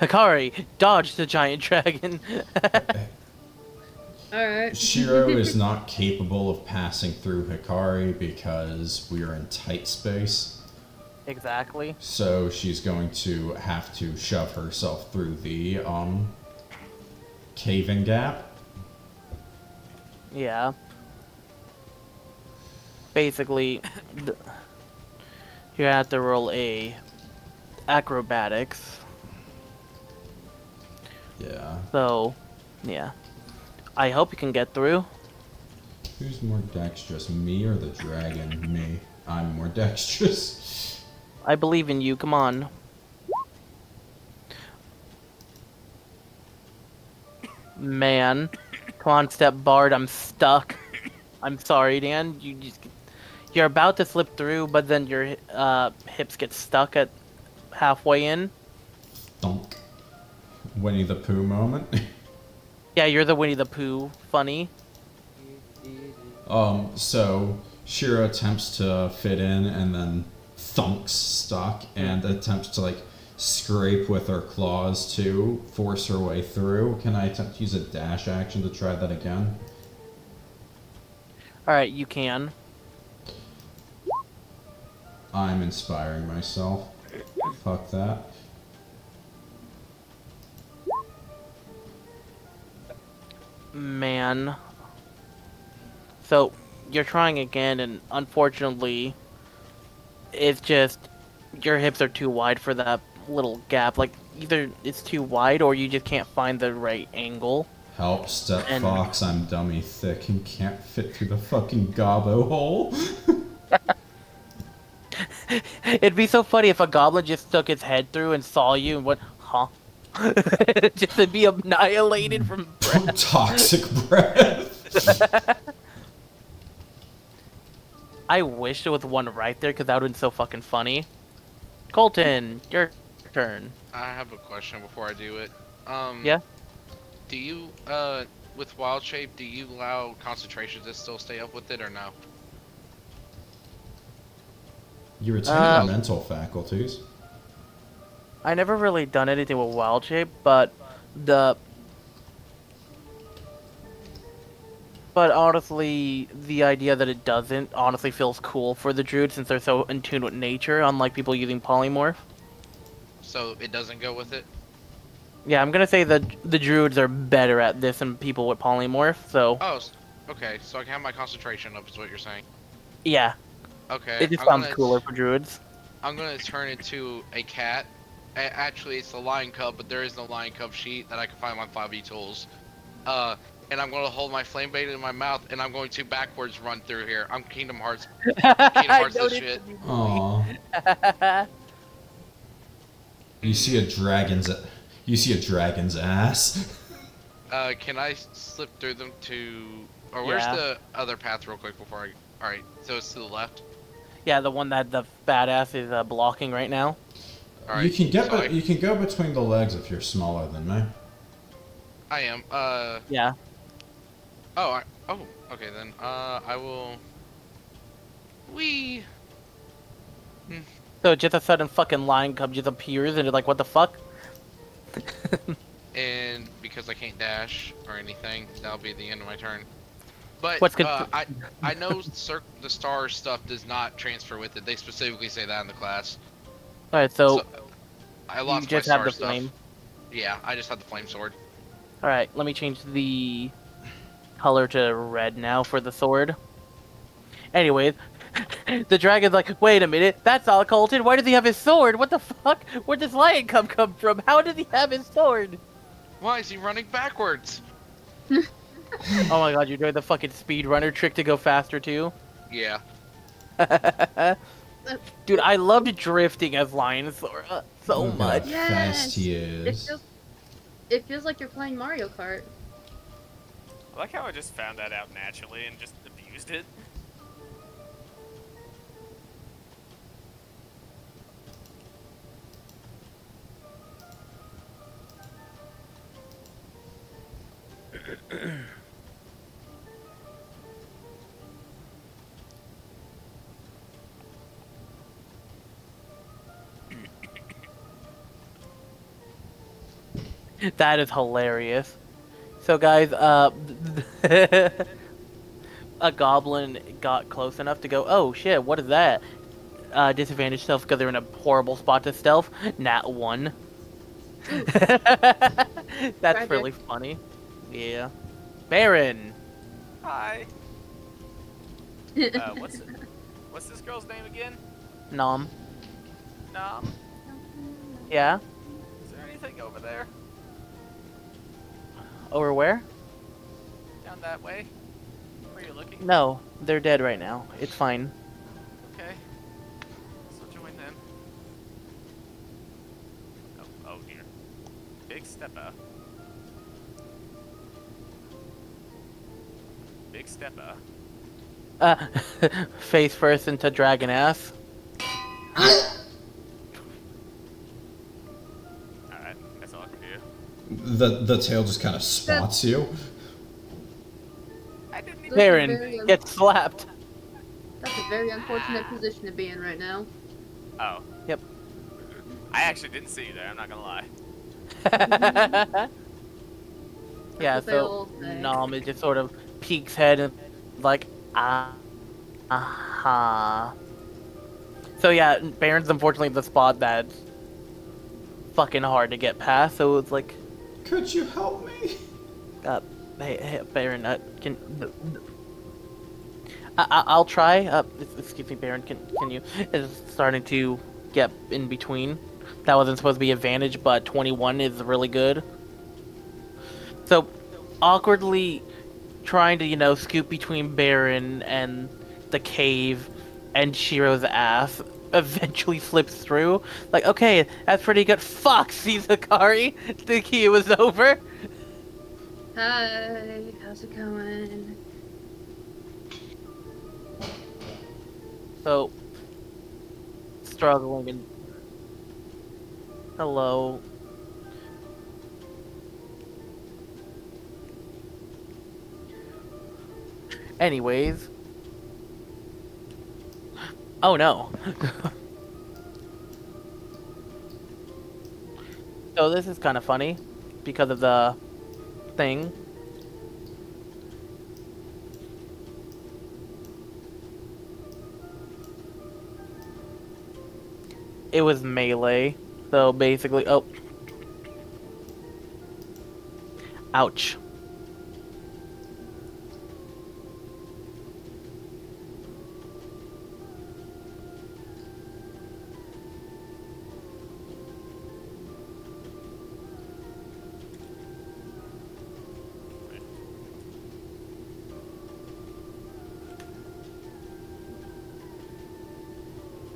Hikari, dodge the giant dragon. Alright. Shiro is not capable of passing through Hikari because we are in tight space. Exactly. So she's going to have to shove herself through the cave-in gap? Yeah. Basically, you have to roll a acrobatics. Yeah. So, yeah. I hope you can get through. Who's more dexterous, me or the dragon? Me. I'm more dexterous. I believe in you, come on. Man. Come on, Step Bard, I'm stuck. I'm sorry, Dan. You're about to slip through, but then your hips get stuck at halfway in. Thunk. Winnie the Pooh moment. Yeah, you're the Winnie the Pooh funny. So Shiro attempts to fit in and then thunks stuck and attempts to like scrape with her claws to force her way through. Can I attempt to use a dash action to try that again? Alright, you can. I'm inspiring myself. Fuck that. Man. So, you're trying again, and unfortunately, it's just your hips are too wide for that little gap. Like, either it's too wide or you just can't find the right angle. Help, Step And- Fox, I'm dummy thick and can't fit through the fucking gobbo hole. It'd be so funny if a goblin just stuck its head through and saw you and went, huh? Just to be annihilated from breath. Toxic breath. I wish there was one right there, because that would have been so fucking funny. Colton, your turn. I have a question before I do it. Yeah? Do you, with Wild Shape, do you allow concentration to still stay up with it or no? You retain your mental faculties. I never really done anything with Wild Shape, but honestly, the idea that it doesn't honestly feels cool for the druids since they're so in tune with nature, unlike people using polymorph. So it doesn't go with it? Yeah, I'm gonna say that the druids are better at this than people with polymorph, so Oh, okay, so I can have my concentration up is what you're saying. yeah, Okay. it just sounds cooler for druids. I'm gonna turn into a cat. Actually, it's a lion cub, but there is no lion cub sheet that I can find on 5e tools. And I'm gonna hold my flame blade in my mouth, and I'm going to backwards run through here. I'm Kingdom Hearts. Kingdom Hearts this shit. Aww. You see a dragon's ass. Can I slip through them to... Or where's Yeah. the other path real quick before I... Alright, so it's to the left? Yeah, the one that the badass is blocking right now. Alright, You can get, so you can go between the legs if you're smaller than me. I am, Yeah. Oh, okay then. I will... Wee! So just a sudden fucking lion cub just appears and it's like, what the fuck? And because I can't dash or anything, that'll be the end of my turn. But What's good? I know the star stuff does not transfer with it. They specifically say that in the class. Alright, so I you lost just my have star the stuff. flame. Yeah, I just had the flame sword. Alright, let me change the color to red now for the sword. Anyways, the dragon's like, wait a minute, that's all Colton. Why does he have his sword? What the fuck? Where does lion cub come from? How does he have his sword? Why is he running backwards? Oh my god, you're doing the fucking speedrunner trick to go faster too? Yeah. Dude, I loved drifting as Lion Sora so Look much. how Yes. fast he is. It feels like you're playing Mario Kart. I like how I just found that out naturally and just abused it. That is hilarious. So guys, a goblin got close enough to go, oh shit, what is that? Disadvantage stealth because they're in a horrible spot to stealth. Nat 1. That's Ryker. really funny. Yeah. Barron. Hi. What's this girl's name again? Nom. Nom. Yeah. Is there anything over there? Over where? Down that way? Where you looking? No, they're dead right now. It's fine. Okay. So join them. Oh dear. Big stepper. Big stepper. Face first into dragon ass. Alright, that's all I can do. The tail just kind of spots you. I didn't even... Barron gets slapped. That's a very unfortunate position to be in right now. Oh. Yep. I actually didn't see you there, I'm not gonna lie. Yeah, what they so all say. Nom is just sort of peeks head and like, aha. So yeah, Barron's unfortunately the spot that's fucking hard to get past, so it's like, Could you help me? hey, Barron, can... I'll try. Excuse me, Barron, can you... It's starting to get in between. That wasn't supposed to be advantage, but 21 is really good. So, awkwardly trying to, scoot between Barron and the cave and Shiro's ass eventually slips through. Like, okay, that's pretty good. Fuck, sees Hikari, thinking it was over. Hi, how's it going? So, struggling and... Hello. Anyways. Oh no. So this is kind of funny because of the thing. It was melee. So basically, oh. Ouch.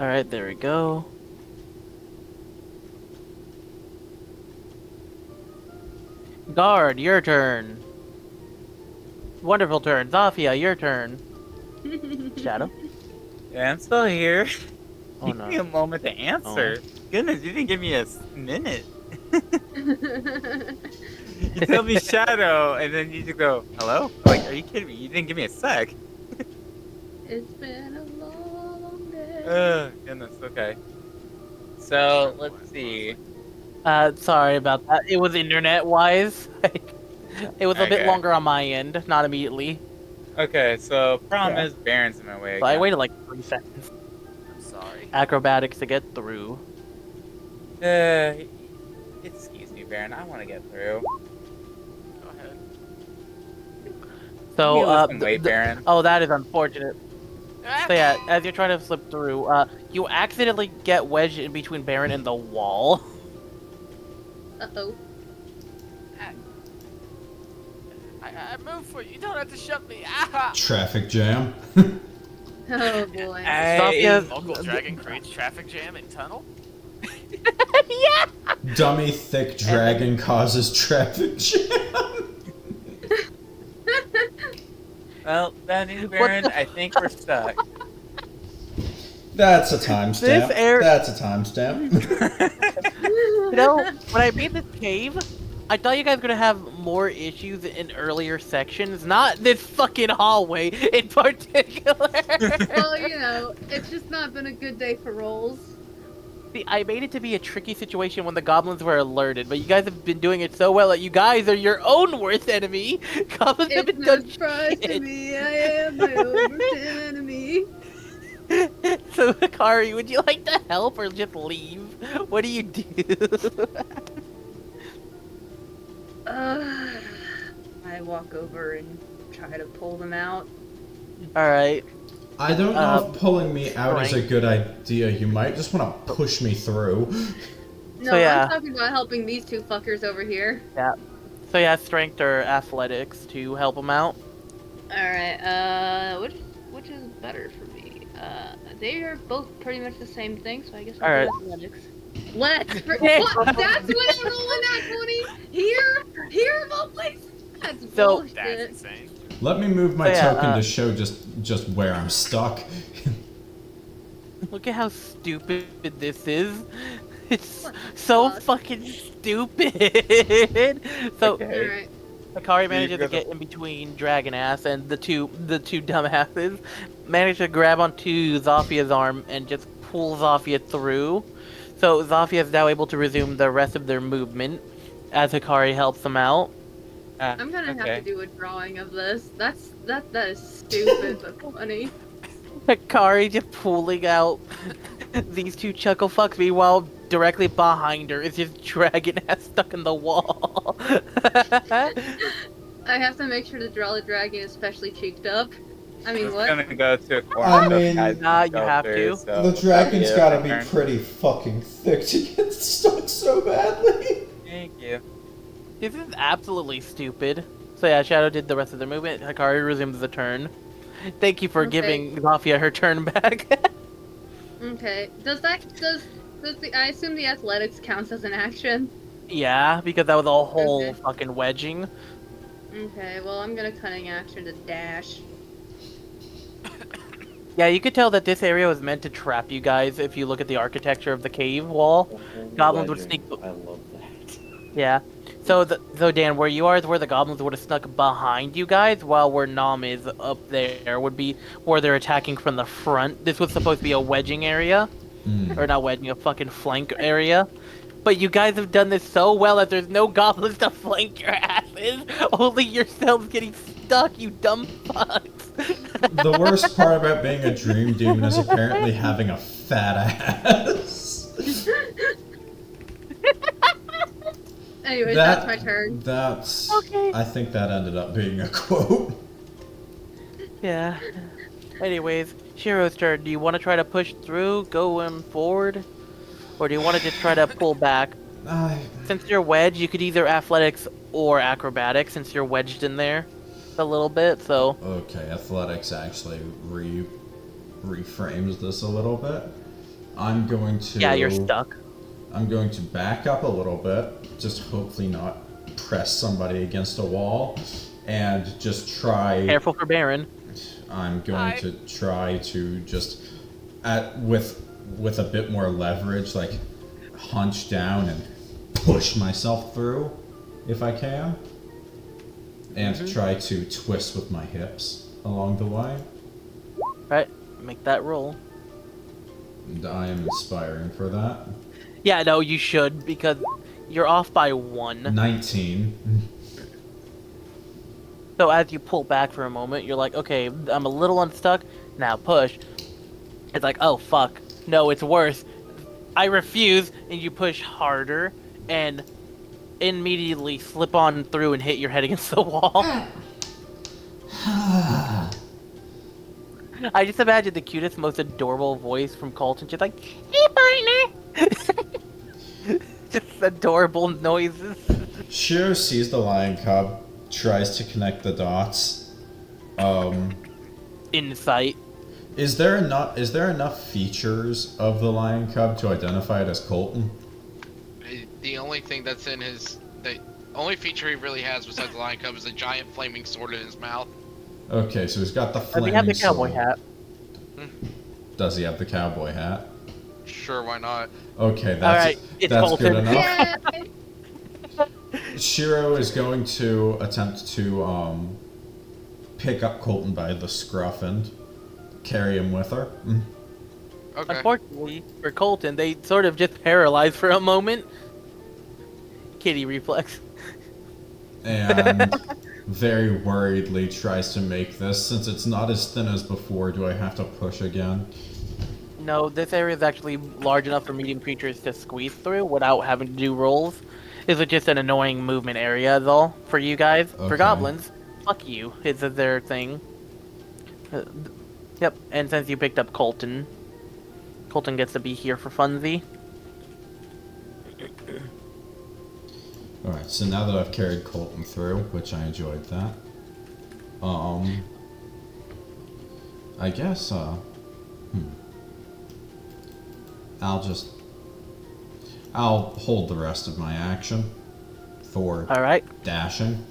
Alright, there we go. Guard, your turn. Wonderful turn. Zofia, your turn. Shadow? Yeah, I'm still here. Oh Give me a no. moment to answer. Goodness, you didn't give me a minute. You tell me Shadow, and then you just go, hello? Like, are you kidding me? You didn't give me a sec. It's been a long day. Goodness, okay. So, let's see. Sorry about that. It was internet-wise. It was a bit Okay. longer on my end, not immediately. Okay, so problem Yeah. is Barron's in my way So I again. waited like 3 seconds. I'm sorry. Acrobatics to get through. Excuse me, Barron, I want to get through. Go ahead. So, Give me a listen, wait, Barron. oh, that is unfortunate. Ah! So yeah, as you're trying to slip through, you accidentally get wedged in between Barron and the wall. Uh-oh. I moved for you. You don't have to shove me. Ah! Traffic jam. Oh boy. Zofia- Local dragon creates traffic jam in tunnel. Dummy thick dragon causes traffic jam. Well, that is Barron. I think we're stuck. That's a timestamp. air- That's a timestamp. You know, when I made this cave, I thought you guys were gonna have more issues in earlier sections, not this fucking hallway in particular. Well, it's just not been a good day for rolls. See, I made it to be a tricky situation when the goblins were alerted, but you guys have been doing it so well that you guys are your own worst enemy. Goblins have It's been no done surprise to shit. me. I am my own worst enemy. So, Hikari, would you like to help or just leave? What do you do? I I walk over and try to pull them out. Alright. I don't know if pulling me out is a good idea. You might just want to push me through. No, So, yeah. I'm talking about helping these two fuckers over here. Yeah. So yeah, strength or athletics to help them out. Alright, which is better for me? They are both pretty much the same thing, so I guess I'll Alright. do athletics. Let's what? That's when I'm rolling that 20? Here of all places? That's So- That's bullshit. insane. Let me move my So, yeah, token to show just where I'm stuck. Look at how stupid this is. It's so fuck? fucking stupid. So Okay. Alright. Hikari manages to gotta- get in between Dragon Ass and the two dumbasses. Manage to grab onto Zofia's arm and just pull Zofia through. So Zofia is now able to resume the rest of their movement as Hikari helps them out. I'm gonna have to do a drawing of this. That is stupid but funny. Hikari just pulling out these two chuckle fucks. Meanwhile, directly behind her is just Dragon Ass stuck in the wall. I have to make sure to draw the dragon especially cheeked up. I mean, It's what? gonna go to a corner. I of mean- guys Nah, and you go have through, to. so The dragon's yeah, gotta my be turn. pretty fucking thick to get stuck so badly. Thank you. This is absolutely stupid. So yeah, Shadow did the rest of the movement. Hikari resumes the turn. Thank you for Okay. giving Zofia her turn back. Okay. Does the I assume the athletics counts as an action? Yeah, because that was a whole Okay. fucking wedging. Okay, well I'm gonna cunning action to dash. Yeah, you could tell that this area was meant to trap you guys if you look at the architecture of the cave wall. The whole Goblins would legend. sneak- I love that. Yeah. So Dan, where you are is where the goblins would have snuck behind you guys, while where Nom is up there would be where they're attacking from the front. This was supposed to be a wedging area. Or not wedging, a fucking flank area. But you guys have done this so well that there's no goblins to flank your asses. Only yourselves getting stuck, you dumb fucks. The worst part about being a dream demon is apparently having a fat ass. Anyways, that's my turn. That's. Okay. I think that ended up being a quote. Yeah. Anyways, Shiro's turn. Do you want to try to push through, going forward? Or do you want to just try to pull back? Since you're wedged, you could either athletics or acrobatics, since you're wedged in there a little bit, so... Okay, athletics actually reframes this a little bit. I'm going to... Yeah, you're stuck. I'm going to back up a little bit, just hopefully not press somebody against a wall, and just try... Careful for Barron. I'm going to try to just, with a bit more leverage, like, hunch down and push myself through, if I can. And try to twist with my hips along the way. Right, make that roll. And I am inspiring for that. Yeah, no, you should, because you're off by 1. 19. So as you pull back for a moment, you're like, okay, I'm a little unstuck, now push. It's like, oh fuck, no, it's worse. I refuse, and you push harder, and immediately slip on through and hit your head against the wall. I just imagine the cutest, most adorable voice from Colton, just like, hey partner! Just adorable noises. Shiro sees the lion cub, tries to connect the dots. Insight. Is there enough features of the lion cub to identify it as Colton? The only thing that's in the only feature he really has besides the lion cub is a giant flaming sword in his mouth. Okay, so he's got the We flaming have the cowboy sword. hat. Does he have the cowboy hat? Sure, why not? Okay, that's Alright, it's that's Colton. good enough. Yay! Shiro is going to attempt to pick up Colton by the scruff and carry him with her. Okay. Unfortunately for Colton, they sort of just paralyzed for a moment. Kitty reflex. And very worriedly tries to make this. Since it's not as thin as before, do I have to push again? No, this area is actually large enough for medium creatures to squeeze through without having to do rolls. This is just an annoying movement area, though, for you guys. For Okay. goblins, fuck you. Is their thing. Yep, and since you picked up Colton, Colton gets to be here for funsy. Alright, so now that I've carried Colton through, which I enjoyed that, I guess, I'll hold the rest of my action for Alright. dashing.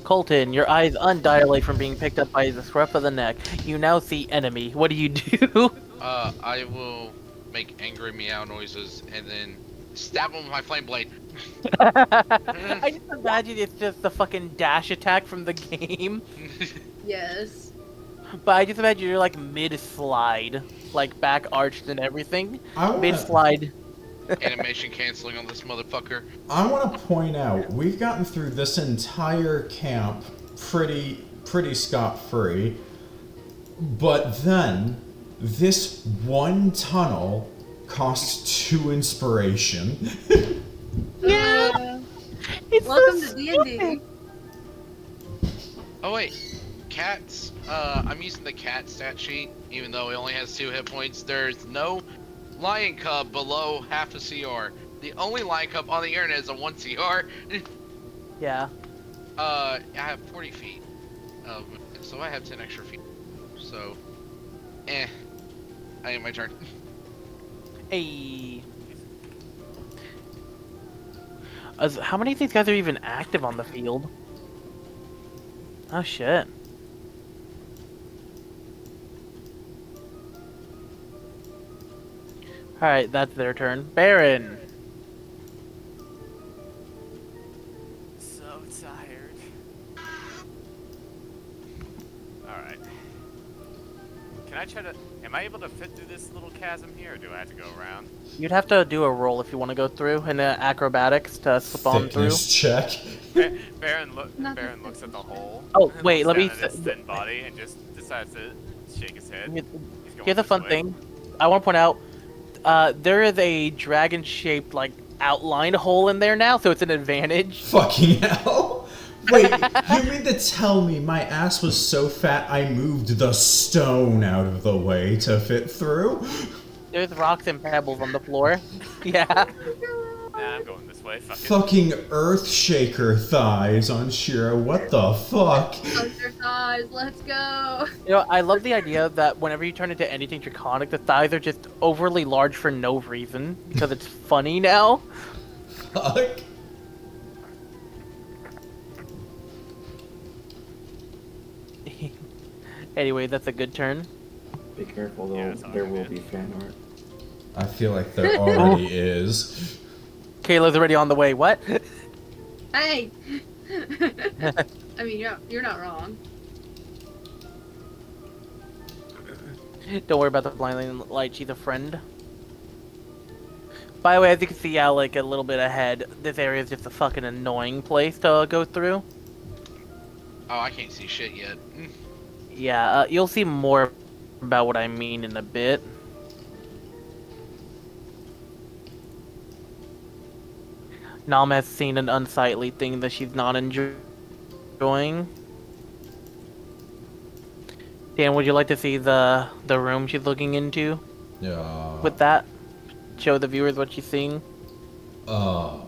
Colton, your eyes undilate from being picked up by the scruff of the neck. You now see enemy. What do you do? I will make angry meow noises and then stab him with my flame blade. I just imagine it's just the fucking dash attack from the game. Yes. But I just imagine you're like mid-slide. Like back arched and everything. I wanna- Mid-slide. Animation canceling on this motherfucker. I want to point out, we've gotten through this entire camp pretty scot-free, but then this one tunnel costs 2 inspiration. Yeah. It's Welcome so to D&D. Oh wait, cats. I'm using the cat stat sheet, even though it only has 2 hit points. There's no lion cub below half a CR. The only lion cub on the internet is a 1 CR. Yeah. I have 40 feet, so I have 10 extra feet. So, I ain't my turn. Hey. How many of these guys are even active on the field? Oh shit. Alright, that's their turn. Barron! So tired. Alright. Can I try to... Am I able to fit through this little chasm here, or do I have to go around? You'd have to do a roll if you want to go through, and acrobatics to slip on through. Thickness check. Baron Not looks at the hole. Oh, and wait, looks let me down at his thin body and just decides to shake his head. He's going Here's a this fun way. thing. I want to point out, there is a dragon-shaped, like, outline hole in there now, so it's an advantage. Fucking hell. Wait, you mean to tell me my ass was so fat I moved the stone out of the way to fit through? There's rocks and pebbles on the floor. Yeah. Nah, I'm going this way. Fuck it. Fucking Earthshaker thighs on Shiro, what the fuck? Thunder thighs, let's go. You know, I love the idea that whenever you turn into anything draconic, the thighs are just overly large for no reason, because it's funny now. Fuck. Anyway, that's a good turn. Be careful though, Yeah, it's not there gonna will be be fan art. I feel like there already is. Kayla's already on the way. What? Hey. I mean, you're not wrong. Don't worry about the blinding light. She's a friend. By the way, as you can see, Alec a little bit ahead. This area is just a fucking annoying place to go through. Oh, I can't see shit yet. Yeah, you'll see more about what I mean in a bit. Nom has seen an unsightly thing that she's not enjoying. Dan, would you like to see the room she's looking into? Yeah. With that, show the viewers what she's seeing. Oh.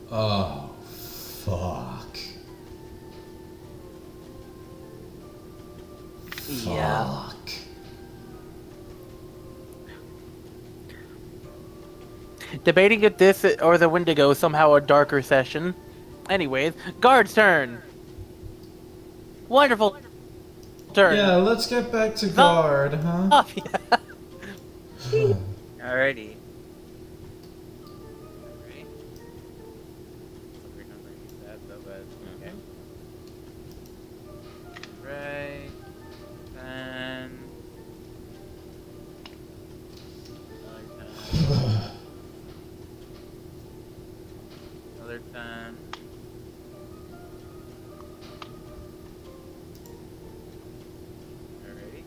Oh. Fuck. Yeah. Fuck. Debating if this or the Wendigo is somehow a darker session. Anyways, guard's turn. Wonderful turn. Yeah, let's get back to guard, huh? Zofia. Alrighty. Alright. Okay. Right. Then. Another time. Alrighty.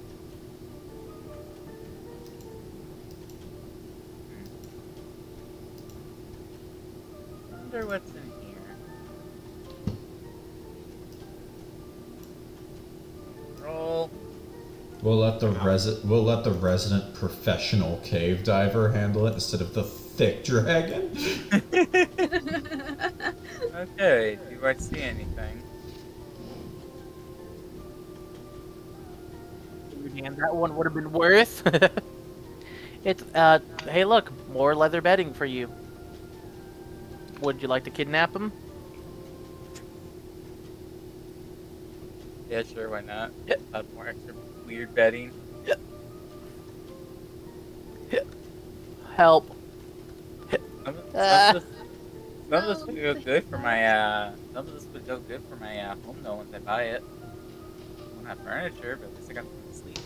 wonder what's in here. Roll. We'll let the resident professional cave diver handle it instead of the thick dragon. Okay, do I see anything? And that one would have been worse. It's hey, look, more leather bedding for you. Would you like to kidnap him? Yeah, sure, why not? Yep. More extra weird bedding. Help. Some Ah. of this would go good for my some of this would go good for my home though once I buy it. I don't have furniture, but at least I got something to sleep.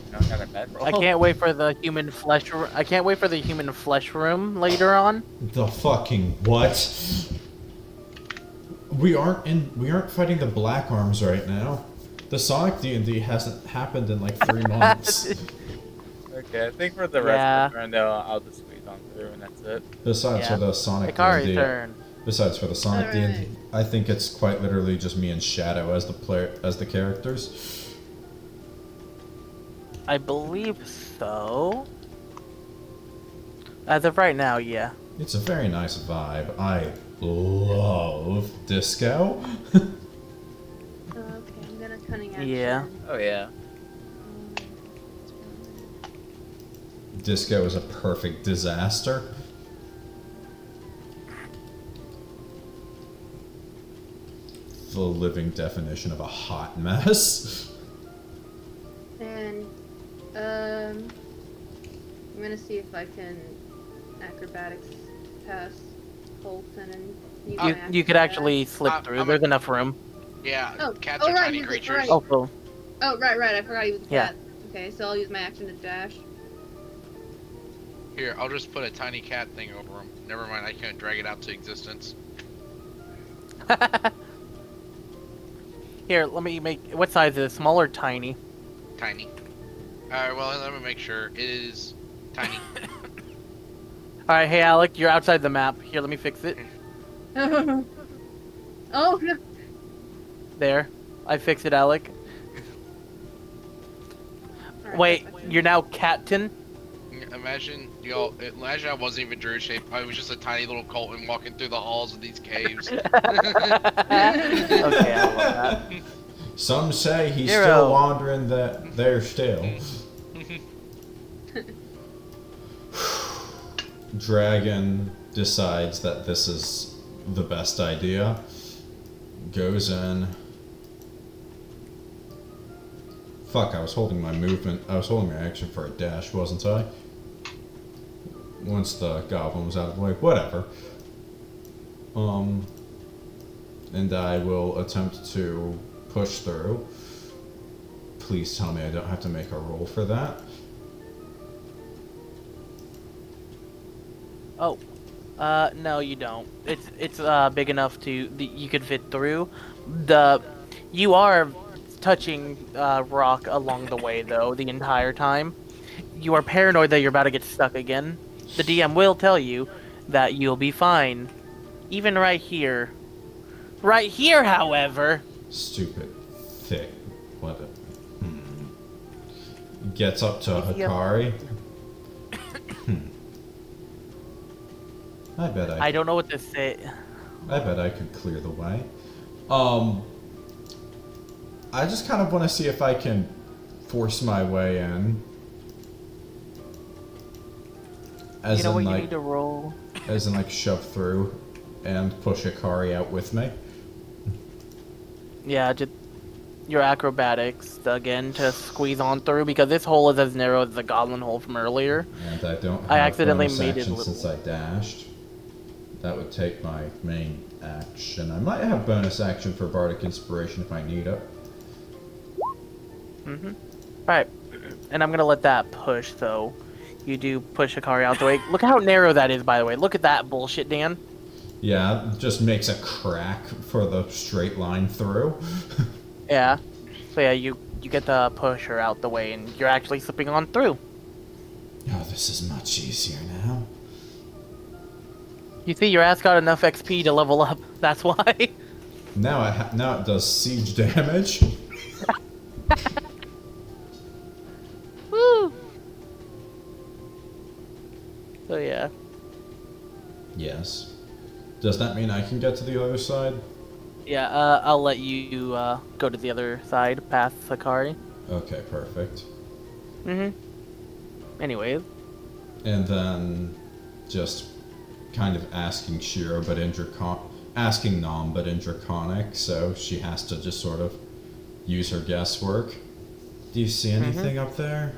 You know, I got a bedroll. I can't wait for the human flesh. I can't wait for the human flesh room later on. The fucking what? We aren't fighting the Black Arms right now. The Sonic D&D hasn't happened in like 3 months. Okay, I think for the rest of the turn though, I'll just squeeze on through and that's it. Besides Yeah. for the Sonic Hikari's D&D, turn. besides for the Sonic Alright. D&D, I think it's quite literally just me and Shadow as the characters. I believe so. As of right now, yeah. It's a very nice vibe. I love disco. Okay, I'm gonna cunning action. Yeah. Oh yeah. Disco is a perfect disaster. The living definition of a hot mess. And I'm gonna see if I can acrobatics past Colton and use my You action could dash. actually slip through. I'm There's enough room. Yeah, Oh, cats oh, are right, tiny he's- creatures. right. Oh, cool. Oh, right, I forgot he was a Yeah. cat. Okay, so I'll use my action to dash. Here, I'll just put a tiny cat thing over him. Never mind, I can't drag it out to existence. Here, let me make. What size is it? Small or tiny? Tiny. Alright, well, let me make sure. It is tiny. All right, hey Alec, you're outside the map. Here, let me fix it. Oh no! There, I fixed it, Alec. Alright, Wait, that's fine. you're now Captain. Imagine, imagine I wasn't even druid shape. I was just a tiny little Colton walking through the halls of these caves. Okay, I love that. Some say he's Hero. still wandering there still. Dragon decides that this is the best idea. Goes in. Fuck, I was holding my movement. I was holding my action for a dash, wasn't I? Once the goblin was out of the way. Whatever. And I will attempt to push through. Please tell me I don't have to make a roll for that. Oh, no, you don't. It's big enough you could fit through. You are touching rock along the way though the entire time. You are paranoid that you're about to get stuck again. The DM will tell you that you'll be fine, even right here. Right here, however. Stupid. Thick. What a... Gets up to Yep. Hikari. I I don't know what to say. bet I could clear the way. I just kind of want to see if I can force my way in. As You know in, what? You like, need to roll. as in, like, shove through and push Hikari out with me. Yeah, just your acrobatics again to squeeze on through because this hole is as narrow as the goblin hole from earlier. And I don't have I accidentally bonus made it action little. since I dashed. That would take my main action. I might have bonus action for Bardic Inspiration if I need it. Right, and I'm gonna let that push. So you do push Hikari out the way. Look how narrow that is, by the way. Look at that bullshit, Dan. Yeah, it just makes a crack for the straight line through. Yeah. So yeah, you get the pusher out the way, and you're actually slipping on through. Oh, this is much easier now. You see, your ass got enough XP to level up. That's why. Now it does siege damage. Woo! So yeah. Yes. Does that mean I can get to the other side? Yeah, I'll let you go to the other side past Hikari. Okay, perfect. Mm-hmm. Anyways. And then just kind of asking Shiro, but in asking Nom, but in Draconic, so she has to just sort of use her guesswork. Do you see anything up there?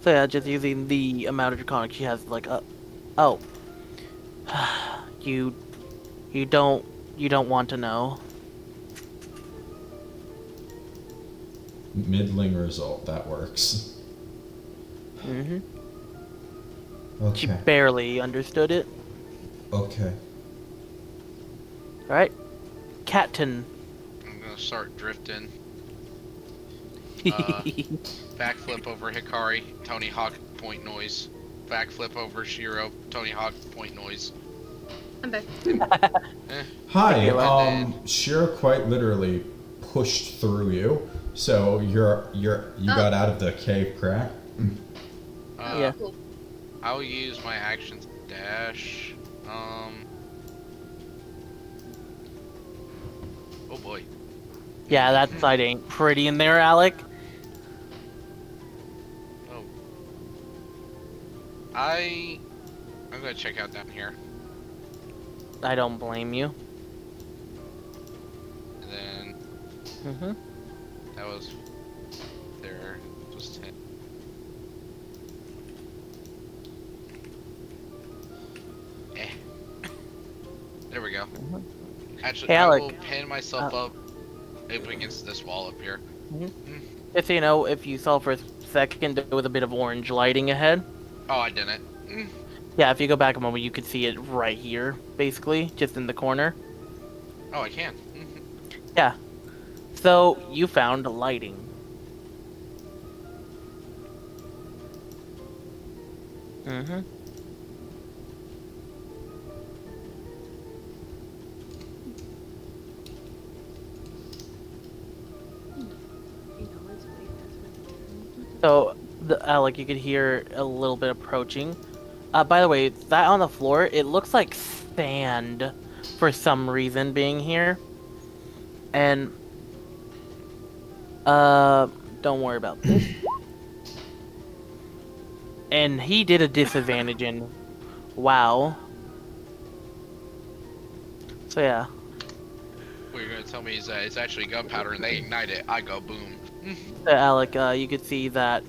So yeah, just using the amount of Draconic she has, like, oh. You don't want to know. Middling result, that works. Mm-hmm. Okay. She barely understood it. Okay. Alright. Captain. I'm gonna start drifting. Backflip over Hikari, Tony Hawk, point noise. Backflip over Shiro, Tony Hawk, point noise. I'm back. Hi, Okay, Shiro quite literally pushed through you, so you got out of the cave crack. Yeah. Cool. I'll use my actions to dash. Oh boy. Yeah, that side ain't pretty in there, Alec. Oh. I'm gonna check out down here. I don't blame you. And then Mm-hmm. that was there. Just 10. There we go. Actually, Hey, I Alec. will pin myself up against this wall up here. Just so you know, if you saw for a second, there was a bit of orange lighting ahead. Oh, I didn't. Yeah, if you go back a moment, you could see it right here, basically, just in the corner. Oh, I can. Yeah. So, you found lighting. Mm-hmm. So, Alec, you could hear a little bit approaching. By the way, that on the floor, it looks like sand for some reason being here. And, don't worry about this. And he did a disadvantage in WoW. So yeah. What you're gonna tell me is that it's actually gunpowder and they ignite it. I go boom. So Alec, you could see that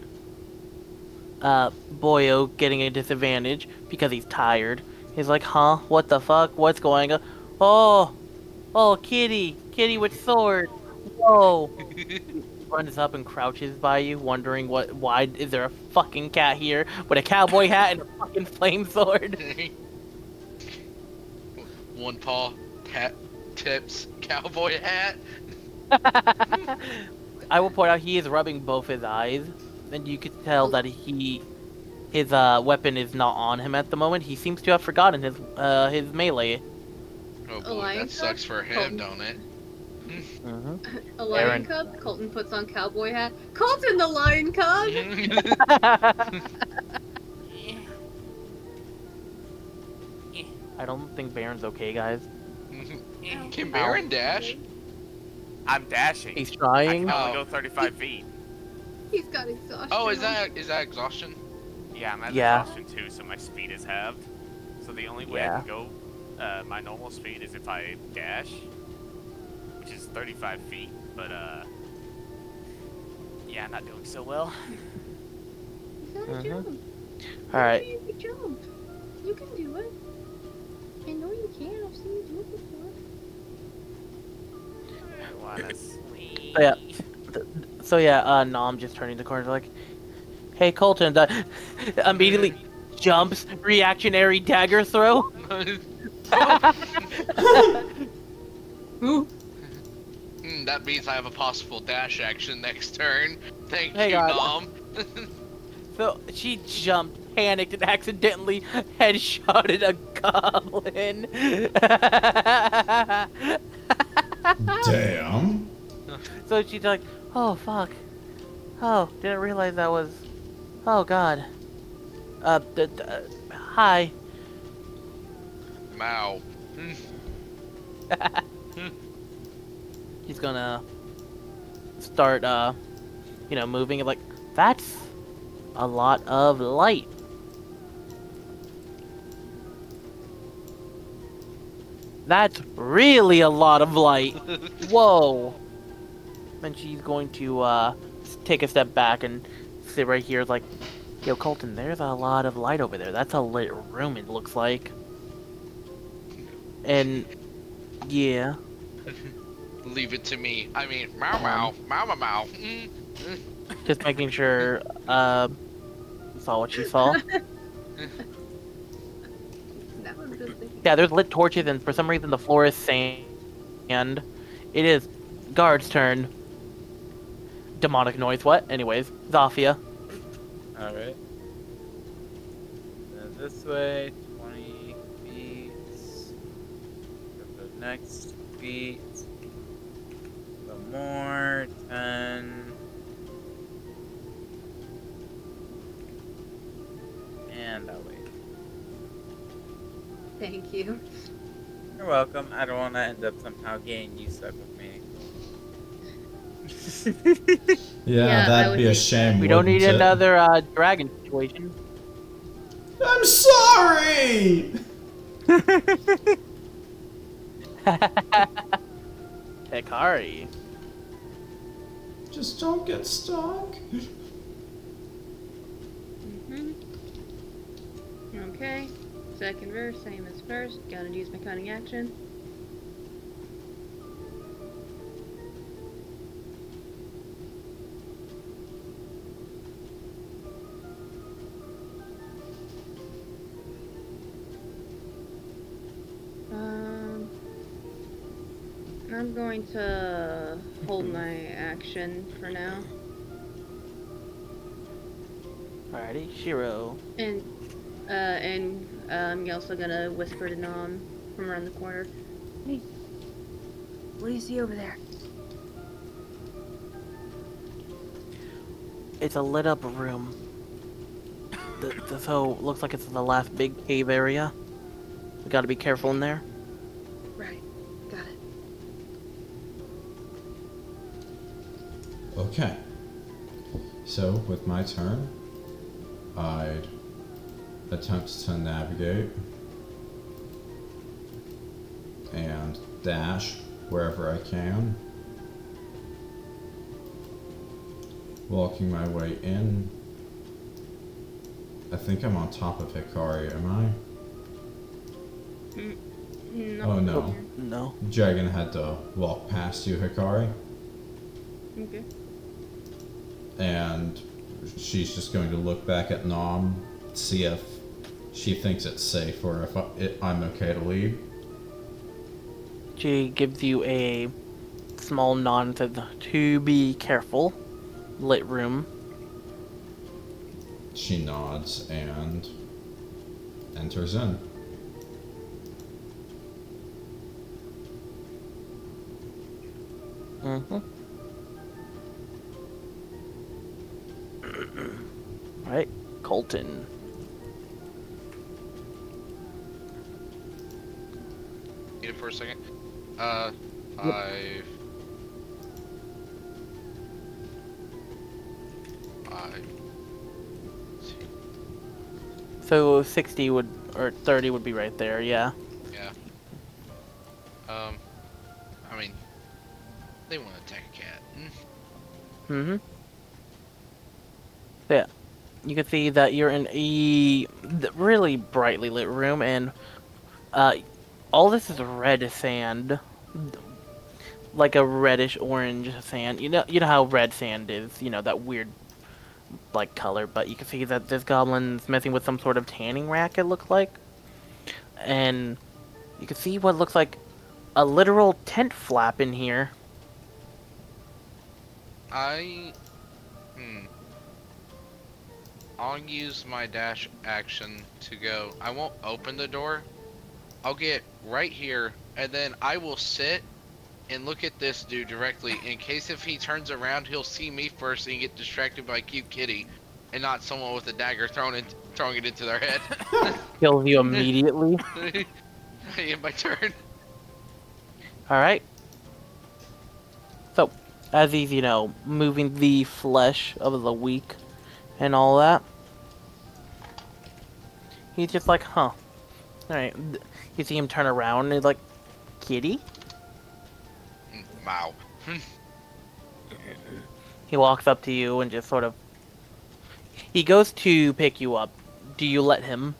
Boyo getting a disadvantage because he's tired. He's like, huh? What the fuck? What's going on? Oh, kitty with sword. Whoa. Runs up and crouches by you, wondering why is there a fucking cat here with a cowboy hat and a fucking flame sword? One paw, tips, cowboy hat. I will point out he is rubbing both his eyes, and you could tell that his weapon is not on him at the moment. He seems to have forgotten his melee. Oh boy, lion that sucks cub? for him, Colton. don't it? Mm-hmm. A lion Aaron. cub? Colton puts on cowboy hat. Colton the lion cub! I don't think Barron's okay, guys. Can Barron dash? I'm dashing. He's I trying. can only Oh. go 35 feet. He's got exhaustion. Oh, is that exhaustion? Yeah, I'm at Yeah. exhaustion too, so my speed is halved. So the only way I Yeah. can go my normal speed is if I dash, which is 35 feet. But yeah, I'm not doing so well. You gotta jump. Alright. You can jump. You can do it. I know you can. I've seen you do it before. Wanna sleep? So yeah, so yeah, Nom just turning the corner like, hey Colton, immediately jumps, reactionary dagger throw. Ooh. That means I have a possible dash action next turn. Thank Hey, you, God. Nom. So she jumped panicked and accidentally headshotted a goblin. Damn. So she's like, oh fuck. Oh, didn't realize that was. Oh god. Hi. Mao. He's gonna start, moving. Like, that's a lot of light. That's really a lot of light. Whoa. And she's going to, take a step back and sit right here like, yo, Colton, there's a lot of light over there. That's a lit room, it looks like. And, yeah. Leave it to me. I mean, meow meow, meow meow meow. Just making sure, saw what you saw. That was good thinking. Yeah, there's lit torches, and for some reason the floor is sand. It is guard's turn. Demonic noise, what? Anyways, Zofia. Alright. This way, 20 feet. Go to the next feet. A little more, 10. And I'll wait. Thank you. You're welcome. I don't want to end up somehow getting you stuck with me. Yeah, Yeah, I that'd would be a hate shame. We don't need wouldn't it? another, dragon situation. I'm sorry! Hikari. Just don't get stuck. Okay. Second verse, same as first. Gotta use my cunning action. I'm going to hold my action for now. Alrighty, Shiro. And I'm also gonna whisper to Nom from around the corner. Hey, what do you see over there? It's a lit up room. So looks like it's the last big cave area. We gotta be careful in there. Right, got it. Okay. So, with my turn, I'd attempt to navigate and dash wherever I can. Walking my way in. I think I'm on top of Hikari, am No. Oh no. No. Dragon had to walk past you, Hikari. Okay. And she's just going to look back at Nom, see if she thinks it's safe or if I'm okay to leave. She gives you a small nod and says, to be careful. Lit room. She nods and enters in. Mm-hmm. Alright, Colton. Need it for a second. 5. Five. So 60 would, or 30 would be right there, yeah. Yeah. I mean, they want to attack a cat. Mm-hmm. Yeah. You can see that you're in a really brightly lit room, and all this is red sand. Like a reddish orange sand. You know how red sand is, that weird like color, but you can see that this goblin's messing with some sort of tanning rack, it looks like. And you can see what looks like a literal tent flap in here. I'll use my dash action to go. I won't open the door. I'll get right here, and then I will sit and look at this dude directly. In case if he turns around, he'll see me first and get distracted by cute kitty, and not someone with a dagger throwing it into their head. Kills you immediately. In my turn. Alright. So, as he's, moving the flesh of the weak and all that, he's just like, huh. Alright. You see him turn around and he's like, kitty? Wow. He walks up to you and just sort of... He goes to pick you up. Do you let him?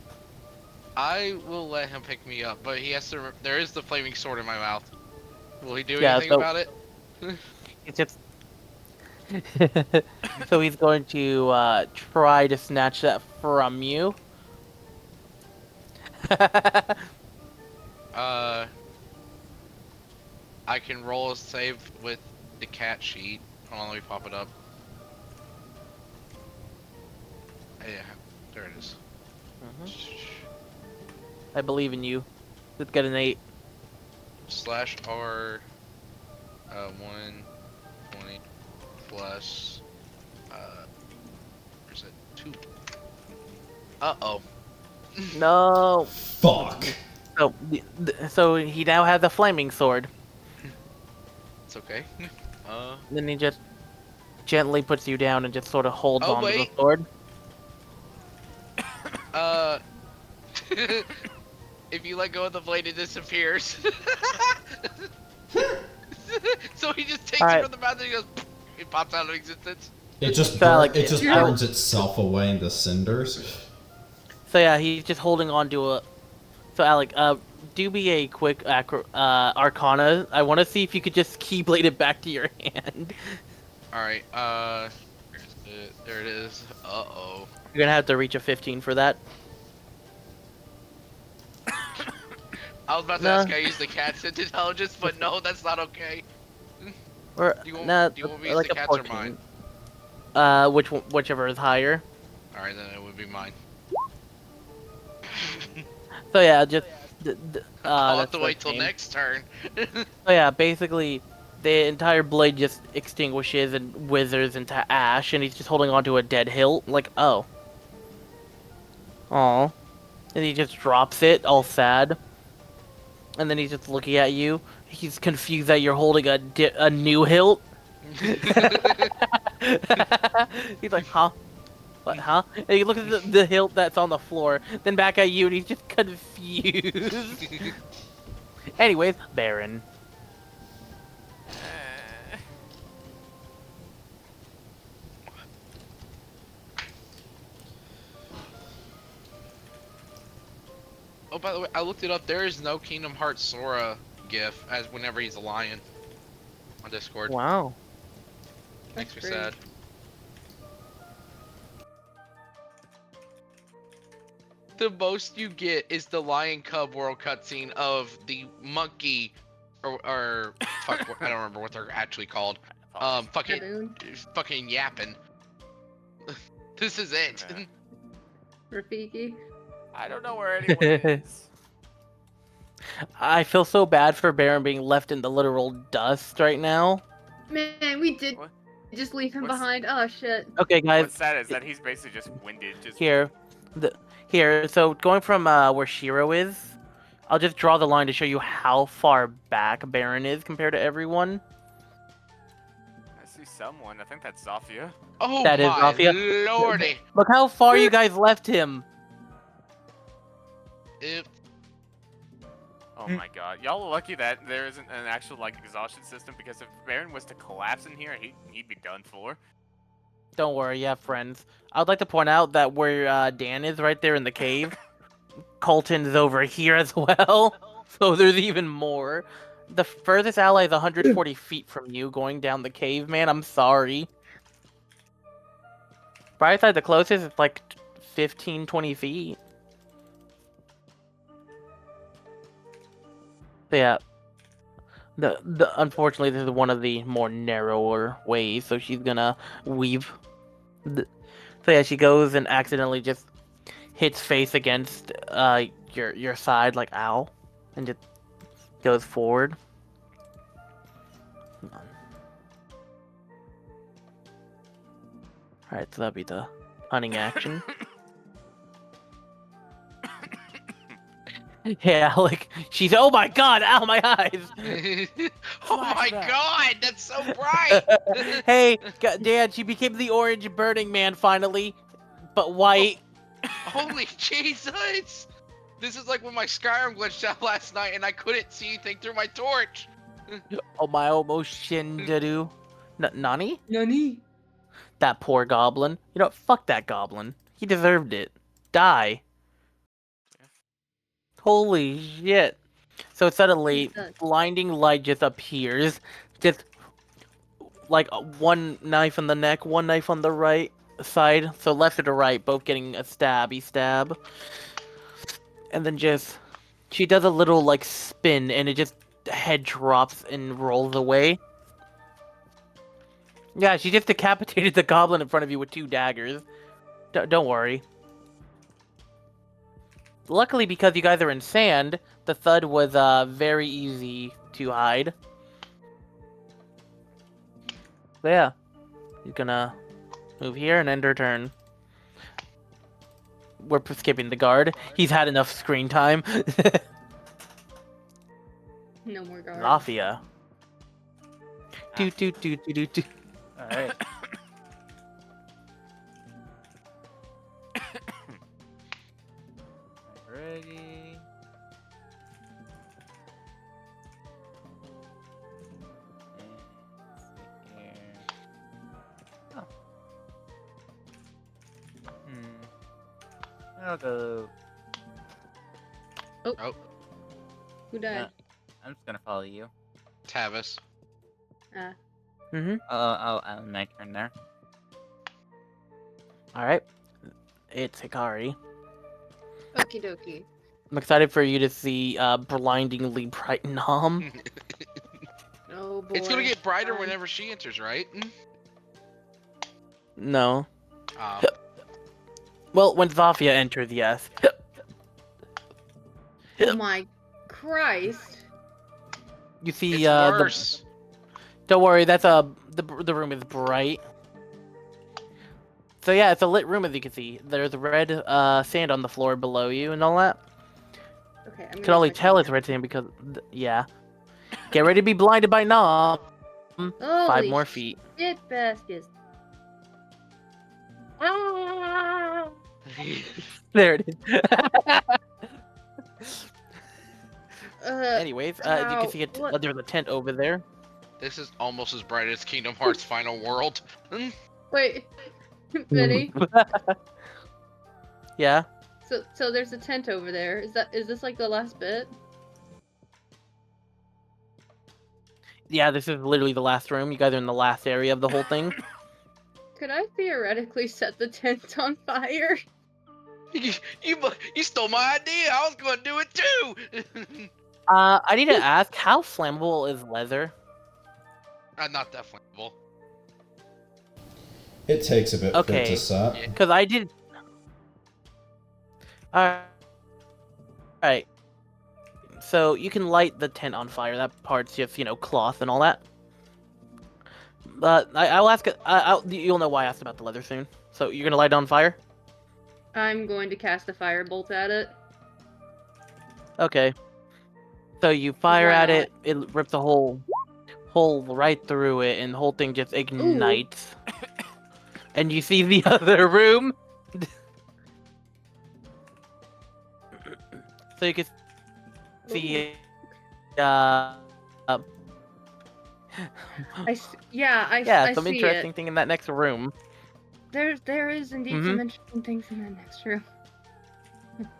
I will let him pick me up, but he has to. There is the flaming sword in my mouth. Will he do Yeah, anything so- about it? It's just... So he's going to try to snatch that from you. I can roll a save with the cat sheet. Hold on, let me pop it up. Yeah, there it is. I believe in you. Let's get an 8. Slash R 120 plus where's it? 2. Uh-oh. No. Fuck. So he now has a flaming sword. It's okay. Then he just gently puts you down and just sort of holds Oh, on to the wait. sword. If you let go of the blade, it disappears. So he just takes Alright. it from the mouth and he goes, it pops out of existence. It just Alec, it just yeah. burns itself away into cinders. So yeah, he's just holding on to a... So Alec, do be a quick Arcana. I want to see if you could just keyblade it back to your hand. Alright, where's it? There it is. Uh-oh. You're gonna have to reach a 15 for that. I was about to No. ask I use the cat's intelligence, but no, that's not okay. Or Do you want, nah, do you want me to use like the a cat's or 14. mine? Whichever is higher. Alright, then it would be mine. So yeah, just I'll have that's to wait till 13. next turn. So yeah, basically, the entire blade just extinguishes and withers into ash, and he's just holding onto a dead hilt. Like, oh. Aw. And he just drops it, all sad. And then he's just looking at you. He's confused that you're holding a new hilt. He's like, huh? What, huh? And he looks at the hilt that's on the floor, then back at you, and he's just confused. Anyways, Barron. Oh, by the way, I looked it up. There is no Kingdom Hearts Sora gif as whenever he's a lion on Discord. Wow. Makes me That's sad. The most you get is the Lion Cub World cutscene of the monkey, or fuck, I don't remember what they're actually called. Fucking Baboon, yapping. This is it. Yeah. Rafiki. I don't know where anyone is. I feel so bad for Barron being left in the literal dust right now. Man, we did What? just leave him What's- behind. Oh shit. Okay, guys, What's sad is that he's basically just winded. Just here. So going from where Shiro is, I'll just draw the line to show you how far back Barron is compared to everyone. I see someone. I think that's Zofia. Oh That is my Zofia. lordy! Look how far you guys left him. If Oh my god. Y'all are lucky that there isn't an actual exhaustion system, because if Baron was to collapse in here, he'd be done for. Don't worry, you have friends. I would like to point out that where Dan is, right there in the cave, Colton's over here as well. So there's even more. The furthest ally is 140 feet from you going down the cave, man. I'm sorry. Right side, the closest is like 15, 20 feet. So yeah. Unfortunately, this is one of the more narrower ways, so she's gonna weave So yeah, she goes and accidentally just hits face against your side, like ow, and just goes forward. Alright, so that'll be the hunting action. Yeah, like she's oh my god, ow my eyes. Oh my Flashback. god, that's so bright! Hey, Dad, she became the orange Burning Man finally, but white. Holy Jesus! This is like when my Skyrim glitched out last night and I couldn't see anything through my torch. Oh my almost Shindaru. Nani? Nani? That poor goblin. You know what? Fuck that goblin. He deserved it. Die. Holy shit. So suddenly, Jesus. blinding light just appears. Just like one knife in the neck, one knife on the right side. So left to right, both getting a stabby stab. And then just, she does a little like spin and it just, head drops and rolls away. Yeah, she just decapitated the goblin in front of you with 2 daggers. Don't worry. Luckily, because you guys are in sand, the thud was very easy to hide. So yeah, he's gonna move here and end her turn. We're skipping the guard. He's had enough screen time. No more guard. Zofia. Do. Alright. Ready. Let's see here. Oh. I'll go. Who died? I'm just gonna follow you. Tavis. Mm-hmm. I'll my turn there. Alright. It's Hikari. Okie dokie. I'm excited for you to see blindingly bright Nom. Oh boy. It's gonna get brighter whenever she enters, right? No. Oh. Well, when Zofia enters, yes. Oh my Christ. You see, It's worse. don't worry, that's the room is bright. So yeah, it's a lit room as you can see. There's red sand on the floor below you and all that. Okay, I'm You can gonna only switch tell it. it's red sand because yeah. Get ready to be blinded by Nom. 5 Holy more feet. shit baskets. Ah! There it is. Uh, Anyways, you can ow, see what? there's a tent over there. This is almost as bright as Kingdom Hearts Final World. Wait, Vinny. Yeah. So there's a tent over there. Is this like the last bit? Yeah, this is literally the last room. You guys are in the last area of the whole thing. Could I theoretically set the tent on fire? You stole my idea. I was gonna do it too. I need to ask, how flammable is leather? Not that flammable. It takes a bit for it Okay. to start. Yeah. Because I did... Alright. So, you can light the tent on fire. That part's just, cloth and all that. But I'll ask... you'll know why I asked about the leather soon. So, you're gonna light it on fire? I'm going to cast a firebolt at it. Okay. So, you fire Why at not? it, it rips a hole right through it, and the whole thing just ignites. And you see the other room. So you can see, I some see interesting it. thing in that next room. There is indeed Mhm. some interesting things in that next room.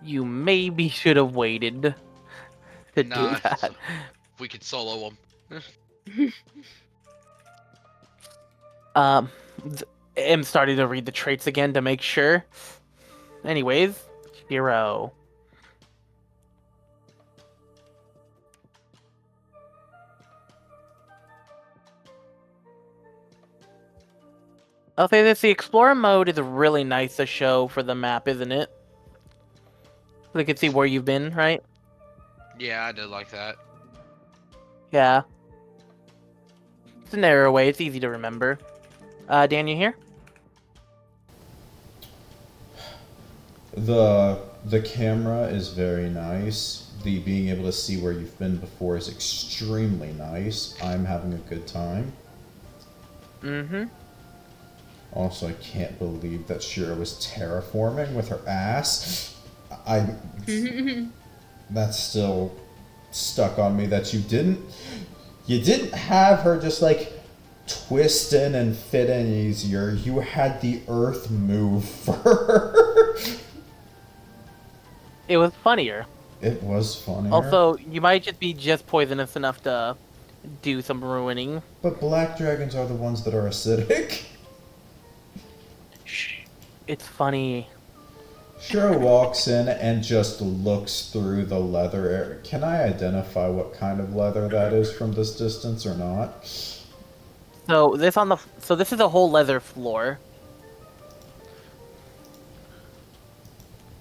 You maybe should have waited to do Nah, that. we could solo them. I'm starting to read the traits again to make sure. Anyways, Shiro. I'll say this, the Explorer mode is really nice to show for the map, isn't it? So they can see where you've been, right? Yeah, I did like that. Yeah. It's a narrow way, it's easy to remember. Dan, you here? The camera is very nice. The being able to see where you've been before is extremely nice. I'm having a good time. Mm-hmm. Also, I can't believe that Shiro was terraforming with her ass. That's still stuck on me that you didn't have her just like twist in and fit in easier. You had the earth move for her. It was funnier. It was funnier. Also, you might just be poisonous enough to do some ruining. But black dragons are the ones that are acidic. Shh. It's funny. Shiro walks in and just looks through the leather area. Can I identify what kind of leather that is from this distance or not? So this is a whole leather floor.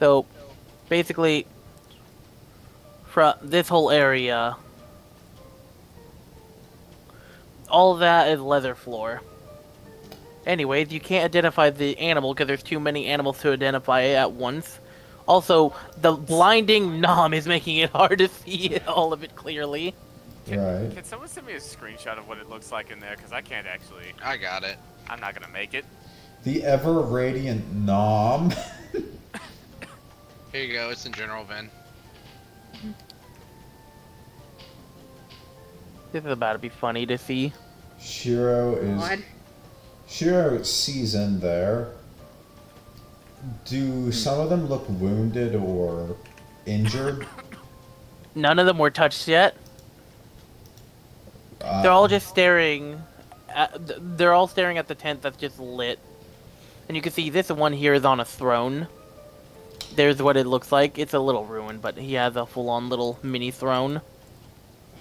So basically, from this whole area, all of that is leather floor. Anyways, you can't identify the animal because there's too many animals to identify at once. Also, the blinding Nom is making it hard to see all of it clearly. Right. Can someone send me a screenshot of what it looks like in there? Because I can't actually. I got it. I'm not gonna make it. The ever radiant Nom. Here you go. It's in general, Vin. This is about to be funny to see. Shiro sees in there. Do some of them look wounded or injured? None of them were touched yet. They're all just staring. They're all staring at the tent that's just lit, and you can see this one here is on a throne. There's what it looks like. It's a little ruined, but he has a full-on little mini throne.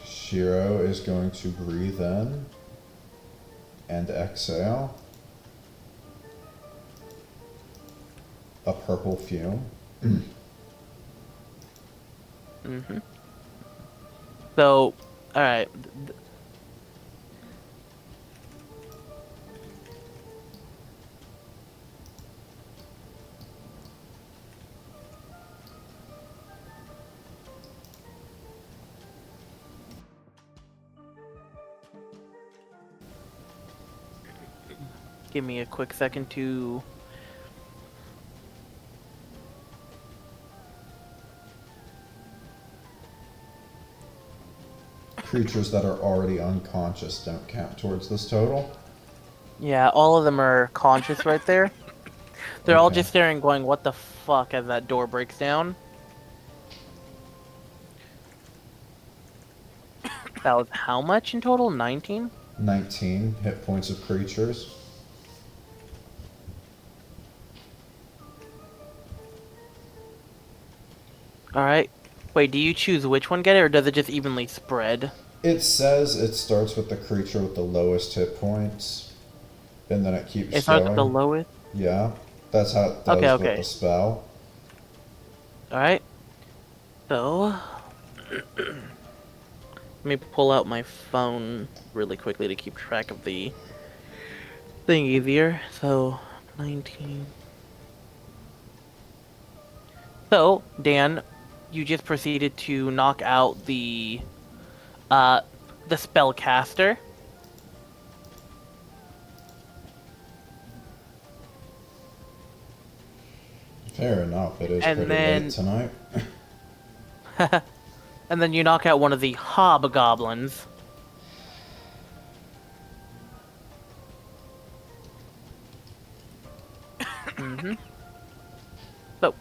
Shiro is going to breathe in and exhale a purple fume. Mm-hmm. So, alright. Give me a quick second to... Creatures that are already unconscious don't count towards this total. Yeah, all of them are conscious right there. They're all Okay. just staring going, what the fuck, as that door breaks down. That was how much in total? 19? 19 hit points of creatures. Alright. Wait, do you choose which one get it, or does it just evenly spread? It says it starts with the creature with the lowest hit points, and then it keeps It starts going. with the lowest? Yeah, that's how it does Okay. with the spell. Alright. So... let me pull out my phone really quickly to keep track of the thing easier. So, 19... So, Dan, you just proceeded to knock out the spellcaster. Fair enough, it is And pretty then- late tonight. And then you knock out one of the hobgoblins. Mm-hmm. So.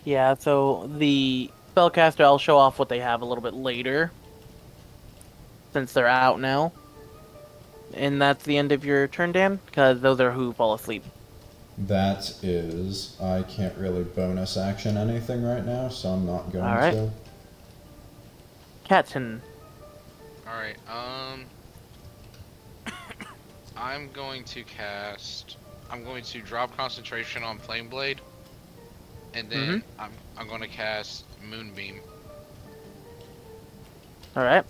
Yeah, so the spellcaster, I'll show off what they have a little bit later. Since they're out now. And that's the end of your turn, Dan? Because those are who fall asleep. That is, I can't really bonus action anything right now, so I'm not going Alright. to. Captain. Alright, I'm going to drop concentration on Flame Blade. And then I'm going to cast Moonbeam. Alright.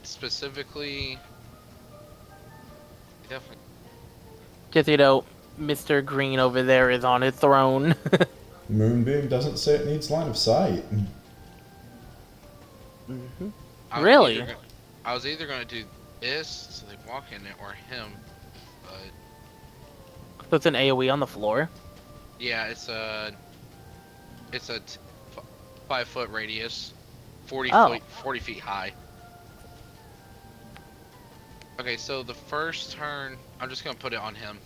Specifically... Definitely. Just, you know, Mr. Green over there is on his throne. Moonbeam doesn't say it needs line of sight. Really? I was either going to do this, so they walk in it, or him. But... So it's an AoE on the floor? Yeah, it's a 5-foot radius, 40 feet high. Okay, so the first turn, I'm just gonna put it on him.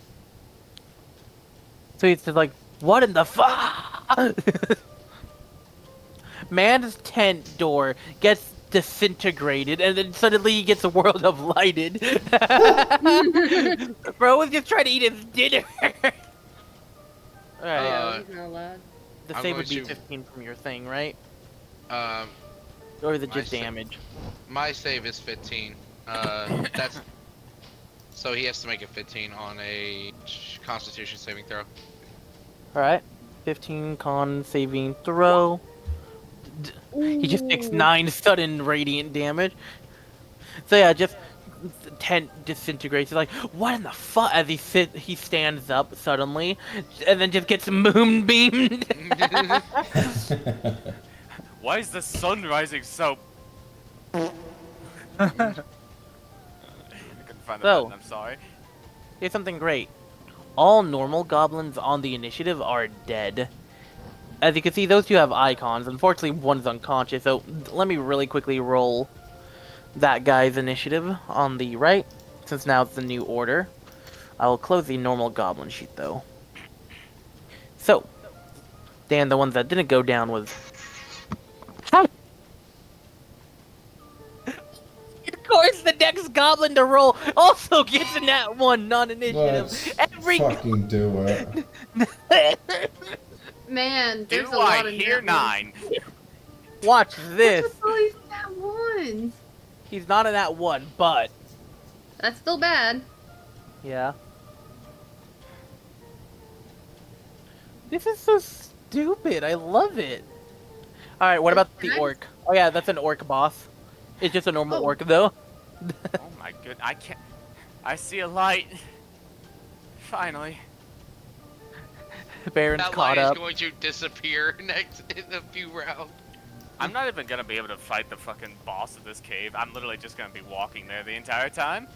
So he's just like, what in the fuck? Man's tent door gets disintegrated, and then suddenly he gets a world of lighted. Bro was just trying to eat his dinner. Alright. Yeah, he's not allowed. The I'm save going would be to- 15 from your thing, right? Or Or is it just damage? My save is 15. That's so he has to make a 15 on a Constitution saving throw. Alright. 15 con saving throw. He just takes 9 sudden radiant damage. So yeah, just the tent disintegrates. He's like, what in the fuck? As he stands up suddenly, and then just gets moonbeamed. Why is the sun rising so? I couldn't find the So- button, I'm sorry. Here's something great. All normal goblins on the initiative are dead. As you can see, those two have icons. Unfortunately, one's unconscious, so let me really quickly roll that guy's initiative on the right, since now it's the new order. I will close the normal goblin sheet, though. So, Dan, the ones that didn't go down was... Of course, the next goblin to roll also gets in that one, non-initiative. Let's fucking do it. Man, there's Do a lot I of hear net ones. 9? Watch this. What's with all these nat ones? He's not in that one, but... That's still bad. Yeah. This is so stupid. I love it. Alright, what about the Nice. orc? Oh yeah, that's an orc boss. It's just a normal Oh. orc, though. Oh my good, I can't. I see a light. Finally. Baron's That caught light is up. going to disappear next in a few rounds. I'm not even gonna be able to fight the fucking boss of this cave. I'm literally just gonna be walking there the entire time.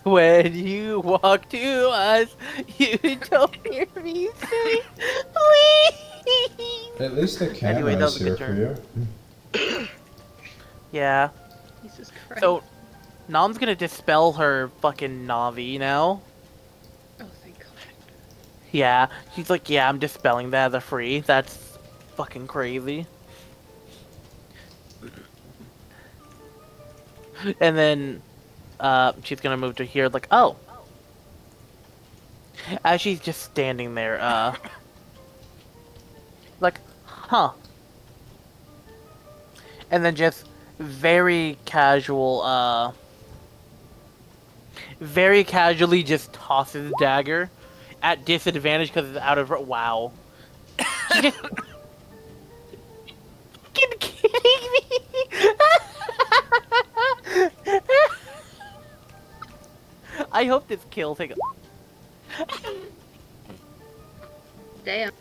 When you walk to us, you don't hear me say, please. At least the camera Anyway, that is was a here good for you. Yeah. Jesus Christ. So, Nom's gonna dispel her fucking Navi now. Oh, thank God. Yeah. She's like, yeah, I'm dispelling that as a free. That's fucking crazy. And then, she's gonna move to here, like, oh. As she's just standing there, like, huh. And then just very casual, very casually just tosses dagger at disadvantage because it's out of her. Wow. She just... Fucking kidding me? I hope this kill takes. Damn.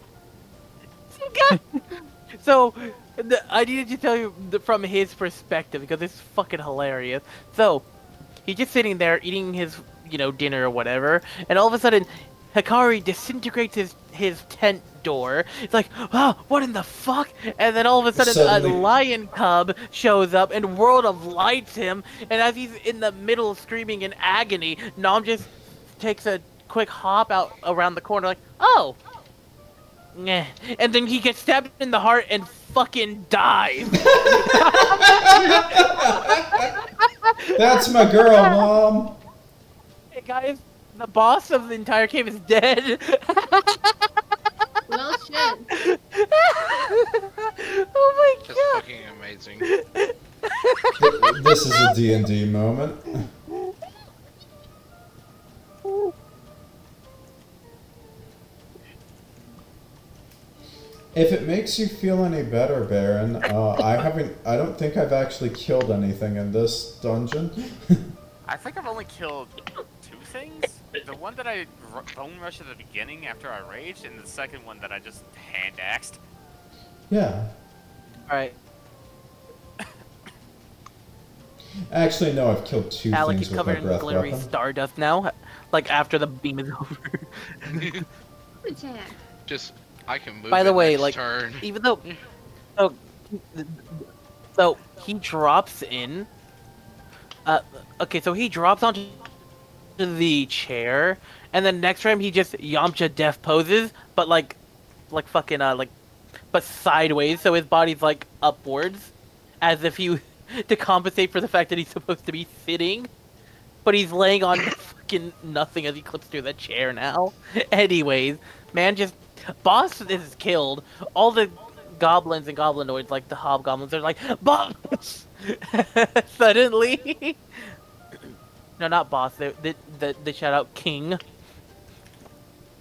So, I needed to tell you from his perspective because it's fucking hilarious. So, he's just sitting there eating his, you know, dinner or whatever, and all of a sudden, Hikari disintegrates his tent door. It's like, oh, what in the fuck? And then all of a sudden, Suddenly- a lion cub shows up and World of Lights him, and as he's in the middle of screaming in agony, Nom just takes a quick hop out around the corner like, oh! Nah. And then he gets stabbed in the heart and fucking dies. That's my girl, Mom! Hey guys, the boss of the entire cave is dead. Well, shit. Oh my That's god. fucking amazing. This is a D&D moment. If it makes you feel any better, Barron, I don't think I've actually killed anything in this dungeon. I think I've only killed 2 things. The one that I bone rushed at the beginning after I raged, and the second one that I just hand axed. Yeah. Alright. Actually, no, I've killed 2 Alec, things you're with my covered in breath glittery weapon. stardust now. Like, after the beam is over. Attack. Just, I can move. By the it way, next like, turn. even though... So, he drops in... okay, so he drops onto the chair, and then next time he just Yamcha death poses, but like fucking, but sideways, so his body's, like, upwards, as if he... to compensate for the fact that he's supposed to be sitting, but he's laying on fucking nothing as he clips through the chair now. Anyways, man, just... Boss is killed. All the goblins and goblinoids, like the hobgoblins, they're like, Boss! Suddenly... No, not boss. They shout out King.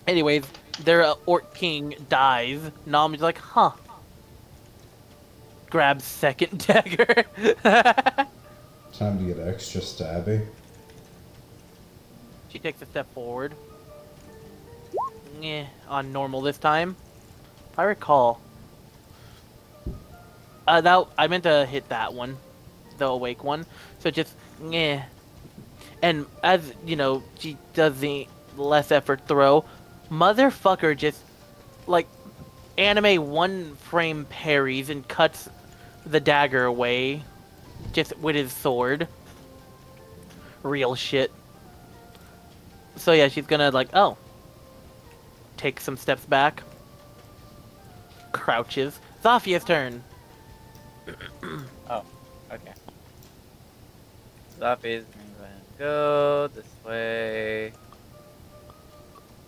Anyways, their Orc King dies. Nom is like, huh. Grabs second dagger. Time to get extra stabby. She takes a step forward. On normal this time. If I recall. That I meant to hit that one, the awake one. So just And as you know, she does the less effort throw. Motherfucker just like anime one frame parries and cuts the dagger away, just with his sword. Real shit. So yeah, she's gonna like take some steps back. Crouches. Zofia's turn. Oh, okay. Zofia's gonna go this way.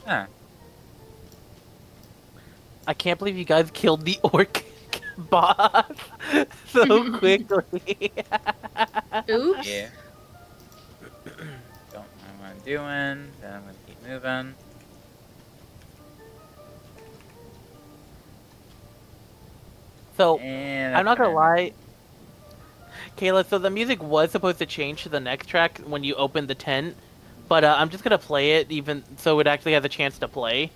Huh. I can't believe you guys killed the orc boss so quickly. Oops. Yeah. Don't mind what I'm doing, then I'm gonna keep moving. So, And I'm not gonna turn. lie, Kayla, so the music was supposed to change to the next track when you open the tent, but I'm just gonna play it even so it actually has a chance to play.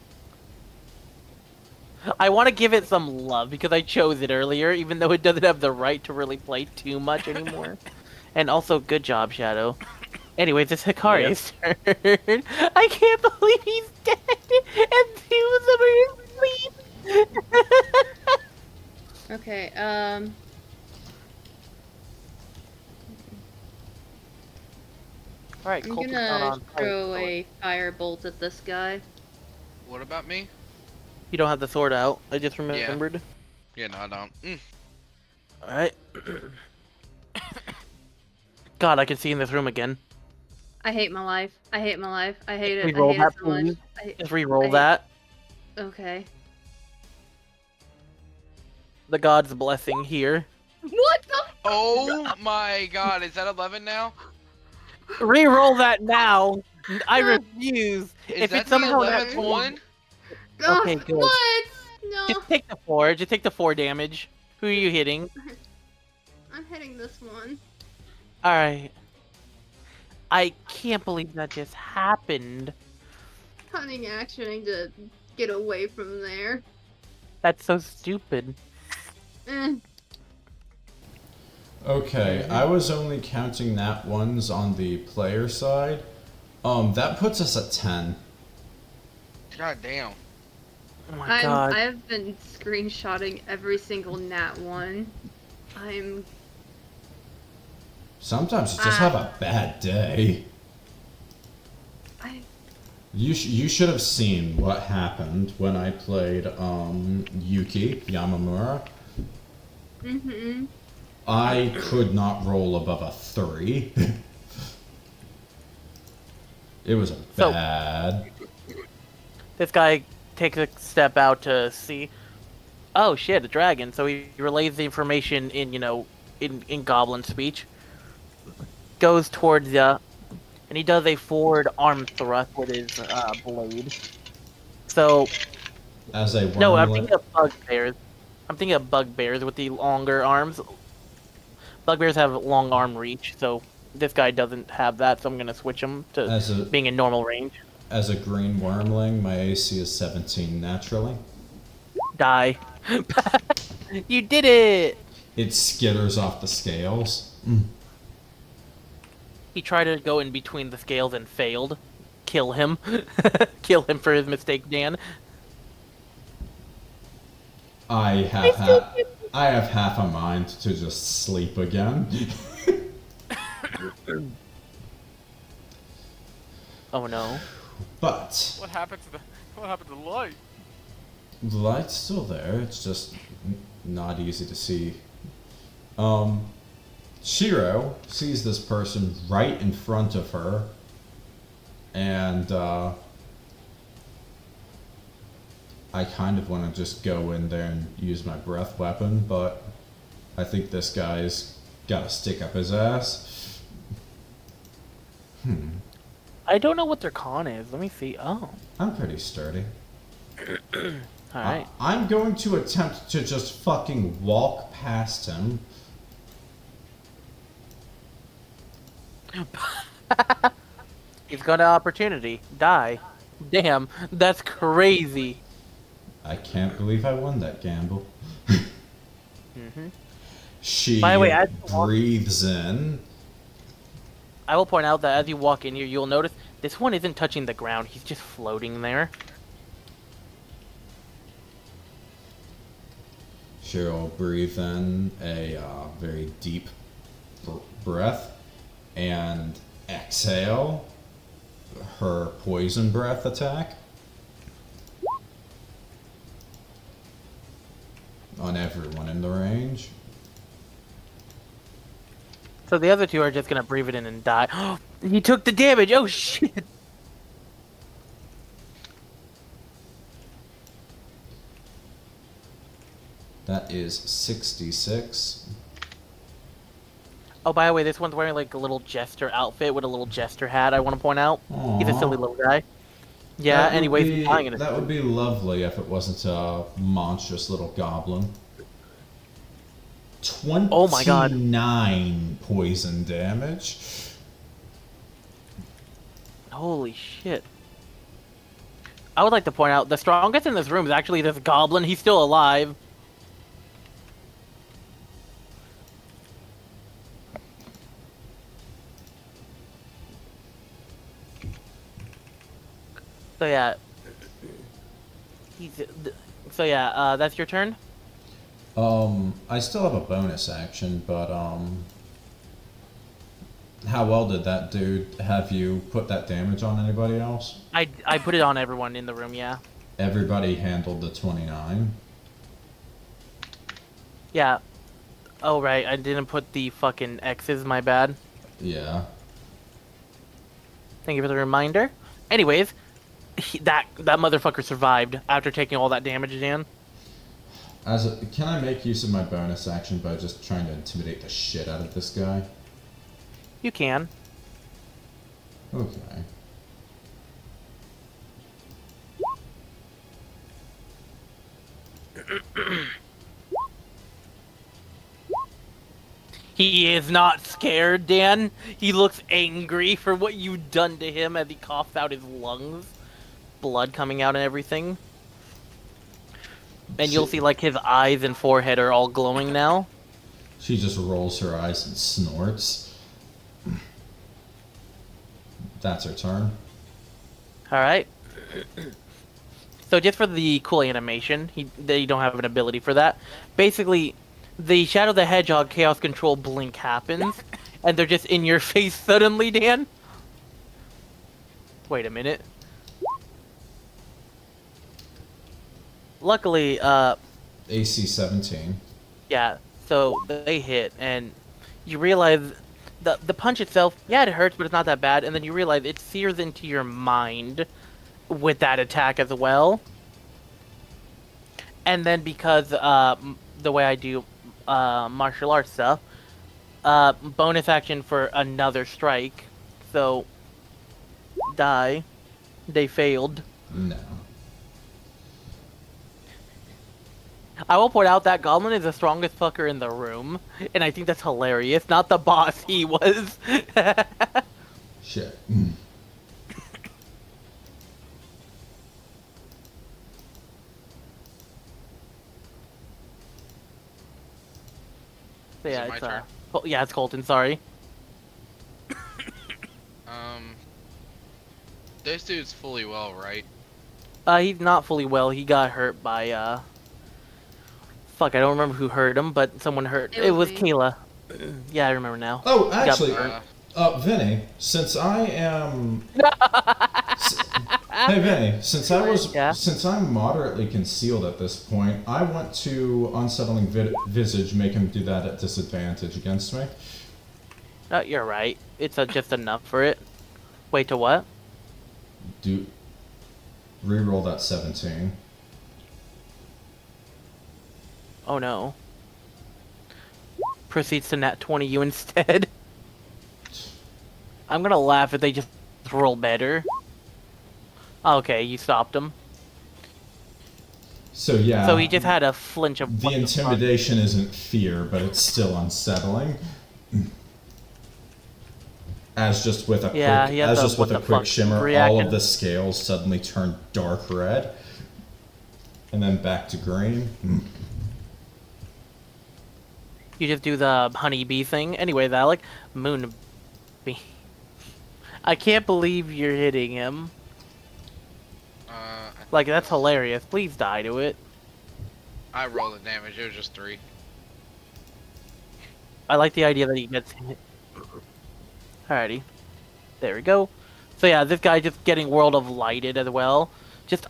I want to give it some love because I chose it earlier, even though it doesn't have the right to really play too much anymore. And also, good job, Shadow. Anyways, it's Hikari's turn. I can't believe he's dead, and 2 of them are asleep. Okay, Alright, I'm Colton's not gonna on throw fire. a firebolt at this guy. What about me? You don't have the sword out, I just remembered. Yeah, no, I don't. Alright. God, I can see in this room again. I hate my life. I hate my life. I hate it. Reroll I hate that, it so much. please. Just re-roll I- that. Okay. The god's blessing here. What the? Oh my god, is that 11 now? Re-roll that now. I refuse. Is If that it's somehow the that 11th one? Okay, good. What? No. Just take the 4. Just take the 4 damage. Who are you hitting? I'm hitting this one. Alright. I can't believe that just happened. Cunning actioning to get away from there. That's so stupid. Okay, I was only counting nat ones on the player side. That puts us at 10. God damn. Oh my god. I've been screenshotting every single nat one. Sometimes you just have a bad day. I You should have seen what happened when I played Yuki Yamamura. Mm-hmm. I could not roll above a 3. It was So- bad. This guy takes a step out to see. Oh shit, a dragon. So he relays the information in, in goblin speech. goes towards ya, and he does a forward arm thrust with his blade. So As a no, I'm wormling, thinking of bugbears. I'm thinking of bugbears with the longer arms. Bugbears have long arm reach, so this guy doesn't have that. So I'm gonna switch him to as a being in normal range. as a green wormling, my AC is 17 naturally. Die. You did it! It skitters off the scales. He tried to go in between the scales and failed. Kill him. Kill him for his mistake, Dan. I have half a mind to just sleep again. Oh no. But What happened to the light? the light's still there. It's just not easy to see. Shiro sees this person right in front of her, and I kind of want to just go in there and use my breath weapon, but I think this guy's got a stick up his ass. I don't know what their con is. Let me see. Oh. I'm pretty sturdy. Alright. I'm going to attempt to just fucking walk past him. He's got an opportunity. Die. Damn, that's crazy. I can't believe I won that gamble. Mm-hmm. She By the way, breathes in. I will point out that as you walk in here, you'll notice this one isn't touching the ground. He's just floating there. She'll breathe in a very deep breath and exhale her poison breath attack on everyone in the range. So the other two are just gonna breathe it in and die. He took the damage! Oh shit! That is 66. Oh, by the way, this one's wearing like a little jester outfit with a little jester hat, I want to point out. He's a Aww. silly little guy. Yeah, That would anyways, be- he's dying in a that would be lovely if it wasn't a monstrous little goblin. 29 Oh my God. poison damage. Holy shit. I would like to point out, the strongest in this room is actually this goblin. He's still alive. So yeah. That's your turn? I still have a bonus action, but how well did that dude have you put that damage on anybody else? I put it on everyone in the room, yeah. Everybody handled the 29. Yeah. Oh, right, I didn't put the fucking X's, my bad. Yeah. Thank you for the reminder. Anyways, that motherfucker survived after taking all that damage, Dan. Can I make use of my bonus action by just trying to intimidate the shit out of this guy? You can. Okay. He is not scared, Dan. He looks angry for what you've done to him as he coughs out his lungs. Blood coming out and everything. And you'll see, like, his eyes and forehead are all glowing now. She just rolls her eyes and snorts. That's her turn. Alright. So just for the cool animation, they don't have an ability for that. Basically, the Shadow the Hedgehog Chaos Control blink happens, and they're just in your face suddenly, Dan. Wait a minute. Luckily, AC 17. yeah, so they hit, and you realize the punch itself, yeah, it hurts, but it's not that bad, and then you realize it sears into your mind with that attack as well. And then because the way I do martial arts stuff, bonus action for another strike. So, die. They failed. No. I will point out that Goblin is the strongest fucker in the room, and I think that's hilarious. Not the boss he was. Shit. So Is yeah, it my it's turn? yeah, it's Colton. Sorry. This dude's fully well, right? He's not fully well. He got hurt by fuck, I don't remember who hurt him, but someone hurt. It It was was me. Kayla. Yeah, I remember now. Oh, He got actually, burnt. Vinny, since I am... Hey, Vinny, since Yeah? since I'm moderately concealed at this point, I want to Unsettling Visage make him do that at disadvantage against me. No, you're right. It's just enough for it. Wait, to what? Reroll that 17. Oh no. Proceeds to nat 20 you instead. I'm gonna laugh if they just roll better. Okay, you stopped him. So yeah. So he just had a flinch of The what fuck? intimidation isn't fear, but it's still unsettling. As just with a Yeah, quick, he had as the just with what a the quick fuck shimmer, all reaction. of the scales suddenly turn dark red, and then back to green. You just do the honeybee thing. Anyways, Alec, moonbee. I can't believe you're hitting him. Like, that's hilarious. Please die to it. I rolled the damage. It was just 3. I like the idea that he gets hit. Alrighty. There we go. So yeah, this guy just getting World of Lighted as well. Just,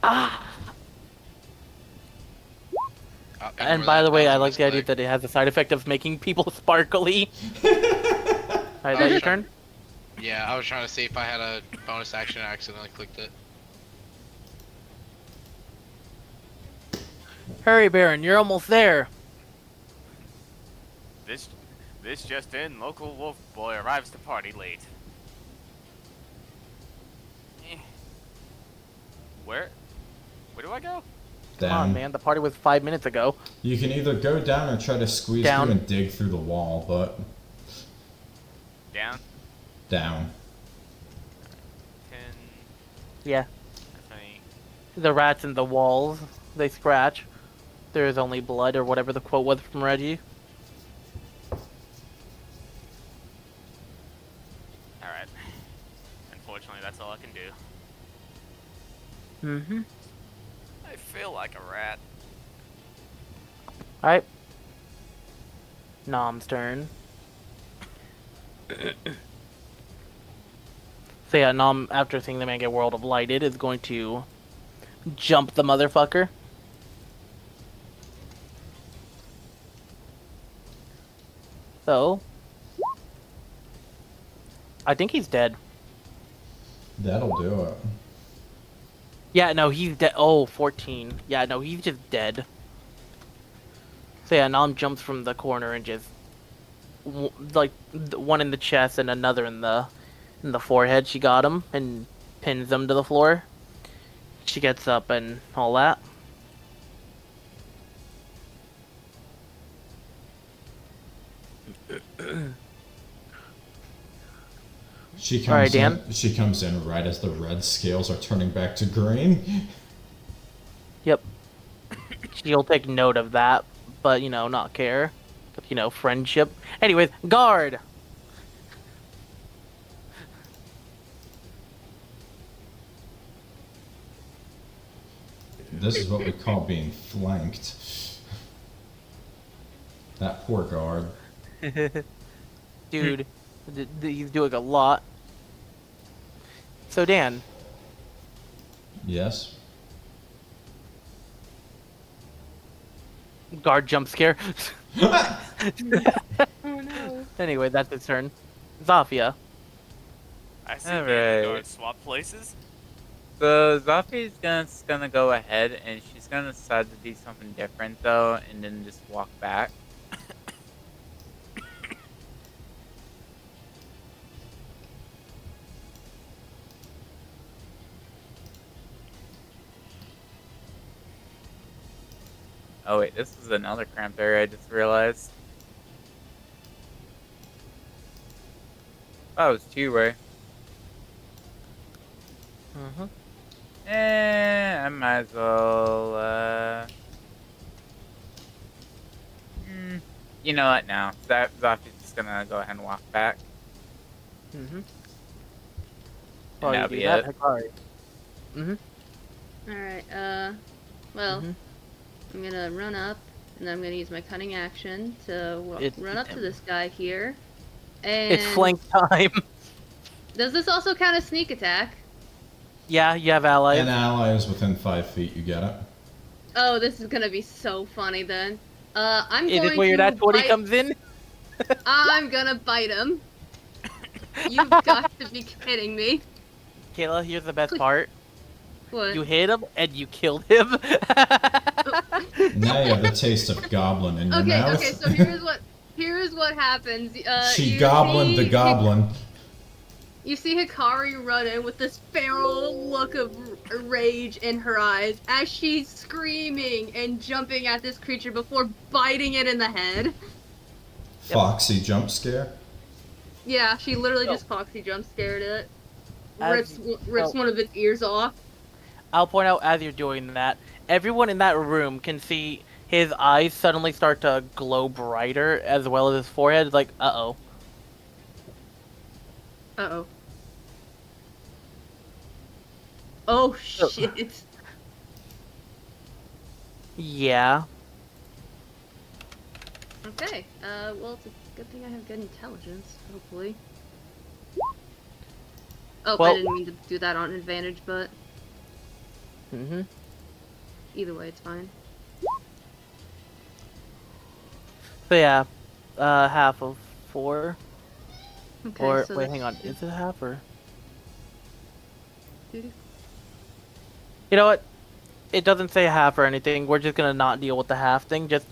And by the way, I like the idea that it has the side effect of making people sparkly. Alright, that your turn? Yeah, I was trying to see if I had a bonus action and I accidentally clicked it. Hurry, Barron, you're almost there. This just in, local wolf boy arrives to party late. Where do I go? Come on, Down. man, the party was 5 minutes ago. You can either go down or try to squeeze Down. through and dig through the wall, but Down? down. 10, Yeah, 20. the rats in the walls, they scratch. There is only blood, or whatever the quote was from Reggie. Alright. Unfortunately, that's all I can do. Mm-hmm. I feel like a rat. Alright. Nom's turn. So yeah, Nom, after seeing the man get World of Lighted, is going to jump the motherfucker. So, I think he's dead. That'll do it. Yeah, no, he's dead. Oh, 14. Yeah, no, he's just dead. So yeah, Nom jumps from the corner and just like one in the chest and another in the forehead. She got him and pins him to the floor. She gets up and all that. She comes Alright, Dan. in. She comes in right as the red scales are turning back to green. Yep. She'll take note of that, but you know, not care. You know, friendship. Anyways, guard. This is what we call being flanked. That poor guard. Dude, he's doing a lot. So Dan, Yes. guard jump scare. Oh no. Anyway, that's his turn. Zofia. I see Alright. guard swap places. So Zofia's gonna go ahead and she's gonna decide to do something different though, and then just walk back. Oh wait, this is another cramped area I just realized. Oh, it's two-way. I might as well, you know what, now? Zofia's just gonna go ahead and walk back. While that'll you be do that, it. Hikari. Alright, well, I'm gonna run up, and I'm gonna use my cunning action to run up to this guy here. And It's flank time. does this also count as sneak attack? Yeah, you have allies. An ally is within 5 feet, you get it. Oh, this is gonna be so funny then. I'm Is going it where your to nat 20 bite... comes in? I'm gonna bite him. You've got to be kidding me. Kayla, here's the best part. What? You hit him and you killed him. Now you have the taste of goblin in your mouth. Okay, so here's what happens. She you goblined see the goblin. You see Hikari run in with this feral look of rage in her eyes as she's screaming and jumping at this creature before biting it in the head. Foxy jump scare. Yeah, she literally just foxy jump scared it. As- Rips one of its ears off. I'll point out as you're doing that, everyone in that room can see his eyes suddenly start to glow brighter, as well as his forehead. Like, uh-oh. Uh-oh. Oh, shit. Yeah. Okay, well, it's a good thing I have good intelligence, hopefully. Oh, Well- I didn't mean to do that on advantage, but either way, it's fine. So yeah, half of 4. Okay, Or, so wait, that's- hang on. Is it half or? Doo-doo. You know what? It doesn't say half or anything. We're just gonna not deal with the half thing. Just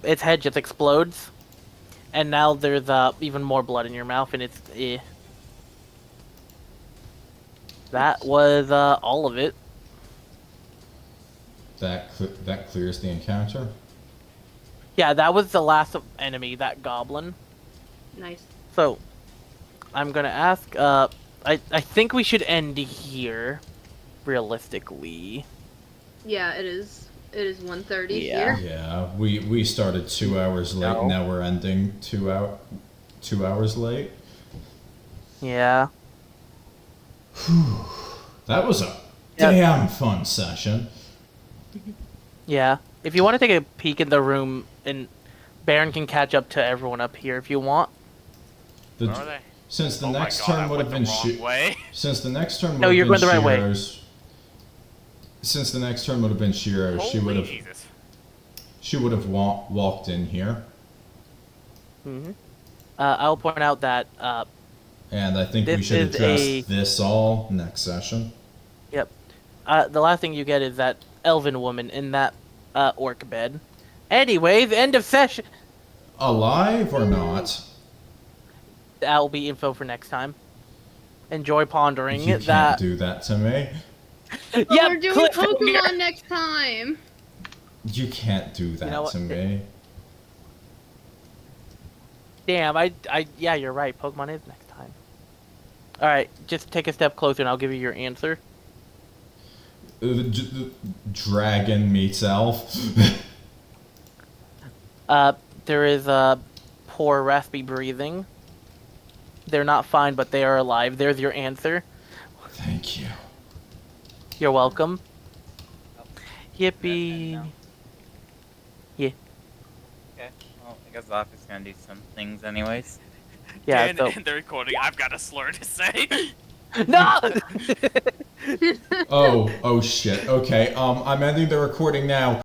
its head just explodes, and now there's even more blood in your mouth, and it's That was all of it. That clears the encounter. Yeah, that was the last enemy, that goblin. Nice. So, I'm gonna ask. I think we should end here, realistically. Yeah, it is. It is 1:30 Yeah. here. Yeah, we started 2 hours late. No. Now we're ending 2 hours late. Yeah. That was a Yeah. damn fun session. Yeah. If you want to take a peek in the room, and Barron can catch up to everyone up here if you want. Where are they? Since the Oh next my God, turn I would have went been the wrong way. since the next turn would No, have you're been going the right way. Shiro's. Since the next turn would have been Shiro, she would Holy have Jesus. walked in here, I'll point out that. and I think we This should is address this all next session. Yep. The last thing you get is that elven woman in that orc bed. Anyways, end of session. Alive or not? That'll be info for next time. Enjoy pondering You it. can't do that to me. But Yep, we're doing cliffhanger. Pokemon next time. You can't do that know what? to me. Damn, yeah, you're right. Pokemon is next time. All right, just take a step closer, and I'll give you your answer. Dragon meets elf. There is poor raspy breathing. They're not fine, but they are alive. There's your answer. Thank you. You're welcome. Yippee. Yippee. Yeah. Okay, well, I guess Zofia's gonna do some things anyways. Yeah. And So. in the recording, I've got a slur to say. No. Oh shit. Okay. I'm ending the recording now.